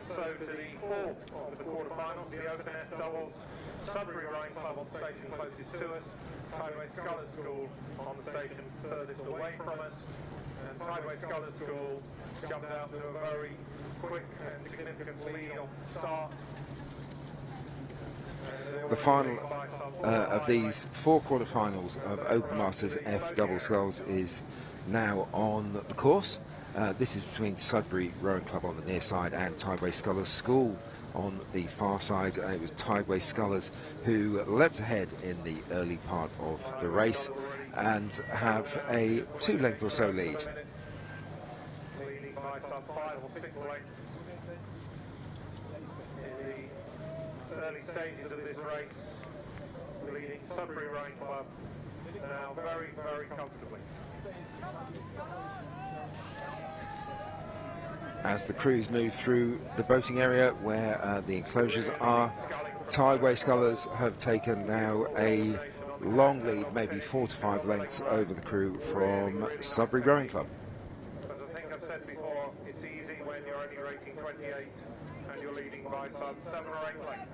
So to the fourth of the quarterfinals, the Open F doubles, Sudbury Rowing Club on station closest to us, Tideway Scullers School on the station furthest away from us, and Tideway Scullers School jumped out to a very quick and significant lead on the start. The final of these 4 quarterfinals of Open Masters F double sculls is now on the course. This is between Sudbury Rowing Club on the near side and Tideway Scullers School on the far side. It was Tideway Scullers who leapt ahead in the early part of the race and have a 2 length or so lead. Leading by some 5 or 6 lengths in the early stages of this race, leading Sudbury Rowing Club now very, very comfortably. As the crews move through the boating area where the enclosures are, Tideway Scullers have taken now a long lead, maybe 4 to 5 lengths over the crew from Sudbury Rowing Club. As I think I've said before, it's easy when you're only rating 28 and you're leading by some 7 or 8 lengths.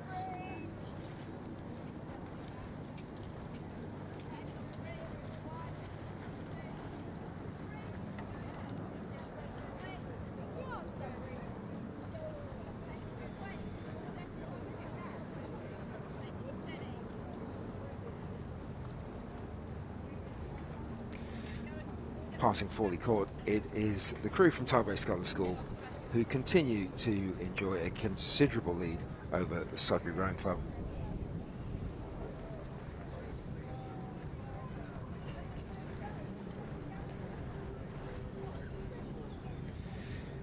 Passing Fawley Court, it is the crew from Tideway Scullers School who continue to enjoy a considerable lead over the Sudbury Rowing Club.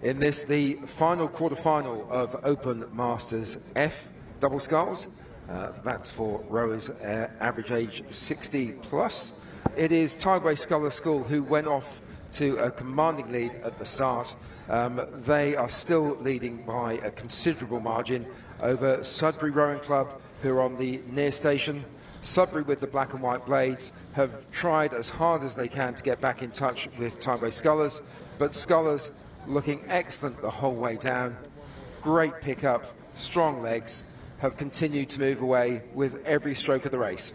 In this, the final quarter-final of Open Masters F double sculls. That's for rowers average age 60 plus. It is Tideway Scullers School who went off to a commanding lead at the start. They are still leading by a considerable margin over Sudbury Rowing Club, who are on the near station. Sudbury, with the black and white blades, have tried as hard as they can to get back in touch with Tideway Scullers, but Scullers looking excellent the whole way down. Great pickup, strong legs, have continued to move away with every stroke of the race.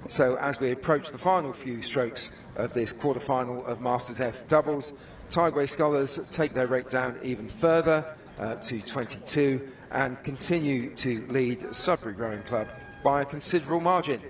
So as we approach the final few strokes of this quarter-final of Masters F doubles, Tideway Scullers take their rate down even further to 22 and continue to lead Sudbury Rowing Club by a considerable margin.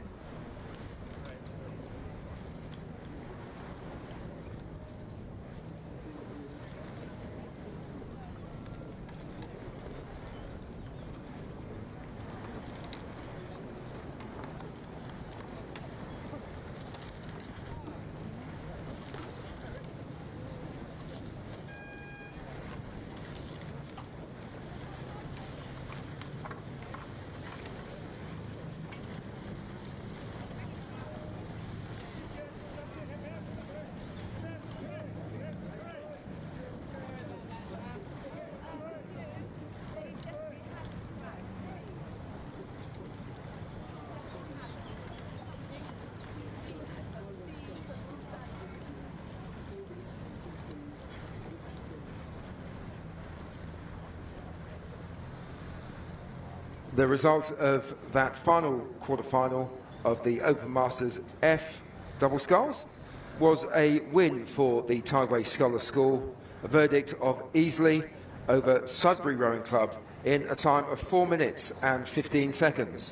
The result of that final quarter-final of the Open Masters F double sculls was a win for the Tideway Sculler School, a verdict of easily over Sudbury Rowing Club in a time of 4 minutes and 15 seconds.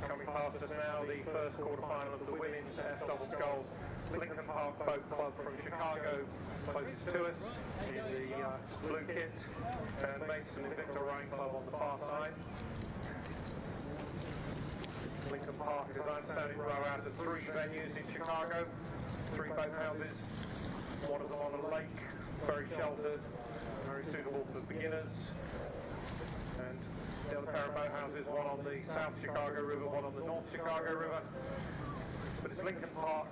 Coming past us now, the first quarter-final of the women's F double sculls. Lincoln Park Boat Club from Chicago, closest to us, in the blue kit, and Mason and Victor Rowing Club on the far side. Lincoln Park, as I understand it, row out of 3 venues in Chicago, 3 boathouses, one of them on a lake, very sheltered, very suitable for beginners, and the other pair of boathouses, one on the South Chicago River, one on the North Chicago River. But it's Lincoln Park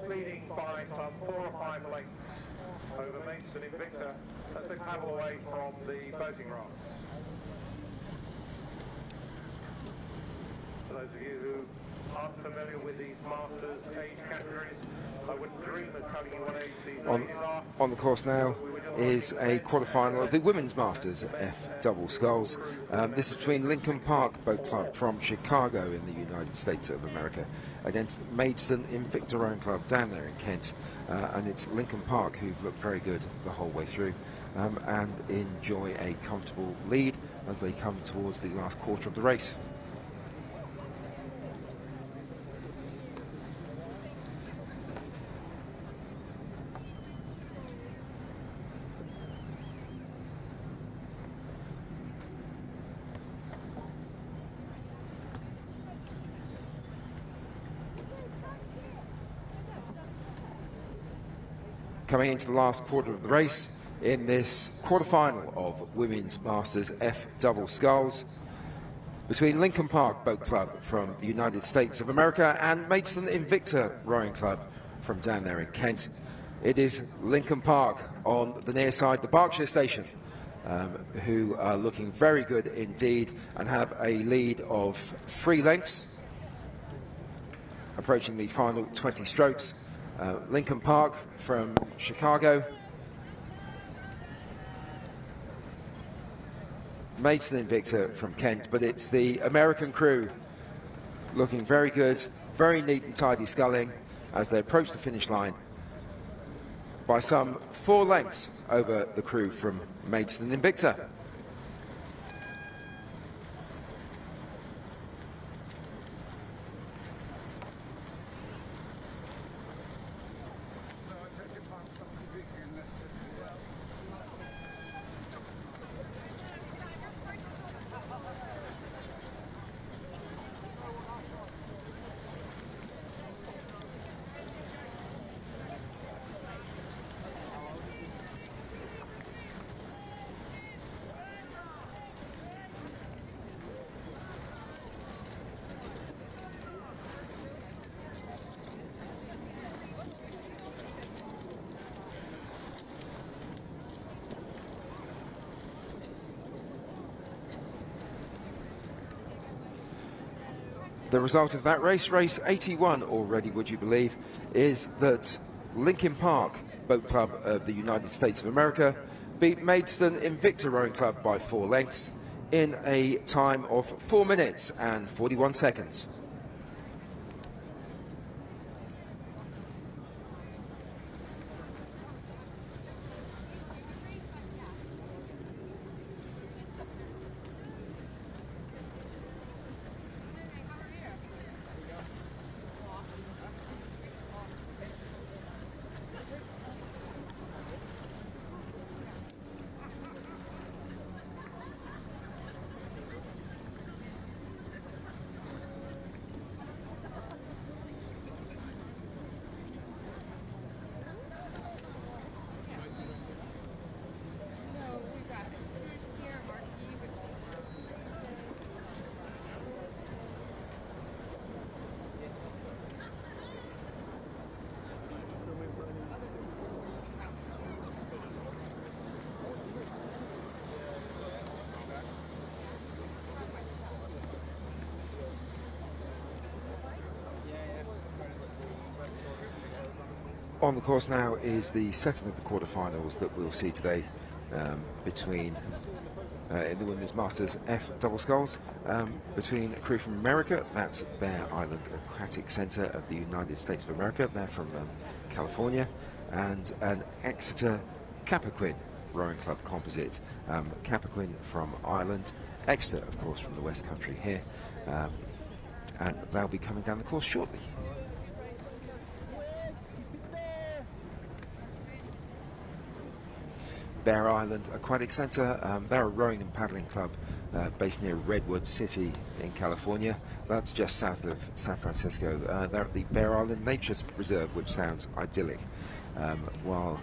leading by some 4 or 5 lengths over Mason and Victor as they paddle away from the boating rafts. For those of you who aren't familiar with these Masters age categories, I wouldn't dream of telling you what age these ladies are. On the course now is a quarter-final of the Women's Masters F double sculls. This is between Lincoln Park Boat Club from Chicago in the United States of America against Maidstone Invicta Rowing Club down there in Kent. And it's Lincoln Park who've looked very good the whole way through and enjoy a comfortable lead as they come towards the last quarter of the race. Coming into the last quarter of the race in this quarter-final of Women's Masters F double sculls between Lincoln Park Boat Club from the United States of America and Maidstone Invicta Rowing Club from down there in Kent. It is Lincoln Park on the near side, the Berkshire Station, who are looking very good indeed and have a lead of 3 lengths, approaching the final 20 strokes. Lincoln Park from Chicago, Maidstone Invicta from Kent, but it's the American crew looking very good, very neat and tidy sculling as they approach the finish line by some 4 lengths over the crew from Maidstone Invicta. The result of that race, race 81 already, would you believe, is that Lincoln Park Boat Club of the United States of America beat Maidstone Invicta Rowing Club by 4 lengths in a time of 4 minutes and 41 seconds. On the course now is the second of the quarterfinals that we'll see today between in the Women's Masters F double sculls between a crew from America, that's Bear Island Aquatic Center of the United States of America, they're from California, and an Exeter Capricorn Rowing Club composite, Capricorn from Ireland, Exeter of course from the West Country here, and they'll be coming down the course shortly. Bear Island Aquatic Center, they're a rowing and paddling club based near Redwood City in California. That's just south of San Francisco. They're at the Bear Island Nature Reserve, which sounds idyllic. While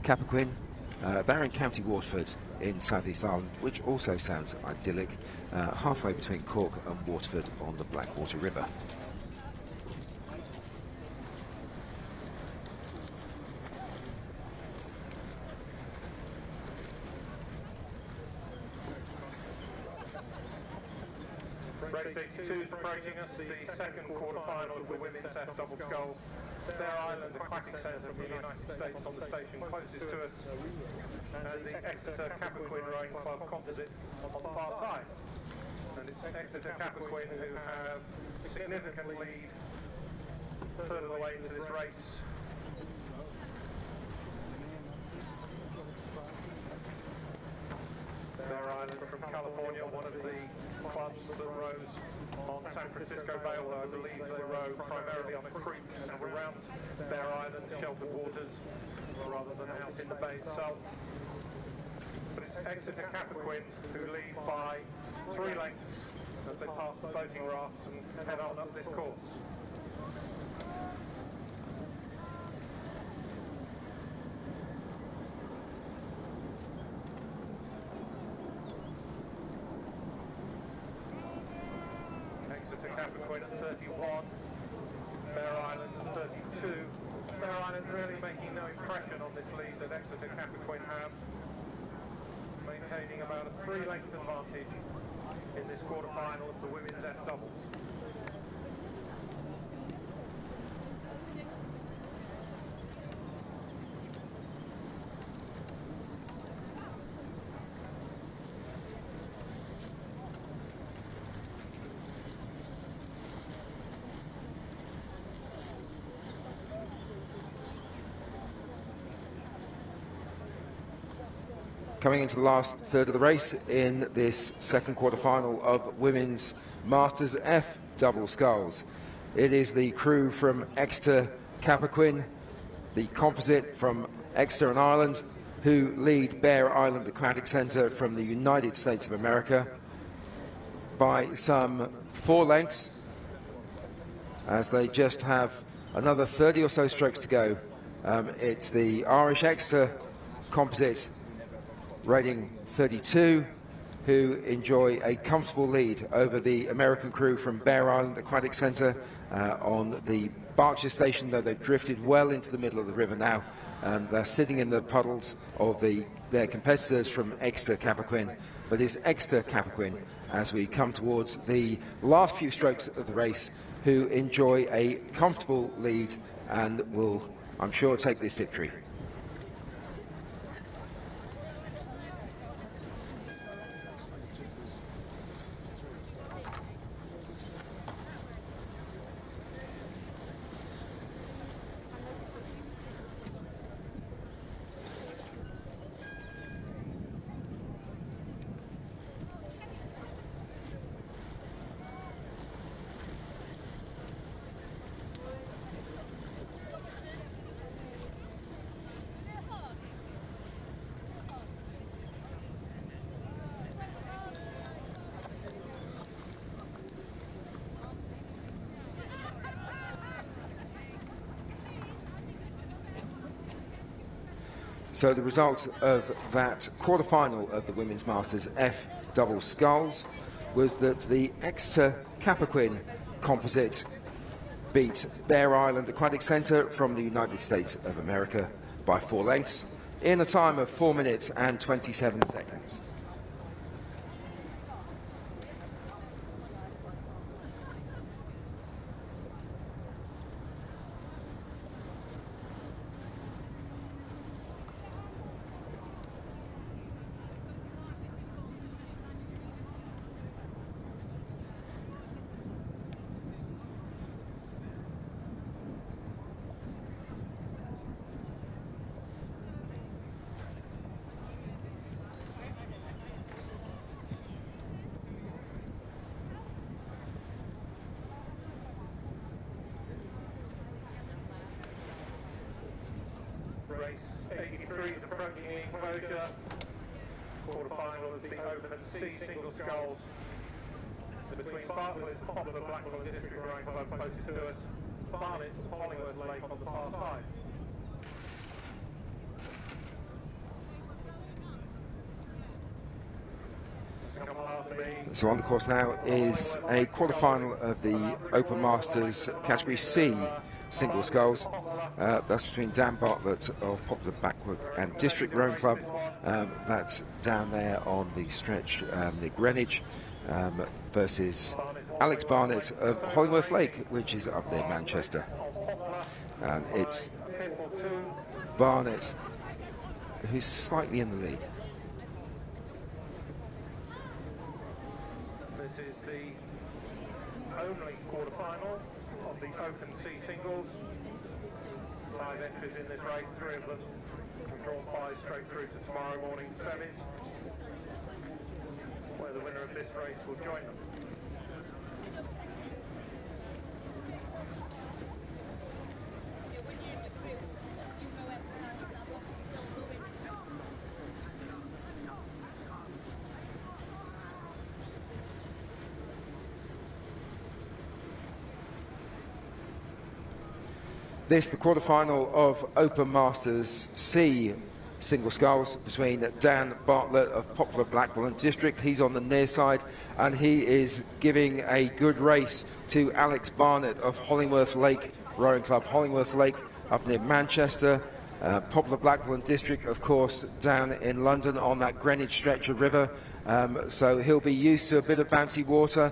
Capricorn, they're in County Waterford in Southeast Ireland, which also sounds idyllic, halfway between Cork and Waterford on the Blackwater River. Race 82 is approaching us, the second quarter-final of the women's F double sculls. Bear Island Aquatic Centre from the United States on the station closest to us, and the Exeter Capricorn Rowing Club composite on the far side. And it's Exeter Capricorn who have significant lead further away into this race. Bear Island from California, one of the clubs that rows on San Francisco Bay, although I believe they row primarily on the creek and around Bear Island, sheltered waters, rather than out in the bay itself. But it's Exeter Capricorn who lead by 3 lengths as they pass the boating rafts and head on up this course. Capricorn at 31, Bear Island at 32. Bear Island really making no impression on this lead that Exeter Capricorn have, maintaining about a 3-length advantage in this quarter-final of the women's F doubles. Coming into the last third of the race in this second quarter-final of Women's Masters F double sculls. It is the crew from Exeter Capricorn, the composite from Exeter and Ireland, who lead Bear Island Aquatic Centre from the United States of America by some 4 lengths, as they just have another 30 or so strokes to go. It's the Irish Exeter composite rating 32 who enjoy a comfortable lead over the American crew from Bear Island Aquatic Centre on the Berkshire station, though they've drifted well into the middle of the river now. They're sitting in the puddles of their competitors from Exeter Capricorn, but it's Exeter Capricorn as we come towards the last few strokes of the race who enjoy a comfortable lead and will, I'm sure, take this victory. So the result of that quarter-final of the Women's Masters F double sculls was that the Exeter Capricorn composite beat Bear Island Aquatic Centre from the United States of America by 4 lengths in a time of 4 minutes and 27 seconds. race 83 is approaching enclosure. Quarterfinal of the Open C single sculls between Bartlett's Popular Blackpool and District Rowing Club closest to us, Barnet, Hollingworth Lake on the far side. So on the course now is a quarter-final of the Open Masters Category C single sculls. That's between Dan Bartlett of Popular Blackpool and District Rowing Club. That's down there on the stretch near Greenwich, versus Alex Barnett of Hollingworth Lake, which is up near Manchester. And it's Barnett who's slightly in the lead. This is the only quarter-final of the Open C singles. Live entries in this race, 3 of them drawn 5 straight through to tomorrow morning's semis, where the winner of this race will join them. This, the quarterfinal of Open Masters C single sculls between Dan Bartlett of Popular Blackpool and District. He's on the near side and he is giving a good race to Alex Barnett of Hollingworth Lake Rowing Club. Hollingworth Lake up near Manchester. Popular Blackpool and District, of course, down in London on that Greenwich stretch of river. So he'll be used to a bit of bouncy water.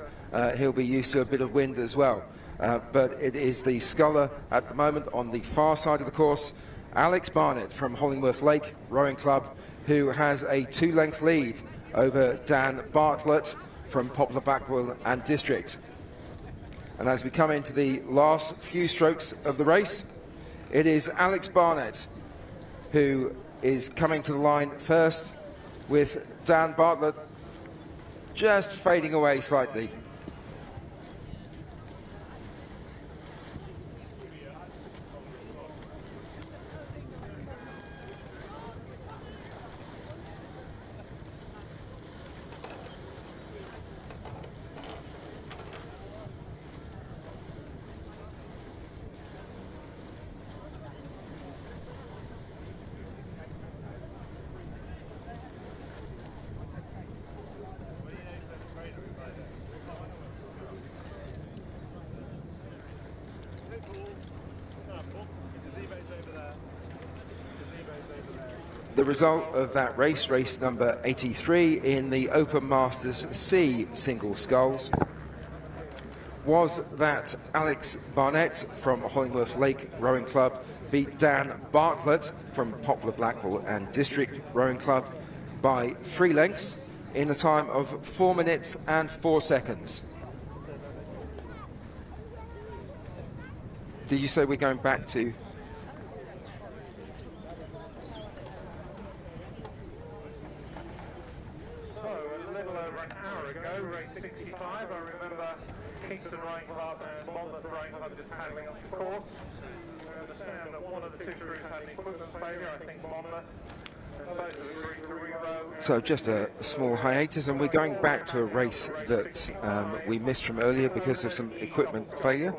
He'll be used to a bit of wind as well. But it is the sculler at the moment on the far side of the course, Alex Barnett from Hollingworth Lake Rowing Club, who has a 2-length lead over Dan Bartlett from Popular Blackpool and District. And as we come into the last few strokes of the race, it is Alex Barnett who is coming to the line first, with Dan Bartlett just fading away slightly. The result of that race, race number 83 in the Open Masters C single sculls, was that Alex Barnett from Hollingworth Lake Rowing Club beat Dan Bartlett from Popular Blackpool and District Rowing Club by 3 lengths in a time of 4 minutes and 4 seconds. Did you say we're going back to... Kingston Rowing Club and Monmouth Rowing Club just paddling up the course. We understand that one of the 2 crews had an equipment failure, I think Monmouth, and both have agreed to re-row. So just a small hiatus, and we're going back to a race that we missed from earlier because of some equipment failure.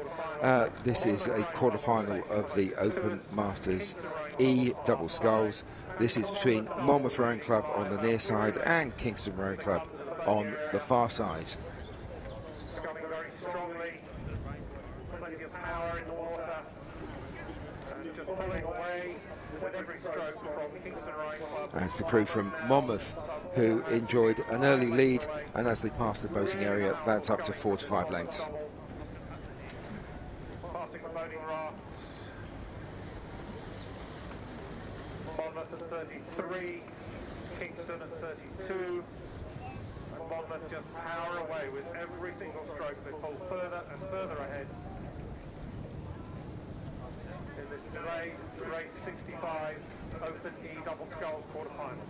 This is a quarter-final of the Open Masters E double sculls. This is between Monmouth Rowing Club on the near side and Kingston Rowing Club on the far side. Power in the water, and just pulling away with every stroke from Kingston Rowing Club. That's the crew from Monmouth who enjoyed an early lead, and as they pass the boating area, that's up to 4 to 5 lengths. Passing the boating rafts. Monmouth at 33, Kingston at 32. And Monmouth just power away with every single stroke. They pull further and further ahead. In this race 65 Open E double sculls quarterfinal.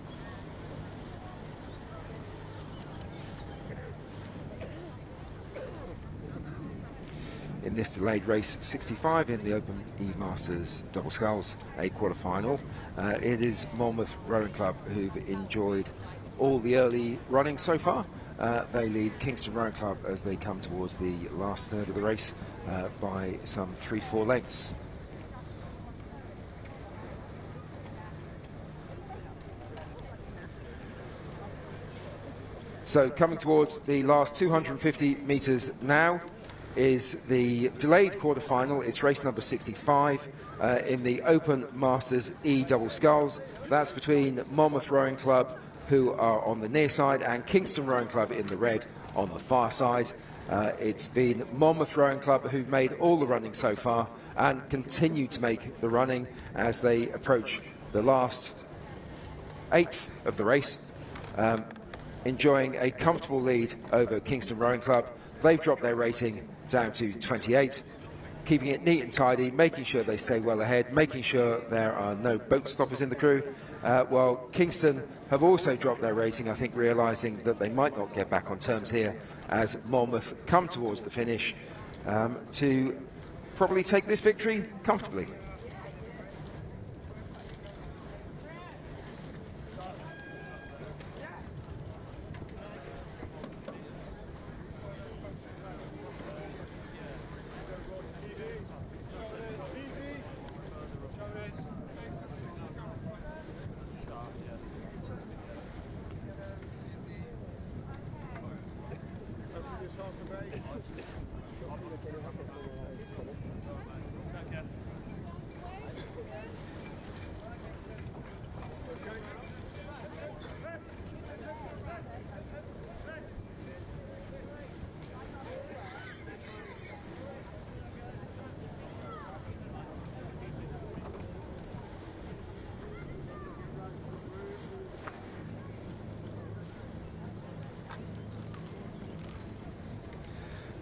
in this delayed race 65 in the Open E-Masters Double Sculls, a quarter-final. It is Monmouth Rowing Club who've enjoyed all the early running so far. They lead Kingston Rowing Club as they come towards the last third of the race by some 3-4 lengths. So coming towards the last 250 metres now is the delayed quarter-final. It's race number 65 in the Open Masters E Double Sculls. That's between Monmouth Rowing Club, who are on the near side, and Kingston Rowing Club in the red on the far side. It's been Monmouth Rowing Club who've made all the running so far and continue to make the running as they approach the last eighth of the race. Enjoying a comfortable lead over Kingston Rowing Club. They've dropped their rating down to 28, keeping it neat and tidy, making sure they stay well ahead, making sure there are no boat stoppers in the crew, while Kingston have also dropped their rating, I think realising that they might not get back on terms here as Monmouth come towards the finish to probably take this victory comfortably.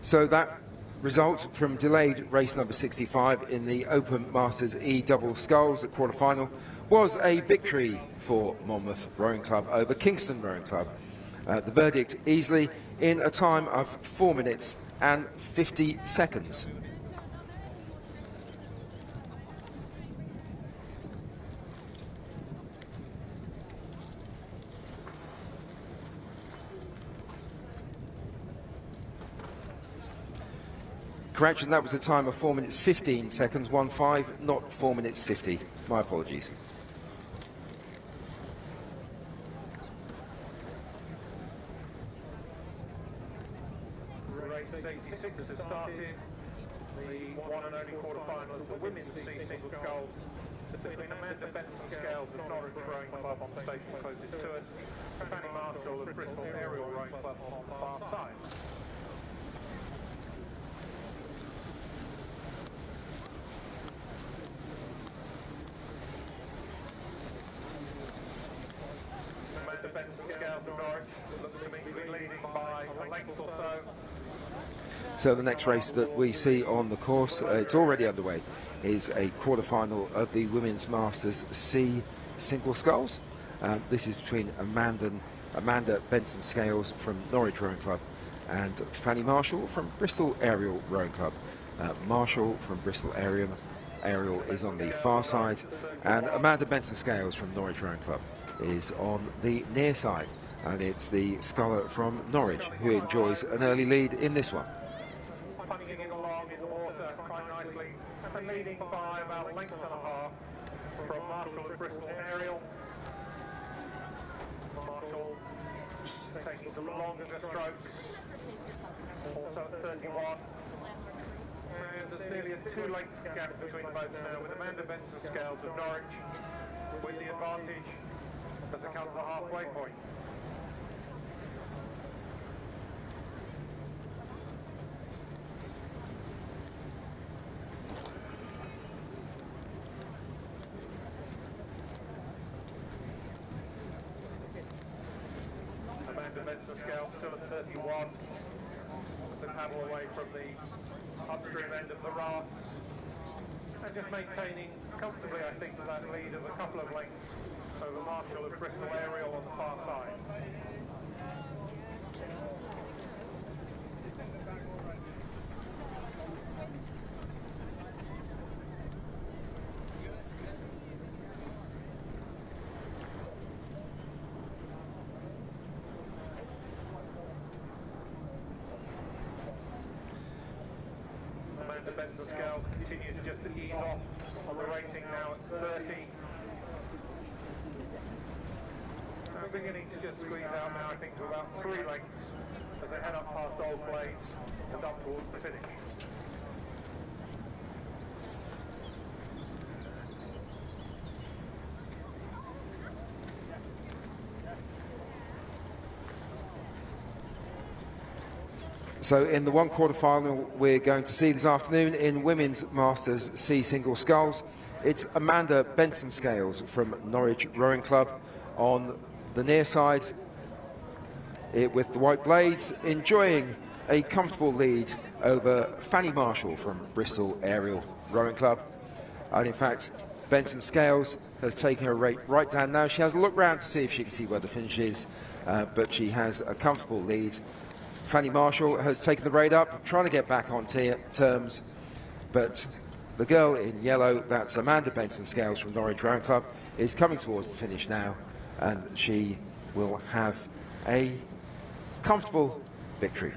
So that result from delayed race number 65 in the Open Masters E Double Sculls at quarter-final was a victory for Monmouth Rowing Club over Kingston Rowing Club. The verdict easily in a time of 4 minutes and 50 seconds. Correction, that was a time of 4 minutes 15 seconds, 1-5, not 4 minutes 50. My apologies. Race 86 has started. The one and only quarter-final of the women's C single sculls between Amanda Benson Scales of Norwich Rowing Club on the station closest to us, Henley Masters of Bristol Aerial Rowing Club on the far side. Amanda Benson Scales of Norwich looks to me to be leading by a length or so. So the next race that we see on the course, it's already underway, is a quarter-final of the Women's Masters C Single Sculls. This is between Amanda Benson Scales from Norwich Rowing Club and Fanny Marshall from Bristol Aerial Rowing Club. Marshall from Bristol Aerial is on the far side, and Amanda Benson Scales from Norwich Rowing Club is on the near side, and it's the sculler from Norwich who enjoys an early lead in this one. Punching it along in the water quite nicely and leading by about a length and a half from Marshall of Bristol Aerial. Marshall taking the longer strokes, also at 31. And there's nearly a 2 length gap between both now, with Amanda Benson Scales of Norwich with the advantage as they come to the halfway point. Amanda Benson Scales still at 31. The paddle away from the upstream end of the raft. And just maintaining comfortably, I think, that lead of a couple of lengths over Marshall of Bristol Aerial on the far side. Amanda Benson scale continues just to ease off on the rating now at 30. I'm beginning to just squeeze out now, I think, to about 3 lengths as they head up past Old Blades and up towards the finish. So in the 1/4 final we're going to see this afternoon in Women's Masters C single sculls, it's Amanda Benson Scales from Norwich Rowing Club on the near side, with the white blades, enjoying a comfortable lead over Fanny Marshall from Bristol Aerial Rowing Club. And in fact, Benson Scales has taken her rate right down now. She has a look round to see if she can see where the finish is, but she has a comfortable lead. Fanny Marshall has taken the rate up, trying to get back on terms, but the girl in yellow, that's Amanda Benson Scales from Norwich Rowing Club, is coming towards the finish now, and she will have a comfortable victory.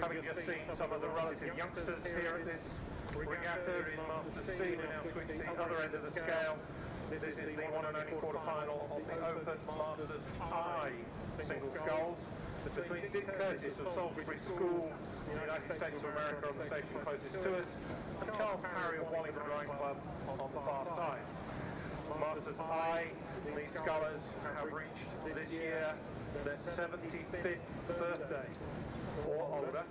Having just seen some of the relative youngsters here at this regatta in Masters C, we're now switching to the other end of the scale. This is the one and only quarter-final of the Open Masters I single sculls. It's between Dick Curtis of Salisbury School in the United States of America on the station closest to us, and Charles Parry of Wallingford Rowing Club on the far side. Masters I, these scullers have reached this year their 75th birthday or older.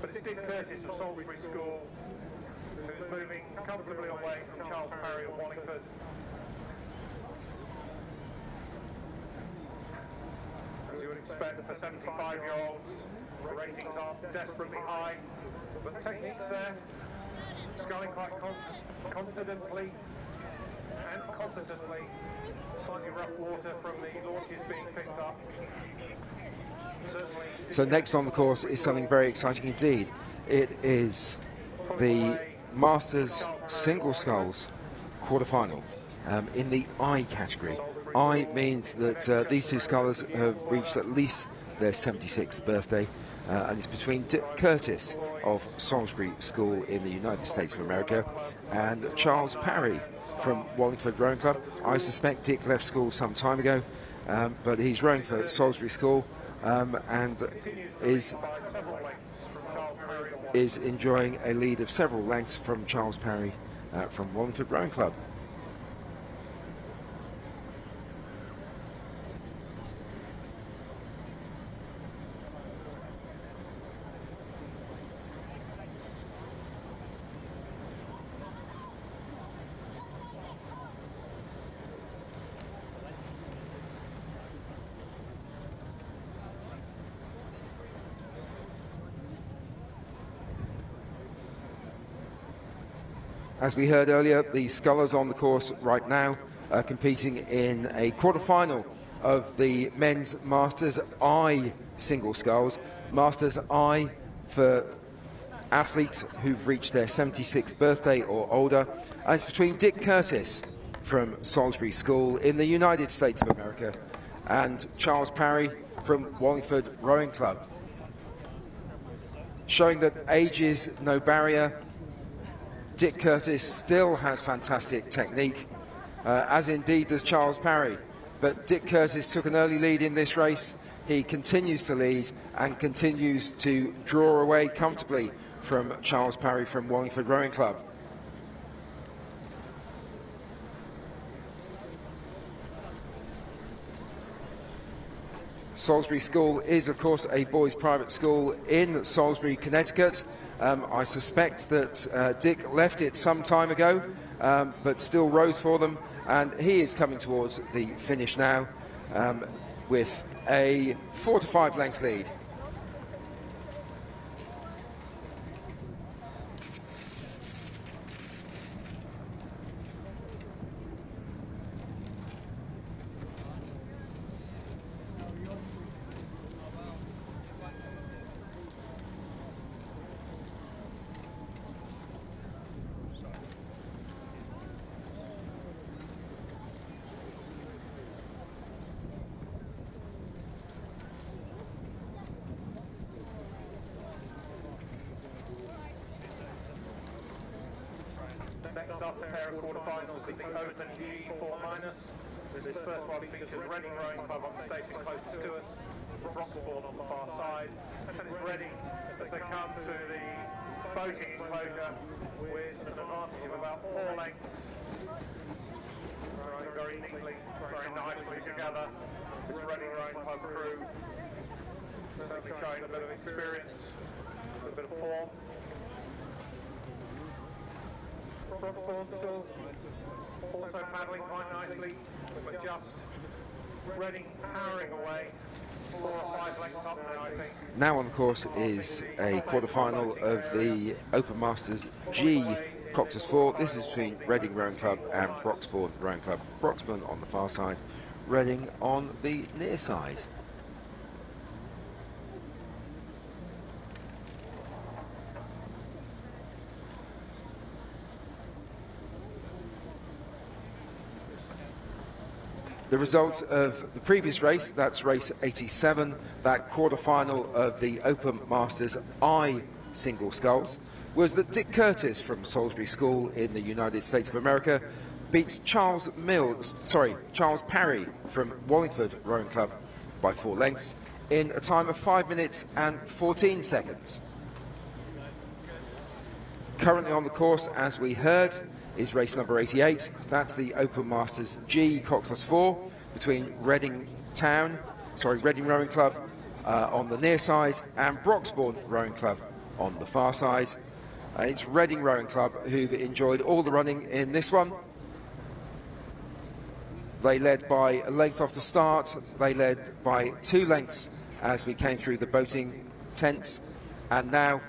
But it's Dick Curtis of Salisbury School who's moving comfortably away from Charles Parry of Wallingford. As you would expect for 75-year-olds, the ratings are desperately high, but the technique's there, sculling quite confidently and competently. Slightly rough water from the launches being picked up. So next on the course is something very exciting indeed. It is the Masters Single Sculls quarter-final in the I category. I means that these two scullers have reached at least their 76th birthday, and it's between Dick Curtis of Salisbury School in the United States of America and Charles Parry from Wallingford Rowing Club. I suspect Dick left school some time ago, but he's rowing for Salisbury School and is enjoying a lead of several lengths from Charles Parry from Wallingford Rowing Club. As we heard earlier, the scullers on the course right now are competing in a quarter-final of the men's Masters I single sculls. Masters I for athletes who've reached their 76th birthday or older. And it's between Dick Curtis from Salisbury School in the United States of America and Charles Parry from Wallingford Rowing Club. Showing that age is no barrier, Dick Curtis still has fantastic technique, as indeed does Charles Parry. But Dick Curtis took an early lead in this race. He continues to lead and continues to draw away comfortably from Charles Parry from Wallingford Rowing Club. Salisbury School is, of course, a boys' private school in Salisbury, Connecticut. I suspect that Dick left it some time ago, but still rows for them, and he is coming towards the finish now with a 4 to 5 length lead. Next up, a pair of quarterfinals of the Open G4-. This first one features Reading Rowing Club on the station closest to us, Broxbourne on the far side, and it's Reading as they come to the boating enclosure with an advantage of about 4 lengths. Rowing very neatly, very nicely together. This Reading Rowing Club crew certainly showing a bit of experience, a bit of form. Broxbourne still also paddling quite nicely, but just Reading powering away. 4 or 5 lengths up now, I think. Now on the course is a quarter-final of the Open Masters G Cox's 4. This is between Reading Rowing Club and Broxbourne Rowing Club. Broxbourne on the far side, Reading on the near side. The result of the previous race, that's race 87, that quarter-final of the Open Masters I single sculls, was that Dick Curtis from Salisbury School in the United States of America beat Charles Parry from Wallingford Rowing Club by 4 lengths in a time of 5 minutes and 14 seconds. Currently on the course, as we heard, is race number 88. That's the Open Masters G Cox's 4 between Reading Rowing Club on the near side and Broxbourne Rowing Club on the far side. It's Reading Rowing Club who've enjoyed all the running in this one. They led by a length off the start. They led by 2 lengths as we came through the boating tents, and now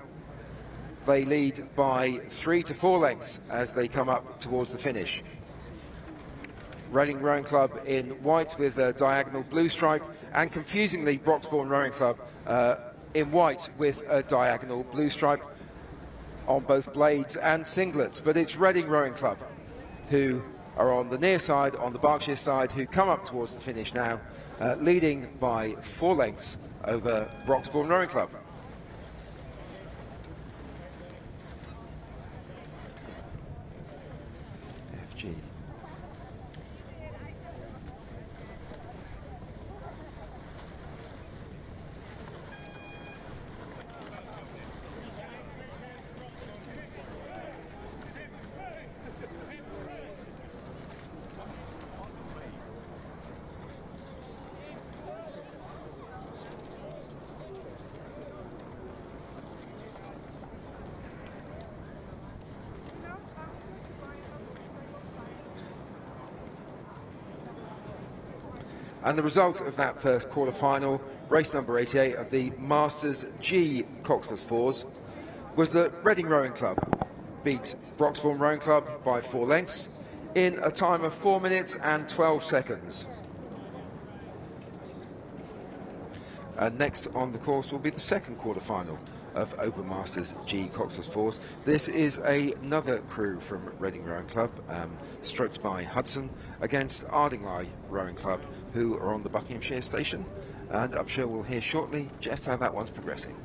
they lead by 3 to 4 lengths as they come up towards the finish. Reading Rowing Club in white with a diagonal blue stripe, and confusingly Broxbourne Rowing Club in white with a diagonal blue stripe on both blades and singlets. But it's Reading Rowing Club who are on the near side, on the Berkshire side, who come up towards the finish now, leading by 4 lengths over Broxbourne Rowing Club. FG. And the result of that first quarter-final, race number 88 of the Masters G Cox's 4s, was that Reading Rowing Club beat Broxbourne Rowing Club by 4 lengths in a time of 4 minutes and 12 seconds. And next on the course will be the second quarter-final of Open Masters G Cox's 4s. This is another crew from Reading Rowing Club, stroked by Hudson, against Ardingly Rowing Club, who are on the Buckinghamshire station, and I'm sure we'll hear shortly just how that one's progressing.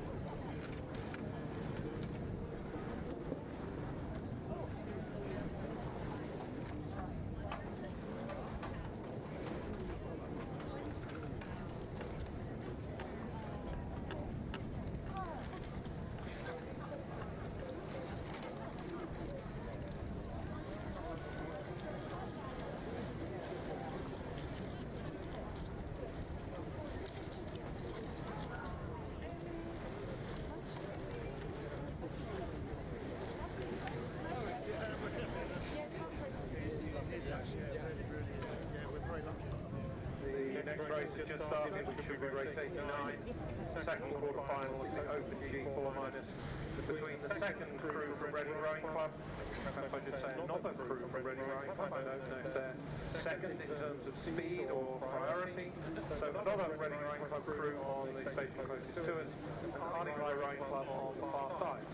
The next race has just started, which should be race 89, second quarter-final of the Open G4-, between the second crew from Reading Rowing Club. Perhaps I should say another crew from Reading Rowing Club. I don't know if they're second in terms of speed or priority. So another Reading Rowing Club crew on the station closest to us, and Ardingly Rowing Club on the far side.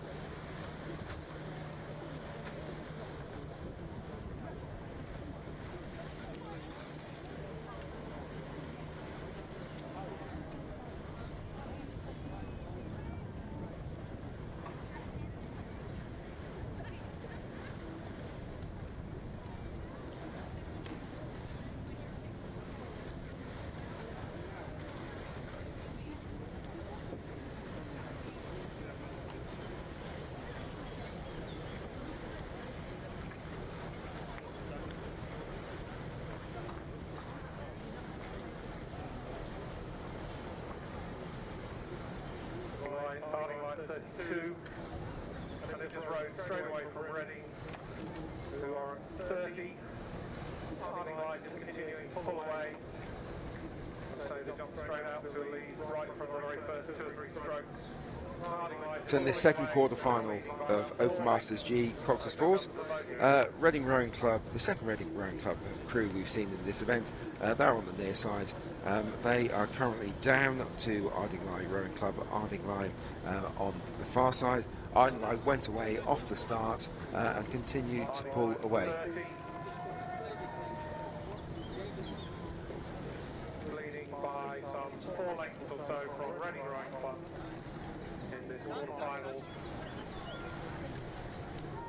2, and this is rowed straight away from Reading, who are at 30. Harding Line just continuing to pull away, so they jump straight out to a lead right from the very first 2 or 3 strokes. So in this second quarter final of Open Masters G Cox's Falls, Reading Rowing Club, the second Reading Rowing Club crew we've seen in this event, they're on the near side. They are currently down to Ardingly Rowing Club, Ardingly on the far side. Ardingly went away off the start and continued to pull away. Leading by some 4 lengths or so from Reading Rowing Club in this quarter-final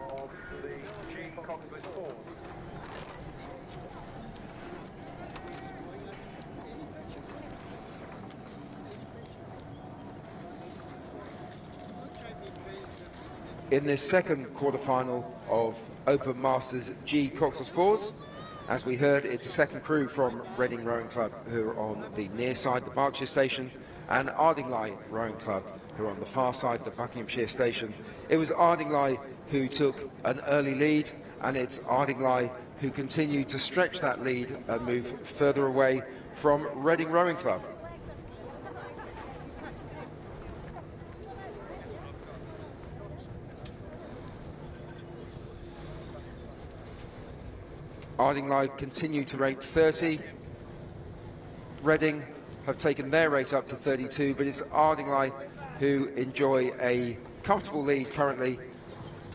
of the G Cox's Falls. In this second quarter-final of Open Masters G Cox's Falls, as we heard, it's a second crew from Reading Rowing Club who are on the near side, the Berkshire station, and Ardingly Rowing Club who are on the far side, the Buckinghamshire station. It was Ardingly who took an early lead, and it's Ardingly who continued to stretch that lead and move further away from Reading Rowing Club. Ardingly continue to rate 30. Reading have taken their rate up to 32, but it's Ardingly who enjoy a comfortable lead currently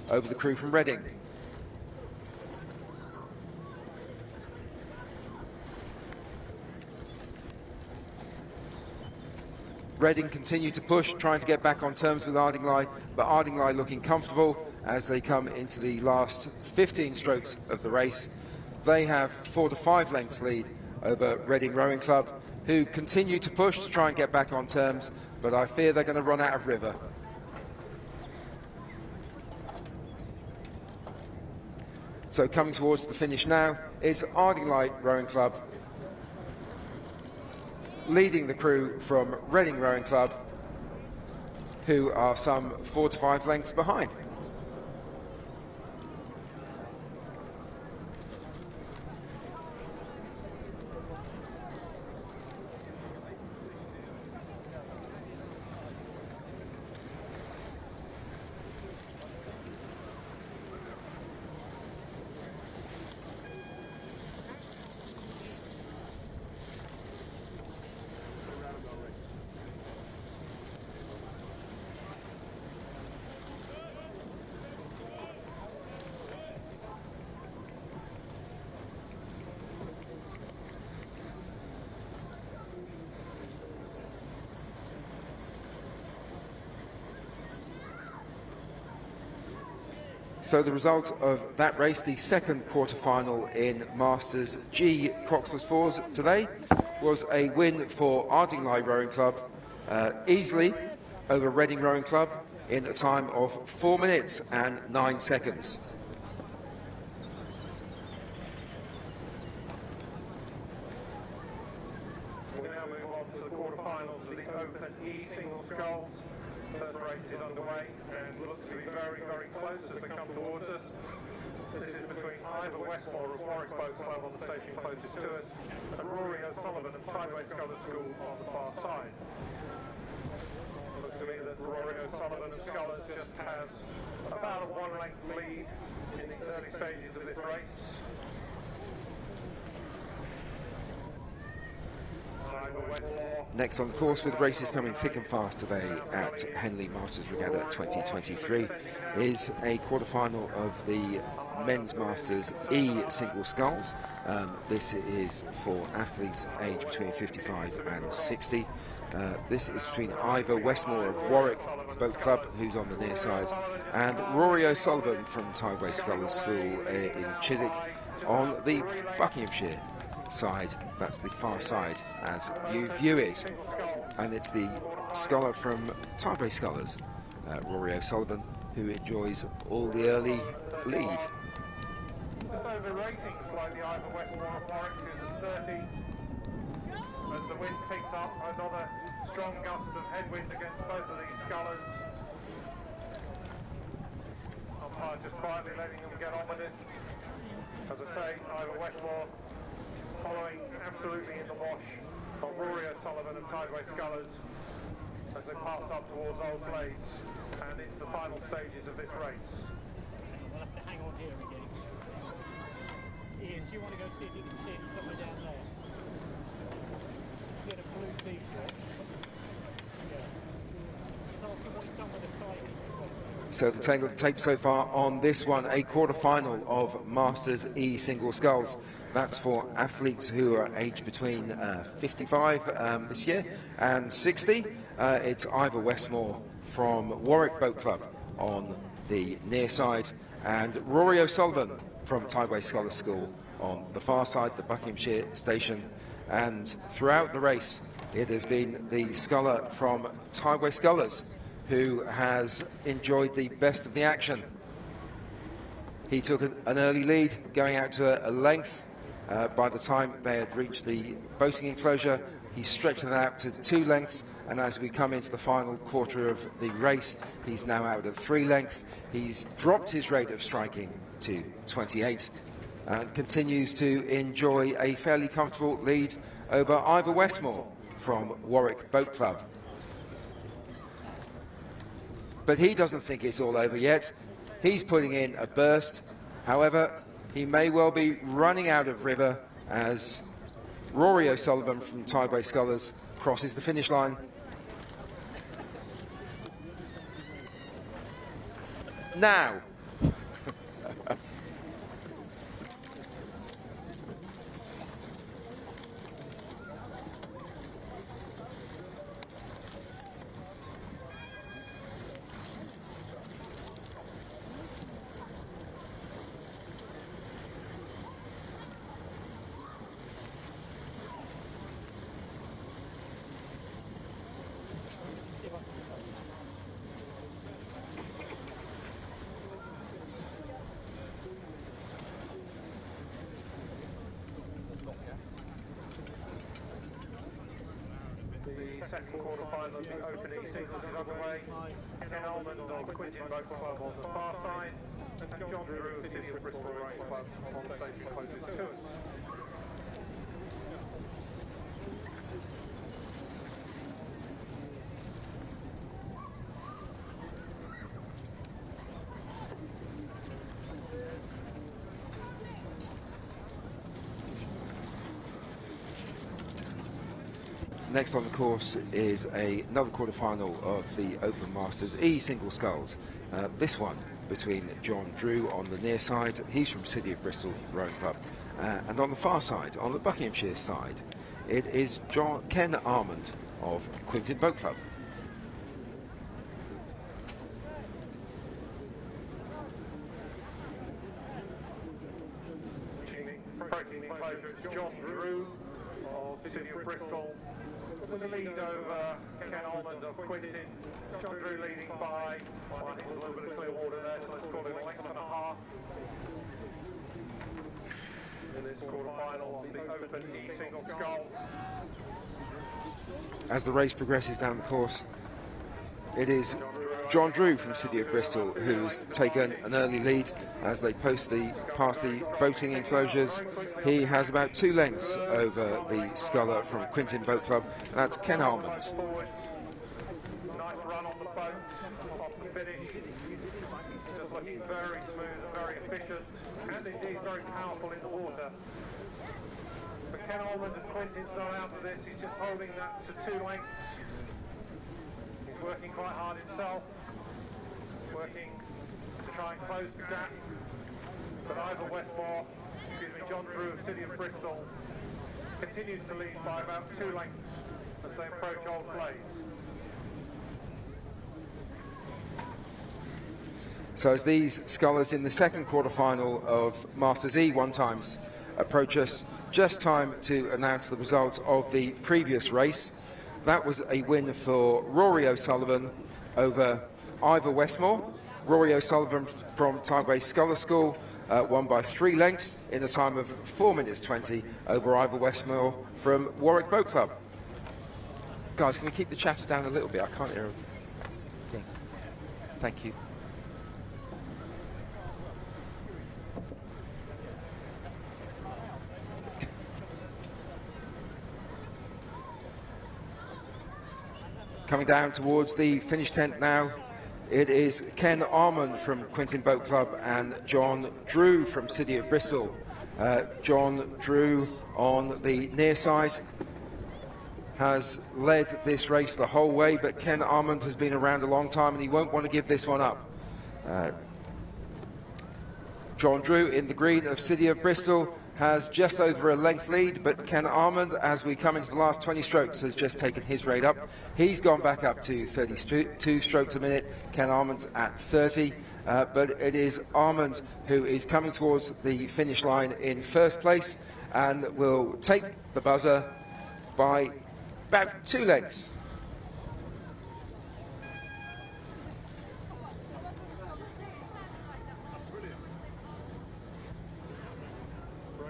over the crew from Reading. Reading continue to push, trying to get back on terms with Ardingly, but Ardingly looking comfortable as they come into the last 15 strokes of the race. They have 4 to 5 lengths lead over Reading Rowing Club, who continue to push to try and get back on terms, but I fear they're going to run out of river. So coming towards the finish now is Ardingly Rowing Club, leading the crew from Reading Rowing Club, who are some 4 to 5 lengths behind. So the result of that race, the second quarter-final in Masters G Cox's Falls today, was a win for Ardingly Rowing Club, easily over Reading Rowing Club in a time of 4 minutes and 9 seconds. We now move on to the quarterfinals of the Open E single sculls. First race is underway and looks to be very, very close as they come towards us. This is between Ivor Westmore of Warwick Boat Club on the station closest to us, and Rory O'Sullivan of Tideway Scullers School on the far side. Looks to me that Rory O'Sullivan of Scullers just has about a 1-length lead in the early stages of this race. Next on the course, with races coming thick and fast today at Henley Masters Regatta 2023, is a quarter-final of the Men's Masters E single sculls. This is for athletes aged between 55 and 60. This is between Ivor Westmore of Warwick Boat Club, who's on the near side, and Rory O'Sullivan from Tideway Scullers School in Chiswick on the Buckinghamshire side. That's the far side as you view it, and it's the scholar from Tideway Scullers, Rory O'Sullivan, who enjoys all the early lead. Just over ratings by the Ivor Westmore of Warwick, who's at 30. As the wind picks up, another strong gust of headwind against both of these scullers. umpire just quietly letting them get on with it. As I say, Ivor Westmore following absolutely in the wash of Rory O'Sullivan and Tideway Scullers as they pass up towards Old Blades, and it's the final stages of this race. We'll have to hang on here again. Ian, do you want to go see if you can see him somewhere down there? He's in a blue t-shirt. Yeah. He's asking what he's done with the ties. So the tale of the tape so far on this one, a quarter-final of Masters E single sculls. That's for athletes who are aged between 55 this year and 60. It's Ivor Westmore from Warwick Boat Club on the near side, and Rory O'Sullivan from Tideway Sculler School on the far side, the Buckinghamshire station. And throughout the race, it has been the sculler from Tideway Scullers who has enjoyed the best of the action. He took an early lead, going out to a length. By the time they had reached the boating enclosure, he stretched it out to 2 lengths, and as we come into the final quarter of the race, he's now out at 3 lengths. He's dropped his rate of striking to 28 and continues to enjoy a fairly comfortable lead over Ivor Westmore from Warwick Boat Club. But he doesn't think it's all over yet. He's putting in a burst. However, he may well be running out of river as Rory O'Sullivan from Tideway Scullers crosses the finish line. Now. The second quarter-final of the Open E-Singles is underway. Ken Almond of Quintin Boat Club on the far side, and John Drew of City of Bristol Rowing Club on the stage closest to us. Next on the course is another quarter-final of the Open Masters E single sculls. This one between John Drew on the near side, he's from City of Bristol Rowing Club, and on the far side, on the Buckinghamshire side, it is Ken Almond of Quintin Boat Club. Approaching the enclosure, it's John Drew of City of Bristol with the lead over Ken Almond of Quintin. John Drew leading by, well, I think there's a little bit of clear water there, so let's call it a length and a half. In this quarter-final of the Open E-Single Scull. As the race progresses down the course, it is John Drew from City of Bristol who's taken an early lead as they past the boating enclosures. He has about 2 lengths over the sculler from Quintin Boat Club. That's Ken Almond. Nice run on the boat, off the finish. Just looking very smooth and very efficient, and indeed very powerful in the water. But Ken Almond and Quintin's not out of this, he's just holding that to 2 lengths. He's working quite hard himself, working to try and close the gap. But Ivor Westmore, John Drew of City of Bristol, continues to lead by about 2 lengths as they approach Old Blades. So as these scullers in the second quarter-final of Masters E one-times approach us, just time to announce the result of the previous race. That was a win for Rory O'Sullivan over Ivor Westmore. Rory O'Sullivan from Tideway Sculler School won by 3 lengths in a time of 4 minutes 20 over Ivor Westmore from Warwick Boat Club. Guys, can we keep the chatter down a little bit? I can't hear them. Okay. Thank you. Coming down towards the finish tent now, it is Ken Armand from Quintin Boat Club and John Drew from City of Bristol. John Drew on the near side has led this race the whole way, but Ken Armand has been around a long time and he won't want to give this one up. John Drew in the green of City of Bristol has just over a length lead, but Ken Armand, as we come into the last 20 strokes, has just taken his rate up. He's gone back up to 32 strokes a minute. Ken Armand's at 30, but it is Armand who is coming towards the finish line in first place and will take the buzzer by about 2 lengths.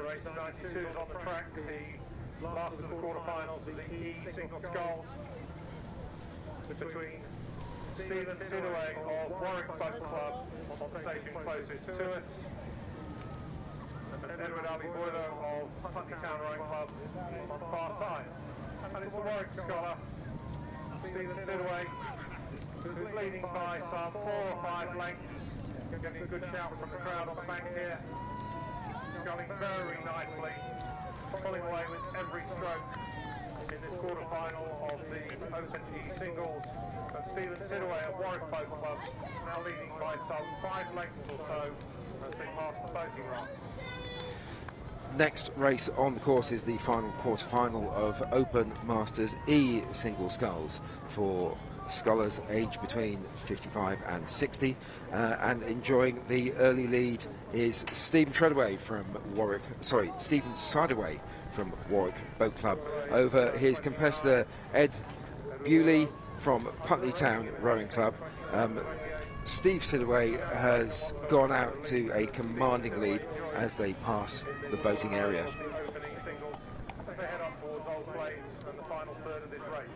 Race 92 is on the track, the last of the quarterfinals of the E single sculls between Stephen Sidaway of Warwick Boat Club on the station closest to us, and Edward Abbey Boiler of Putney Town Rowing Club on the far side. And it's the Warwick scholar, Stephen Sidaway, who's leading by some 4 or 5 lengths, getting a good shout from the crowd on the bank here. Going very nicely, pulling away with every stroke in this quarter-final of the Open E singles. And Stephen Sidaway of Warwick Boat Club now leading by some 5 lengths or so as they pass the boating run. Next race on the course is the final quarter-final of Open Masters E single sculls for scullers aged between 55 and 60, and enjoying the early lead is Stephen Sidaway from Warwick Boat Club over his competitor Ed Bewley from Putney Town Rowing Club. Steve Sidaway has gone out to a commanding lead as they pass the boating area. They head up towards Old Blades and the final third of this race.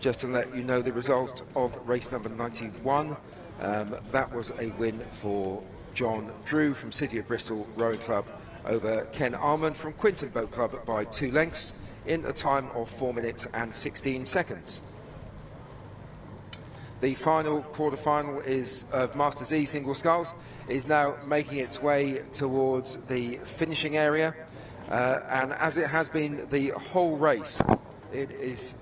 Just to let you know the result of race number 91, that was a win for John Drew from City of Bristol Rowing Club over Ken Armand from Quintin Boat Club by 2 lengths in a time of 4 minutes and 16 seconds. The final quarter-final of Masters E single sculls is now making its way towards the finishing area, and as it has been the whole race, it is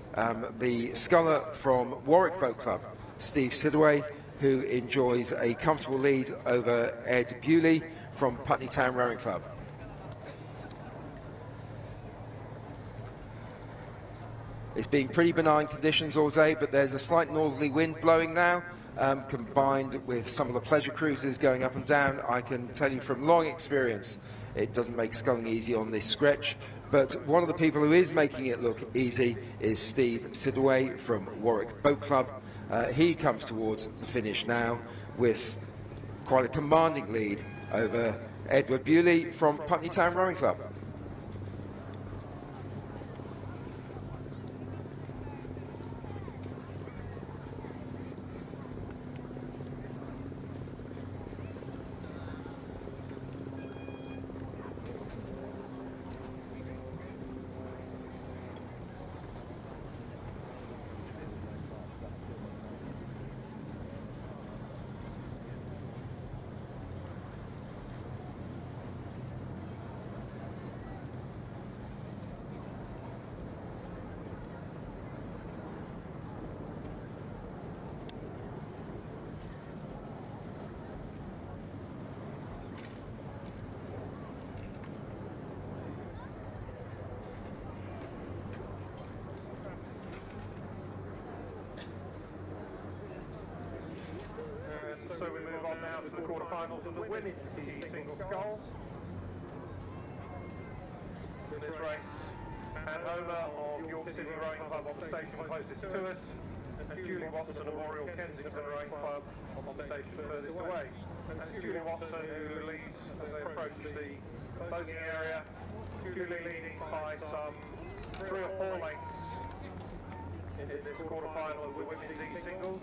the sculler from Warwick Boat Club, Steve Sidaway, who enjoys a comfortable lead over Ed Bewley from Putney Town Rowing Club. It's been pretty benign conditions all day, but there's a slight northerly wind blowing now, combined with some of the pleasure cruisers going up and down. I can tell you from long experience, it doesn't make sculling easy on this stretch. But one of the people who is making it look easy is Steve Sidaway from Warwick Boat Club. He comes towards the finish now with quite a commanding lead over Edward Bewley from Putney Town Rowing Club. So we move on now to the quarterfinals of the women's E single sculls. This race, and owner of York City Rowing Club on the station closest to us, Julie Watson of Oriel Kensington Rowing Club on the station furthest away. And it's Julie Watson who leads as they approach the boating area. Julie leading by some 3 or 4 lengths in this quarter-final of the women's E singles.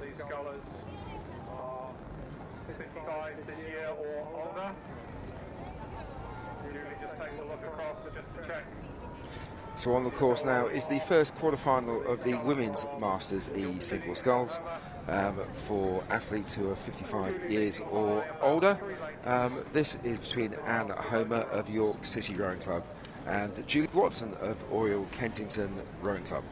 These scullers are 55 this year or older. Julie just takes a look across just to check. So on the course now is the first quarter-final of the Women's Masters E Single Sculls for athletes who are 55 years or older. This is between Anne Homer of York City Rowing Club and Julie Watson of Oriel Kensington Rowing Club.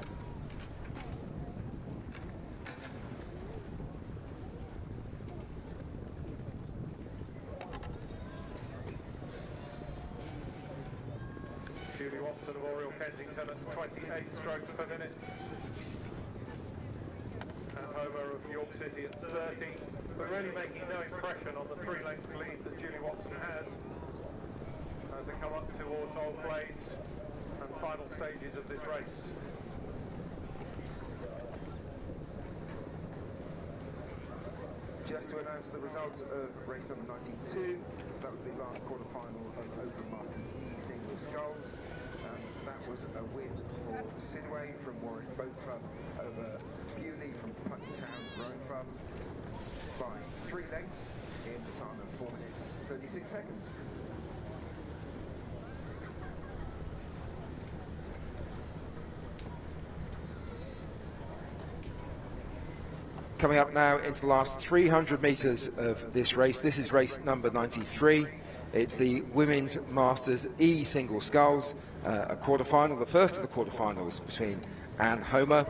Julie Watson of Oriel Kensington at 28 strokes per minute. And Homer of York City at 30. But really making no impression on the 3-length lead that Julie Watson has as they come up towards Old Blades and final stages of this race. Just to announce the results of race number 92, that was the last quarter-final of Open Masters E Single Sculls. That was a win for Sidway from Warwick Boat Club over Bewley from Putneytown Rowing Club by 3 lengths in the time of 4 minutes 36 seconds. Coming up now into the last 300 metres of this race. This is race number 93. It's the Women's Masters E Single Sculls, a quarter-final, the first of the quarter-finals between Anne Homer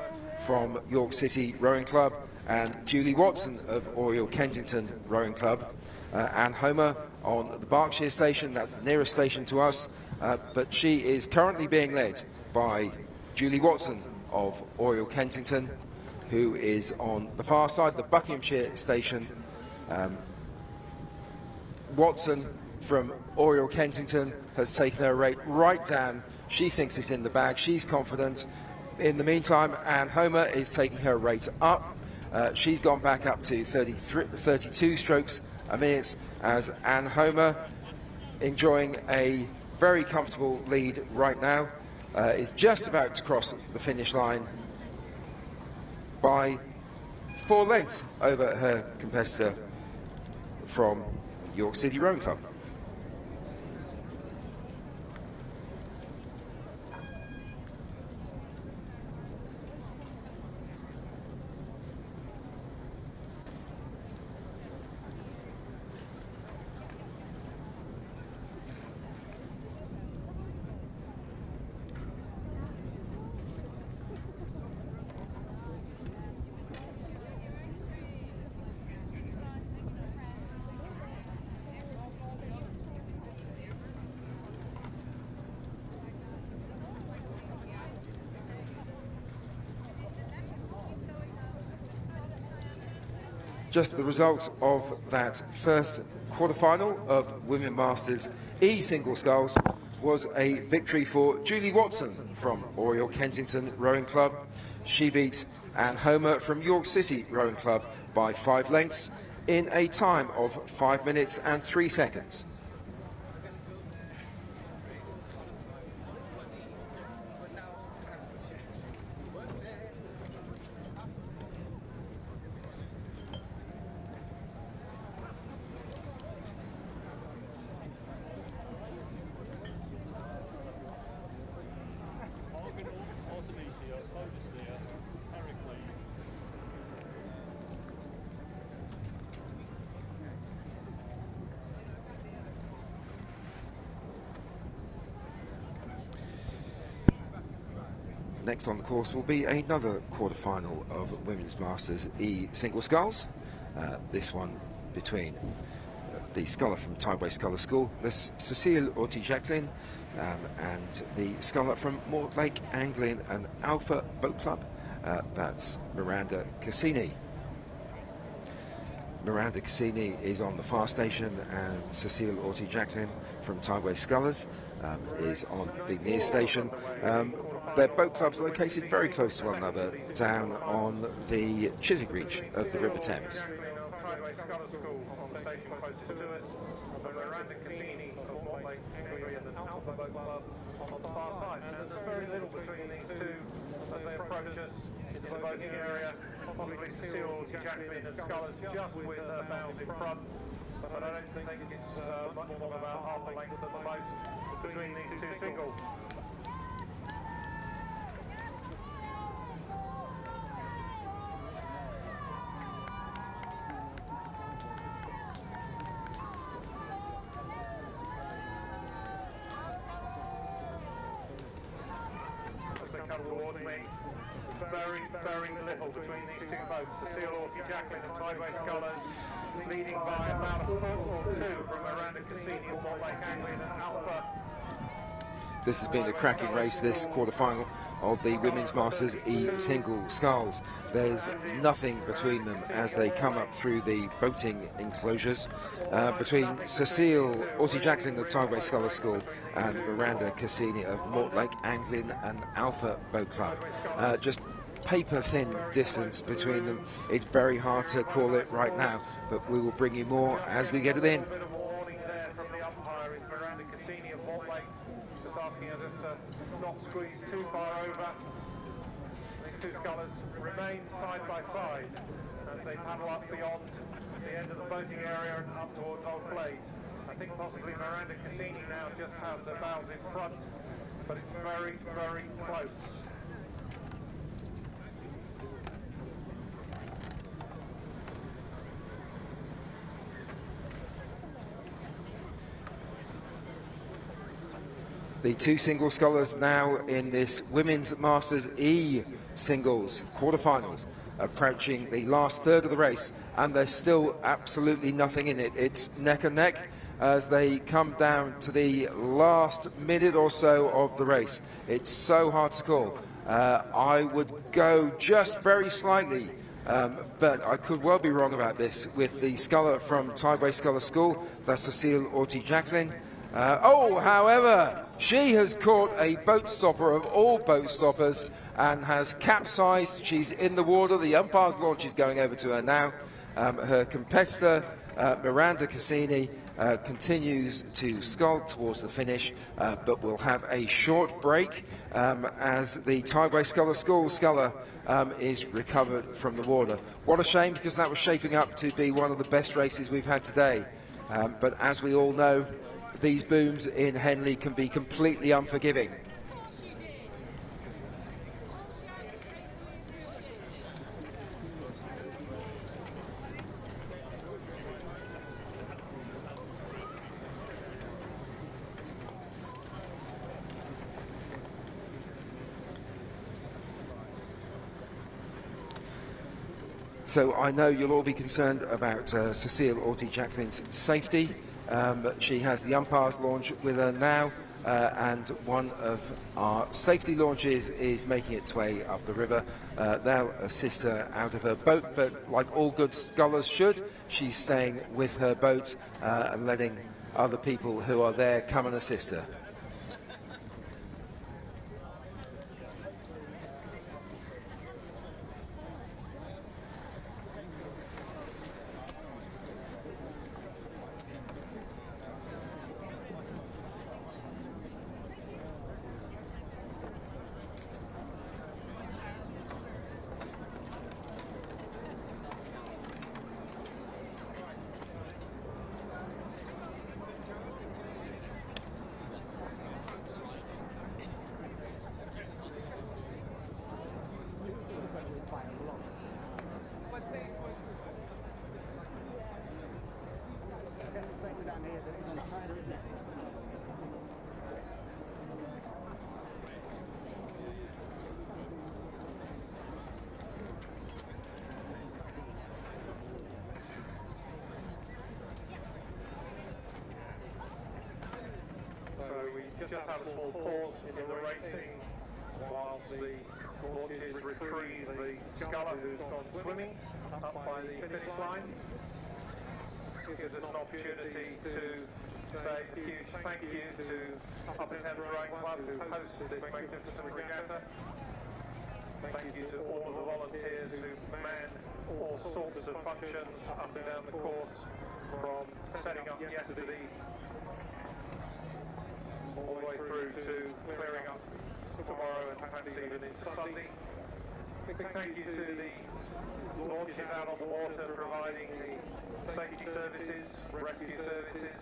from York City Rowing Club and Julie Watson of Oriel Kensington Rowing Club. Anne Homer on the Berkshire station, that's the nearest station to us, but she is currently being led by Julie Watson of Oriel Kensington, who is on the far side of the Buckinghamshire station. Watson from Oriel Kensington has taken her rate right down. She thinks it's in the bag. She's confident. In the meantime, Anne Homer is taking her rate up. She's gone back up to 32 strokes a minute as Anne Homer, enjoying a very comfortable lead right now, is just about to cross the finish line by 4 lengths over her competitor from York City Rowing Club. Just the results of that first quarter-final of Women Masters E Single Sculls was a victory for Julie Watson from Oriel Kensington Rowing Club. She beat Anne Homer from York City Rowing Club by 5 lengths in a time of 5 minutes and 3 seconds. Next on the course will be another quarter-final of Women's Masters E Single Sculls. This one between the sculler from Tideway Sculler School, this Cecile Orti-Jacqueline, and the sculler from Mortlake Anglian and Alpha Boat Club, that's Miranda Cassini. Miranda Cassini is on the far station, and Cecile Orty-Jacqueline from Tideway Scullers is on the near station. Their boat clubs located very close to one another down on the Chiswick Reach of the River Thames. Tideway Scullers School on the station closest to it. The Miranda Cassini of Mortlake Henley and the Alpha Boat Club on the far side. And there's very little between these two as they approach us into the boating area. Possibly Cecile Jacqueline and Scullers just with her bows in front. But I don't think it's much more than about half a length at the most between these two singles. Towards me. Very little between these two boats. Cecile Orty-Jacqueline and Tideway Scullers leading by about a foot or two from Miranda Cassini and Mortlake Anglian and Alpha. This has been a cracking race, this quarter-final of the Women's Masters E single sculls. There's nothing between them as they come up through the boating enclosures. Between Cecile Orty-Jacqueline of Tideway Scullers School and Miranda Cassini of Mortlake Anglian and Alpha Boat Club. Just paper-thin distance between them. It's very hard to call it right now, but we will bring you more as we get it in. A bit of a warning there from the umpire is Miranda Cassini of Mortlake, just asking us to not squeeze too far over. These two scullers remain side by side as they paddle up beyond the end of the boating area and up towards Old Glade. I think possibly Miranda Cassini now just has the bows in front, but it's very close. The two single scullers now in this Women's Masters E singles quarterfinals, approaching the last third of the race, and there's still absolutely nothing in it. It's neck and neck as they come down to the last minute or so of the race. It's so hard to call. I would go just very slightly, but I could well be wrong about this, with the sculler from Tideway Sculler School, that's Cecile Orty-Jacqueline. However, she has caught a boat stopper of all boat stoppers and has capsized. She's in the water. The umpire's launch is going over to her now. Her competitor, Miranda Cassini, continues to scull towards the finish, but will have a short break as the Tideway Sculler School sculler is recovered from the water. What a shame, because that was shaping up to be one of the best races we've had today. But as we all know, these booms in Henley can be completely unforgiving. So I know you'll all be concerned about Cecile Orty-Jacqueline's safety. She has the umpire's launch with her now, and one of our safety launches is making its way up the river. They'll assist her out of her boat, but like all good scullers should, she's staying with her boat and letting other people who are there come and assist her. Just have a small pause in the racing while the launches retrieve the sculler who's gone swimming up by the finish line. gives us an opportunity to say a huge thank you to Henley Rowing Club who host this magnificent regatta. Thank you to all of the volunteers who man all sorts of functions up and down the course, from setting up yesterday all the way through to clearing up tomorrow and perhaps even into Sunday. Big thank you to the launches out on the water providing the safety services, rescue services.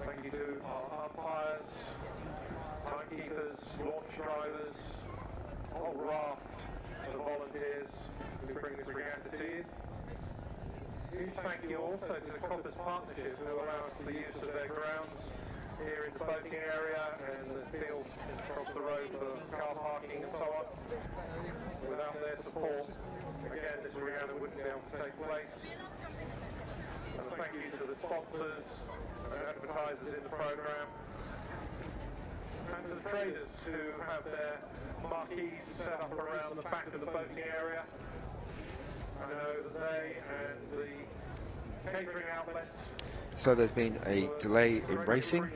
Thank you to our umpires, timekeepers, launch drivers, a whole raft of volunteers who bring this regatta to you. Huge thank you also to the Compass Partnership who allow us the use of their grounds here in the boating area and the field across the road for car parking and so on. Without their support, again, this regatta wouldn't be able to take place. And thank you to the sponsors and advertisers in the programme, and to the traders who have their marquees set up around the back of the boating area. I know that they and the catering outlets. So there's been a delay in racing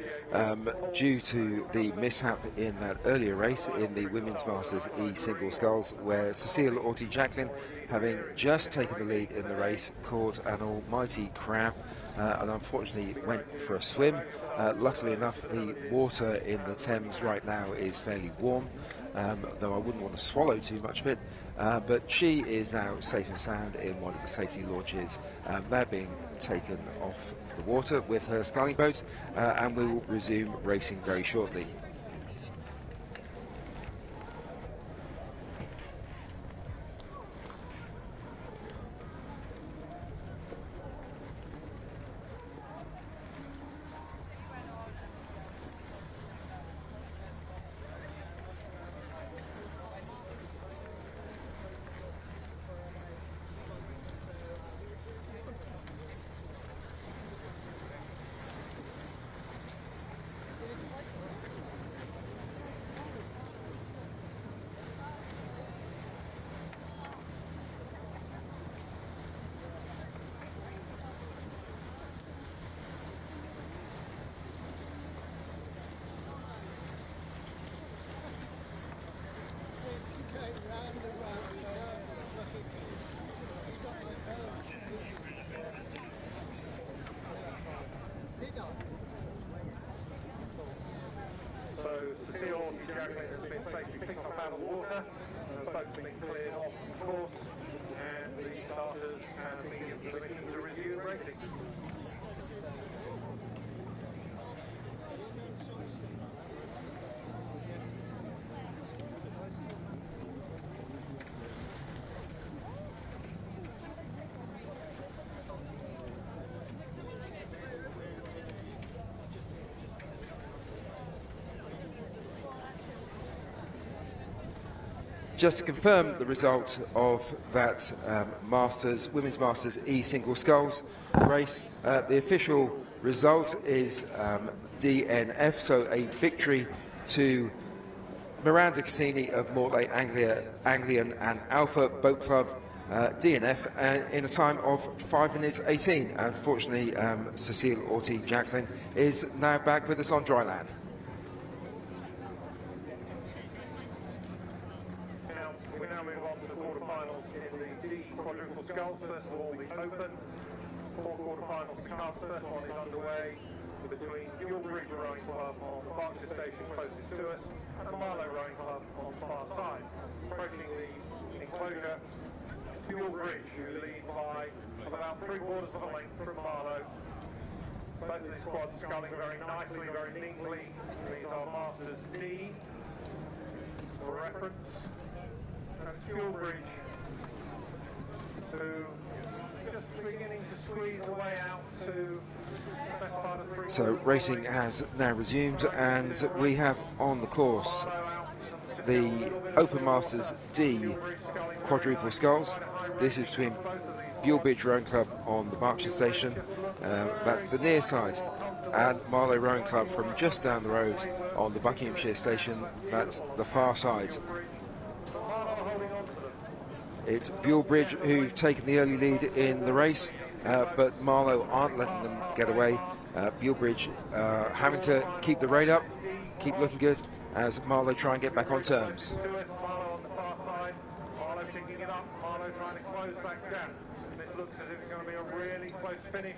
due to the mishap in that earlier race in the Women's Masters E Single Sculls, where Cecile Orty-Jacqueline, having just taken the lead in the race, caught an almighty crab and unfortunately went for a swim. Luckily enough, the water in the Thames right now is fairly warm, though I wouldn't want to swallow too much of it. But she is now safe and sound in one of the safety launches. They're being taken off the water with her sculling boat, and we will resume racing very shortly. So Cecile Orty-Jacqueline has been safely picked up out of the water, the boat's been cleared off the course, and the starters have been given permission to resume racing. Just to confirm the result of that Women's Masters E Single Sculls race, the official result is DNF, so a victory to Miranda Cassini of Mortlake Anglian and Alpha Boat Club, DNF, in a time of 5 minutes 18. Unfortunately, Cecile Orty-Jacqueline is now back with us on dry land. We now move on to the quarterfinals in the D quadruple sculls. First of all, the Open. 4 quarterfinals to come. First one is underway between Bridge Rowing Club on the Berkshire station closest to us and the Marlow Rowing Club on the far side. Approaching the enclosure, Bridge, who lead by about 3/4 of a length from Marlow. Both of the squads sculling very nicely, very neatly. These are Masters D for reference. And Bridge, who just beginning to squeeze the way out to the best part of 3/4. So racing has now resumed, and we have on the course the Open Masters D quadruple sculls. This is between Bridge Rowing Club on the Berkshire station, that's the near side, and Marlow Rowing Club from just down the road on the Buckinghamshire station, that's the far side. It's Bridge who've taken the early lead in the race, but Marlow aren't letting them get away. Bulebridge having to keep the rate up, keep looking good as Marlow try and get back on terms. Marlow on the far side, Marlow picking it up, Marlow trying to close that gap. This looks as if it's going to be a really close finish.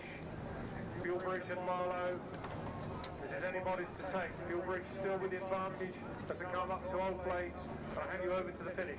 Bulebridge and Marlow, this is anybody's to take. Bulebridge still with the advantage as they come up to Old Place. I'll hand you over to the finish.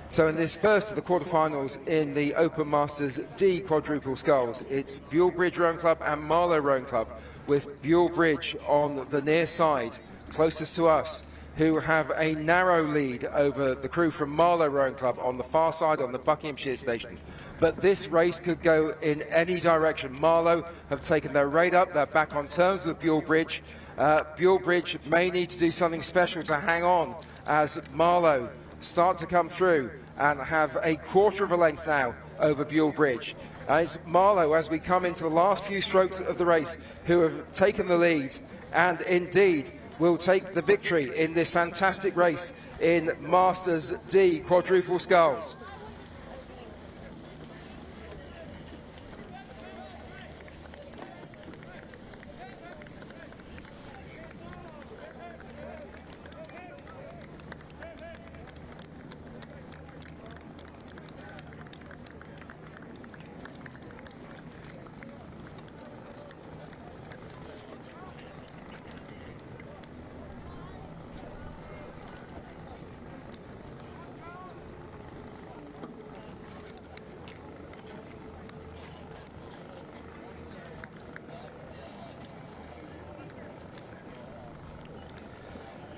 So in this first of the quarterfinals in the Open Masters D quadruple sculls, it's Bulebridge Rowing Club and Marlow Rowing Club, with Bulebridge on the near side, closest to us, who have a narrow lead over the crew from Marlow Rowing Club on the far side on the Buckinghamshire station. But this race could go in any direction. Marlow have taken their rate up, they're back on terms with Bulebridge. Bulebridge may need to do something special to hang on as Marlow start to come through and have a quarter of a length now over Bulebridge. It's Marlow, as we come into the last few strokes of the race, who have taken the lead and indeed will take the victory in this fantastic race in Masters D quadruple sculls.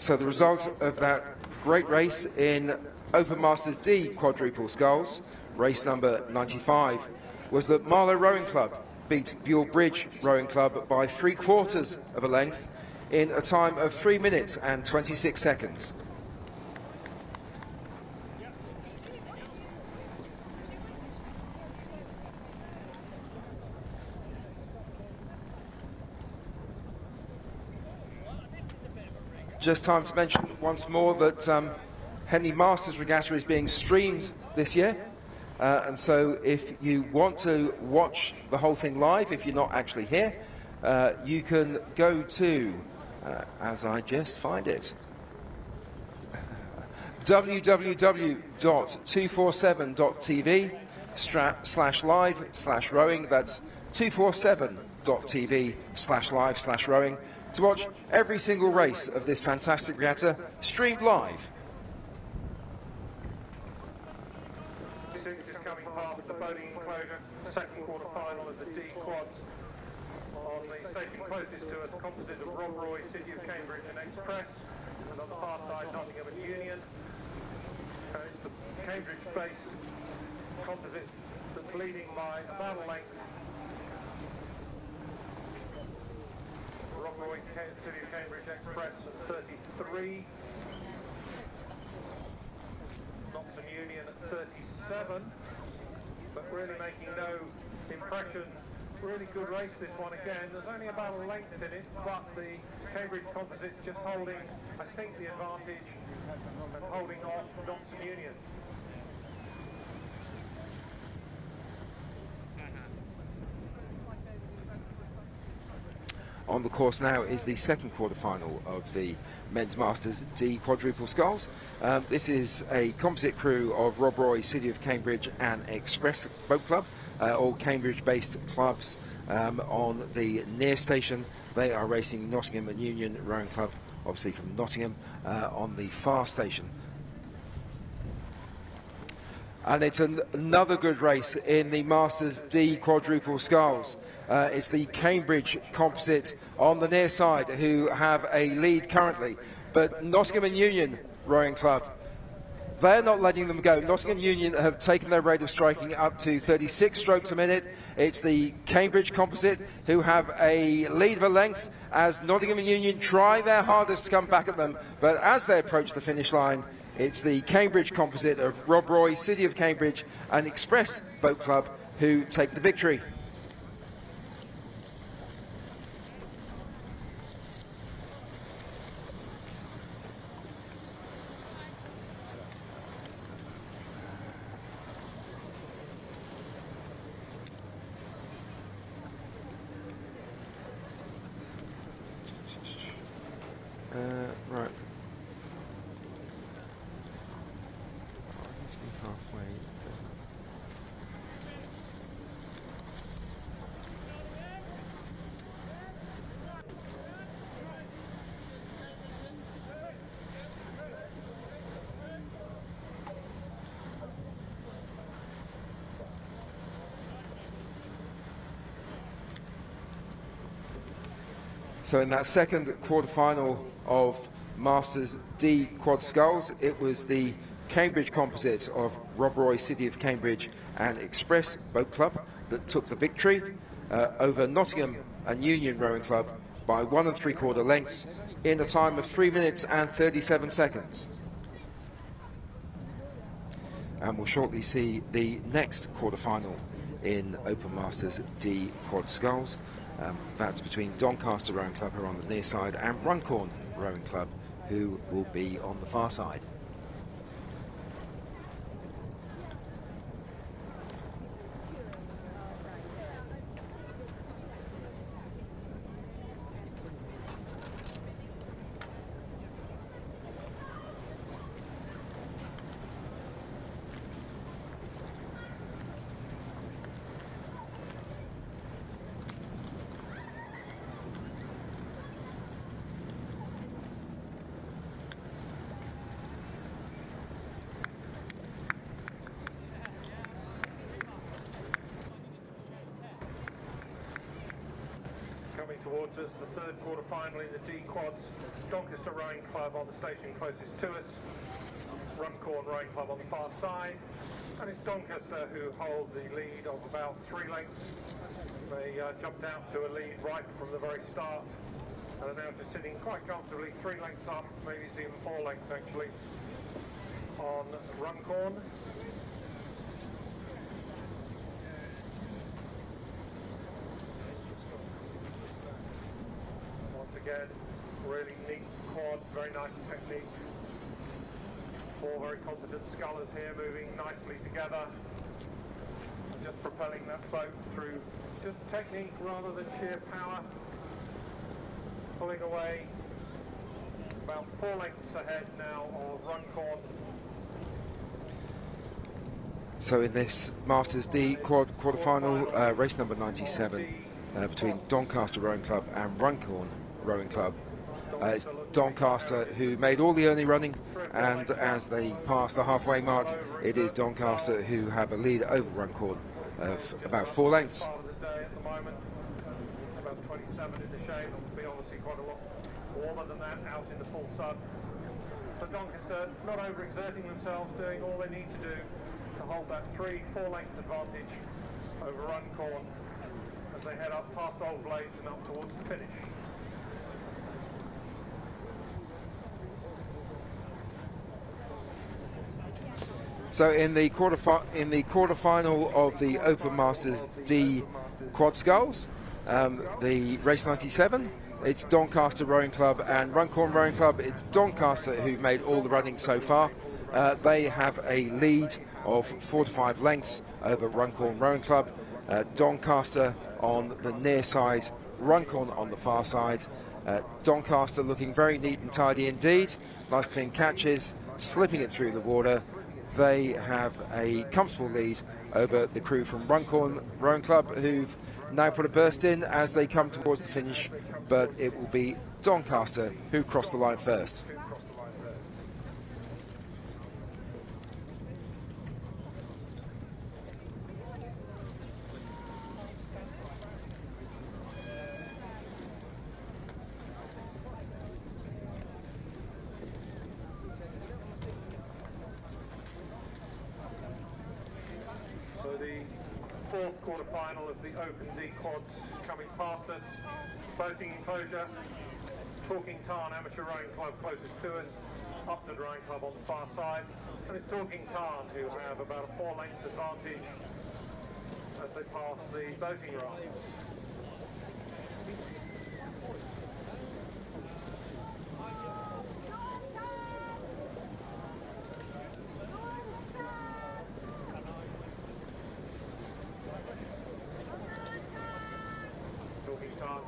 So the result of that great race in Open Masters D quadruple sculls, race number 95, was that Marlow Rowing Club beat Bulebridge Rowing Club by 3/4 of a length in a time of 3 minutes and 26 seconds. Just time to mention once more that Henley Masters Regatta is being streamed this year, and so if you want to watch the whole thing live, if you're not actually here, you can go to, as I just find it, www.247.tv/live/rowing. That's 247.tv/live/rowing. to watch every single race of this fantastic regatta streamed live. Six is coming past the boating enclosure, second quarter final of the D quads. On the station closest to us, composite of Rob Roy, City of Cambridge and Express, and on the far side, Nottingham and Union. It's the Cambridge-based composite that's leading by about a length. Rob Roy, City of Cambridge Express at 33. Nottingham Union at 37. But really making no impression. Really good race this one again. There's only about a length in it, but the Cambridge composite just holding, I think, the advantage and holding off Nottingham Union. On the course now is the second quarter-final of the Men's Masters D quadruple sculls. This is a composite crew of Rob Roy, City of Cambridge and Express Boat Club, all Cambridge-based clubs on the near station. They are racing Nottingham and Union Rowing Club, obviously from Nottingham, on the far station. And it's another good race in the Masters D quadruple sculls. It's the Cambridge composite on the near side who have a lead currently, but Nottingham and Union Rowing Club, they're not letting them go. Nottingham Union have taken their rate of striking up to 36 strokes a minute. It's the Cambridge composite who have a lead of a length as Nottingham and Union try their hardest to come back at them, but as they approach the finish line, it's the Cambridge composite of Rob Roy, City of Cambridge and Express Boat Club who take the victory. So in that second quarter-final of Masters D Quad Sculls, it was the Cambridge composites of Rob Roy, City of Cambridge and Express Boat Club that took the victory over Nottingham and Union Rowing Club by 1 3/4 lengths in a time of 3 minutes and 37 seconds. And we'll shortly see the next quarter-final in Open Masters D Quad Sculls. That's between Doncaster Rowing Club, who are on the near side, and Runcorn Rowing Club, who will be on the far side. Coming towards us, the third quarter final in the D quads. Doncaster Rowing Club on the station closest to us. Runcorn Rowing Club on the far side. And it's Doncaster who hold the lead of about 3 lengths. They jumped out to a lead right from the very start. And are now just sitting quite comfortably 3 lengths up, maybe it's even 4 lengths actually, on Runcorn. Again, really neat quad, very nice technique. 4 very competent scullers here, moving nicely together. Just propelling that boat through just technique rather than sheer power. Pulling away about 4 lengths ahead now of Runcorn. So in this Masters D quarter-final, race number 97, between Doncaster Rowing Club and Runcorn Rowing Club. It's Doncaster who made all the early running, and as they pass the halfway mark, it is Doncaster who have a lead over Runcorn of about 4 lengths. About 27 in the shade, it'll be obviously quite a lot warmer than that out in the full sun. So Doncaster not overexerting themselves, doing all they need to do to hold that 3-4 length advantage over Runcorn as they head up past Old Blades and up towards the finish. So in the quarter-final of the Open Masters D Quad Sculls, the race 97, it's Doncaster Rowing Club and Runcorn Rowing Club. It's Doncaster who made all the running so far. They have a lead of 4 to 5 lengths over Runcorn Rowing Club. Doncaster on the near side, Runcorn on the far side. Doncaster looking very neat and tidy indeed. Nice clean catches, slipping it through the water. They have a comfortable lead over the crew from Runcorn Rowing Club, who've now put a burst in as they come towards the finish, but it will be Doncaster who cross the line first. Fourth quarter-final of the Open D Quads coming past us. Boating enclosure, Talking Tarn Amateur Rowing Club closest to us, Upton Rowing Club on the far side, and it's Talking Tarn who have about a 4 length advantage as they pass the boating raft.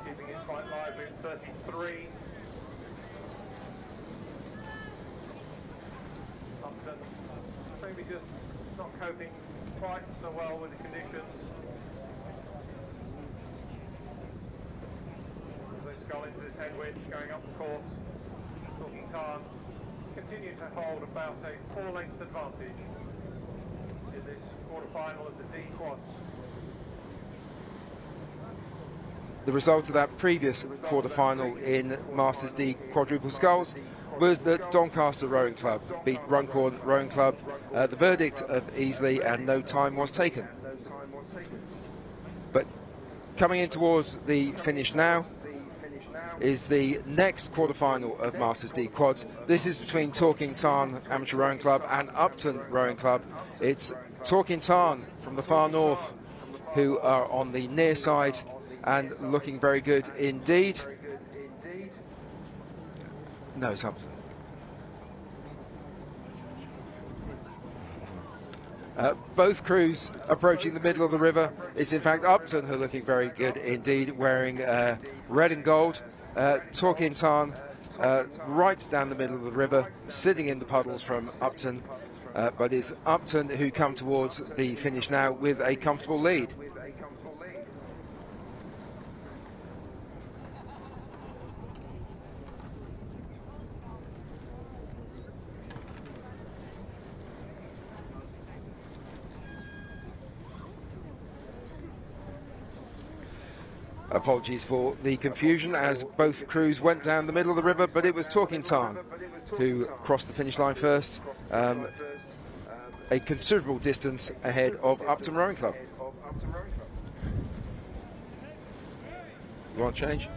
Keeping it quite lively at 33. Upton maybe just not coping quite so well with the conditions. As they scull into this headwind going up the course, Talking Tarn continue to hold about a 4 length advantage in this quarter-final of the D Quads. the result of that previous quarter-final in Masters D Quadruple Sculls was that Doncaster Rowing Club beat Runcorn Rowing Club. The verdict of easily, and no time was taken. But coming in towards the finish now is the next quarter-final of Masters D Quads. This is between Torquay Tarn Amateur Rowing Club and Upton Rowing Club. It's Torquay Tarn from the far north who are on the near side and looking very good indeed. No, it's Upton. Both crews approaching the middle of the river. It's in fact Upton who are looking very good indeed, wearing red and gold. Torquay Tarn right down the middle of the river, sitting in the puddles from Upton. But it's Upton who come towards the finish now with a comfortable lead. Apologies for the confusion as both crews went down the middle of the river, but it was Torquay Tarn who crossed the finish line first, a considerable distance ahead of Upton Rowing Club. You want to change?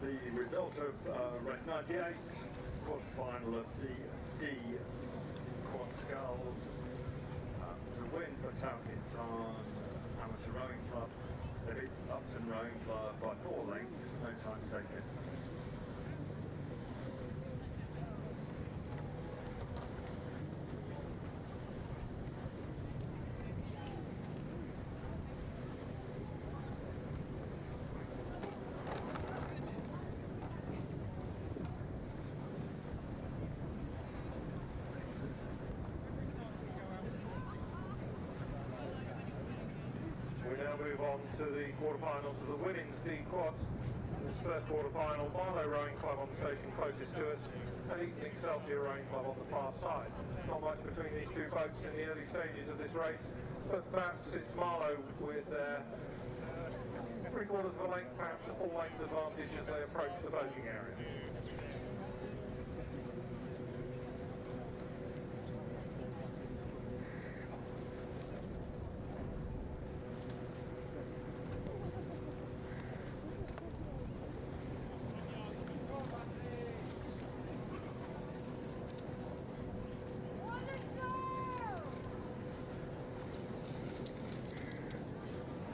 The result of race 98, quarter-final of the D Quad Sculls. The win for Torquay Tarn Amateur Rowing Club. They beat Upton Rowing Club by 4 lengths, no time taken. Move on to the quarterfinals of the women's D Quads. This first quarterfinal, Marlow Rowing Club on the station closest to us, and Eton Excelsior Rowing Club on the far side. Not much between these two boats in the early stages of this race, but perhaps it's Marlow with their 3/4 of a length, perhaps a full length advantage as they approach the boating area.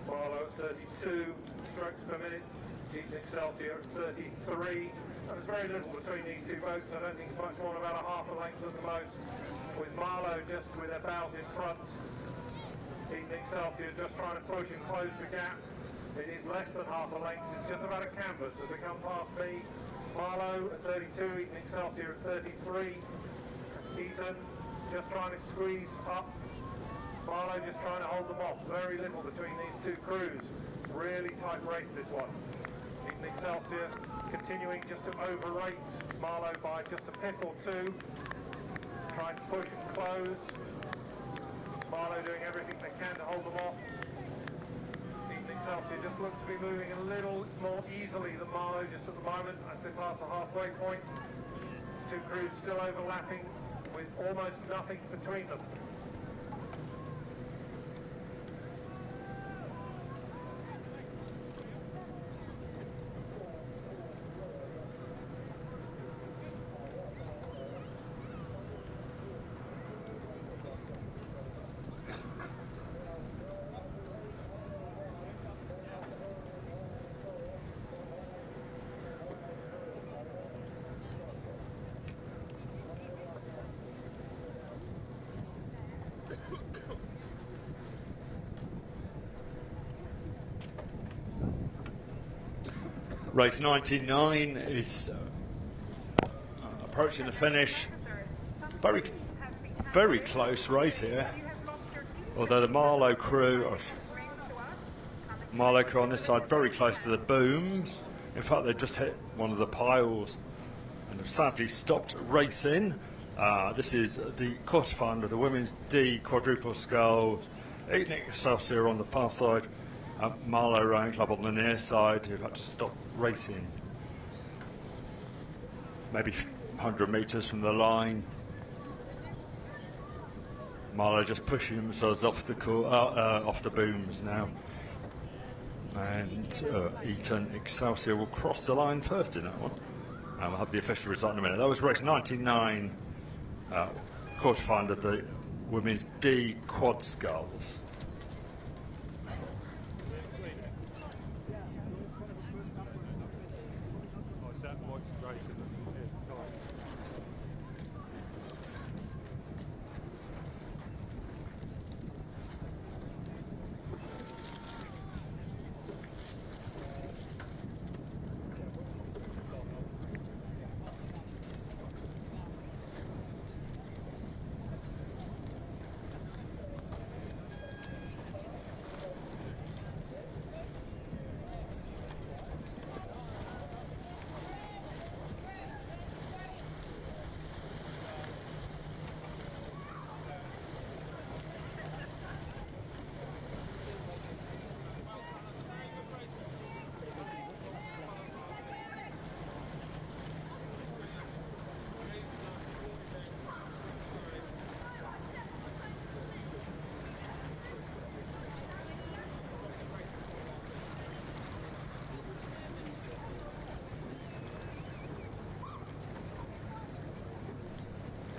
Marlow at 32 strokes per minute, Eton Excelsior at 33. And there's very little between these two boats. I don't think it's much more than about a half a length at the most, with Marlow just with their bows in front. Eton Excelsior just trying to push and close the gap. It is less than half a length, it's just about a canvas as they come past me. Marlow at 32, Eton Excelsior at 33. Eton just trying to squeeze up. Marlow just trying to hold them off. Very little between these two crews. Really tight race, this one. Eton Excelsior continuing just to overrate Marlow by just a pip or two. Trying to push and close. Marlow doing everything they can to hold them off. Eton Excelsior just looks to be moving a little more easily than Marlow just at the moment as they pass the halfway point. Two crews still overlapping with almost nothing between them. Race 99 is approaching the finish. Very close race here. Although the Marlow crew on this side very close to the booms. In fact, they just hit one of the piles and have sadly stopped racing. This is the quarterfinal of the women's D quadruple sculls. Eton Excelsior on the far side, Marlow Rowing Club on the near side, who've had to stop racing. Maybe 100 metres from the line. Marlow just pushing themselves off the booms now. And Eton Excelsior will cross the line first in that one. And we'll have the official result in a minute. That was race 99, quarterfinal of the women's D quad sculls.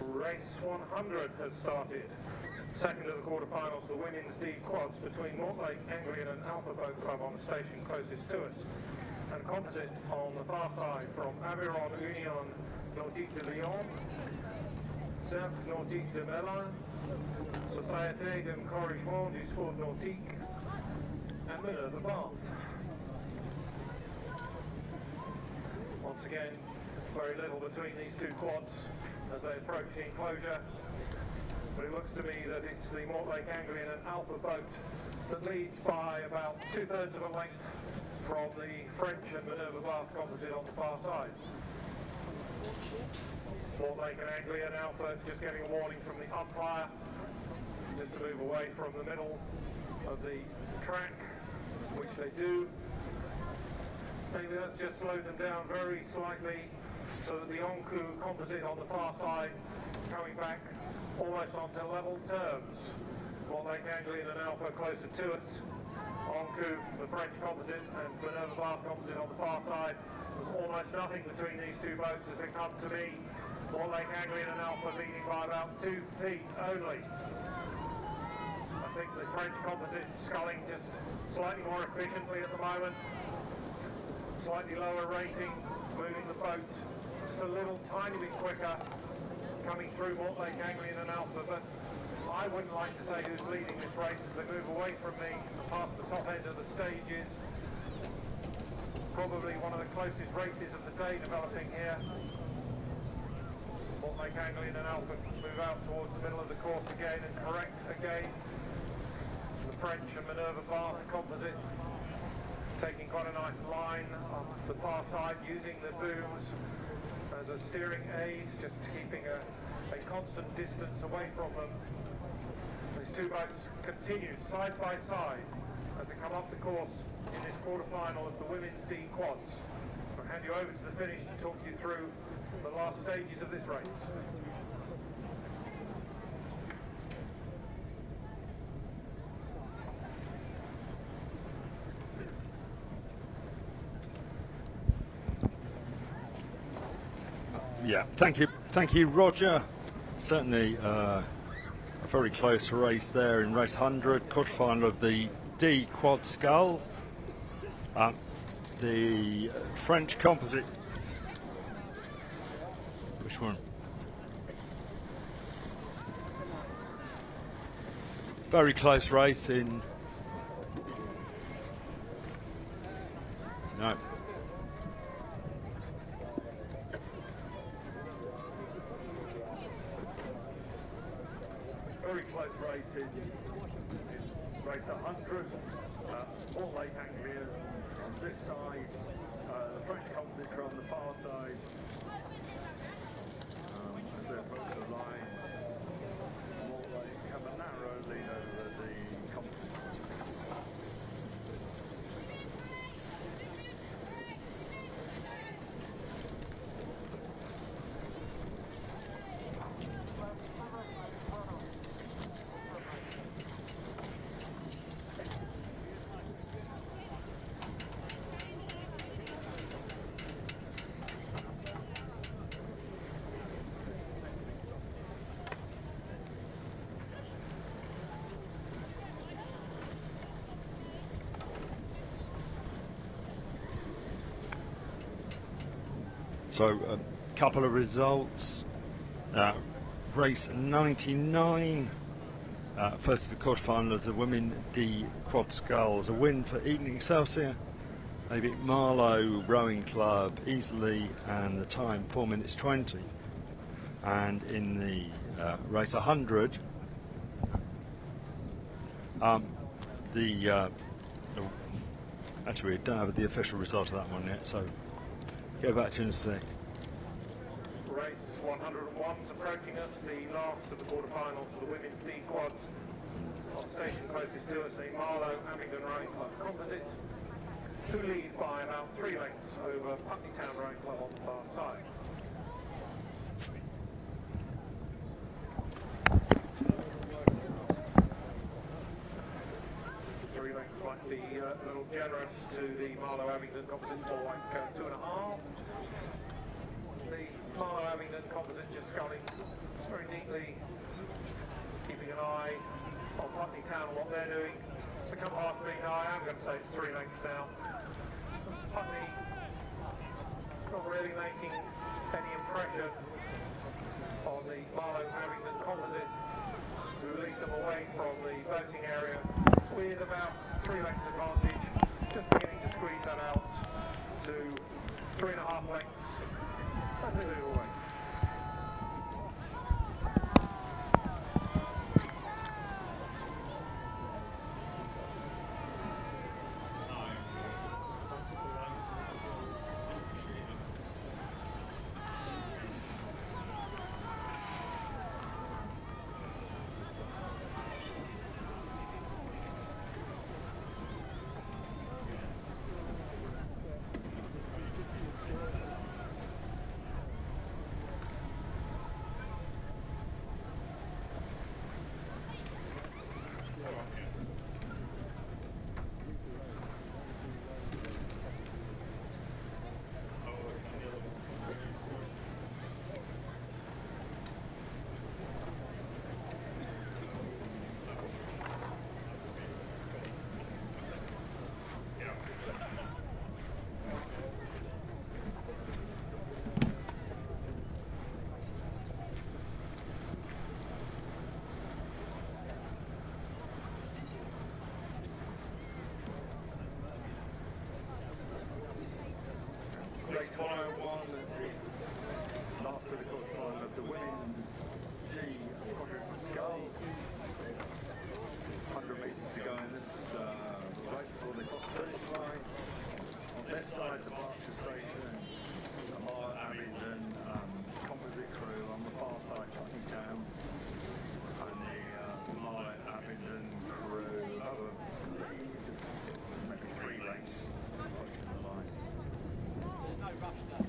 Race 100 has started. Second of the quarterfinals, the women's D quads between Mortlake, Anglian and Alpha Boat Club on the station closest to us. And composite on the far side from Aviron Union Nautique de Lyon, Cercle Nautique de Melun, Société d'Encouragement du Sport Nautique, and Minerva Bath. Once again, very little between these two quads as they approach the enclosure, but it looks to me that it's the Mortlake Anglian and Alpha Boat that leads by about 2/3 of a length from the French and Minerva Bath composite on the far side. Mortlake and Anglian Alpha just getting a warning from the umpire just to move away from the middle of the track, which they do. Maybe that's just slowed them down very slightly, so that the Onku composite on the far side coming back almost onto level terms. Mortlake Anglian and Alpha closer to us. Onku, the French composite, and Minerva Bath composite on the far side. There's almost nothing between these two boats as they come to me. Mortlake Anglian and Alpha leading by about 2 feet only. I think the French composite sculling just slightly more efficiently at the moment. Slightly lower rating, moving the boat just a little tiny bit quicker, coming through Mortlake Anglian and Alpha, but I wouldn't like to say who's leading this race as they move away from me past the top end of the stages. Probably one of the closest races of the day developing here. Mortlake Anglian and Alpha move out towards the middle of the course again and correct again. The French and Minerva Bath composite taking quite a nice line on the far side, using the booms as a steering aid, just keeping a constant distance away from them. These two boats continue side by side as they come up the course in this quarterfinal of the women's D quads. I'll hand you over to the finish to talk you through the last stages of this race. Yeah, thank you, Roger. Certainly a very close race there in race 100, quarterfinal of the D quad sculls. The French composite. Which one? Very close race in. No. races in race 100, all 8 Anglians on this side, the French compositor on the far side. As they approach the line, they have a narrow lead over the compositor. So a couple of results. Race 99, first of the quarterfinal of the women D quad sculls. A win for Eton Excelsior. They beat Marlow Rowing Club easily, and the time 4 minutes 20. And in the race 100, actually we don't have the official result of that one yet, so go back to you in a sec. Race 101 is approaching us, the last of the quarterfinals for the women's D quads. On station closest to us, the Marlow Abingdon Rowing Club composite, who lead by about 3 lengths over Putney Town Rowing Club on the far side. Might be a little generous to the Marlow Abingdon composite, 4 lengths go 2.5. The Marlow Abingdon composite just sculling very neatly, keeping an eye on Putney Town and what they're doing. To come past me, no, I am going to say it's 3 lengths now. Putney not really making any impression on the Marlow Abingdon composite, who leads them away from the boating area with about 3 lengths advantage, just beginning to squeeze that out to 3.5 lengths as they move away. Race 101, the last of the quarterfinal of the women's G quadruple scull. 100 metres to go in this race before they cross the finish line. On this side, the Berkshire Station, the Marlow Abingdon composite crew. On the far side, Putney Town, and the Marlow Abingdon crew. Maybe 3 lengths approaching the line. No rush though.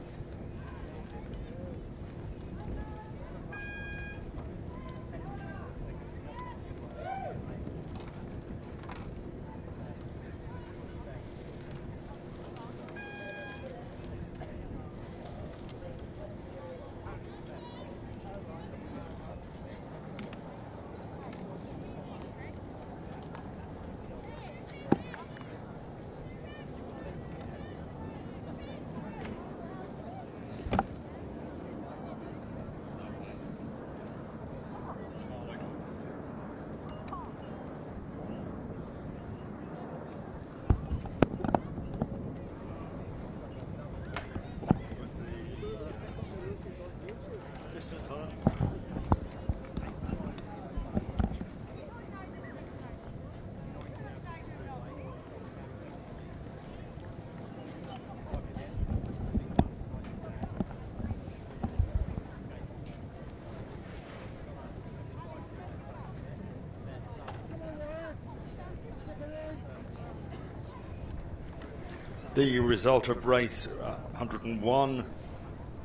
The result of race 101,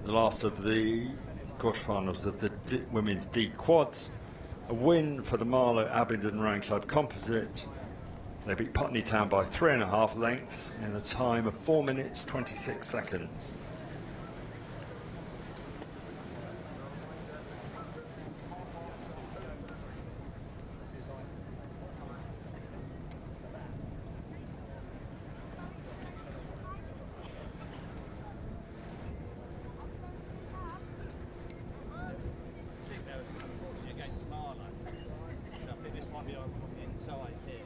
the last of the quarterfinals of the women's D quads. A win for the Marlow Abingdon Rowing Club Composite. They beat Putney Town by 3.5 lengths in a time of 4 minutes 26 seconds. Against Marlow. I think this might be on the inside here.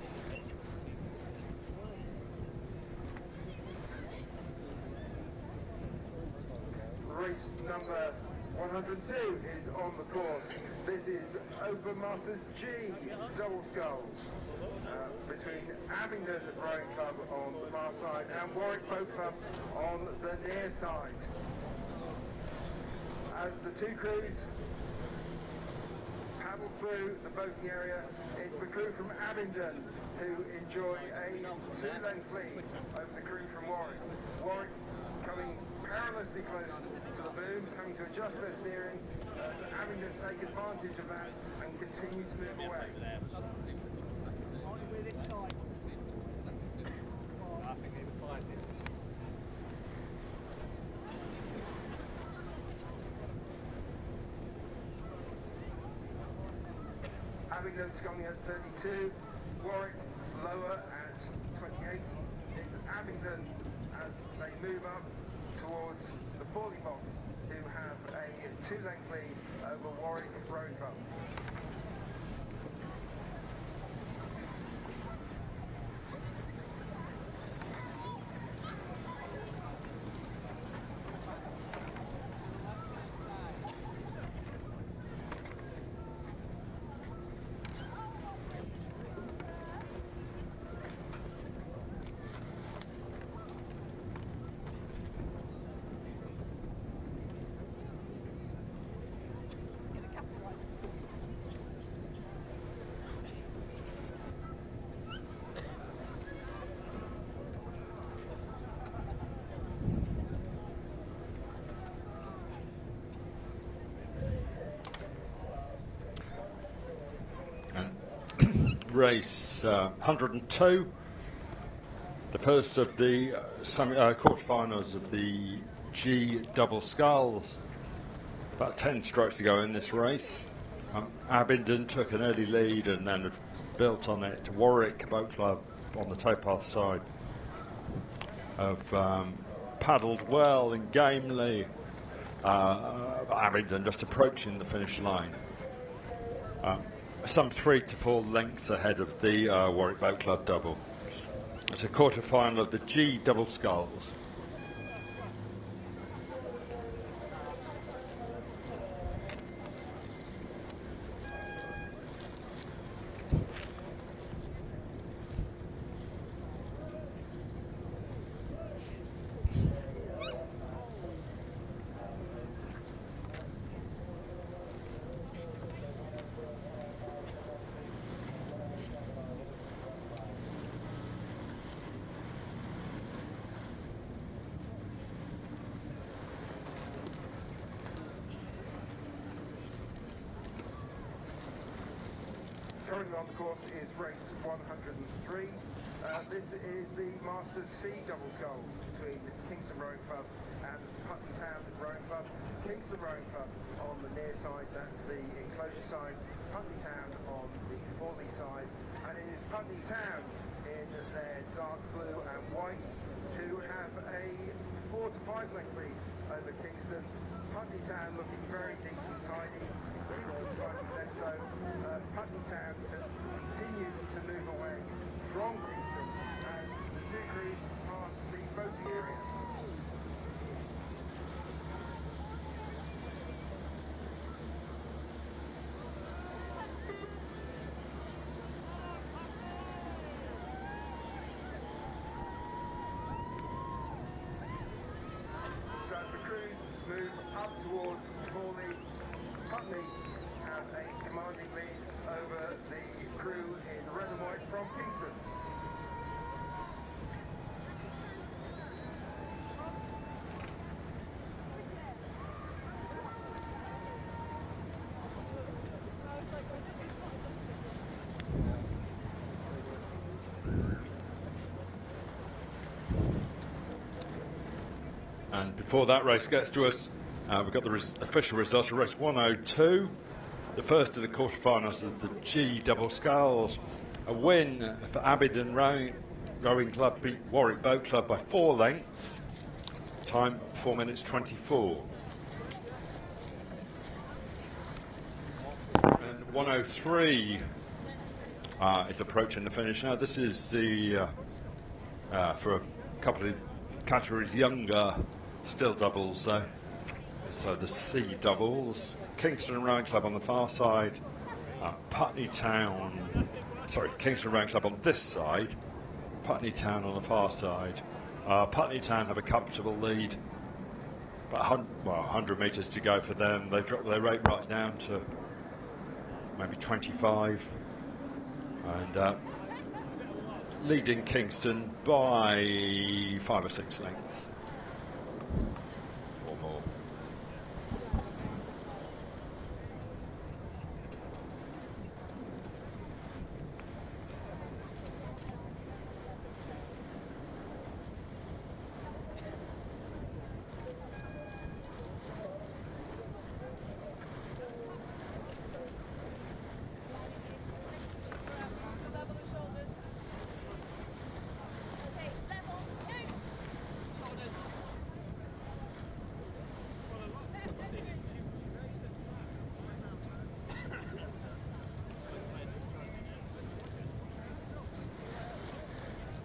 Race number 102 is on the course. This is Open Masters G double sculls between Abingdon Rowing Club on the far side and Warwick Boat Club on the near side. As the two crews paddle through the boating area, it's the crew from Abingdon who enjoy a 2-length lead over the crew from Warwick. Warwick coming perilously close to the boom, having to adjust their steering. Abingdon take advantage of that and continue to move away. I think they would find it. Abingdon's coming at 32, Warwick lower at 28. It's Abingdon as they move up towards the 40 box, who have a 2-length lead over Warwick Rowing Club. Race 102, the first of the quarterfinals of the G double sculls. About 10 strokes to go in this race. Abingdon took an early lead and then built on it. Warwick Boat Club on the towpath side have paddled well and gamely. Abingdon just approaching the finish line. Some 3 to 4 lengths ahead of the Warwick Boat Club double. It's a quarter final of the G double sculls. Currently on the course is race 103. This is the Masters C double sculls between Kingston Rowing Club and Putney Town Rowing Club. Kingston Rowing Club on the near side, that's the enclosure side. Putney Town on the Forley side, and it is Putney Town in their dark blue and white who have a 4 to 5 length lead over Kingston. Putney Town looking very neat and tidy. Slightly less so. Putney Town continue to move away from Kingston as the two crews pass the boating area. So as the crews move up towards Forley, Putney have a commanding lead over the crew in red and white from Kingston. before that race gets to us, we've got the official results of race 102. The first of the quarterfinals of the G double sculls. A win for Abingdon Rowing Club beat Warwick Boat Club by 4 lengths. Time 4 minutes 24. And 103 is approaching the finish now. This is the for a couple of categories younger still doubles. So the C doubles. Kingston Rowing Club on the far side. Putney Town. Sorry, Kingston Rowing Club on this side. Putney Town on the far side. Putney Town have a comfortable lead. About 100 metres to go for them. They dropped their rate right down to maybe 25. And leading Kingston by 5 or 6 lengths. Or more.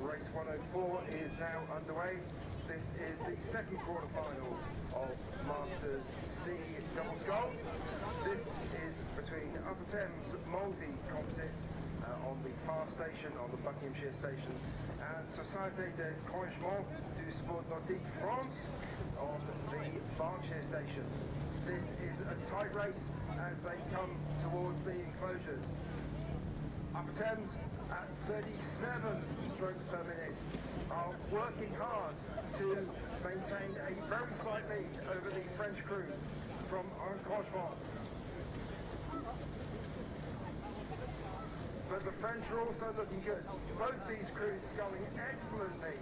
Race 104 is now underway. This is the second quarterfinal of Masters C double sculls. This is between Upper Thames Molesey Composite on the far station, on the Buckinghamshire station, and Société de Corrigement du Sport Nordique France on the Berkshire station. This is a tight race as they come towards the enclosures. Upper Thames at 37 strokes per minute are working hard to maintain a very slight lead over the French crew from Encouragement. But the French are also looking good. Both these crews sculling excellently.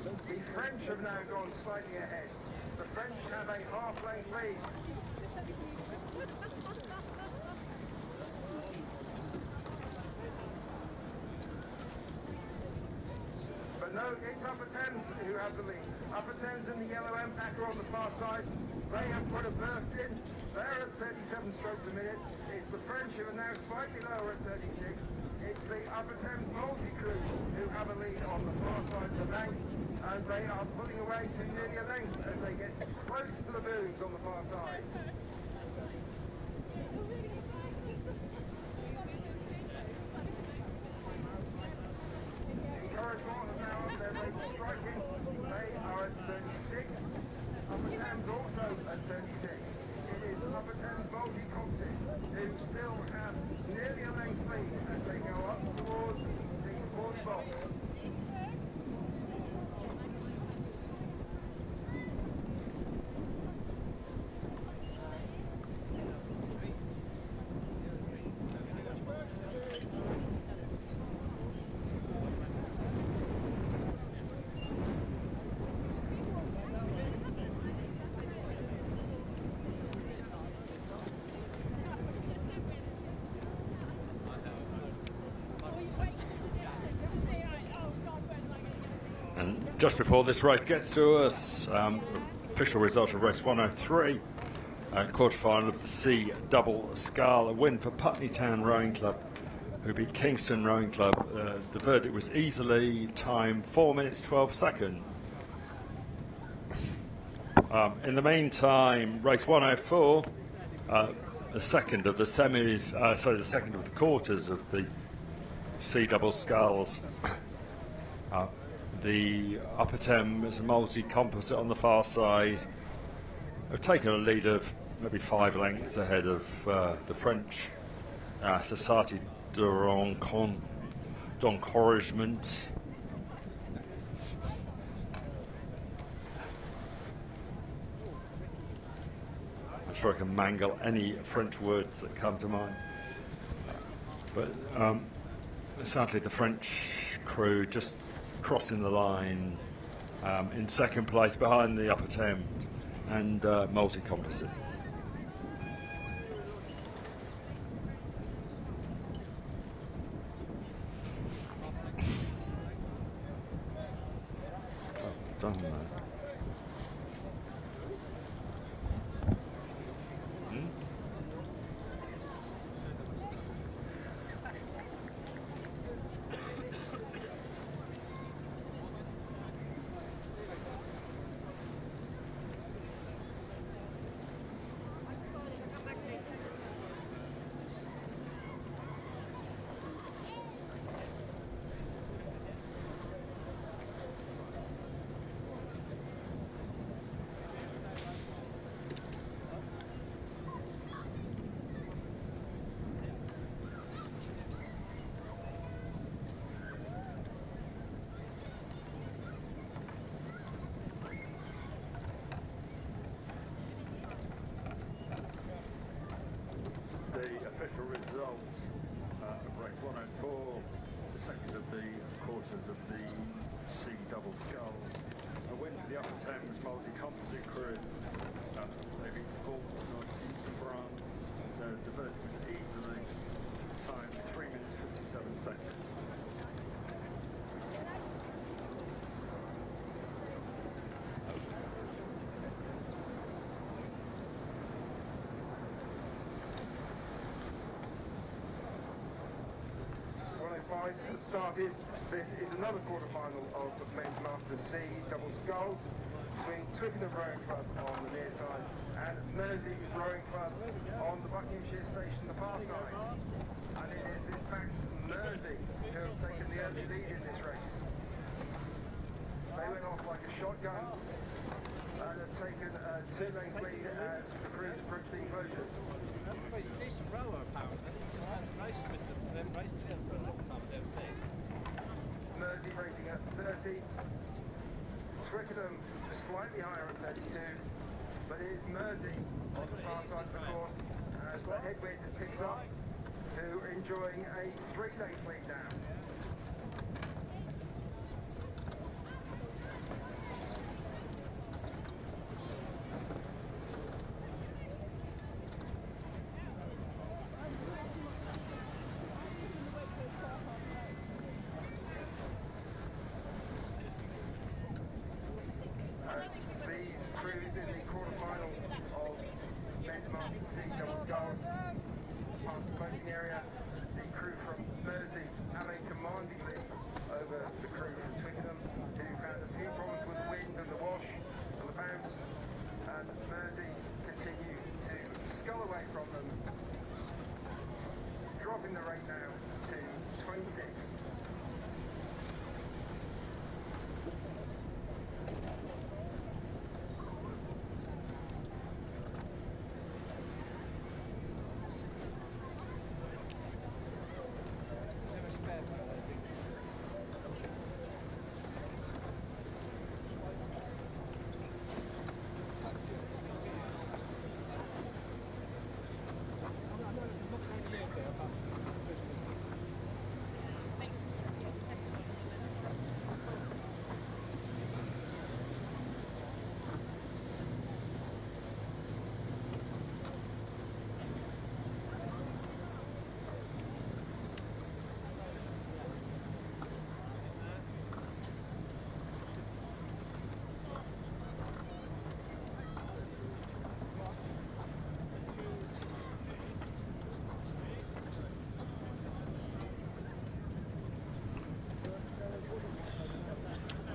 The French have now gone slightly ahead. The French have a half-length lead. But no, it's Upper Thames who have the lead. Upper Thames and the yellow M-Packer on the far side. They have put a burst in. They're at 37 strokes a minute. It's the French who are now slightly lower at 36. It's the Upper Thames Molesey crew who have a lead on the far side of the bank. And they are pulling away to nearly a length as they get close to the booms on the far side. Encouragement is now on their rate of striking. They are at 36. Upper Thames also at 36. It is Upper Thames Molesey Composite who still have nearly a length lead as they go up towards the 40 box. And just before this race gets to us, official result of race 103, quarterfinal of the C double scull, a win for Putney Town Rowing Club, who beat Kingston Rowing Club. The verdict was easily, time 4 minutes 12 seconds. In the meantime, race 104, the second of the semis, the second of the quarters of the C double sculls. The Upper Thames Molesey Composite on the far side have taken a lead of maybe 5 lengths ahead of the French Société d'Encouragement. I'm sure I can mangle any French words that come to mind. But sadly the French crew just crossing the line in second place behind the Upper Thames and multi-composite. Done that. The official results of race 104, the second of the quarters of the C double sculls. A win for the Upper Thames multi-composite crew. They've been sports on East France. They're diverted easily. Time 3 minutes 57 seconds. Has started. This is another quarter-final of the Men's Masters C double sculls between Twickenham Rowing Club on the near side and Mersey Rowing Club on the Buckinghamshire Station, the far side. And it is in fact Mersey who have taken the early lead in this race. They went off like a shotgun and have taken a two-length lead as the crews approach the enclosures. He's a decent rower, apparently. He just hasn't raced with them. They've raced together for a long time, I don't think. Mersey racing at 30. Twickenham slightly higher at 32. But it is Mersey on the far side of the course as the headwind picks up to enjoying a three-length lead now. Area, the crew from Mersey have a commanding lead over the crew from Twickenham, who had a few problems with the wind and the wash and the bounce, and Mersey continue to scull away from them, dropping the rate now to 26.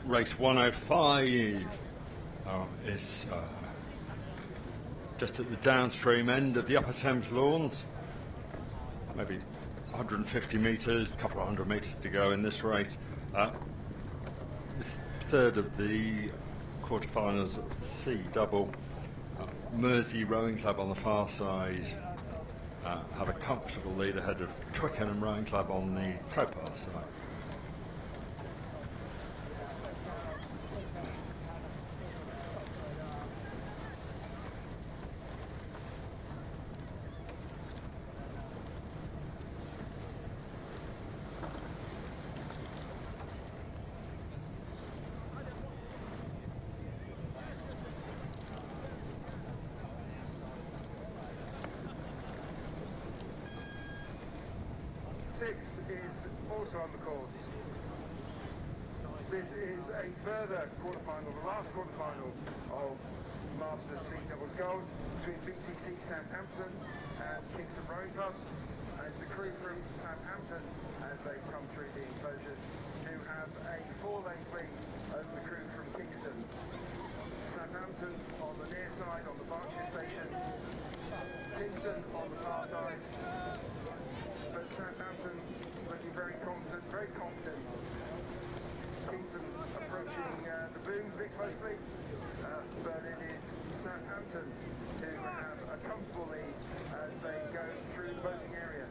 Race 105 is just at the downstream end of the Upper Thames Lawns. Maybe 150 metres, a couple of 100 metres to go in this race. This third of the quarterfinals of the C double. Mersey Rowing Club on the far side have a comfortable lead ahead of Twickenham Rowing Club on the towpath side. is also on the course. This is a further quarterfinal, the last quarterfinal of Masters C double sculls between BTC Southampton and Kingston Rowing Club. And the crew from Southampton, as they come through the enclosures, who have a 4-lane lead over the crew from Kingston. Southampton on the near side, on the Berkshire station. Kingston on the far side. But Southampton looking very confident, very confident. Kingston approaching the booms a bit closely, but it is Southampton who have a comfortable lead as they go through the boating area.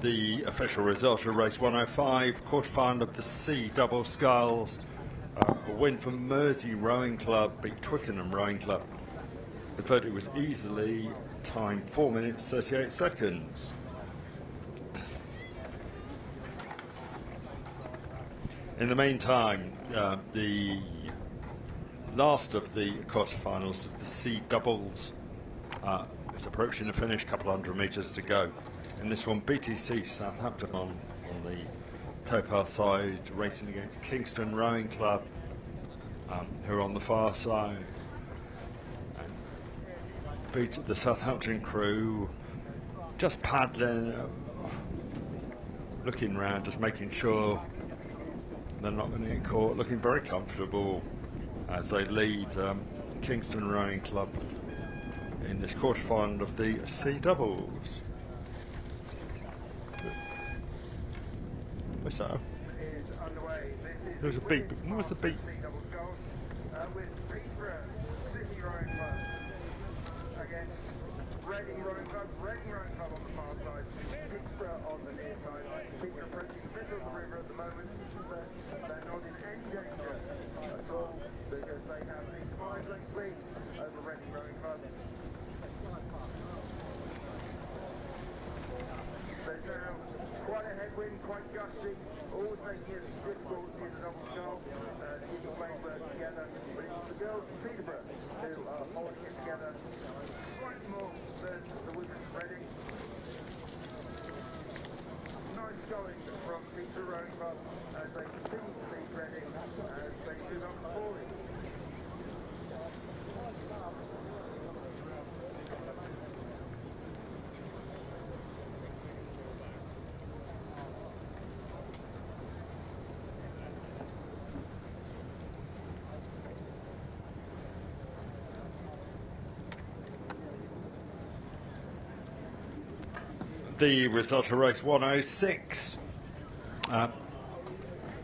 The official result of race 105, quarterfinal of the C double sculls. A win for Mersey Rowing Club, beat Twickenham Rowing Club. The verdict was easily timed 4 minutes 38 seconds. In the meantime, the last of the quarterfinals of the C doubles is approaching the finish, a couple hundred metres to go. In this one, BTC Southampton on the towpath side, racing against Kingston Rowing Club, who are on the far side. And beat the Southampton crew, just paddling, looking round, just making sure they're not going to get caught, looking very comfortable as they lead Kingston Rowing Club in this quarterfinal of the C doubles. What's that? There's a beep. What was the beep? With Peterborough City Rowing Club against Reading Rowing Club. Reading Rowing Club on the far side, Peterborough on the near side. Peterborough approaching the middle of the river at the moment, but they're not in any danger at all because they have a 5-lane lead over Reading Rowing Club. There's now quite a headwind, quite gusty, always making it difficult in the double scull to keep the planes working together. But it's the girls from Peterborough who are holding it together slightly more than the women from Reading. Nice going from Peterborough Rowing Club as they continue to lead Reading as they move up the falling. The result of race 106,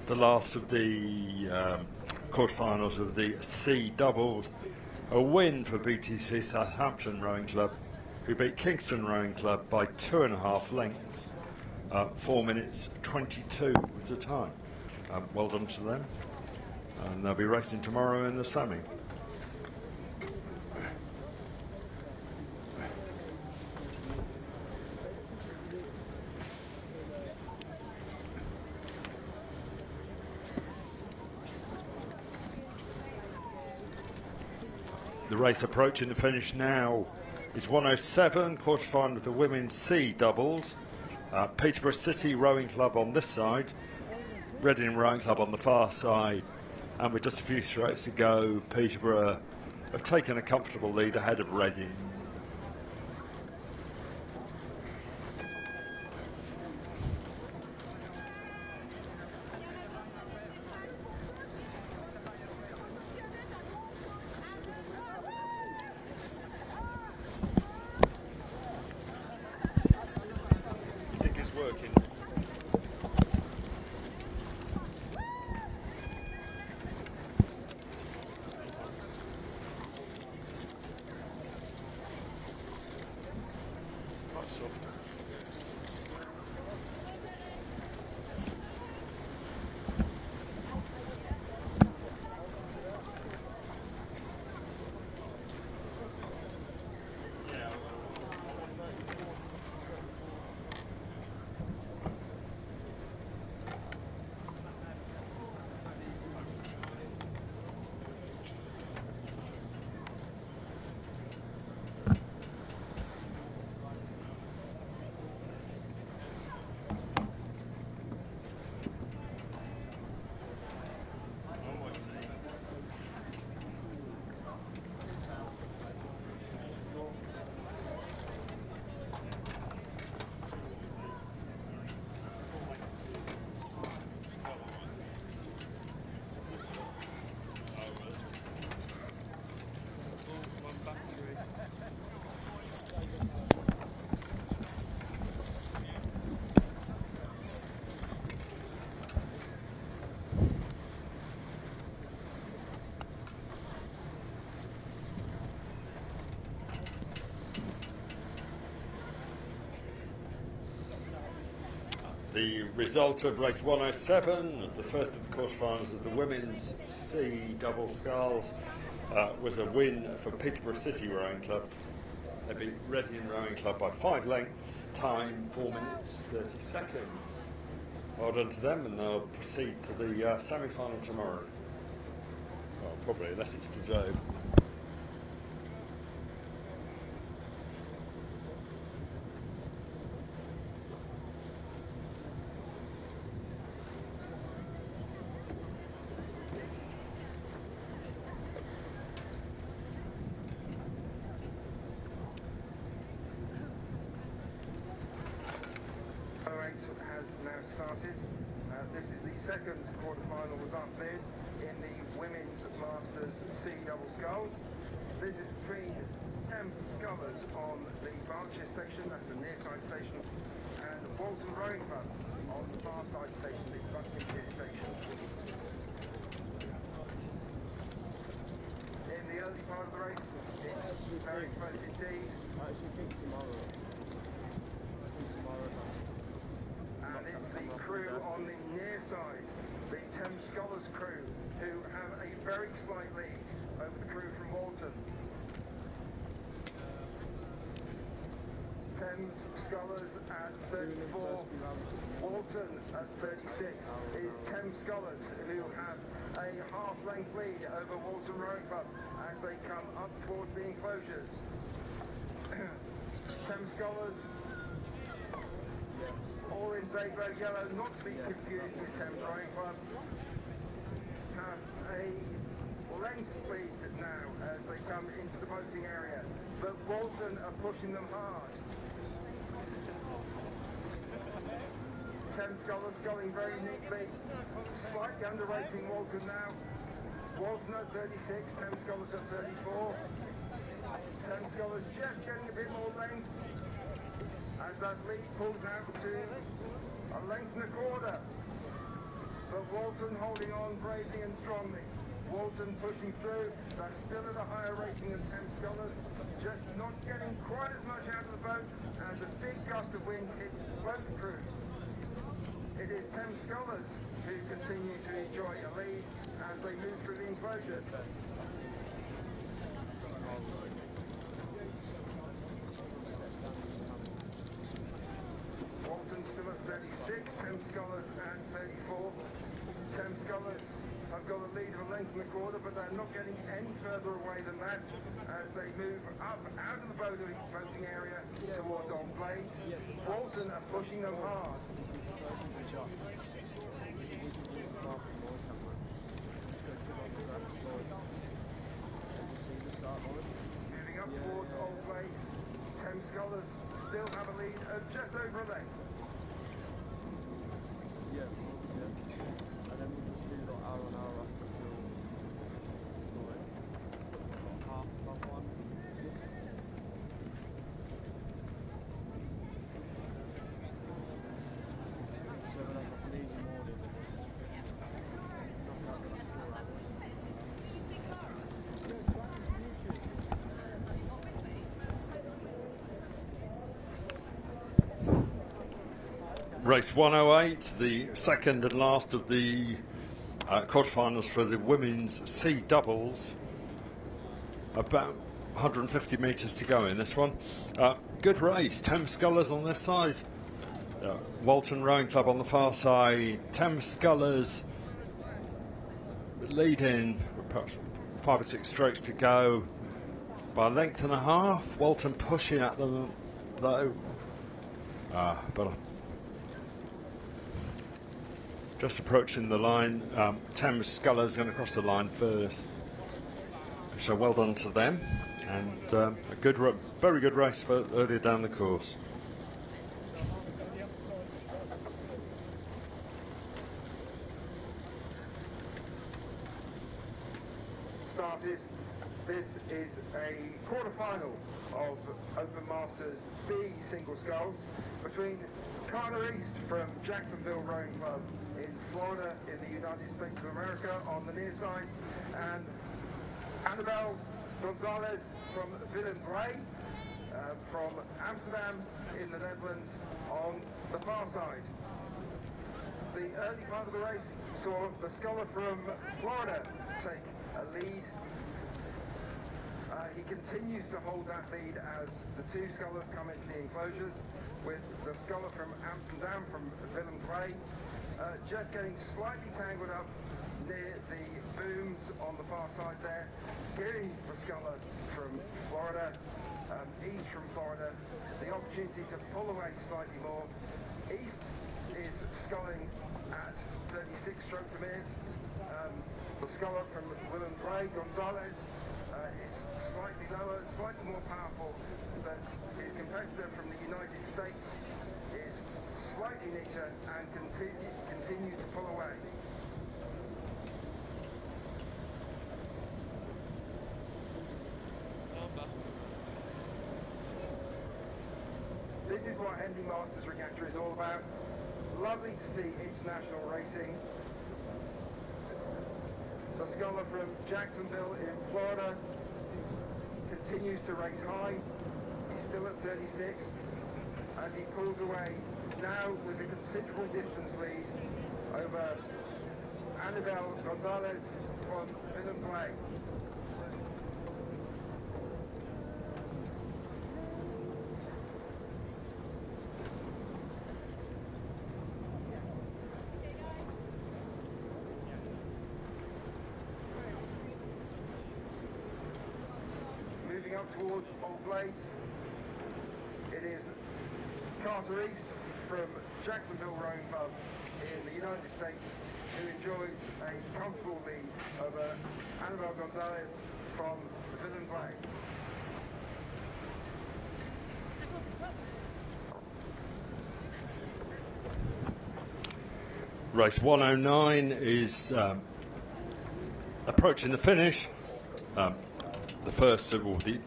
the last of the quarterfinals of the C doubles. A win for BTC Southampton Rowing Club, who beat Kingston Rowing Club by 2.5 lengths. 4 minutes 22 was the time. Well done to them. And they'll be racing tomorrow in the semi. The race approaching the finish now is 107, quarterfinal of the women's C doubles. Peterborough City Rowing Club on this side, Reading Rowing Club on the far side, and with just a few strokes to go, Peterborough have taken a comfortable lead ahead of Reading. soft. The result of race 107, the first of the quarterfinals of the women's C double sculls, was a win for Peterborough City Rowing Club. They beat Reading Rowing Club by 5 lengths, time 4 minutes 30 seconds. Well done to them, and they'll proceed to the semi-final tomorrow. Well, probably, unless it's to Jove. Has now started. This is the second quarter-final result bid in the Women's Masters C double sculls. This is between Thames Scullers on the Berkshire section, that's the near side station, and Walton Rowing Club on the far side station, the Buckinghamshire station. In the early part of the race, it's very close indeed. I actually think tomorrow. And it's the crew on the near side, the Thames Scullers crew, who have a very slight lead over the crew from Walton. Thames Scullers at 34, Walton at 36 is Thames Scullers, who have a half-length lead over Walton Rowing Club as they come up towards the enclosures. Thames Scullers, all in Zagreb yellow, not to be confused with Thames Rowing Club, have a length lead now as they come into the boating area, but Walton are pushing them hard. Thames Scullers going very neatly, slightly under-racing Walton now. Walton at 36, Thames Scullers at 34. Thames Scullers just getting a bit more length as that lead pulls out to a length and a quarter. But Walton holding on bravely and strongly. Walton pushing through, that's still at a higher rating than Thames Scullers, just not getting quite as much out of the boat as a big gust of wind hits both crews. It is Thames Scullers who continue to enjoy a lead as they move through the enclosures. Walton still at 36, Thames Scullers at 34. Thames Scullers have got a lead of a length and a quarter, but they're not getting any further away than that as they move up out of the boating area towards Old Blades. Walton are pushing them hard. Moving up towards Old Blades, Thames Scullers still have a lead of just over a length. Yeah, and then we'll just do the hour and hour after till half past 1. So we'll have an easy morning. Knock out the next 4 hours. Race 108, the second and last of the quarterfinals for the women's C doubles. About 150 metres to go in this one. Good race. Thames Scullers on this side. Walton Rowing Club on the far side. Thames Scullers leading, perhaps 5 or 6 strokes to go by a length and a half. Walton pushing at them though. But just approaching the line. Thames Scullers going to cross the line first. So well done to them, and a good, very good race for earlier down the course. Started. This is a quarter-final of Open Masters B single sculls between Carter East from Jacksonville Rowing Club in Florida in the United States of America on the near side, and Annabelle Gonzalez from Willem Bray from Amsterdam in the Netherlands on the far side. The early part of the race saw the sculler from Florida take a lead. He continues to hold that lead as the two scullers come into the enclosures, with the sculler from Amsterdam from Willem Bray just getting slightly tangled up near the booms on the far side there, giving the sculler from Florida, East from Florida, the opportunity to pull away slightly more. East is sculling at 36 strokes a minute. The sculler from Willem Bray, Gonzalez, is slightly lower, slightly more powerful, but his competitor from the United States is slightly neater and continues to pull away. This is what Henley Masters Regatta is all about. Lovely to see international racing. The sculler from Jacksonville in Florida continues to race high. He's still at 36 as he pulls away now with a considerable distance lead over Annabelle Gonzalez from Willem Bray. Moving up towards Old Blades, it is Carter East from Jacksonville Rowing Club in the United States who enjoys a comfortable lead over Annabelle Gonzalez from Willem Bray. Race 109 is approaching the finish. The first of all, the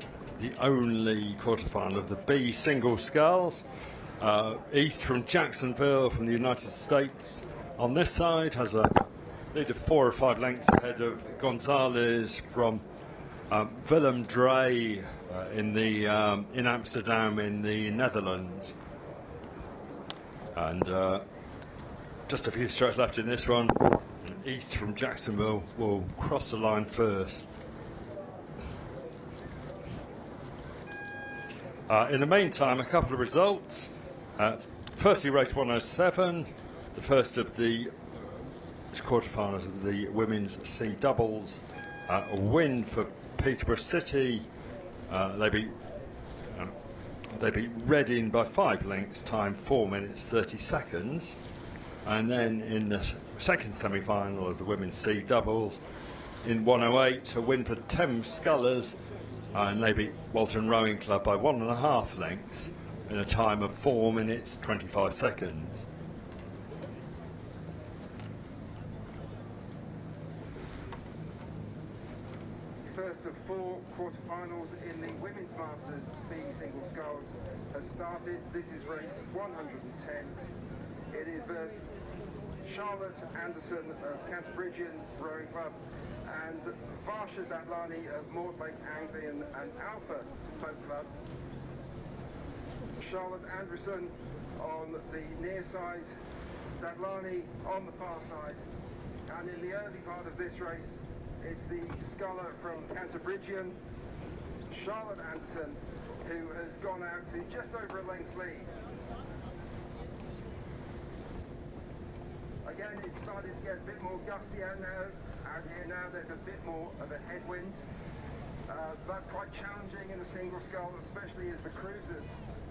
only quarterfinal of the B single sculls. East from Jacksonville from the United States on this side has a lead of 4 or 5 lengths ahead of Gonzalez from Willem Bray in Amsterdam in the Netherlands. And just a few strokes left in this one. East from Jacksonville will cross the line first. In the meantime, a couple of results. Firstly, race 107, the first of the quarterfinals of the women's C doubles. A win for Peterborough City. They beat Reading by 5 lengths, time 4 minutes 30 seconds. And then in the second semi-final of the women's C doubles, in 108, a win for Thames Scullers. And they beat Walton Rowing Club by 1.5 lengths in a time of 4 minutes 25 seconds. First of 4 quarterfinals in the Women's Masters B single sculls has started. This is race 110. It is versus Charlotte Anderson of Canterbridgian Rowing Club and Varsha Dadlani of Mortlake Anglian and Alpha Boat Club. Charlotte Anderson on the near side, Dadlani on the far side. And in the early part of this race, it's the sculler from Cantabrigian, Charlotte Anderson, who has gone out to just over a length's lead. Again, it's starting to get a bit more gusty out here now. There's a bit more of a headwind. That's quite challenging in a single scull, especially as the cruisers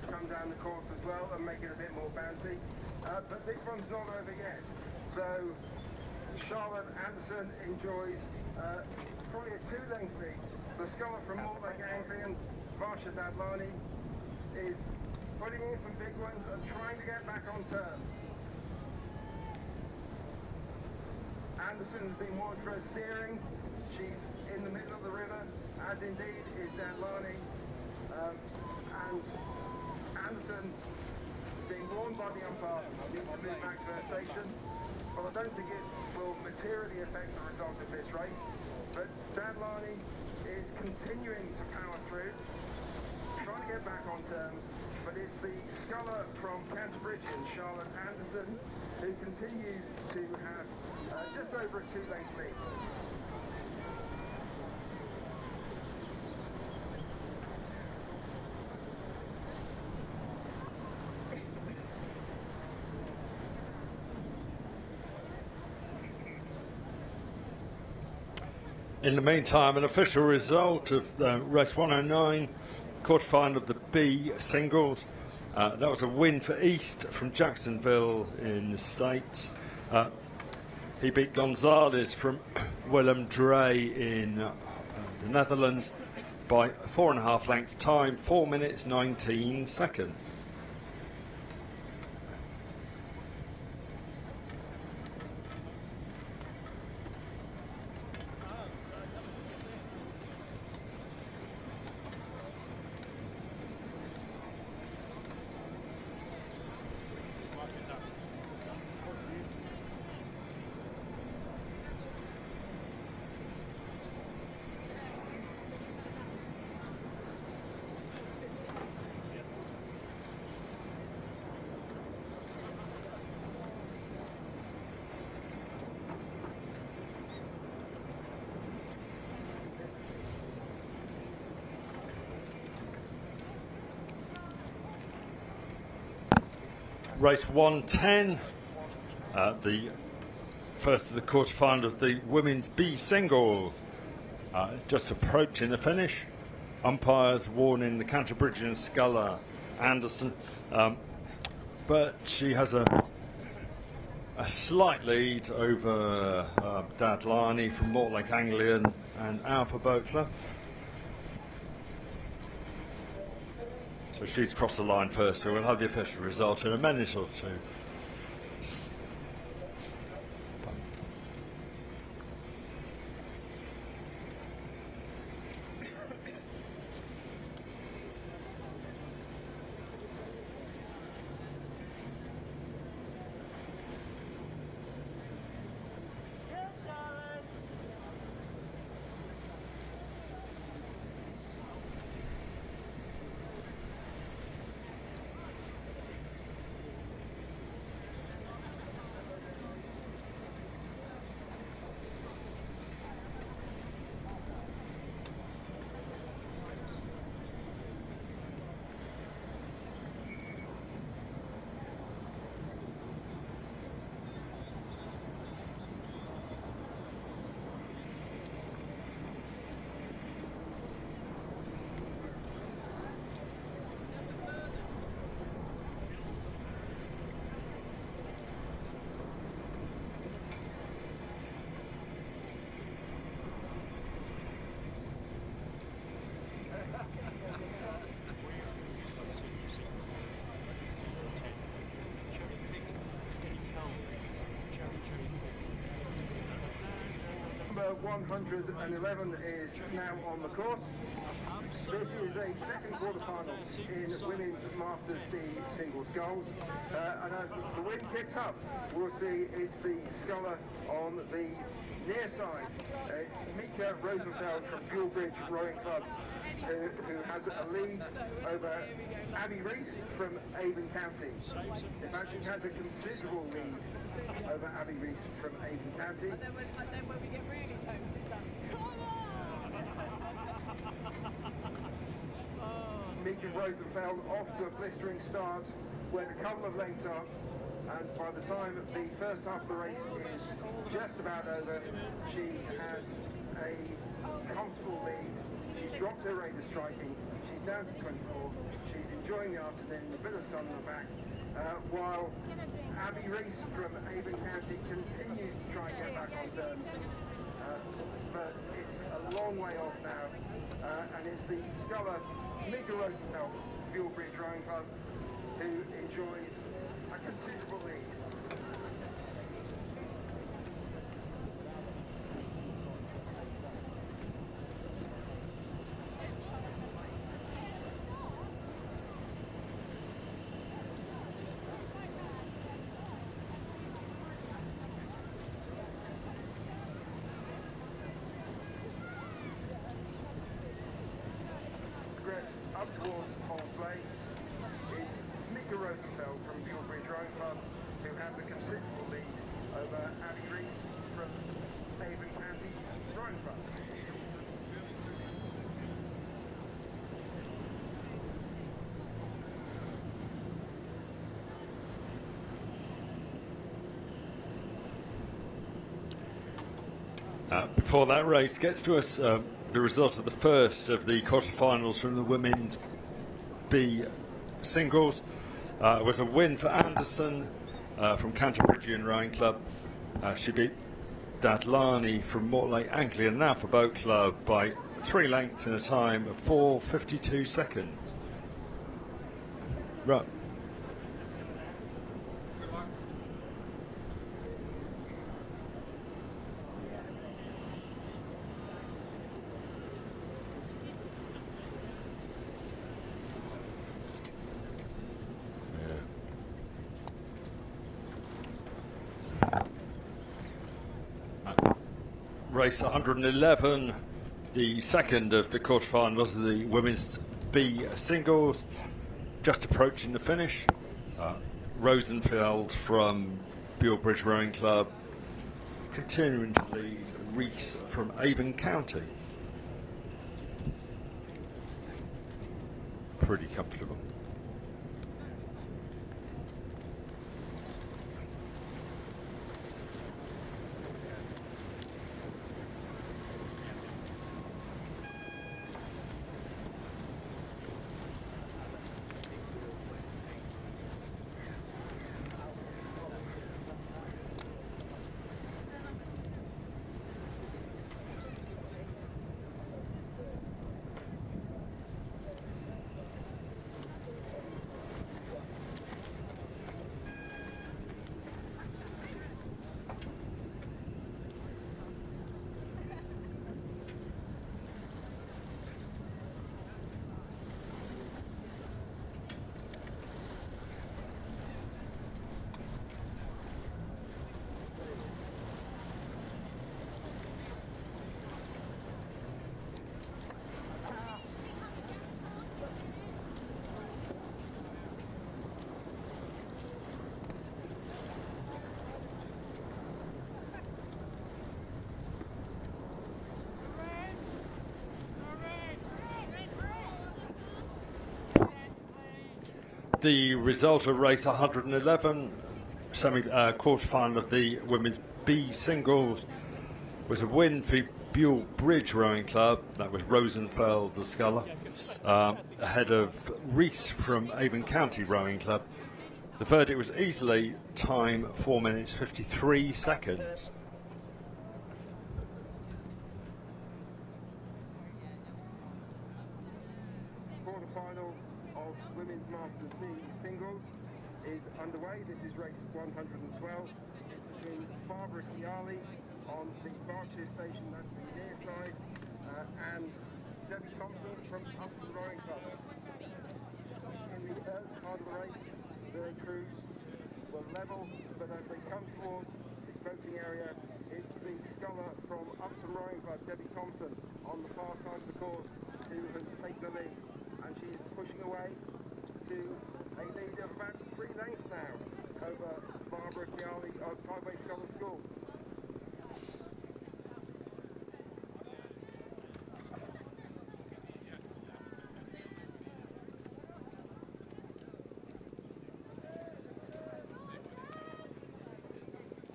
come down the course as well and make it a bit more bouncy. But this one's not over yet. So Charlotte Anderson enjoys probably a 2-length lead. The sculler from Mortlake Anglian, Varsha Dadlani, is putting in some big ones and trying to get back on terms. Anderson's been warned for her steering. She's in the middle of the river, as indeed is Dadlani. And Anderson, being warned by the umpire, needs to move back to her station. But I don't think it will materially affect the result of this race. But Dadlani is continuing to power through, trying to get back on terms. But it's the sculler from Cantabrigian, Charlotte Anderson, who continues to have just over a 2-length lead. In the meantime, an official result of race 109, quarterfinal of the B singles. That was a win for East from Jacksonville in the States. He beat Gonzalez from Willem Dre in the Netherlands by 4.5 lengths time, 4 minutes 19 seconds. Race 110, the first of the quarterfinal of the women's B single, just approaching the finish. Umpires warning the Cantabrigian sculler Anderson, but she has a slight lead over Dadlani from Mortlake Anglian and Alpha Boat Club. So she's crossed the line first, so we'll have the official result in a minute or two. Number 111 is now on the course. This is a second quarter-final in Women's Masters D single sculls. And as the wind kicks up, we'll see it's the sculler on the near side. It's Mika Rosenfeld from Buellbridge Rowing Club, who has a lead over Abby Reese from Avon County. In fact, she has a considerable lead over Abby Reese from Avon County. And then when we get really close, it's like, come on! Mika Rosenfeld off to a blistering start, where a couple of lengths up, and by the time the first half of the race is just about over, she has a comfortable lead. She's dropped her rate of striking. She's down to 24. She's enjoying the afternoon, a bit of sun on her back, while Abby Reese from Avon County continues to try and get back on turn. But it's a long way off now, and it's the sculler Mika Rosenfeld, Buellbridge Rowing Club, who enjoys a considerable lead. Up towards home plate is Mika Rosenfeld from Buellbridge Rowing Club, who has a considerable lead over Abby Reese from Avon County Rowing Club. Before that race gets to us, the result of the first of the quarterfinals from the women's B singles was a win for Anderson from Canterbury Rowing Club. She beat Dadlani from Mortlake Anglian Alpha Boat Club by 3 lengths in a time of 4:52 seconds. Right. Race 111, the second of the quarterfinals of the women's B singles, just approaching the finish. Rosenfeld from Buellbridge Rowing Club continuing to lead Reese from Avon County. Pretty comfortable. The result of race 111, quarter-final of the women's B singles, was a win for Buellbridge Rowing Club. That was Rosenfeld, the sculler, ahead of Reese from Avon County Rowing Club. The verdict was easily time 4 minutes 53 seconds. Quarter-final of Women's Masters B singles is underway. This is race 112. It's between Barbara Chiali on the Berkshire Station, that's the near side, and Debbie Thompson from Upton Rowing Club. In the early part of the race, the crews were level, but as they come towards the voting area, it's the sculler from Upton Rowing Club, Debbie Thompson, on the far side of the course, who has taken the lead, and she's pushing away to a lead of about 3 lengths now over Barbara Chiali of Tideway Sculler School.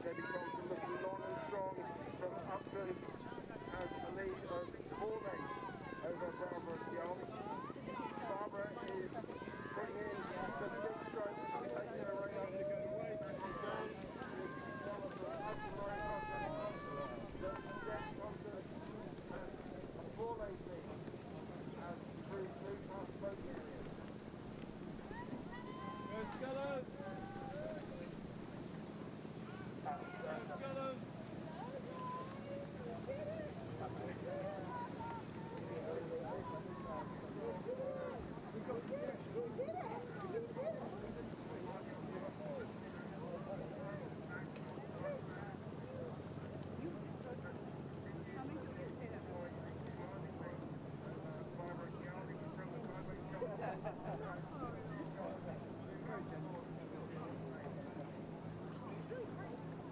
Debbie Thompson looking long and strong from Upton has a lead of 4 lengths over Barbara Chiali. Barbara is putting in some big strokes, she's taking her way up to go away as she turns with the sculler from Upton Rowing Club, Debbie Thompson. Debbie Thompson has a 4-length lead as the crews move past the boat area. Go Scullers!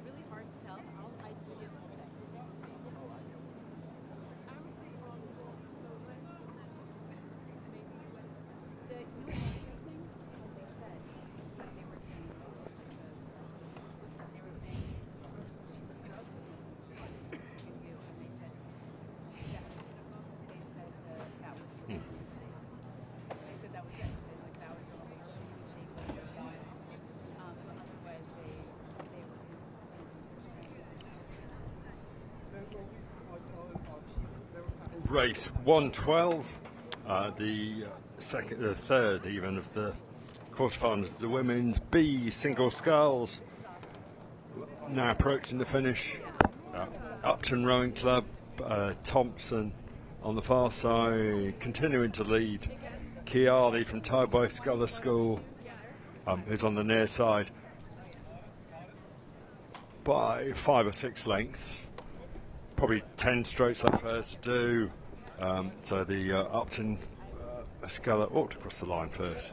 Really hard to tell. I do give them that. I would say all the goals. The, you know what's interesting? They said what they were saying. They were saying first she was struggling. What did you do? And they said that. They said that was the they said that was it. They said like that was the only mistake that they got. But otherwise they were consistent. Race 112, the third even of the quarterfinals, the women's B single sculls, now approaching the finish. Upton Rowing Club, Thompson on the far side, continuing to lead. Chiali from Tideway Sculler School, who's on the near side, by 5 or 6 lengths. Probably 10 strokes left for her to do. So the Upton Sculler ought to cross the line first.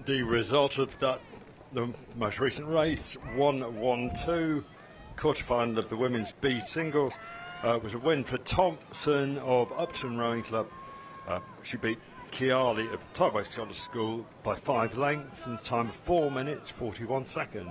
The result of that, the most recent race, 1-1-2, quarterfinal of the women's B singles, was a win for Thompson of Upton Rowing Club. She beat Chiali of Tideway Sculler School by 5 lengths in a time of 4 minutes 41 seconds.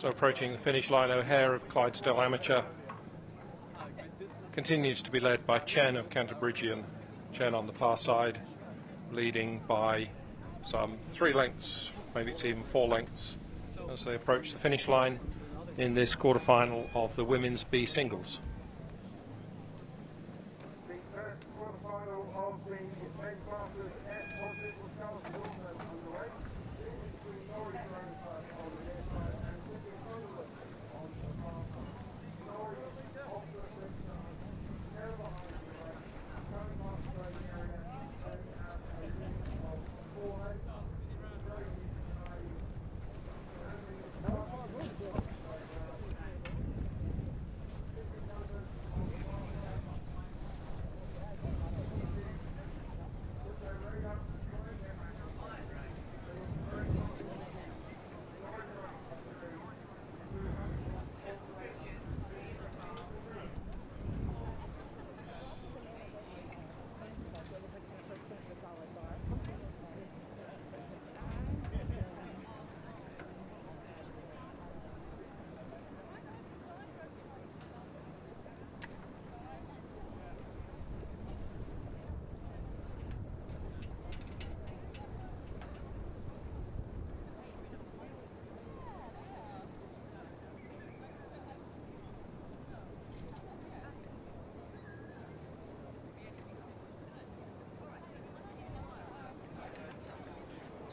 So approaching the finish line, O'Hare of Clydesdale Amateur continues to be led by Chen of Cantabrigian. Chen on the far side, leading by some 3 lengths, maybe it's even 4 lengths, as they approach the finish line in this quarterfinal of the women's B singles. The first quarterfinal of the Henley Masters F quadruple sculls is also underway. This is between Norwich Rowing Club on the near side and City of Sunderland on the far side. Norwich off to a quick start. They're behind the race. Going past the racing area, they have a lead of 4 lengths. Racing behind Henley Masters.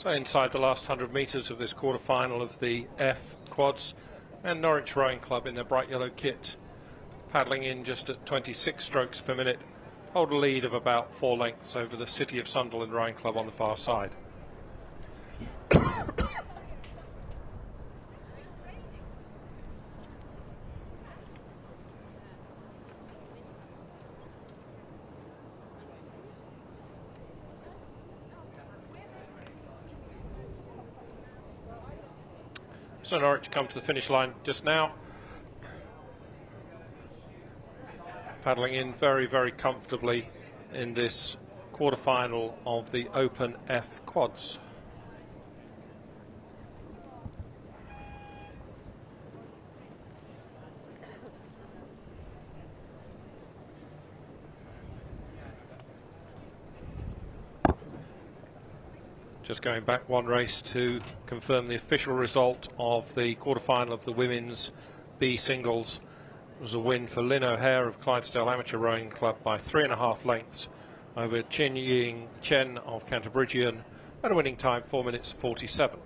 So inside the last 100 metres of this quarter-final of the F quads, and Norwich Rowing Club in their bright yellow kit, paddling in just at 26 strokes per minute, hold a lead of about 4 lengths over the City of Sunderland Rowing Club on the far side. So Norwich come to the finish line just now, paddling in very, very comfortably in this quarter-final of the Open F quads. Just going back 1 race to confirm the official result of the quarterfinal of the women's B singles. It was a win for Lynn O'Hare of Clydesdale Amateur Rowing Club by 3.5 lengths over Chin Ying Chen of Cantabrigian at a winning time 4 minutes 47.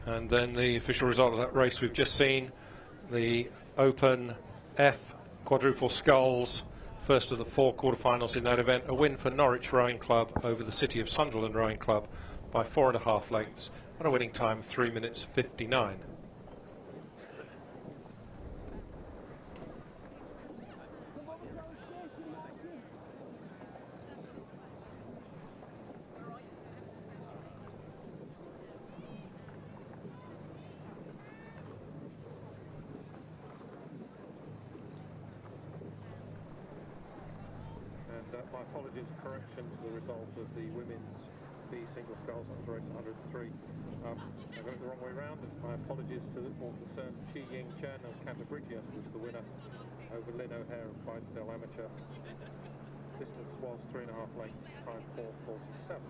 And then the official result of that race we've just seen, the Open F quadruple sculls, first of the 4 quarterfinals in that event, a win for Norwich Rowing Club over the City of Sunderland Rowing Club by 4.5 lengths at a winning time 3 minutes 59. My apologies, correction to the result of the women's B single sculls. That was race 103. I got it the wrong way round. My apologies to all concerned. Chi Ying Chen of Cantabrigian was the winner over Lynn O'Hare of Clydesdale Amateur. Distance was 3.5 lengths, time 4:47.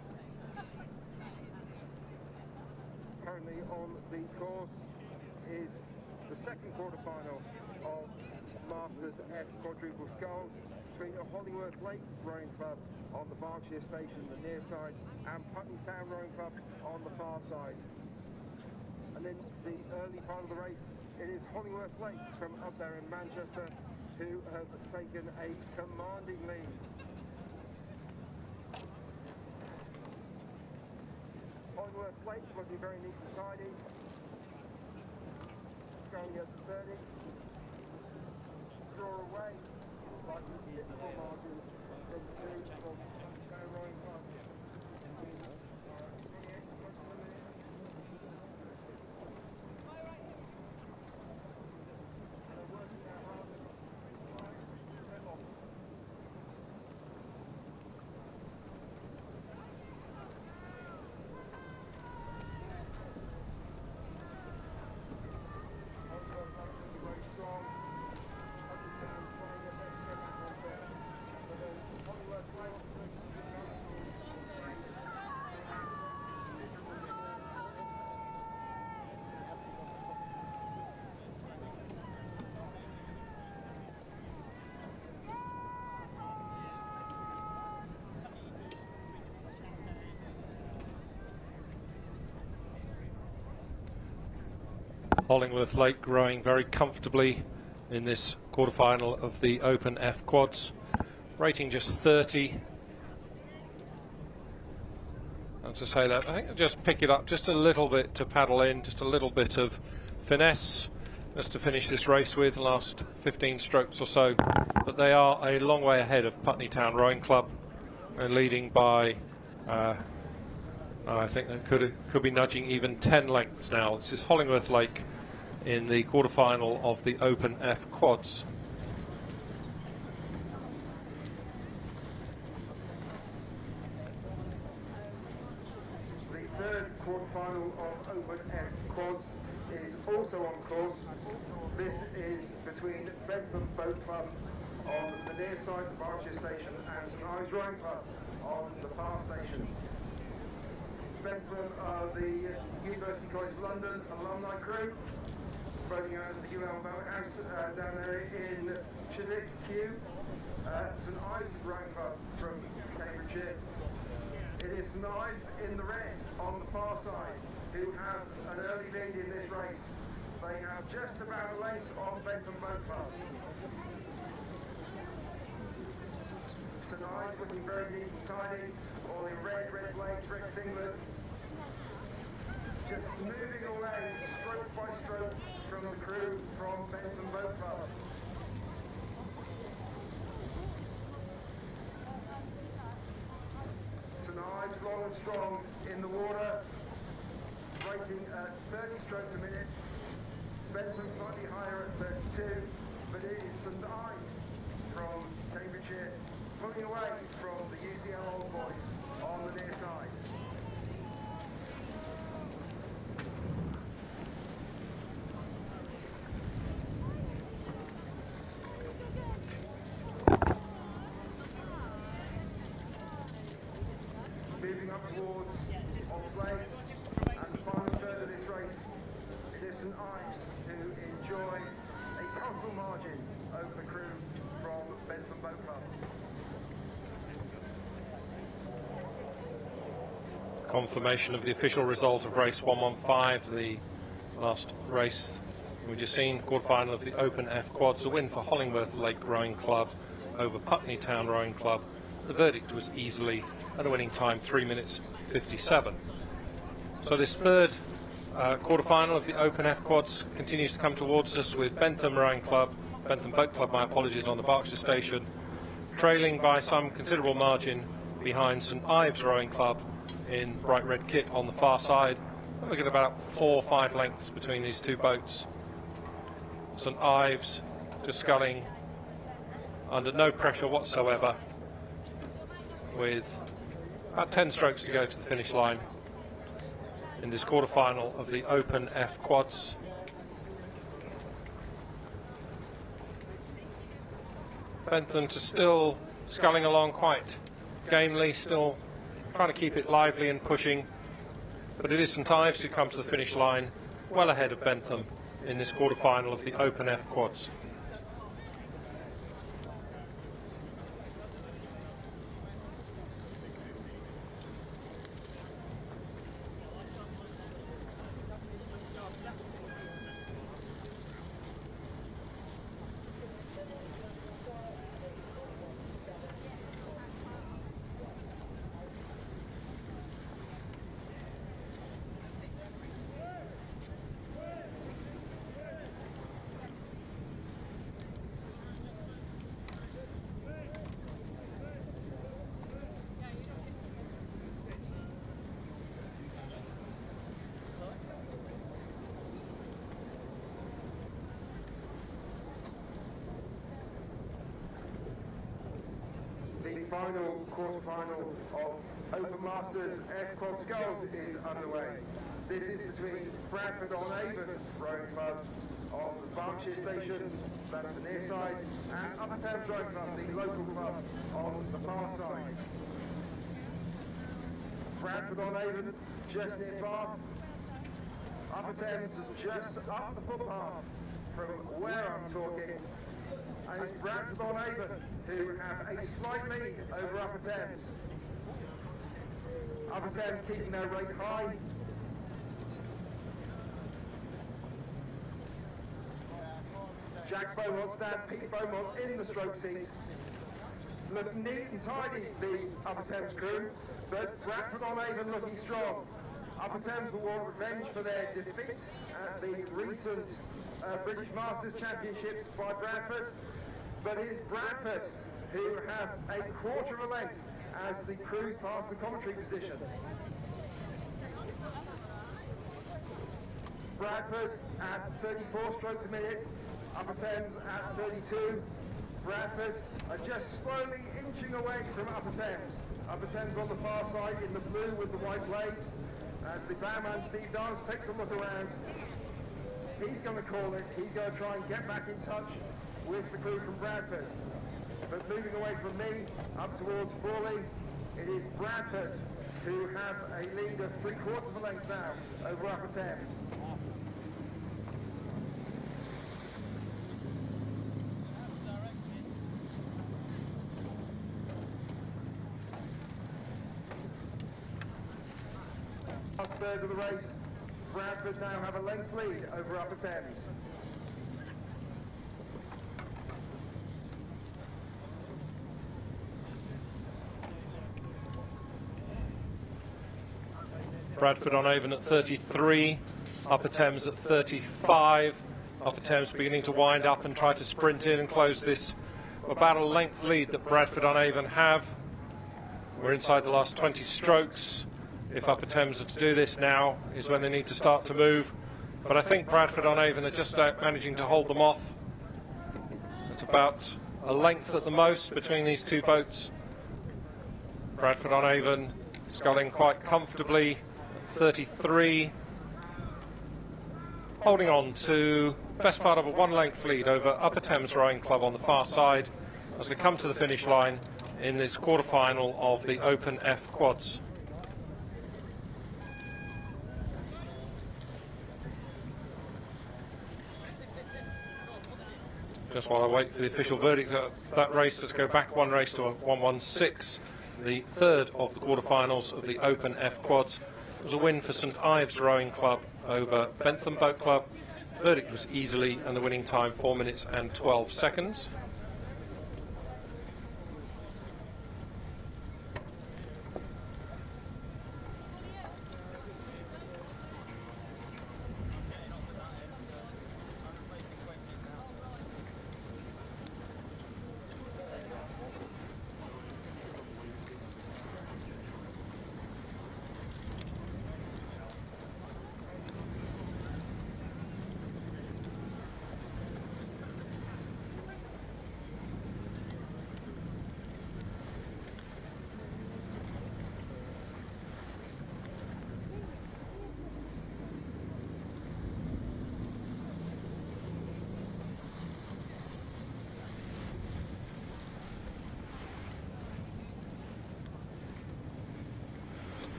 Currently on the course is the second quarterfinal of Masters F quadruple sculls between Hollingworth Lake Rowing Club on the Berkshire Station, the near side, and Putney Town Rowing Club on the far side. And then the early part of the race, it is Hollingworth Lake from up there in Manchester who have taken a commanding lead. Hollingworth Lake looking very neat and tidy. Sculling at 30. Draw away by considerable margin from Steve from Town Rowing Club. They're Hollingworth Lake rowing very comfortably in this quarterfinal of the Open F Quads. Rating just 30. And to say that, I think I'll just pick it up just a little bit to paddle in, just a little bit of finesse just to finish this race with, the last 15 strokes or so. But they are a long way ahead of Putney Town Rowing Club, and leading by, I think that could be nudging even 10 lengths now. This is Hollingworth Lake in the quarterfinal of the Open F Quads. The third quarterfinal of Open F Quads is also on course. This is between Bentham Boat Club on the near side of Berkshire Station and St Ives Rowing Club on the far station. Bentham are the University College London alumni crew, boating out of the UL Boathouse down there in Chiswick, Kew. St Ives Rowing Club from Cambridgeshire. It is St Ives in the red on the far side who have an early lead in this race. They have just about a length on Bentham Boat Club. St Ives looking very neat and tidy, all in red blades, red singlets. Just moving away stroke by stroke from the crew from Bentham Boat Club. St Ives long and strong in the water, rating at 30 strokes a minute. Bentham slightly higher at 32, but it is St Ives from Cambridgeshire pulling away from the UCL Old Boys on the near side. Moving up towards Oxlade and the final third of this race, it is St Ives who enjoy a comfortable margin over the crew from Bentham Boat Club. Confirmation of the official result of race 115, the last race we just seen, quarterfinal of the Open F Quads, a win for Hollingworth Lake Rowing Club over Putney Town Rowing Club. The verdict was easily, at a winning time 3 minutes 57. So this third quarterfinal of the Open F Quads continues to come towards us with Bentham Rowing Club, Bentham Boat Club, my apologies, on the Berkshire Station, trailing by some considerable margin behind St Ives Rowing Club in bright red kit on the far side. We're looking at about 4 or 5 lengths between these two boats. St Ives just sculling under no pressure whatsoever, with about 10 strokes to go to the finish line in this quarterfinal of the Open F Quads. Bentham to still sculling along quite gamely, still trying to keep it lively and pushing, but it is St Ives who comes to the finish line well ahead of Bentham in this quarterfinal of the Open F Quads. The final quarterfinal of Open Masters F Quad Sculls is underway. This is between Bradford-on-Avon Rowing Club on the Berkshire Station, that's the near side, and Upper Thames Rowing Club, the local club, on the far side. Bradford-on-Avon just near Bath. Upper Thames just up the footpath from where I'm talking. And it's Bradford-on-Avon who have a slight lead over Upper Thames. Upper Thames keeping their rate high. Jack Beaumont, Stan Pete Beaumont in the stroke seat. Looking neat and tidy, the Upper Thames crew, but Bradford on Avon looking strong. Upper Thames will want revenge for their defeat at the recent British Masters Championships by Bradford, but it is Bradford who have a quarter of a length as the crews pass the commentary position. Bradford at 34 strokes a minute, Upper Thames at 32. Bradford are just slowly inching away from Upper Thames. Upper Thames on the far side in the blue with the white blades. As the bowman Steve Dance takes a look around, he's going to call it. He's going to try and get back in touch with the crew from Bradford. But moving away from me, up towards Frawley, it is Bradford who have a lead of 3/4 of a length now over Upper Thames. Last third of the race, Bradford now have a length lead over Upper Thames. Bradford on Avon at 33, Upper Thames at 35. Upper Thames beginning to wind up and try to sprint in and close this about a length lead that Bradford on Avon have. We're inside the last 20 strokes. If Upper Thames are to do this now is when they need to start to move. But I think Bradford on Avon are just managing to hold them off. It's about a length at the most between these two boats. Bradford on Avon sculling quite comfortably. 33, holding on to best part of a one-length lead over Upper Thames Rowing Club on the far side as they come to the finish line in this quarter-final of the Open F Quads. Just while I wait for the official verdict of that race, let's go back one race to 116, the third of the quarter-finals of the Open F Quads. It was a win for St Ives Rowing Club over Bentham Boat Club. The verdict was easily, and the winning time 4 minutes and 12 seconds.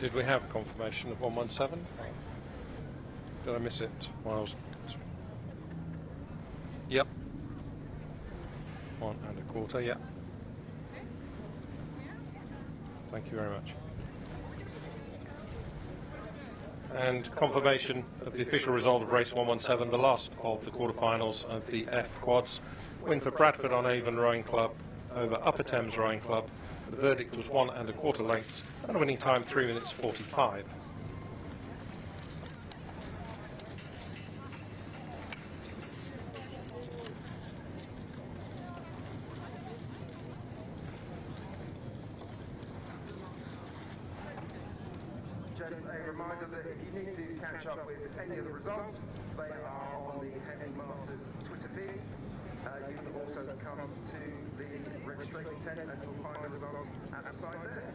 Did we have confirmation of 117? Did I miss it while I was... Yep. 1 1/4, yep. Thank you very much. And confirmation of the official result of race 117, the last of the quarterfinals of the F Quads. Win for Bradford on Avon Rowing Club over Upper Thames Rowing Club. The verdict was 1 1/4 lengths and a winning time 3 minutes 45. Just a reminder that if you need to catch up with any of the results, they are on the Henley Masters Twitter feed. You can also come to the registration tent and you'll find the results at the site there.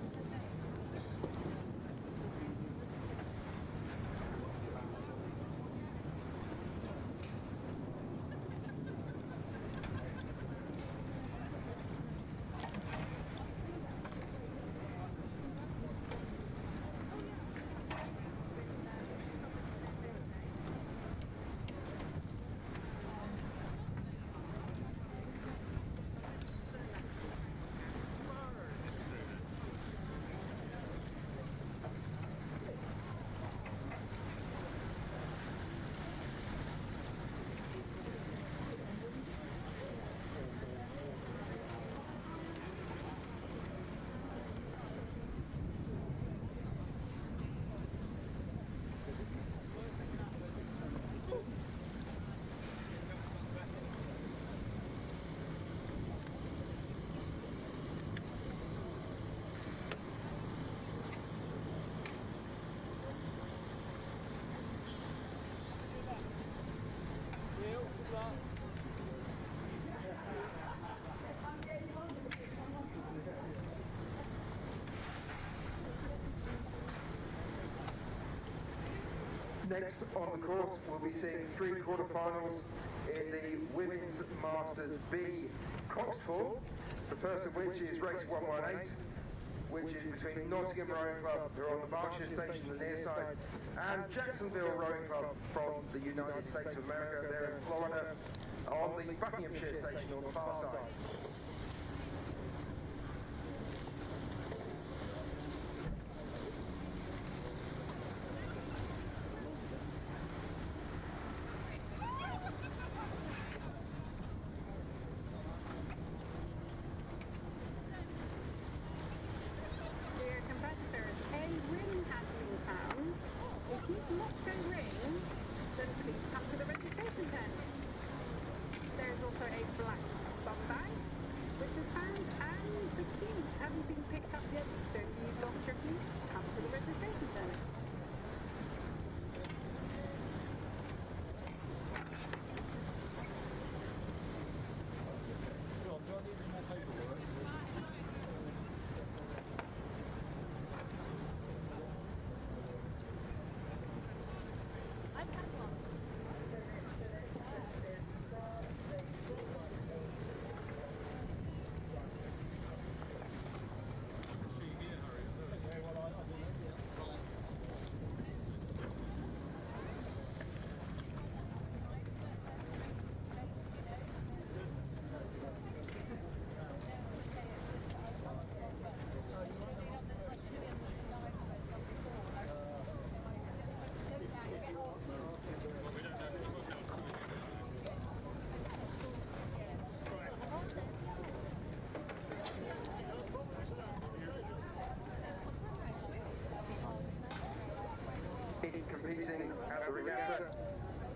Next on the course, we'll be seeing 3 quarterfinals in the Women's Masters B Cotswold, the first of which is race 118, which is between Nottingham Rowing Club, who are on the Berkshire station on the near side, and Jacksonville Rowing Club from the United States of America. They're in Florida on the Buckinghamshire station on the far side. Dear competitors, a ring has been found. If you've lost a ring, then please come to the registration tent. There's also a black bum bag, which was found, and the keys haven't been picked up yet, so if you've lost your keys, come to the registration tent. Competing at the regatta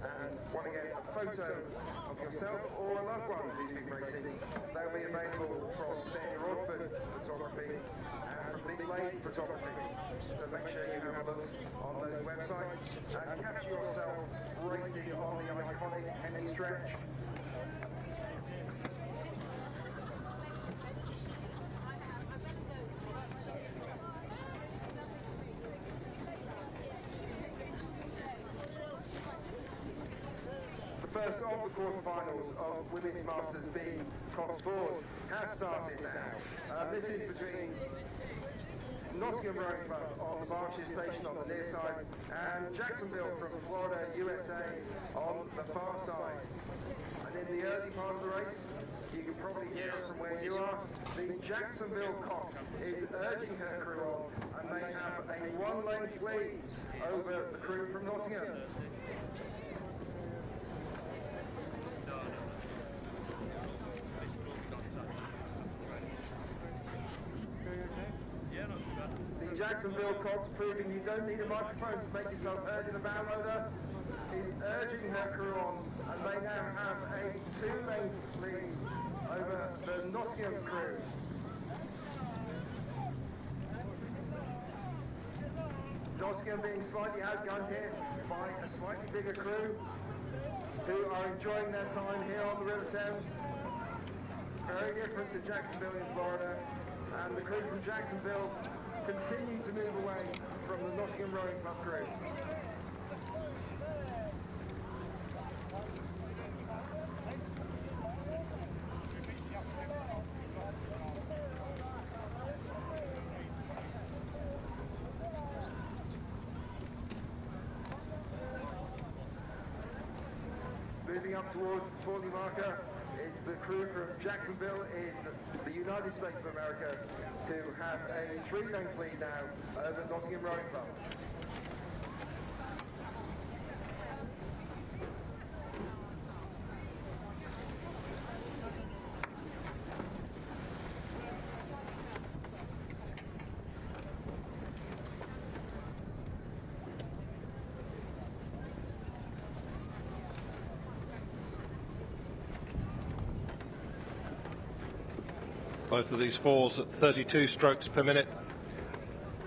and want to get a photo of yourself or a loved one who's been racing, they'll be available from Danny Rodford Photography and from Big Lake Photography. So make sure you have a look on those websites and capture yourself racing on the iconic Henley stretch. First of the quarterfinals of Women's Masters B Cotswold has started now. This is between Nottingham Rowing Club on the Berkshire station on the near side and Jacksonville from Florida, USA on the far side. And in the early part of the race, you can probably hear it from where you are, the Jacksonville Cox is urging her crew on, and they have a one-length lead over the crew from Nottingham. The Jacksonville Cox, proving you don't need a microphone to make yourself heard in the bow loader, is urging her crew on, and they now have a 2-length lead over the Nottingham crew. Nottingham being slightly outgunned here by a slightly bigger crew who are enjoying their time here on the River Thames. Very different to Jacksonville in Florida, and the crew from Jacksonville continue to move away from the Nottingham Rowing Club crew. Moving up towards the 40 marker is the crew from Jacksonville in the United States of America, who have a 3-length lead now over Nottingham Rowing Club. Both of these fours at 32 strokes per minute.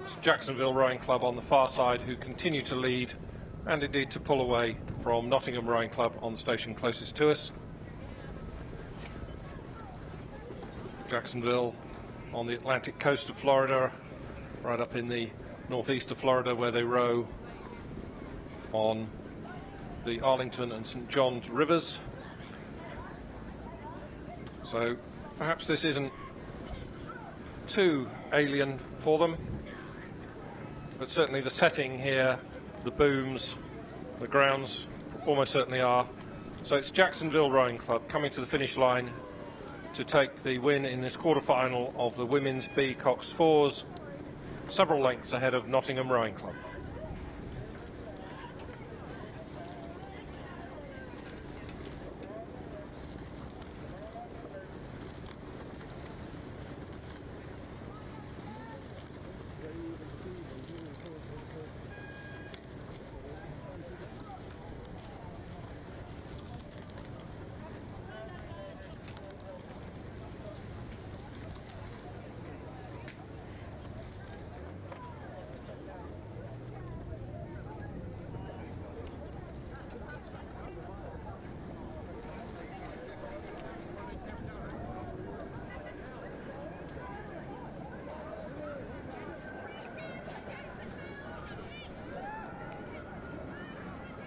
It's Jacksonville Rowing Club on the far side, who continue to lead and indeed to pull away from Nottingham Rowing Club on the station closest to us. Jacksonville on the Atlantic coast of Florida, right up in the northeast of Florida, where they row on the Arlington and St John's rivers. So perhaps this isn't too alien for them, but certainly the setting here, the booms, the grounds almost certainly are. So it's Jacksonville Rowing Club coming to the finish line to take the win in this quarter-final of the Women's B Cox Fours, several lengths ahead of Nottingham Rowing Club.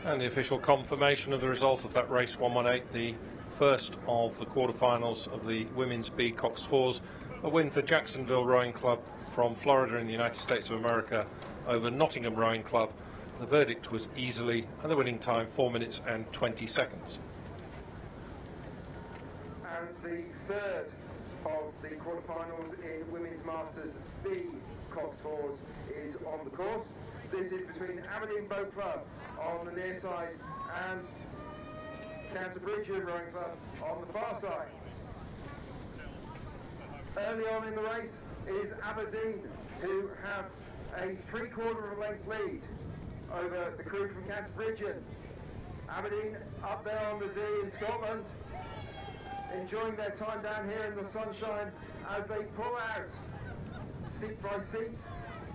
And the official confirmation of the result of that race 118, the first of the quarterfinals of the Women's B Cox Fours, a win for Jacksonville Rowing Club from Florida in the United States of America over Nottingham Rowing Club. The verdict was easily, and the winning time 4 minutes and 20 seconds. And the third of the quarterfinals in Women's Masters B Cox Fours is on the course. This is between Aberdeen Boat Club on the near side and Canterbury Rowing Club on the far side. Early on in the race is Aberdeen, who have a 3/4 of a length lead over the crew from Canterbury. Aberdeen up there on the D in Scotland, enjoying their time down here in the sunshine as they pull out seat by seat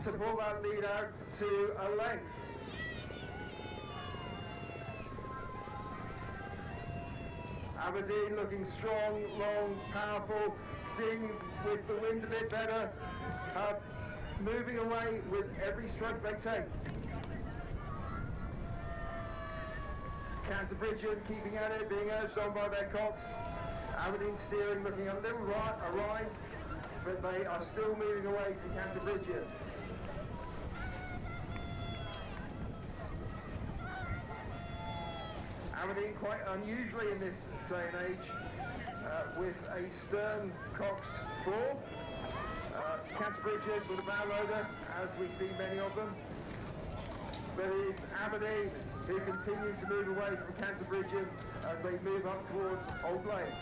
to pull that lead out to a length. Aberdeen looking strong, long, powerful, seeing with the wind a bit better, moving away with every stroke they take. Canterbury keeping at it, being urged on by their cox. Aberdeen steering, looking a little awry, but they are still moving away from Canterbury. Aberdeen quite unusually in this day and age, with a stern cox 4. Canterbury with a bow loader, as we see many of them. But it's Aberdeen who continue to move away from Canterbury as they move up towards Old Lane.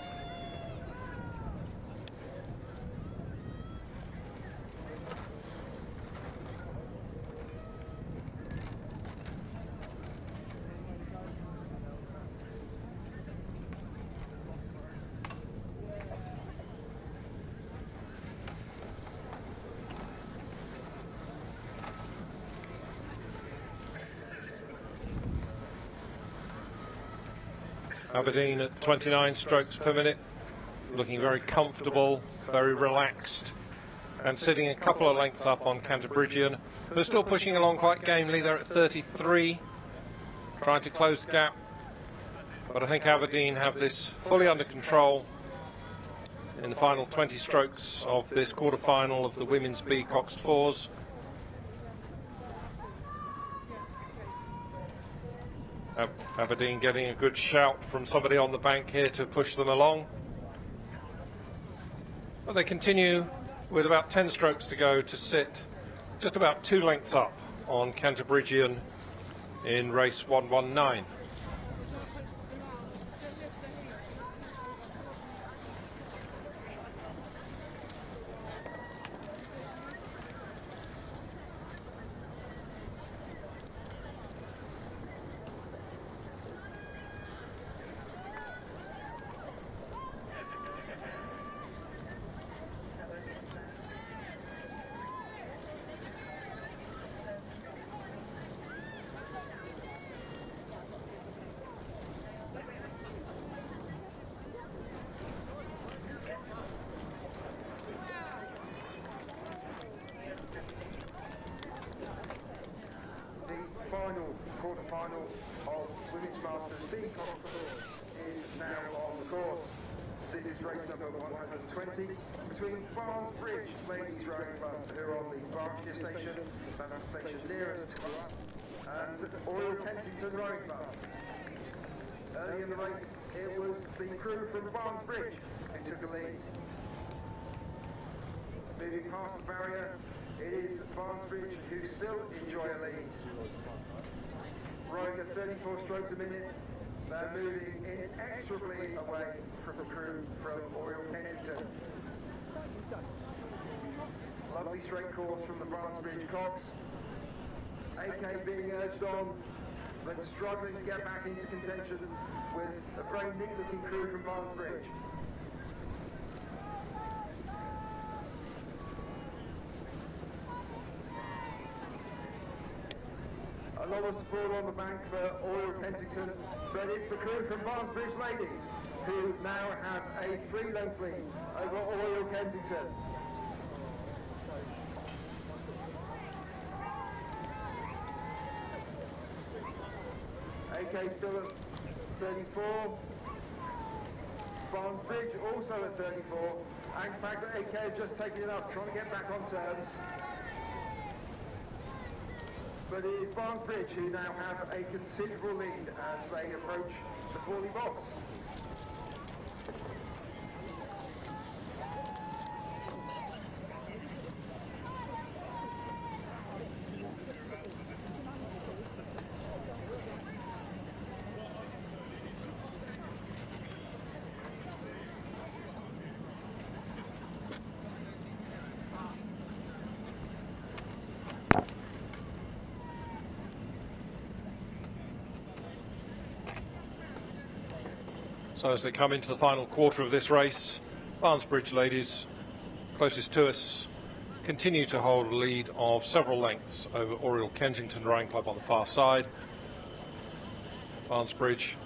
Aberdeen at 29 strokes per minute, looking very comfortable, very relaxed, and sitting a couple of lengths up on Canterbury. They're still pushing along quite gamely. They're at 33, trying to close the gap, but I think Aberdeen have this fully under control in the final 20 strokes of this quarter-final of the Women's B Cox Fours. Aberdeen getting a good shout from somebody on the bank here to push them along. But they continue with about 10 strokes to go to sit just about 2 lengths up on Canterbury in race 119. quarter-final of Women's Masters B is now on the course. This is race number 120 between Barnes Bridge Ladies Rowing Club, who are on the Berkshire station, that's the station nearest to us, and Royal Kensington Rowing Club. Early in the race, it was the crew from Barnes Bridge who took the lead. Moving past the barrier, it is Barnes Bridge who still enjoy a lead. Rowing at 34 strokes a minute, they're moving inexorably away from the crew from Royal Kensington. Lovely straight course from the Barnes Bridge Cox. AK being urged on, but struggling to get back into contention with a very neat-looking crew from Barnes Bridge. A lot of support on the bank for Royal Kensington, but it's the crew from Barnes Bridge Ladies who now have a 3-length lead over Royal Kensington. AK still at 34. Barnes Bridge also at 34. And in fact, AK has just taken it up, trying to get back on terms. But it is Barnes Bridge who now have a considerable lead as they approach the 40 box. So as they come into the final quarter of this race, Barnes Bridge Ladies, closest to us, continue to hold a lead of several lengths over Oriel Kensington Rowing Club on the far side. Barnes Bridge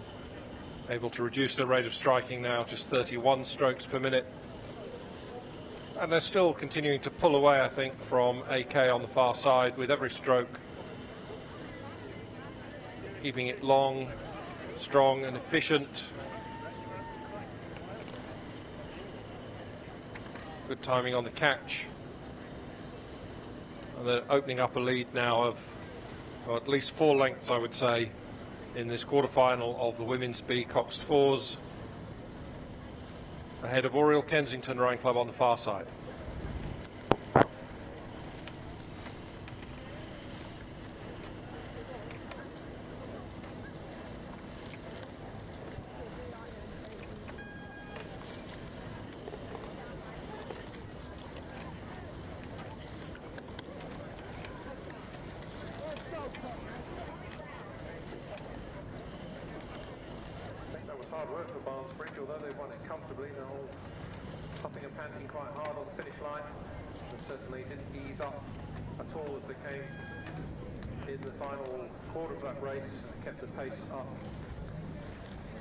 able to reduce their rate of striking now, just 31 strokes per minute. And they're still continuing to pull away, I think, from AK on the far side with every stroke. Keeping it long, strong and efficient. Good timing on the catch. And they're opening up a lead now of at least 4 lengths, I would say, in this quarter-final of the Women's B Coxed Fours, ahead of Oriel Kensington Rowing Club on the far side. Hard work for Barnes Bridge, although they won it comfortably. They're all puffing and panting quite hard on the finish line. They certainly didn't ease up at all as they came in the final quarter of that race. Kept the pace up.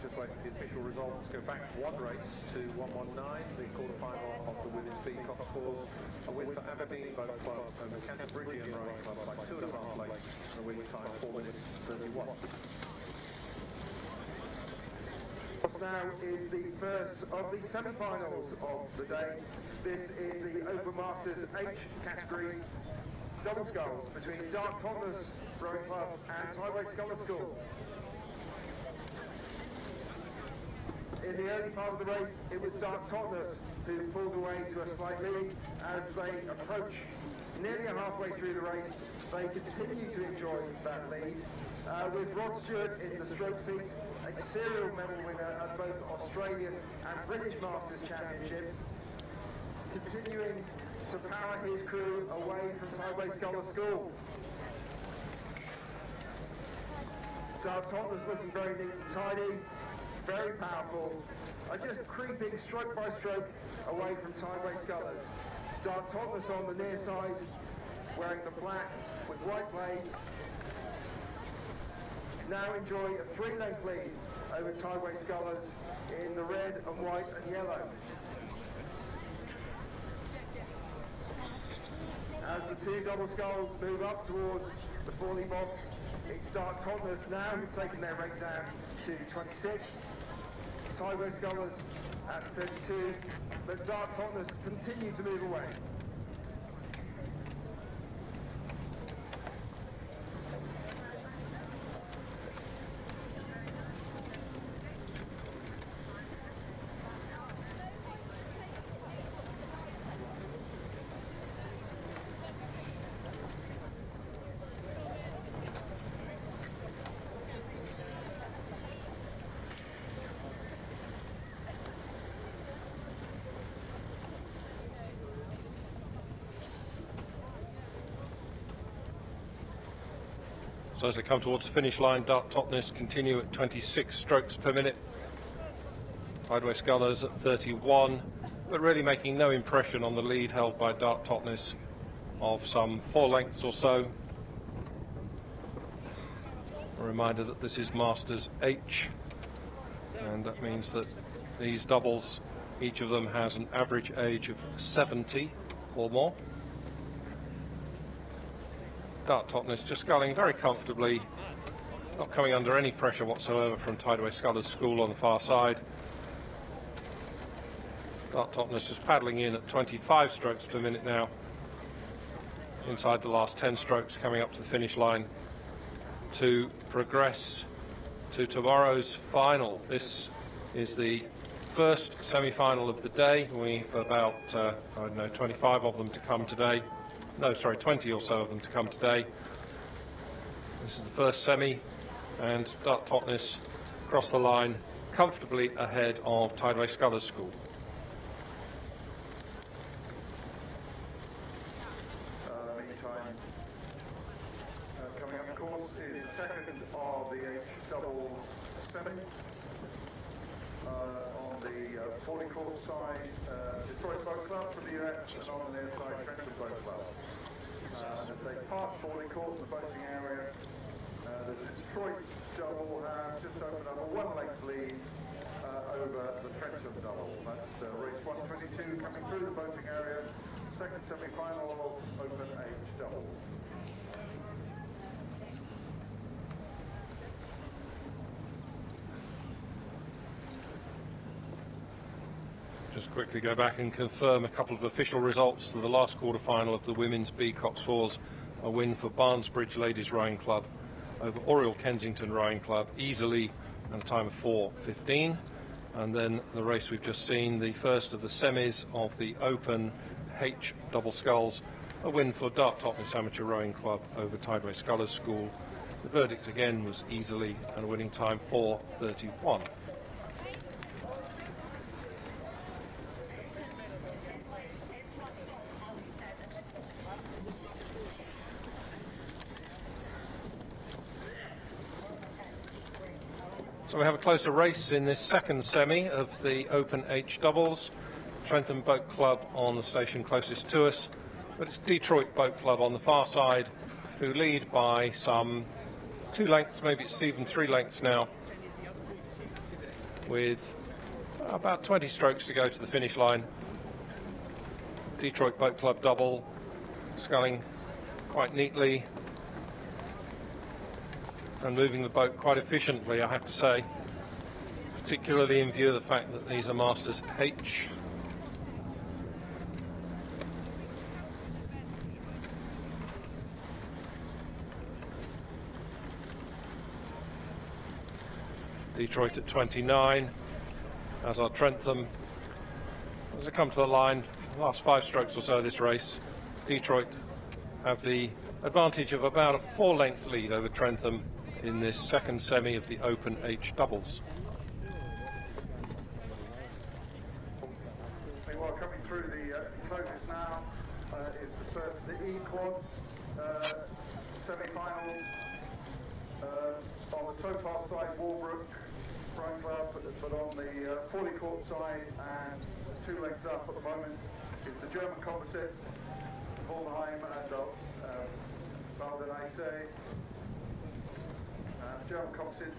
Just wait for the official results. Go back one race to 119, the quarter-final of the Women's B Cox Fours. A win for Aberdeen Boat Club and the Canterbury Rowing Club by 2.5 lengths. The winning time 4 minutes 31. Now is the first of the semi-finals of the day. This is the Open Masters H category double sculls between Dark Toddlers Rowing Club and Highway Sculler School. In the early part of the race, it was Dark Toddlers who pulled away to a slight lead. As they approach nearly halfway through the race, they continue to enjoy that lead. With Rod Stewart in the stroke seats, a serial medal winner at both Australian and British Masters Championships, continuing to power his crew away from Highway Sculler School. Dark Toddlers looking very neat and tidy, very powerful, and just creeping stroke by stroke away from Highway Scullers. Dark Toddlers on the near side, wearing the black with white blades, now enjoy a 3-length lead over Highway Scullers in the red and white and yellow. As the two double sculls move up towards the 40 box, It's Dart Tottenham now who've taken their rate down to 26. Tideway Scullers at 32, but Dart Tottenham continue to move away. So as they come towards the finish line, Dart Totnes continue at 26 strokes per minute. Tideway Scullers at 31, but really making no impression on the lead held by Dart Totnes of some 4 lengths or so. A reminder that this is Masters H, and that means that these doubles, each of them has an average age of 70 or more. Dart Totnes just sculling very comfortably, not coming under any pressure whatsoever from Tideway Scullers School on the far side. Dart Totnes just paddling in at 25 strokes per minute now, inside the last 10 strokes, coming up to the finish line to progress to tomorrow's final. This is the first semi-final of the day. We've about, I don't know, 25 of them to come today. No, sorry, 20 or so of them to come today. This is the first semi, and Dart Totnes across the line comfortably ahead of Tideway Scullers School. Meantime, coming up course is the second of the H doubles semis. On the 40 court side, Detroit Boat Club from the US, and on the near side, Trenton Boat Club. As they pass 40 courts, the boating area, the Detroit double has just opened up a 1 length lead over the Trenton double. That's race 122 coming through the boating area, second semi-final of Open H double. Just quickly go back and confirm a couple of official results to the last quarter-final of the Women's B Cox Fours. A win for Barnesbridge Ladies Rowing Club over Oriel Kensington Rowing Club easily, and a time of 4:15. And then the race we've just seen, the first of the semis of the Open H Double Sculls, a win for Dart Totnes Amateur Rowing Club over Tideway Scullers School. The verdict again was easily, and a winning time 4:31. So we have a closer race in this second semi of the Open H Doubles. Trentham Boat Club on the station closest to us, but it's Detroit Boat Club on the far side who lead by some 2 lengths, maybe it's even 3 lengths now, with about 20 strokes to go to the finish line. Detroit Boat Club double, sculling quite neatly and moving the boat quite efficiently, I have to say, particularly in view of the fact that these are Masters H. Detroit at 29, as are Trentham. As they come to the line, the last 5 strokes or so of this race, Detroit have the advantage of about a 4-length lead over Trentham in this second semi of the Open H Doubles. Meanwhile, coming through the closest now is the first of the E-Quads semi-finals. On the towpath side, Walbrook Rowing Club, but on the 40 court side and 2 legs up at the moment is the German composites, Volheim and Valdenise. German composite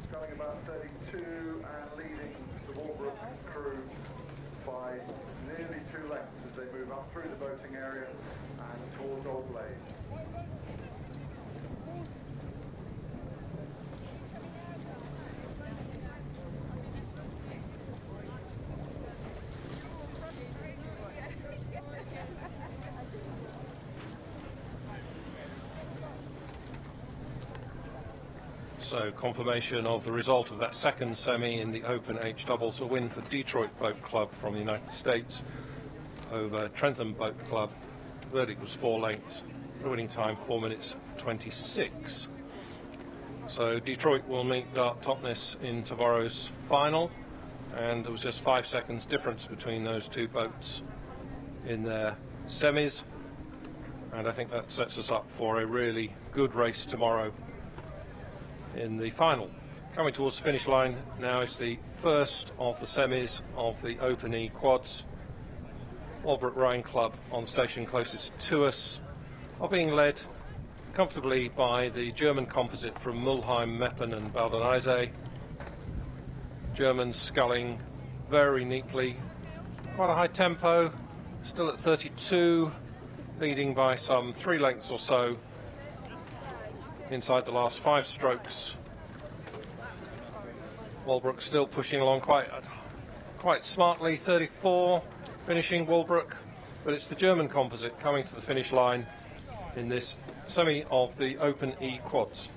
sculling about 32 and leading the Walbrook crew by nearly 2 lengths as they move up through the boating area and towards Old Blade. So confirmation of the result of that second semi in the Open H doubles, a win for Detroit Boat Club from the United States over Trentham Boat Club. The verdict was 4 lengths, the winning time 4 minutes 26. So Detroit will meet Dart Topness in tomorrow's final, and there was just 5 seconds difference between those two boats in their semis, and I think that sets us up for a really good race tomorrow in the final. Coming towards the finish line now is the first of the semis of the Open E quads. Walbrook Rhine Club on station closest to us are being led comfortably by the German composite from Mulheim, Meppen and Baldonese. Germans sculling very neatly, quite a high tempo, still at 32, leading by some 3 lengths or so inside the last 5 strokes. Walbrook still pushing along quite smartly, 34, finishing Walbrook, but it's the German composite coming to the finish line in this semi of the Open E quads.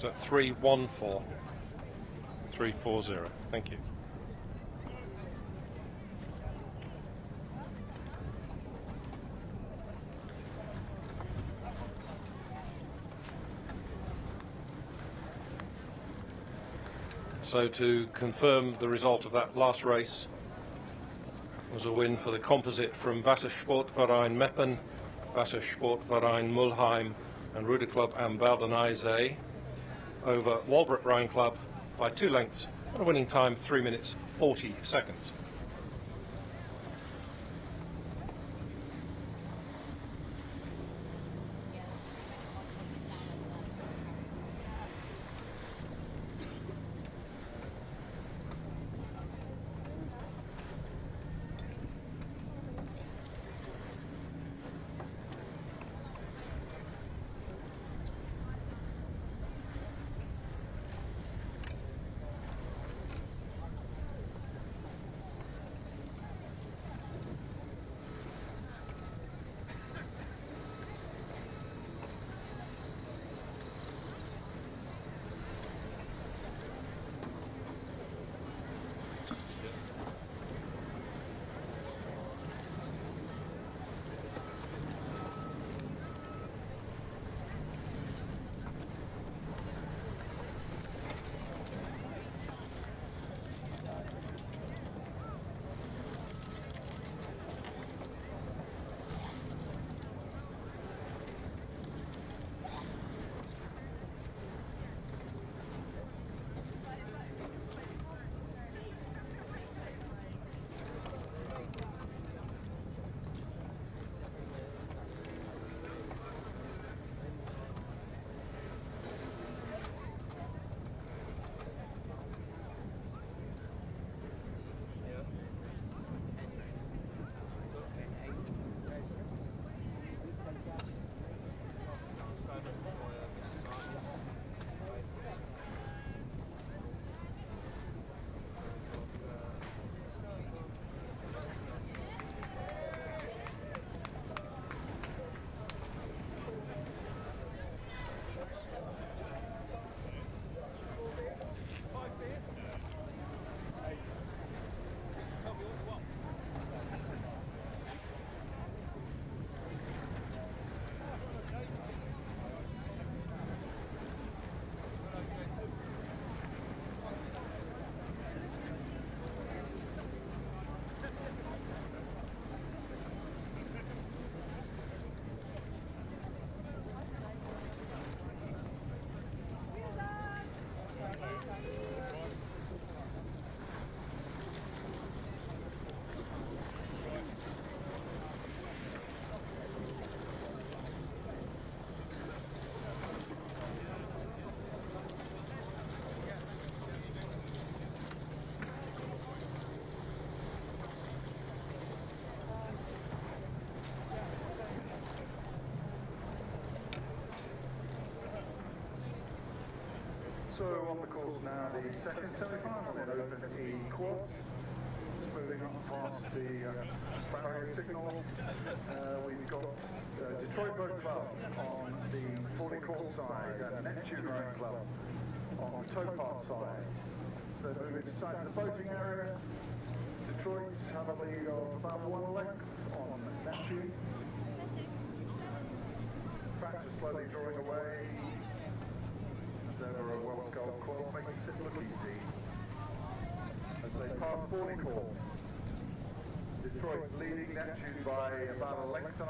So 314, 340. Thank you. So to confirm the result of that last race was a win for the composite from Wassersportverein Meppen, Wassersportverein Mulheim and Ruderclub am Baldonese over Walbrook Rhine Club by 2 lengths and a winning time 3 minutes 40 seconds. Also on the course now, the second semi-final in Open E quads. Moving up past the barrier signal, we've got Detroit Boat Club on the 40 court side and Neptune Rowing Club on the tow part side. So moving inside the boating area, Detroit have a lead of about 1 length on Neptune. Factor slowly drawing away. Over a well-sculled quad, making it look easy. As they pass 40 court, Detroit leading Neptune by about 1.5 lengths.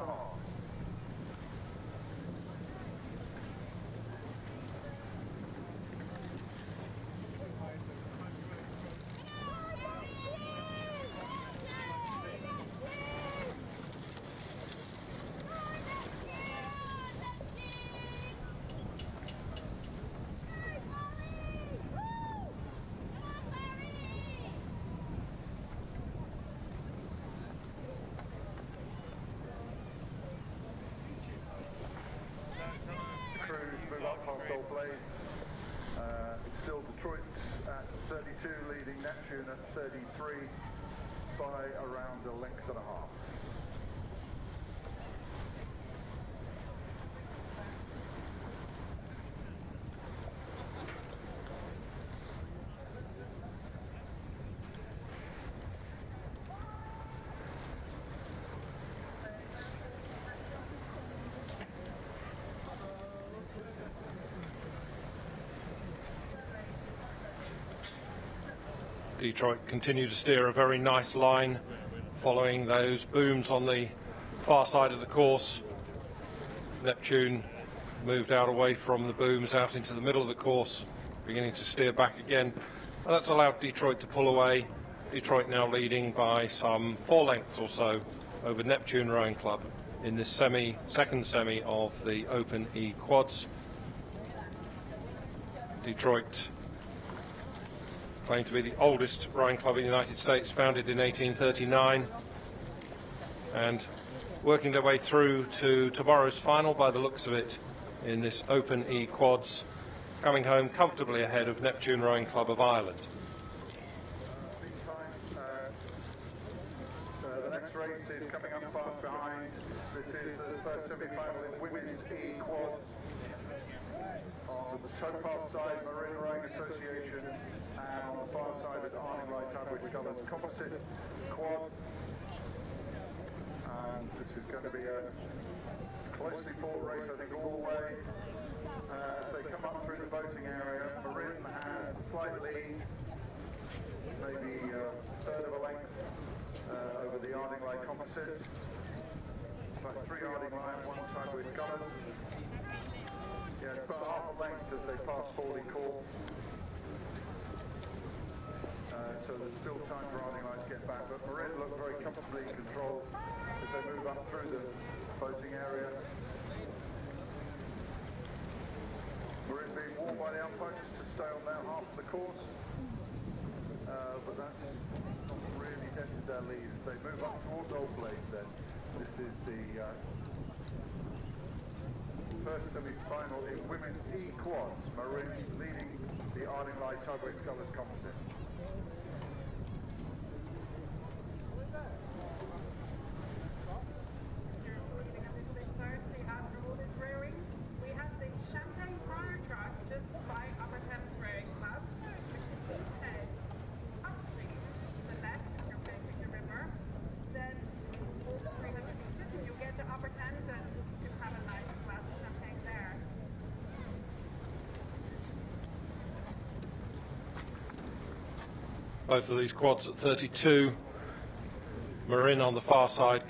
Move up past Old Blaze. It's still Detroit at 32, leading Neptune at 33 by around 1.5 lengths. Detroit continue to steer a very nice line, following those booms on the far side of the course. Neptune moved out away from the booms out into the middle of the course, beginning to steer back again, and that's allowed Detroit to pull away. Detroit now leading by some 4 lengths or so over Neptune Rowing Club in this second semi of the Open E quads. Detroit claimed to be the oldest rowing club in the United States, founded in 1839, and working their way through to tomorrow's final by the looks of it in this Open E quads, coming home comfortably ahead of Neptune Rowing Club of Ireland. The next race is coming up fast behind. This is the first semi-final in Women's E quads. On the tow part side, Marine Rowing Association, and on the far side of the Arning Light Tadwich Colours Composite quad. And this is going to be a closely fought race, I think, all the way. As they come up through the boating area, Marine has a slight lead, maybe a third of a length over the Arning Light Composite. In fact, 3 Arning Light, 1 Tadwich Colours. Yeah, it's about half a length as they pass 40 court. So there's still time for Arning Light to get back, but Marine look very comfortably in control as they move up through the boating area. Marine being warned by the umpires to stay on their half of the course, but that's not really ended their lead as they move up towards Old Blaze then. This is the first semi-final in Women's E quads. Marine leading the Arning Light Tadwich Colours Composite. Thursday after all this rowing, we have the Champagne Prior Track just by Upper Thames Rowing Club, which is head upstream to the left if you're facing the river. Then walk 300 metres and you'll get to Upper Thames and you can have a nice glass of champagne there. Both of these quads at 32. Marine on the far side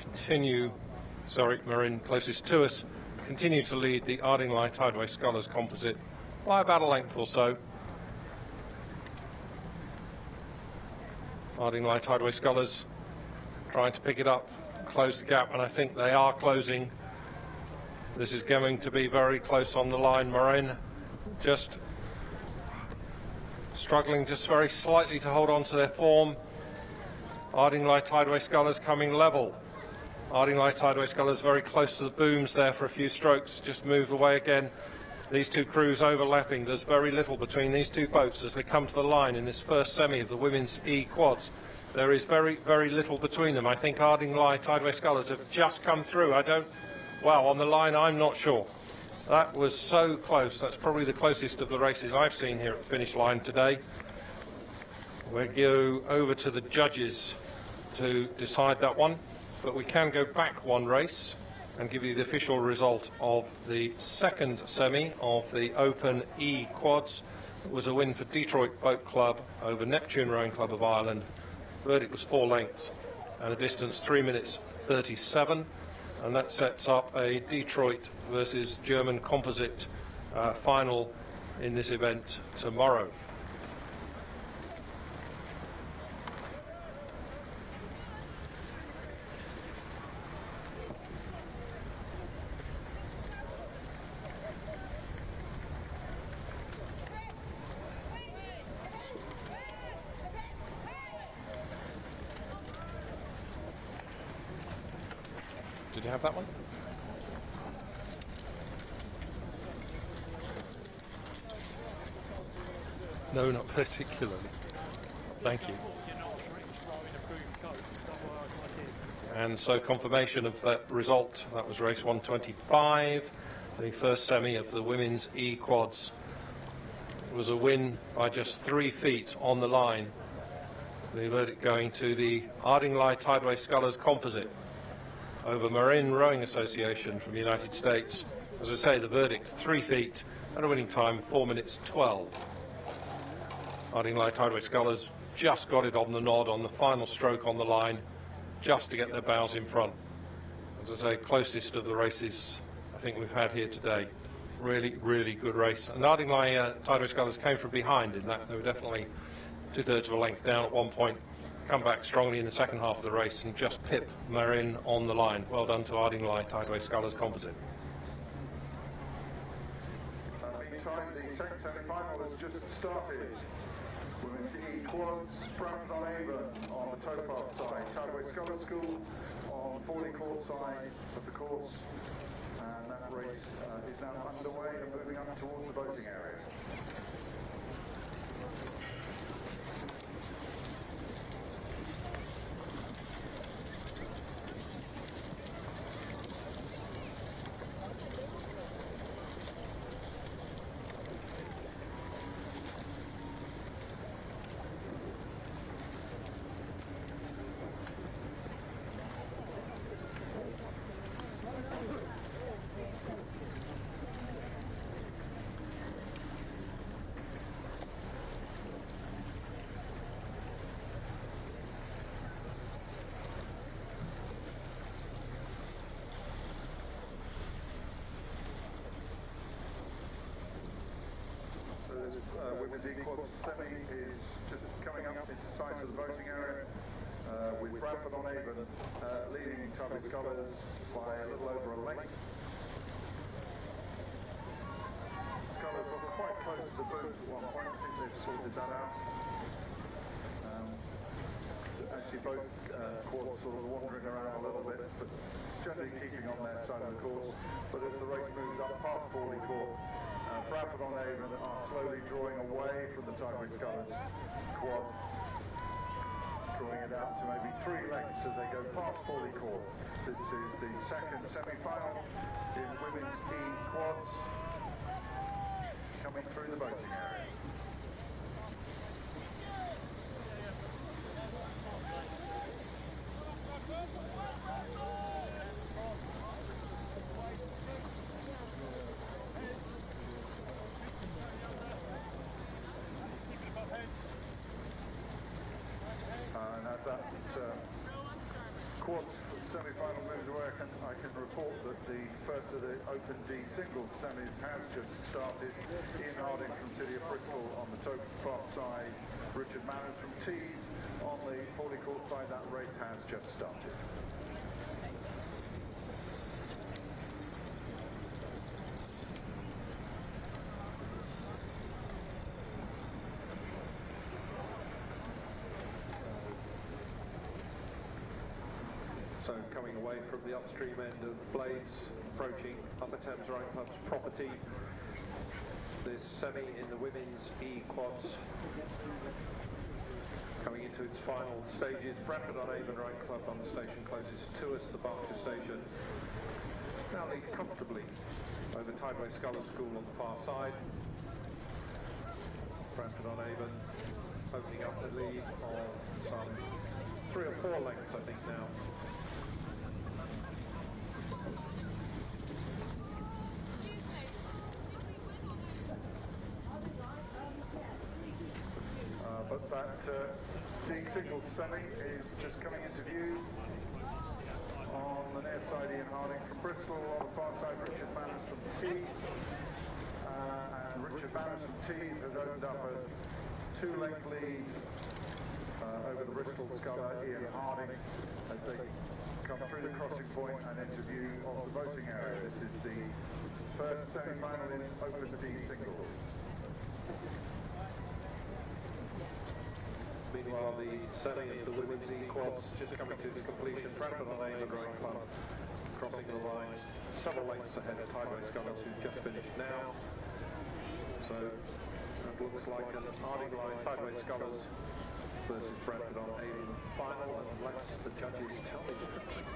Marine closest to us, continue to lead the Arning Light Tideway Scullers Composite by about a length or so. Arning Light Tideway Scullers trying to pick it up, close the gap, and I think they are closing. This is going to be very close on the line. Marine just struggling just very slightly to hold on to their form. Arning Light Tideway Scullers coming level. Arning Light Tideway Scullers very close to the booms there for a few strokes, just moved away again. these two crews overlapping. There's very little between these two boats as they come to the line in this first semi of the women's E quads. There is very, very little between them. I think Ardingly Tideway Scullers have just come through. Well, on the line, I'm not sure. That was so close. That's probably the closest of the races I've seen here at the finish line today. We'll go over to the judges to decide that one, but we can go back one race and give you the official result of the second semi of the Open E quads. It was a win for Detroit Boat Club over Neptune Rowing Club of Ireland. Verdict was 4 lengths and a distance 3 minutes 37, and that sets up a Detroit versus German composite final in this event tomorrow. Did you have that one? No, not particularly. Thank you. And so confirmation of that result. That was race 125. The first semi of the women's E quads. It was a win by just 3 feet on the line. The verdict going to the Ardingly Tideway Scullers composite over Marine Rowing Association from the United States. As I say, the verdict 3 feet and a winning time 4 minutes 12. Ardingly Tideway Scullers just got it on the nod on the final stroke on the line, just to get their bows in front. As I say, closest of the races I think we've had here today. Really, really good race. And Ardingly Tideway Scullers came from behind in that. They were definitely 2/3 of a length down at one point. Come back strongly in the second half of the race and just pip Marin on the line. Well done to Ardingly Tideway Scullers composite. Meantime, the second semi-final has just started. Women's E quads, Bramford on Avon on the towpath side, Tideway Scullers School on 40 court side of the course, and that race is now underway and moving up towards the boating area. Women's E quads semi is just coming up into sight of the voting area, with Bramford on Avon leading Tideway Scullers by a little over a length. Scullers were quite close to the boot at one point. I think they've sorted that out. Actually, both quads sort of wandering around a little bit, but generally keeping on their side of the course. But as the race moves up past Forley Court, Bramford on Avon are slowly drawing away from the Tideway Scullers quad, drawing it out to maybe 3 lengths as they go past Forley Court. This is the second semi-final in women's E quads, coming through the boating area. And as that quad semi-final moves away, I can report that the first of the Open D singles semis has just started. Ian Harding from City of Bristol on the towpath side, Richard Manners from Tees on the Forley Court side. That race has just started. So coming away from the upstream end of Blades, approaching Upper Thames Rowing Club's property, this semi in the women's E-quads. Coming into its final stages, Bradford on Avon Rowing Club on the station closest to us, the Berkshire station. Now lead comfortably over Tideway Sculler School on the far side. Bradford on Avon opening up the lead of some 3 or 4 lengths, I think, now. But that D-single semi is just coming into view. On the near side, Ian Harding from Bristol. On the far side, Richard Manners from Tees. And Richard Manners from Tees has opened up a 2-length lead over the Bristol sculler, Ian Harding, as they come through the crossing point and into view of the voting area. This is the first semi-final in Open D-singles. Meanwhile, the semi of the women's E-quads just coming to its completion. Bradford on Avon Rowing Club crossing the line several lengths ahead of Tideway Scullers, who's just finished now. So it looks like an Harding line, Tideway Scullers versus Bradford on Avon final, unless the judges tell me differently.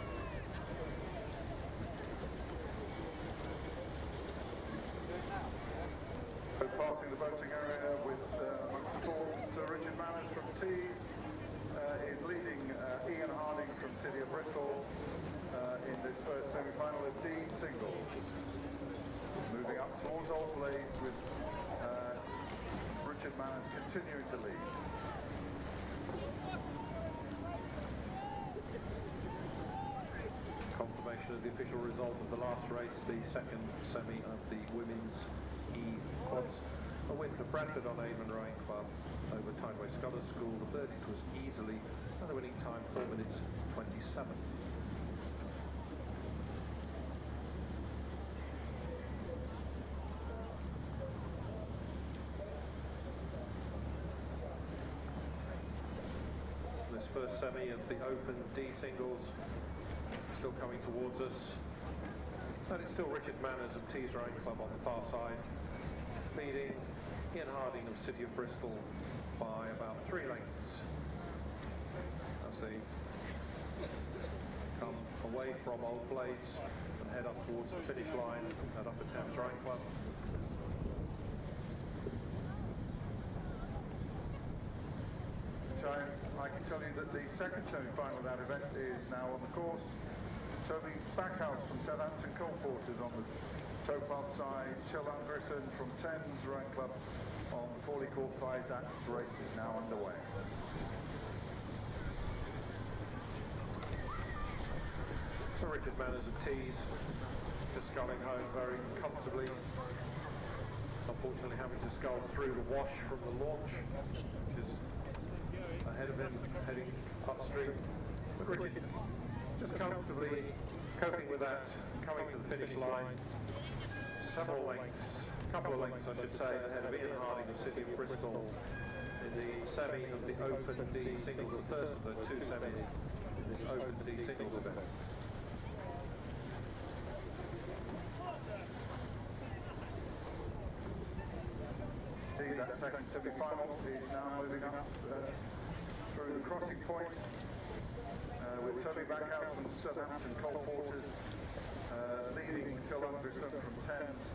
Passing the voting area with amongst the fourth, Sir Richard Manners from Tees is leading Ian Harding from City of Bristol in this first semi-final of D-singles. Moving up towards Old Blades with Richard Manners continuing to lead. Confirmation of the official result of the last race, the second semi of the women's E-quads. A win for Bradford on Avon Rowing Club over Tideway Sculler School. The verdict was easily, and the winning time 4 minutes 27. This first semi of the Open D-singles still coming towards us. And it's still Richard Manners of Tees Rowing Club on the far side, leading Ian Harding of City of Bristol by about 3 lengths as they come away from Old Blades and head up towards the finish line at Upper Thames Rowing Club. So I can tell you that the second semi-final of that event is now on the course. Toby Backhouse from Southampton Coal Porters on the towpath side, Shell Anderson from Thames Rowing Club on the Forley Court side. That race is now underway. So Richard Manners of Tees just sculling home very comfortably. Unfortunately having to scull through the wash from the launch, which is ahead of him heading upstream. But Richard just comfortably coping with that, coming to the finish line. Several lengths, couple of lengths I should say, ahead of Ian Harding of City of Bristol in the semi of the Open D-singles, the first of the 2 semis in this Open D-singles event. See, that second semi-final is now moving up through the crossing point with Toby Backhouse from Southampton Coal Porters leading Phil Anderson from Thames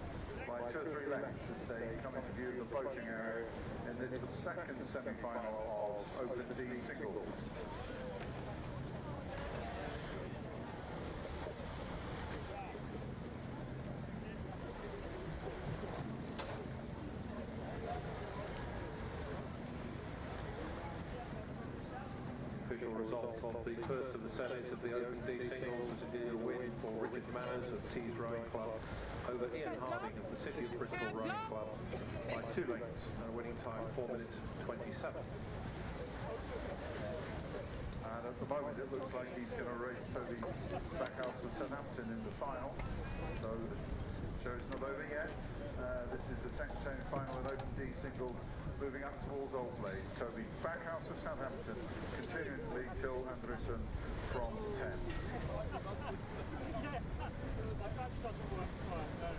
by 2 or 3 lengths as they come into view of the voting area in this second semi-final of Open D-singles. Official results of the first of the semis of the Open D-singles was indeed a win for Richard Manners of Tees Rowing Club over Ian Harding of the City of Bristol Rowing Club by 2 lengths and a winning time 4 minutes 27. And at the moment it looks like he's going to race Toby Backhouse of Southampton in the final. So the show's not over yet. This is the second semi-final of Open D-singles moving up towards Old Blades. Toby Backhouse of Southampton continuing to lead Till Anderson from 10. Yes, that doesn't work quite, no.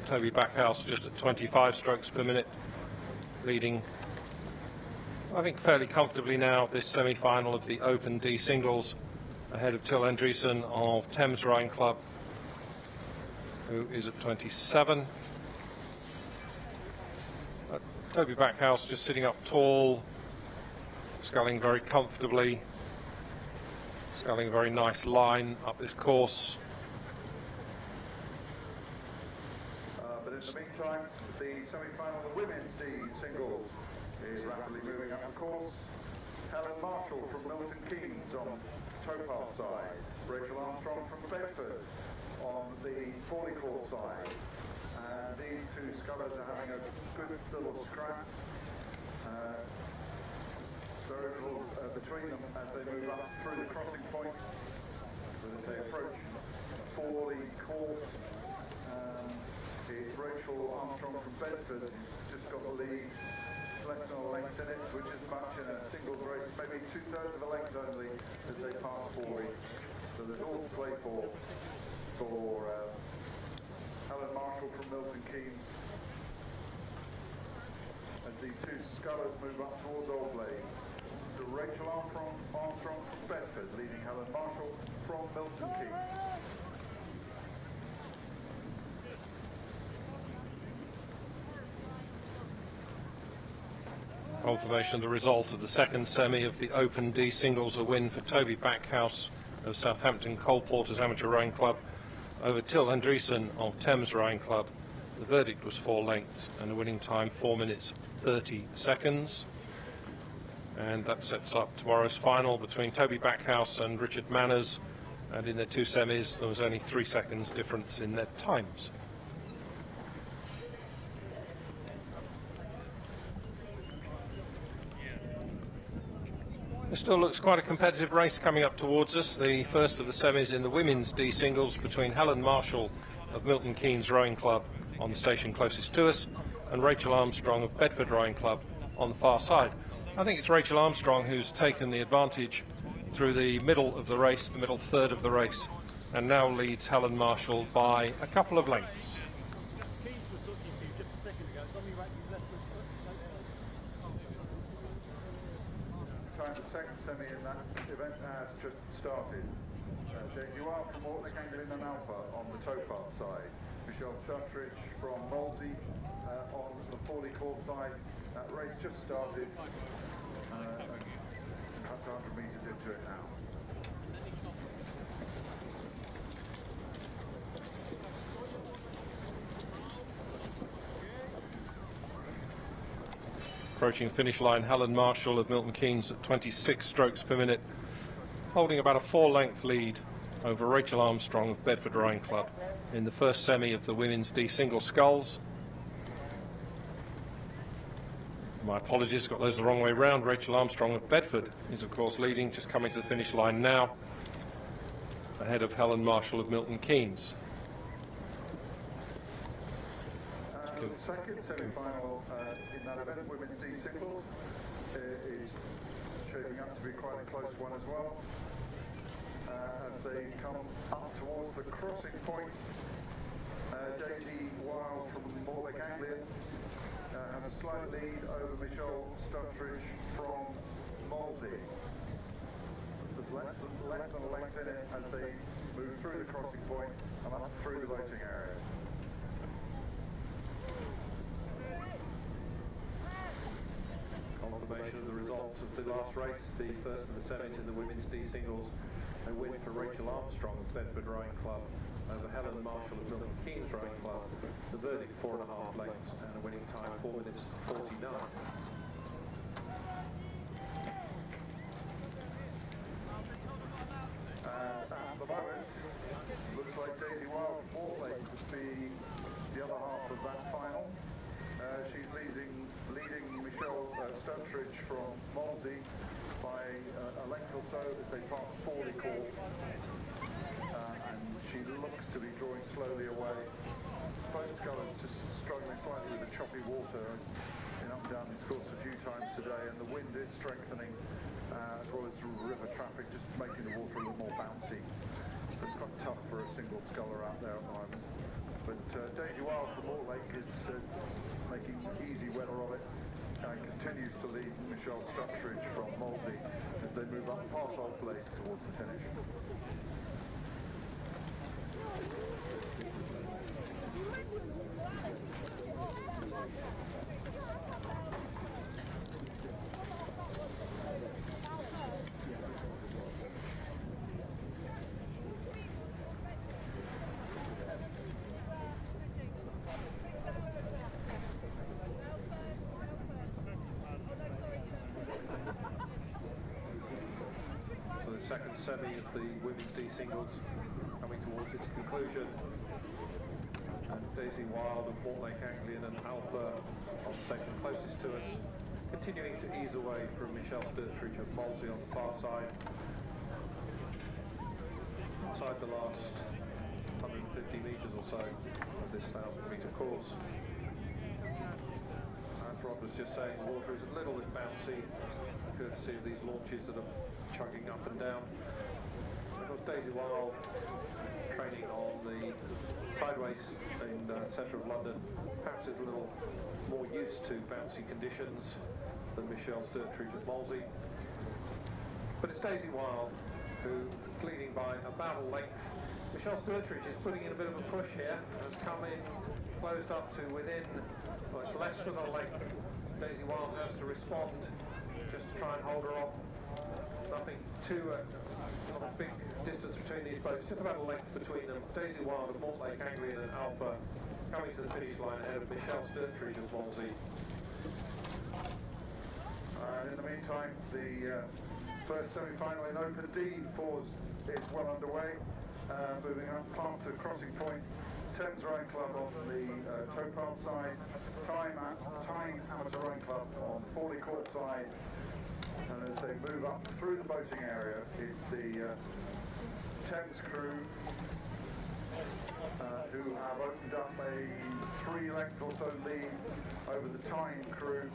Toby Backhouse just at 25 strokes per minute, leading, I think, fairly comfortably now this semi-final of the Open D singles, ahead of Till Andresen of Thames Rowing Club, who is at 27. Toby Backhouse just sitting up tall, sculling very comfortably, sculling a very nice line up this course. But in the meantime, the semi-final of the women's D singles is rapidly moving up the course. Helen Marshall from Milton Keynes on towpath side, Rachel Armstrong from Bedford on the 40 course side. And these two scullers are having a good little scrap. Very little between them as they move up through the crossing point. As they approach 40 course, it's Rachel Armstrong from Bedford just got the lead. Less than a length in it, which is much in a singles race, maybe 2/3 of a length only as they pass 40. So there's all to play for Helen Marshall from Milton Keynes as these two scullers move up towards Old Blade. So Rachel Armstrong from Bedford leading Helen Marshall from Milton Keynes. Confirmation of the result of the second semi of the Open D singles, a win for Toby Backhouse of Southampton Cole Porters Amateur Rowing Club over Till Andresen of Thames Rowing Club. The verdict was 4 lengths and a winning time 4 minutes 30 seconds. And that sets up tomorrow's final between Toby Backhouse and Richard Manners, and in their 2 semis there was only 3 seconds difference in their times. It still looks quite a competitive race coming up towards us. The first of the semis in the women's D singles between Helen Marshall of Milton Keynes Rowing Club on the station closest to us and Rachel Armstrong of Bedford Rowing Club on the far side. I think it's Rachel Armstrong who's taken the advantage through the middle of the race, the middle third of the race, and now leads Helen Marshall by a couple of lengths. The second semi in that event has just started. You are from Mortlake, Anglin and Alpha on the towpath side. Michelle Stuttridge from Molesey on the 40 course side. That race just started. Perhaps 100 metres into it now. Approaching finish line, Helen Marshall of Milton Keynes at 26 strokes per minute, holding about a 4-length lead over Rachel Armstrong of Bedford Rowing Club in the first semi of the women's D single sculls. My apologies, got those the wrong way round. Rachel Armstrong of Bedford is of course leading, just coming to the finish line now, ahead of Helen Marshall of Milton Keynes. The second semi-final in that event, women's D singles, is shaping up to be quite a close one as well. As they come up towards the crossing point, Daisy Wild from Mortlake Anglin has a slight lead over Michelle Stuttridge from Molesey. There's less than a length in it as they move through the crossing point and up through the loading area. Confirmation of the results of the last race, the first of the semis in the women's D singles. A win for Rachel Armstrong of Bedford Rowing Club over Helen Marshall of Milton Keynes Rowing Club. The verdict 4.5 lengths and a winning time 4 minutes 49. At the moment, looks like Daisy Wild from Mortlake would be the other half of that final. She's leading Michelle Stuttridge from Molesey by a length or so as they pass 40 course. And she looks to be drawing slowly away. Both scullers just struggling slightly with the choppy water in up and down this course a few times today, and the wind is strengthening as well as river traffic, just making the water a little more bouncy. So it's quite tough for a single sculler out there at the moment. But Daisy Wild from Mortlake is making easy weather of it and continues to lead Michelle Stuttridge from Molesey as they move up past Old Blades towards the finish. Second semi of the women's D singles coming towards its conclusion, and Daisy Wild of Mortlake Anglian and Alpha on station closest to us, continuing to ease away from Michelle Stuttridge of Molesey on the far side. Inside the last 150 metres or so of this 1,000-metre course. As Rod was just saying, the water is a little bit bouncy, courtesy of these launches that are chugging up and down. Of course, Daisy Wild training on the tideways in the centre of London, perhaps is a little more used to bouncy conditions than Michelle Stuttridge at Molesey. But it's Daisy Wild who is leading by about a length. Michelle Stuttridge is putting in a bit of a push here, has come in closed up to within, well, it's less than a length. Daisy Wild has to respond, just to try and hold her off. Nothing too, not a big distance between these boats, just about a length between them. Daisy Wild of Mortlake Anglian and Alpha coming to the finish line ahead of Michelle Stuttridge of Molesey. And in the meantime, the first semi-final in Open D is well underway, moving up past the crossing point. Thames Rowing Club on the towpath side, Tyne Amateur Rowing Club on Fawley Court side. And as they move up through the boating area, it's the Thames crew who have opened up a 3-length or so lead over the Tyne crew.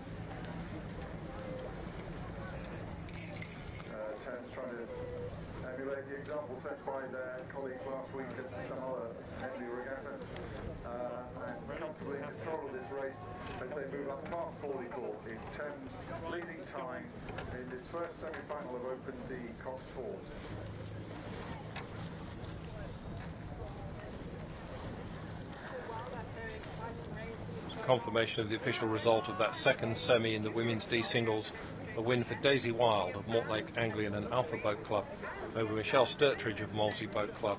Thames trying to emulate the example set by their colleagues last week at some other Henley regatta, and comfortably in control of this race as they move up past Fawley Court. It's Thames leading Tyne in this first semi-final of Open D Cox Falls. Confirmation of the official result of that second semi in the women's D singles. A win for Daisy Wild of Mortlake Anglian and Alpha Boat Club over Michelle Stuttridge of Molesey Boat Club.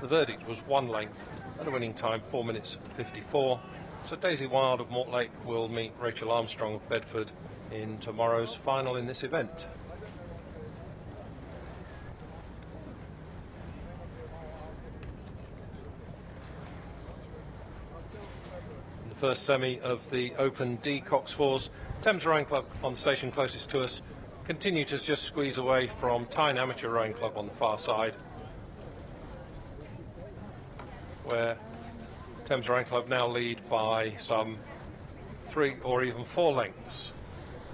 The verdict was 1 length and a winning time 4 minutes 54. So Daisy Wild of Mortlake will meet Rachel Armstrong of Bedford in tomorrow's final in this event. In the first semi of the Open D Cox Falls, Thames Rowing Club on the station closest to us continue to just squeeze away from Tyne Amateur Rowing Club on the far side, where Thames Rowing Club now lead by some 3 or even 4 lengths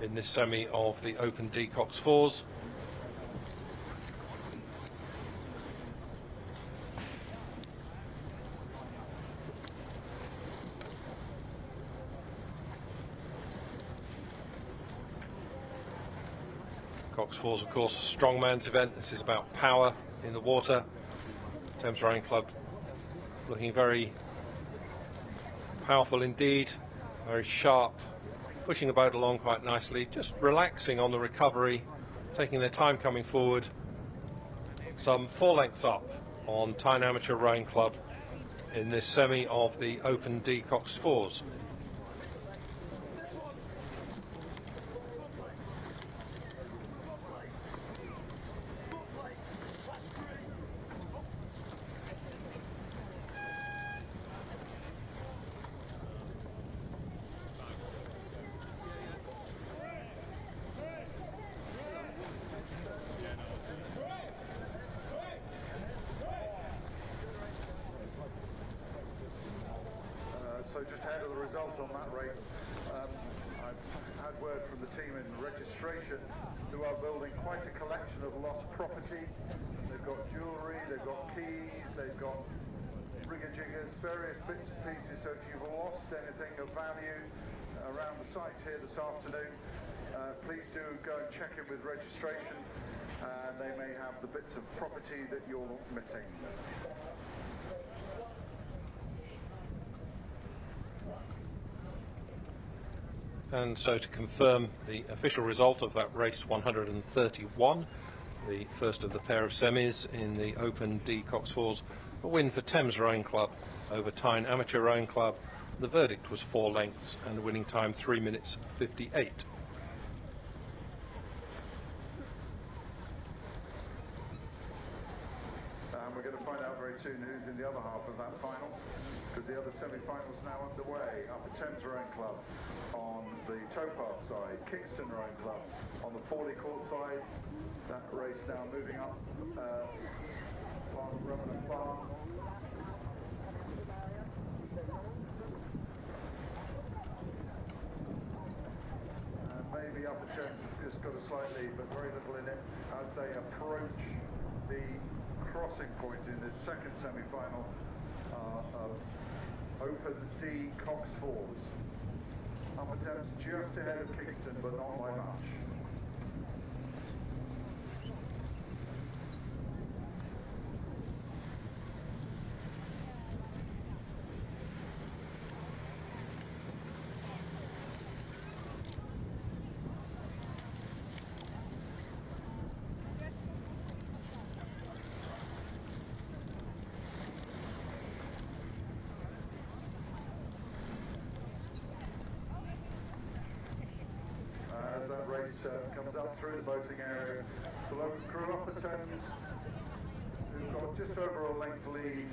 in this semi of the Open D Cox Falls. Cox Falls, of course, a strongman's event. This is about power in the water. Thames Rowing Club looking very powerful indeed, very sharp, pushing the boat along quite nicely, just relaxing on the recovery, taking their time coming forward. Some 4 lengths up on Tyne Amateur Rowing Club in this semi of the Open D Cox Falls. So just ahead of the results on that race, I've had word from the team in registration who are building quite a collection of lost property. They've got jewellery, they've got keys, they've got rigger-jiggers, various bits and pieces, so if you've lost anything of value around the site here this afternoon, please do go and check in with registration, and they may have the bits of property that you're missing. And so to confirm the official result of that race 131, the first of the pair of semis in the Open D Coxfords, a win for Thames Rowing Club over Tyne Amateur Rowing Club. The verdict was 4 lengths and winning time 3 minutes 58. We're going to find out very soon who's in the other half of that final, because the other semi-finals now underway. Upper Thames Rowing Club on the towpath side, Kingston Rowing Club on the 40 court side. That race now moving up past Remnant Farm. Maybe Upper Thames have just got a slight lead, but very little in it as they approach the crossing point in this second semi-final of Open D Coxfords. Upper Thames just ahead of Kingston, but not by much. As that race comes up through the boating area, the local crew Upper Thames, who've got just over a length lead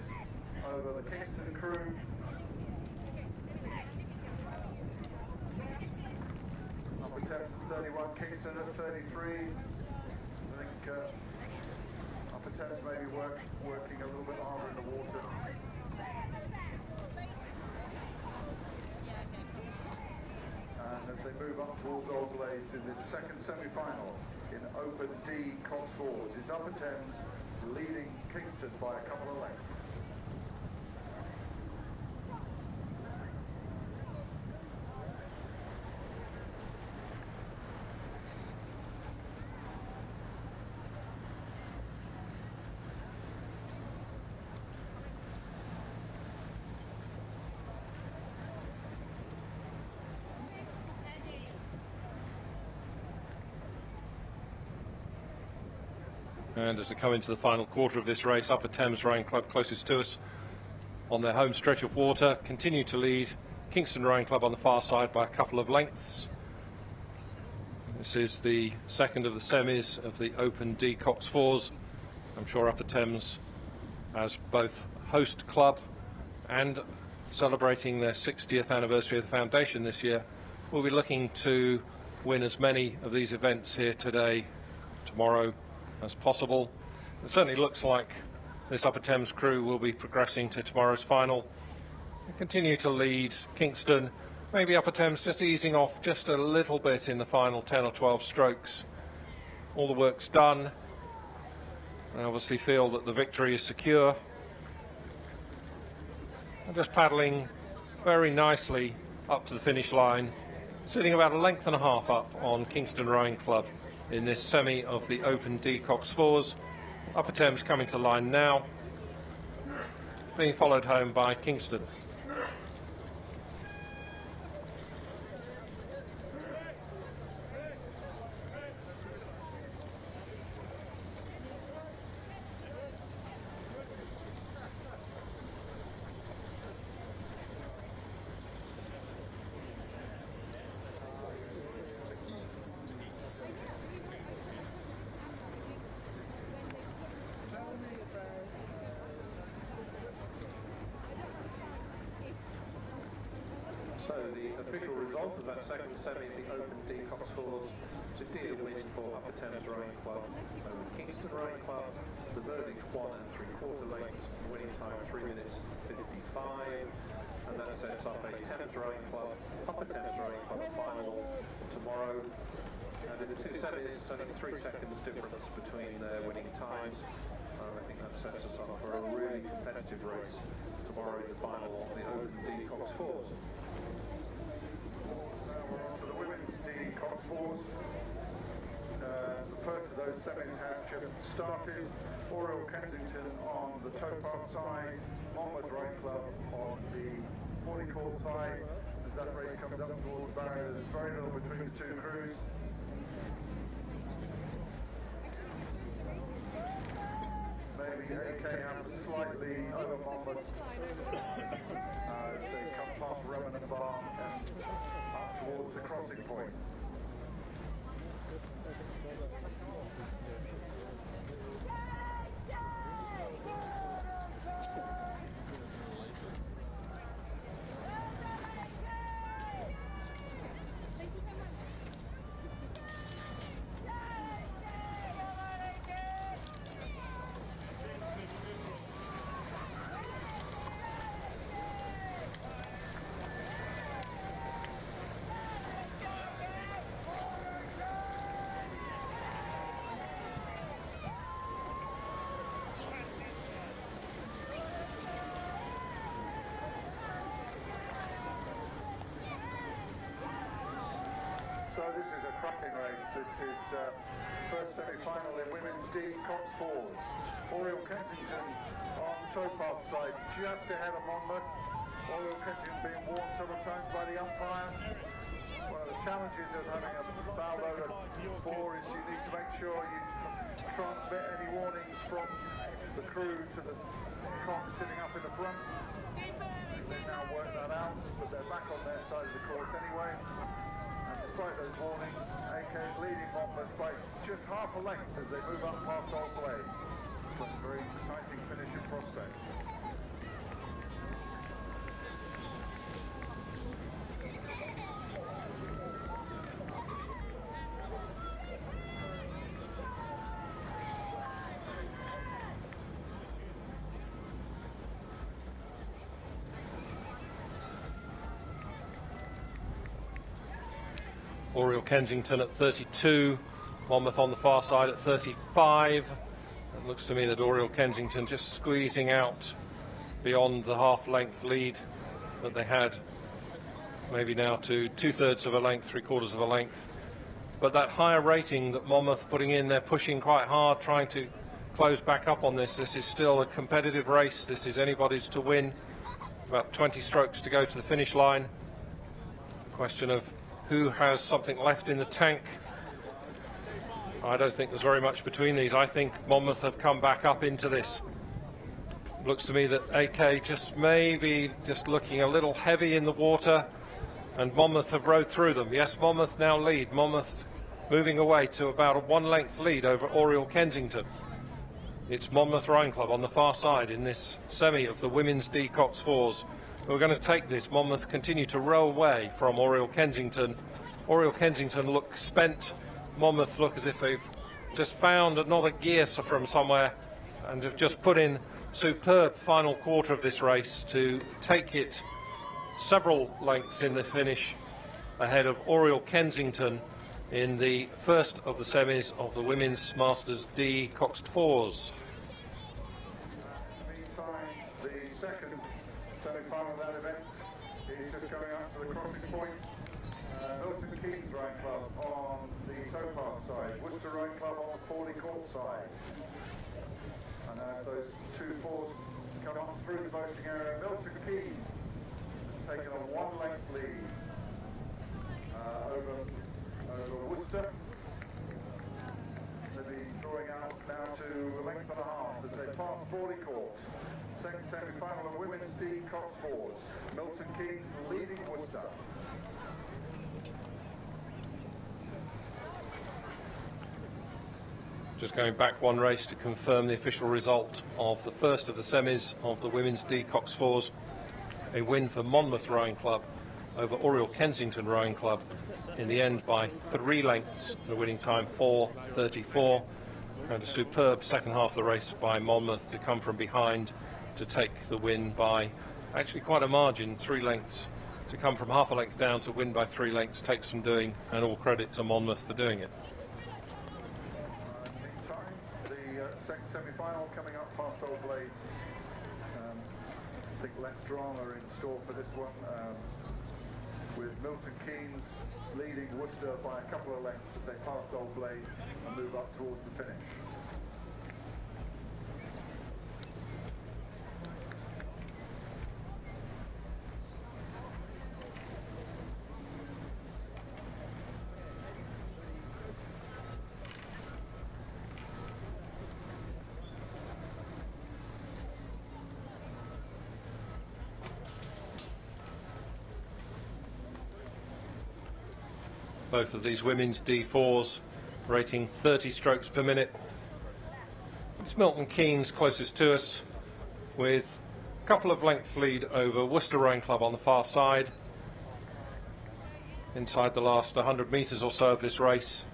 over the Kingston crew. Upper Thames at 31, Kingston at 33. I think Upper Thames may be working a little bit harder in the water. And as they move up towards Old Blades in this second semi-final in Open D Coxfords, it's Upper Thames leading Kingston by a couple of lengths. And as we come into the final quarter of this race, Upper Thames Rowing Club closest to us on their home stretch of water continue to lead Kingston Rowing Club on the far side by a couple of lengths. This is the second of the semis of the Open D Coxfords. I'm sure Upper Thames, as both host club and celebrating their 60th anniversary of the foundation this year, will be looking to win as many of these events here today, tomorrow, as possible. It certainly looks like this Upper Thames crew will be progressing to tomorrow's final. They continue to lead Kingston, maybe Upper Thames just easing off just a little bit in the final 10 or 12 strokes. All the work's done. They obviously feel that the victory is secure. They're just paddling very nicely up to the finish line, sitting about a length and a half up on Kingston Rowing Club in this semi of the Open D Coxfords. Upper Thames coming to line now, being followed home by Kingston. So the official result of that second semi, the Open D Coxfords, to be a win for Upper Thames Rowing Club over Kingston Rowing Club. The verdict 1 3/4 lengths, winning time 3 minutes 55, and that sets up a Thames Rowing Club, Upper Thames Rowing Club final tomorrow. And in the two semis, only 3 seconds difference between their winning times. I think that sets us up for a really competitive race tomorrow. final on the Open D Cox Fours. Now we're on to the Women's D Cox Fours. The first of those semis have just started. Oriel Kensington on the towpath side, Monmouth Rowing Club on the 40 court side. As that race comes up towards the barrier, there's very little between the two crews. Maybe AK have slightly over Monmouth as they come past Remnant Bar and up towards the crossing point. So this is a cracking race. This is first semi-final in Women's D Cox Fours. Oriel Kensington on towpath side, just ahead of Monmouth. Oriel Kensington being warned several times by the umpire. One of the challenges of having a bow load of four is you need to make sure you transmit any warnings from the crew to the con sitting up in the front. They've now worked that out, but they're back on their side of the course anyway. And despite those warnings, AK is leading Monmouth by just half a length as they move up past Old Blade. It's a very exciting finish in prospect. Oriel Kensington at 32, Monmouth on the far side at 35. It looks to me that Oriel Kensington just squeezing out beyond the half-length lead that they had, maybe now to 2/3 of a length, 3/4 of a length. But that higher rating that Monmouth putting in, they're pushing quite hard, trying to close back up on this. This is still a competitive race. This is anybody's to win. About 20 strokes to go to the finish line. Question of who has something left in the tank. I don't think there's very much between these. I think Monmouth have come back up into this. Looks to me that AK just maybe just looking a little heavy in the water, and Monmouth have rode through them. Yes, Monmouth now lead. Monmouth moving away to about a 1-length lead over Oriel Kensington. It's Monmouth Rowing Club on the far side in this semi of the Women's D Cox Fours. We're going to take this. Monmouth continue to row away from Oriel Kensington. Oriel Kensington look spent. Monmouth look as if they've just found another gear from somewhere and have just put in superb final quarter of this race to take it several lengths in the finish ahead of Oriel Kensington in the first of the semis of the Women's Masters D Cox Fours. Meantime, the second semi-final of that event is just going up to the crossing point. Milton Keynes Rowing Club on the towpath side, Worcester Rowing Club on the 40 court side. And as those two fours come up through the boating area, Milton Keynes has taken a 1-length lead over Worcester. They'll be drawing out now to a length and a half as they pass 40 courts. Second semi-final of Women's D Cox Fours. Milton Keynes leading Worcester. Just going back one race to confirm the official result of the first of the semis of the Women's D Cox Fours. A win for Monmouth Rowing Club over Oriel Kensington Rowing Club in the end by 3 lengths, the winning time 4:34, and a superb second half of the race by Monmouth to come from behind to take the win by actually quite a margin, 3 lengths. To come from half a length down to win by 3 lengths takes some doing, and all credit to Monmouth for doing it. Meantime, the second semi-final coming up past Old Blade. I think less drama in store for this one, with Milton Keynes leading Worcester by a couple of lengths as they pass Old Blade and move up towards the finish. Both of these women's D4s rating 30 strokes per minute. It's Milton Keynes closest to us with a couple of lengths lead over Worcester Rowing Club on the far side. Inside the last 100 metres or so of this race.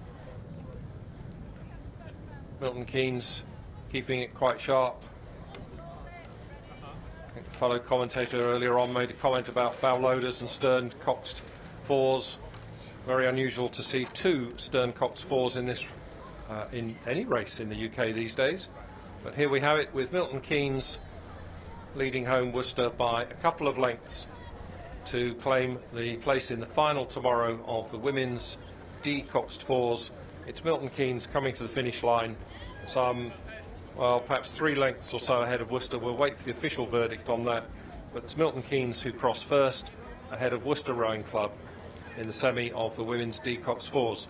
Milton Keynes keeping it quite sharp. I think the fellow commentator earlier on made a comment about bow loaders and stern coxed fours. Very unusual to see two stern coxed fours in this in any race in the UK these days. But here we have it with Milton Keynes leading home Worcester by a couple of lengths to claim the place in the final tomorrow of the women's D coxed fours. It's Milton Keynes coming to the finish line some, well, perhaps 3 lengths or so ahead of Worcester. We'll wait for the official verdict on that. But it's Milton Keynes who crossed first ahead of Worcester Rowing Club in the semi of the women's D coxed fours.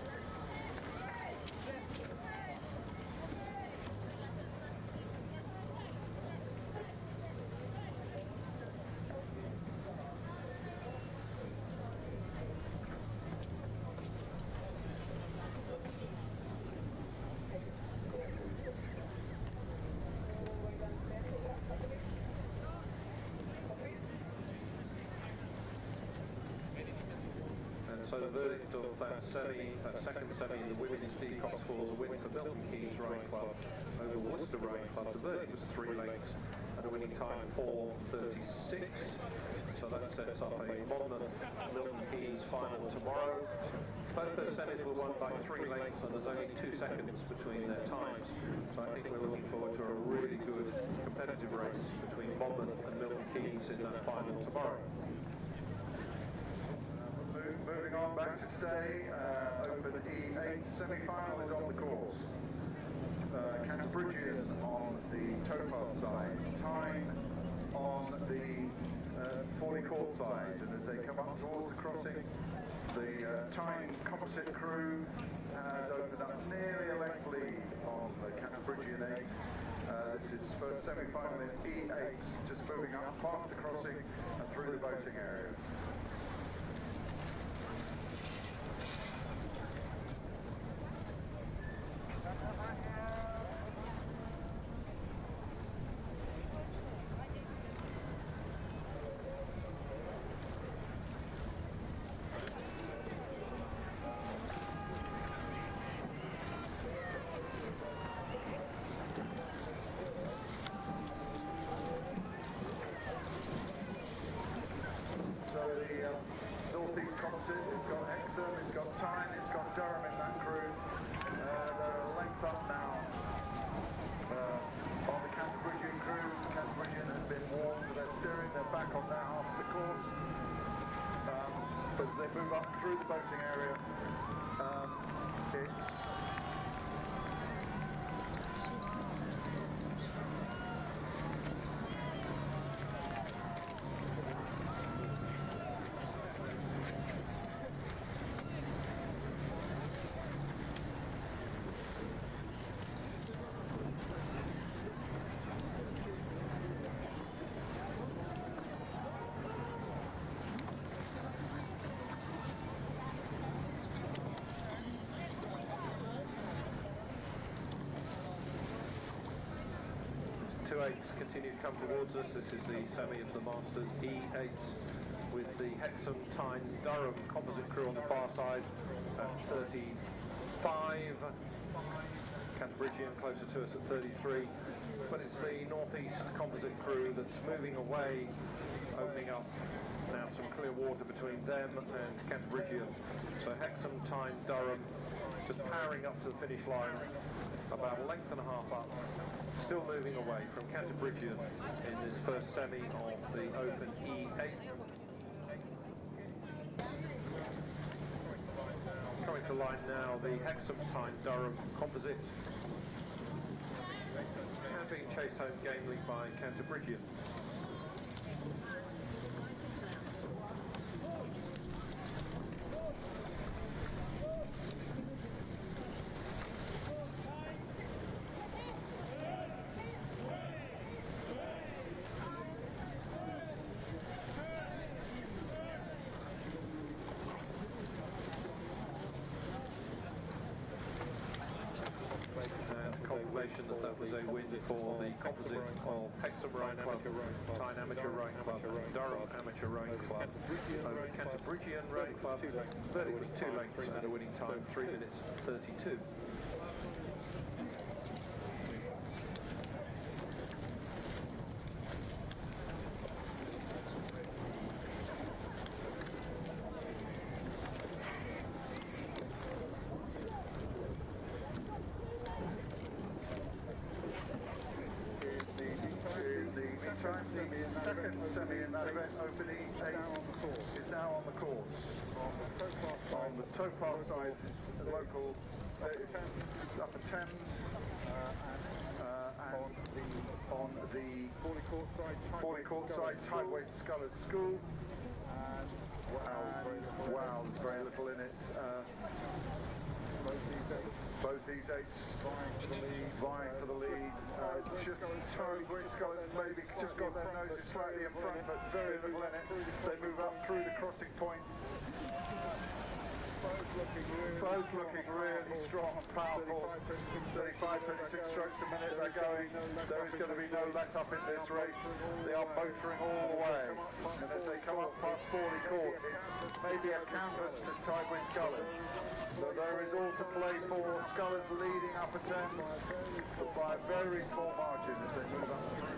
So the verdict of that second semi in the women's D coxed fours, a win for Milton Keynes Rowing Club over Worcester Rowing Club. The verdict was 3 lengths and a winning time 4:36. So that sets up a Monmouth Milton Keynes final tomorrow. Both those semis were won by 3 lengths and there's only 2 seconds between their times. So I think we're looking forward to a really good competitive race between Monmouth and Milton Keynes in that final tomorrow. Moving on back to today, Open E8 semi-final is on the course. Cambridgian on the towpath side, Tyne on the 40 court side, and as they come up towards the crossing, the Tyne composite crew has opened up nearly a length lead on the Cambridgian 8. This is first semi-final in E8, just moving up past the crossing and through the boating area. Northeast composite, it's got Hexham, it's got Tyne, it's got Durham in that crew. They're a length up now on the Cambridgian crew. The Cambridgian has been warned, so they're steering, they're back on that half of the course. But as they move up through the boating area, it's continue to come towards us. This is the semi of the Masters E8 with the Hexham, Tyne, Durham composite crew on the far side at 35. Cambridgian closer to us at 33. But it's the Northeast composite crew that's moving away, opening up now some clear water between them and Cambridgian. So Hexham, Tyne, Durham just powering up to the finish line. about a length and a half up, still moving away from Cantabrigian in his first semi of the Open E8. Coming to line now, the Hexham Tyne Durham Composite. And being chased home gamely by Cantabrigian. Confirmation that was a win for the composite of Hexham Rowing Club, Tyne Amateur Rowing Club, Durham Amateur Rowing Club, over Cantabrigian Rowing Club. Verdict was 2 lengths and a winning time 3 minutes 32. Second semi in that event, Open E8 is now on the course. On the towpath side, the local Upper Thames, and on the Forley Court side, Tideway Scullers School. Wow, there's very little in it. Both these eights vying for the lead. Just Tideway Scullers maybe just got their noses slightly in front, but very little in it. They move up through the crossing point. Both looking really strong and powerful. 35, 36 strokes a minute they're going. There is going to be no let up in this race. They are motoring all the way. And as they come up past Forley Court, maybe a canvas to Tideway Scullers. So there is all to play for. Scullers leading Upper Thames, but by a very small margin as they move up through.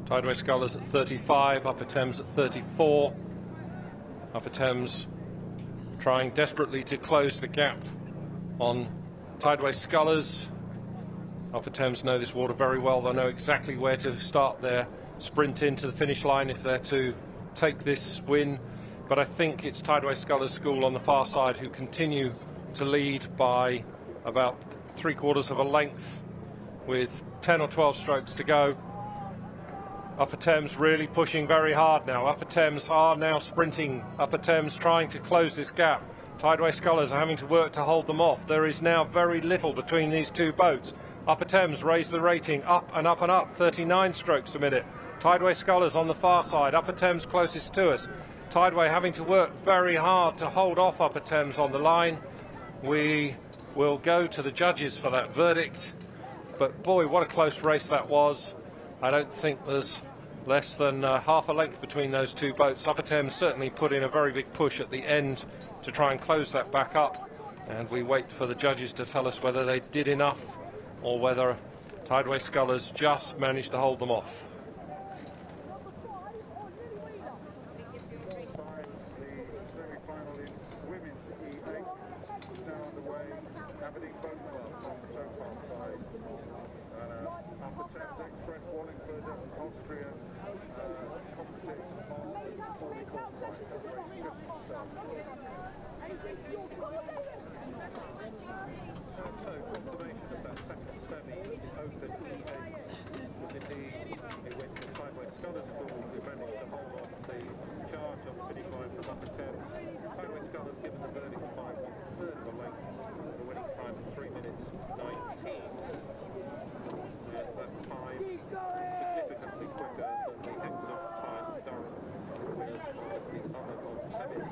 Tideway Scullers at 35, Upper Thames at 34. Upper Thames trying desperately to close the gap on Tideway Scullers. Upper Thames know this water very well. They know exactly where to start their sprint into the finish line if they're to take this win. But I think it's Tideway Scullers School on the far side who continue to lead by about 3/4 of a length with 10 or 12 strokes to go. Upper Thames really pushing very hard now. Upper Thames are now sprinting. Upper Thames trying to close this gap. Tideway Scullers are having to work to hold them off. There is now very little between these two boats. Upper Thames raised the rating up and up and up, 39 strokes a minute. Tideway Scullers on the far side. Upper Thames closest to us. Tideway having to work very hard to hold off Upper Thames on the line. We will go to the judges for that verdict. But boy, what a close race that was. I don't think there's less than half a length between those two boats. Upper Thames certainly put in a very big push at the end to try and close that back up, and we wait for the judges to tell us whether they did enough or whether Tideway Scullers just managed to hold them off. So, confirmation of that second semi, the Open E8 was indeed it went to Tideway Scullers School, who managed to hold on the charge on the finish line from Upper Thames. Tideway Scullers given the verdict by 1/3 of a length, with a winning time of 3 minutes 19. And that time significantly quicker than the Hexham Tyne Durham winners of the other of the semis.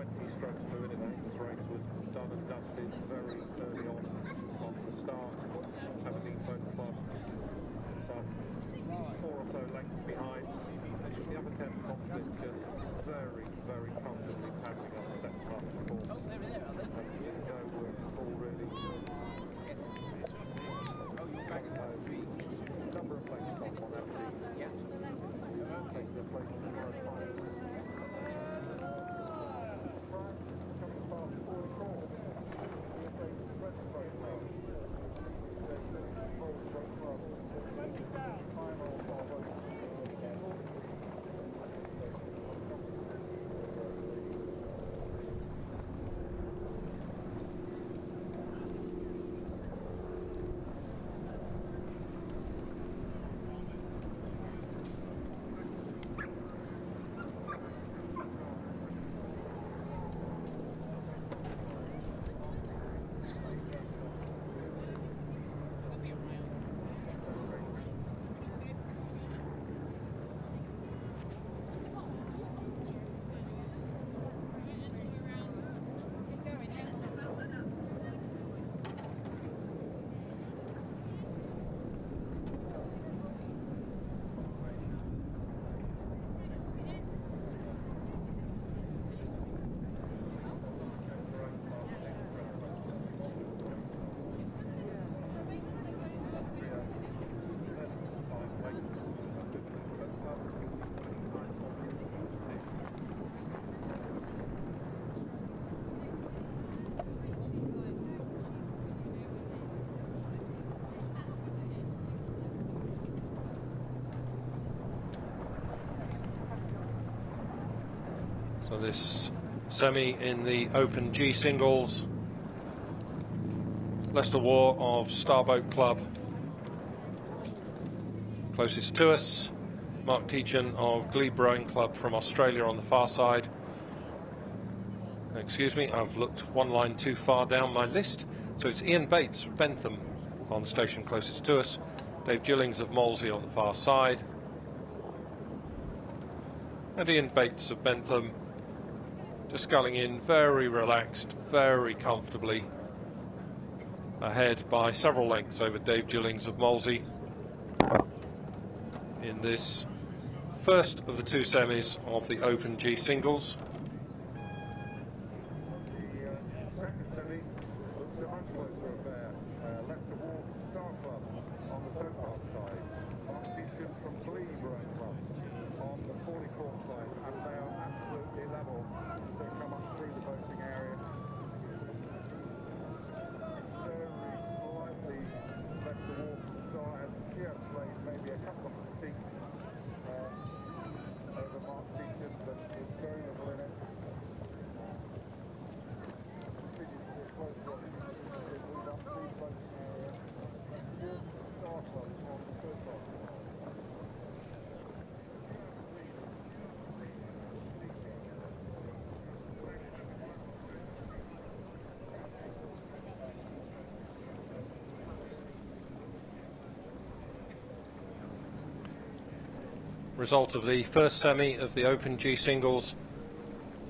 empty strokes per minute. I think this race was done and dusted very early on the start. Aberdeen Boat Club some 4 or so lengths behind. The other 10 composite just very, very comfortably paddling up the second half of the course. Go were all really number of places off on Aberdeen. Take their place in the first final. Coming past 44. So this semi in the Open G singles, Leicester War of Starboat Club closest to us, Mark Teachin of Glebe Rowing Club from Australia on the far side. Excuse me, I've looked one line too far down my list. So it's Ian Bates of Bentham on the station closest to us, Dave Gillings of Molesey on the far side, and Ian Bates of Bentham just sculling in very relaxed, very comfortably, ahead by several lengths over Dave Gillings of Molesey in this first of the 2 semis of the Open G singles. Second semi looks a much closer affair. Leicester War Star Club on the Topart side. Mark Teachin from Glebe Rowing Club on the 40 court side, and they are absolutely level. They come up through the boating area. Very slightly Leicester War Star has just laid maybe a couple of feet over Mark Teachin, but it's very little in it. Result of the first semi of the Open G singles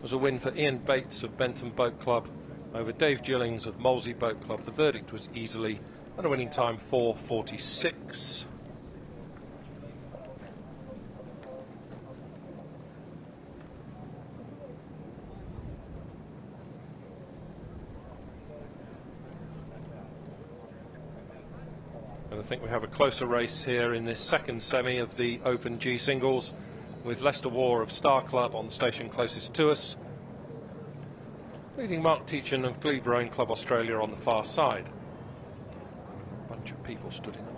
was a win for Ian Bates of Bentham Boat Club over Dave Gillings of Molesey Boat Club. The verdict was easily, and a winning time 4:46. And I think we have a closer race here in this second semi of the Open G singles, with Leicester War of Star Club on the station closest to us, leading Mark Teachin of Glebe Rowing Club Australia on the far side. A bunch of people stood in the way.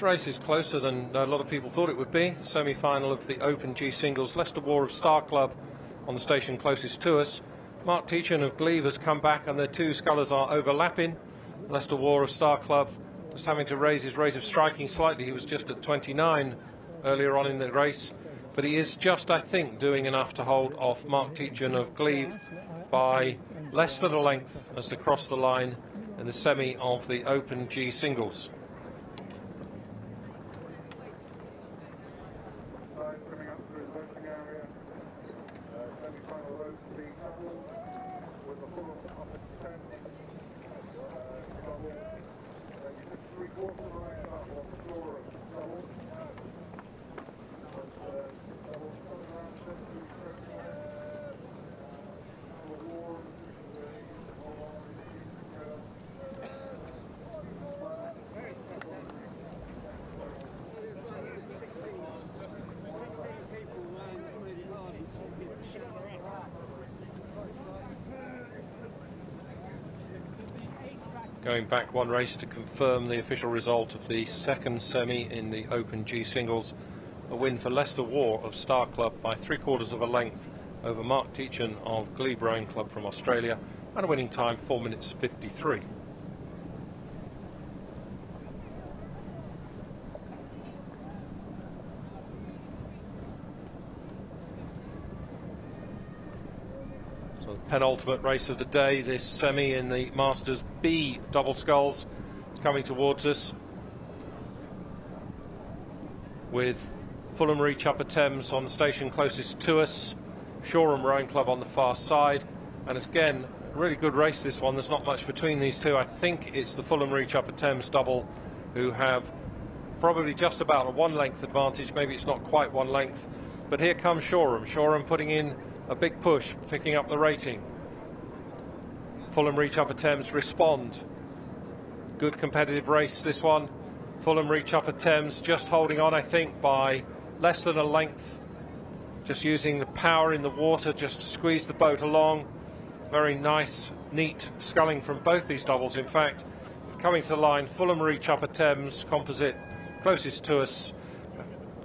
This race is closer than a lot of people thought it would be. The semi-final of the Open G Singles. Leicester War of Star Club on the station closest to us. Mark Teachin of Glebe has come back and the two scullers are overlapping. Leicester War of Star Club just having to raise his rate of striking slightly. He was just at 29 earlier on in the race, but he is just, I think, doing enough to hold off Mark Teachin of Glebe by less than a length as they cross the line in the semi of the Open G Singles. Coming up through the voting area, semi-final Open B double with the full upper 10 double. You took 3/4 of the way up on the floor of double. Double coming around 70 award. Very special. 16 people ran really hard and some people shut around. Going back one race to confirm the official result of the second semi in the Open G Singles. A win for Leicester War of Star Club by 3/4 of a length over Mark Teachin of Glebe Rowing Club from Australia, and a winning time 4 minutes 53. So the penultimate race of the day, this semi in the Masters B double sculls, coming towards us, with Fulham Reach Upper Thames on the station closest to us, Shoreham Rowing Club on the far side, and again, a really good race this one. There's not much between these two. I think it's the Fulham Reach Upper Thames double who have probably just about a 1 length advantage. Maybe it's not quite 1 length, but here comes Shoreham. Shoreham putting in a big push, picking up the rating. Fulham Reach Upper Thames respond. Good competitive race this one. Fulham Reach Upper Thames just holding on, I think, by less than a length, just using the power in the water just to squeeze the boat along. Very nice, neat sculling from both these doubles, in fact. Coming to the line, Fulham Reach Upper Thames composite closest to us,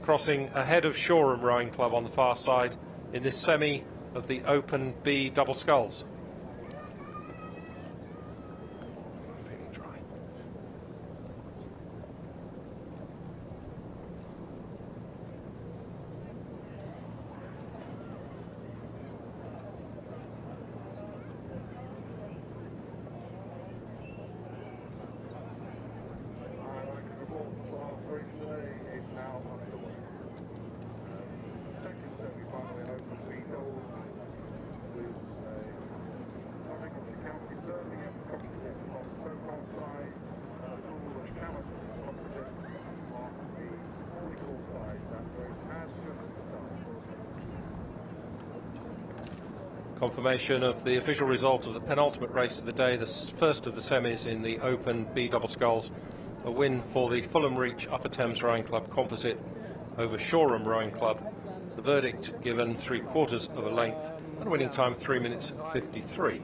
crossing ahead of Shoreham Rowing Club on the far side in this semi of the Open B double sculls. Confirmation of the official result of the penultimate race of the day, the first of the semis in the Open B double sculls. A win for the Fulham Reach Upper Thames Rowing Club composite over Shoreham Rowing Club. The verdict given 3/4 of a length, and a winning time 3 minutes 53.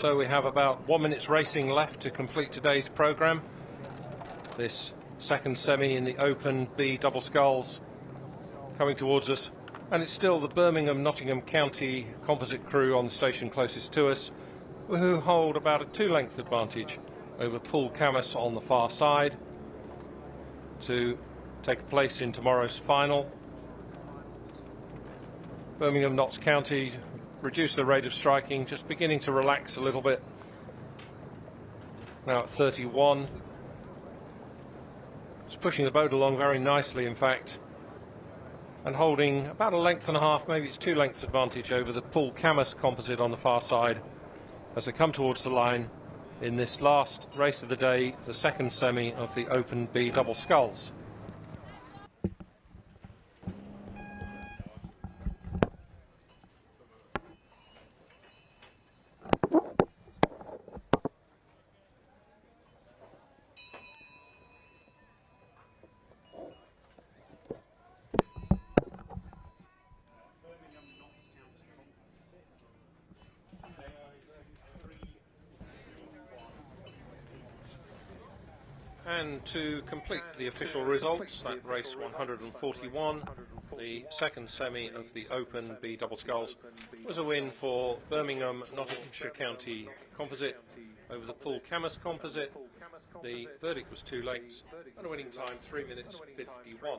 So we have about 1 minute's racing left to complete today's programme. This second semi in the Open B double sculls coming towards us, and it's still the Birmingham Nottingham County composite crew on the station closest to us who hold about a 2-length advantage over Paul Camus on the far side to take place in tomorrow's final. Birmingham Notts County reduced the rate of striking, just beginning to relax a little bit. Now at 31. It's pushing the boat along very nicely, in fact, and holding about a length and a half, maybe it's 2 lengths advantage over the Paul Camus composite on the far side as they come towards the line in this last race of the day, the second semi of the Open B double sculls. And to complete the official results, that race 141, the second semi of the Open B double sculls, was a win for Birmingham Nottinghamshire County composite over the Paul Camus composite. The verdict was 2 lengths and a winning time 3 minutes 51.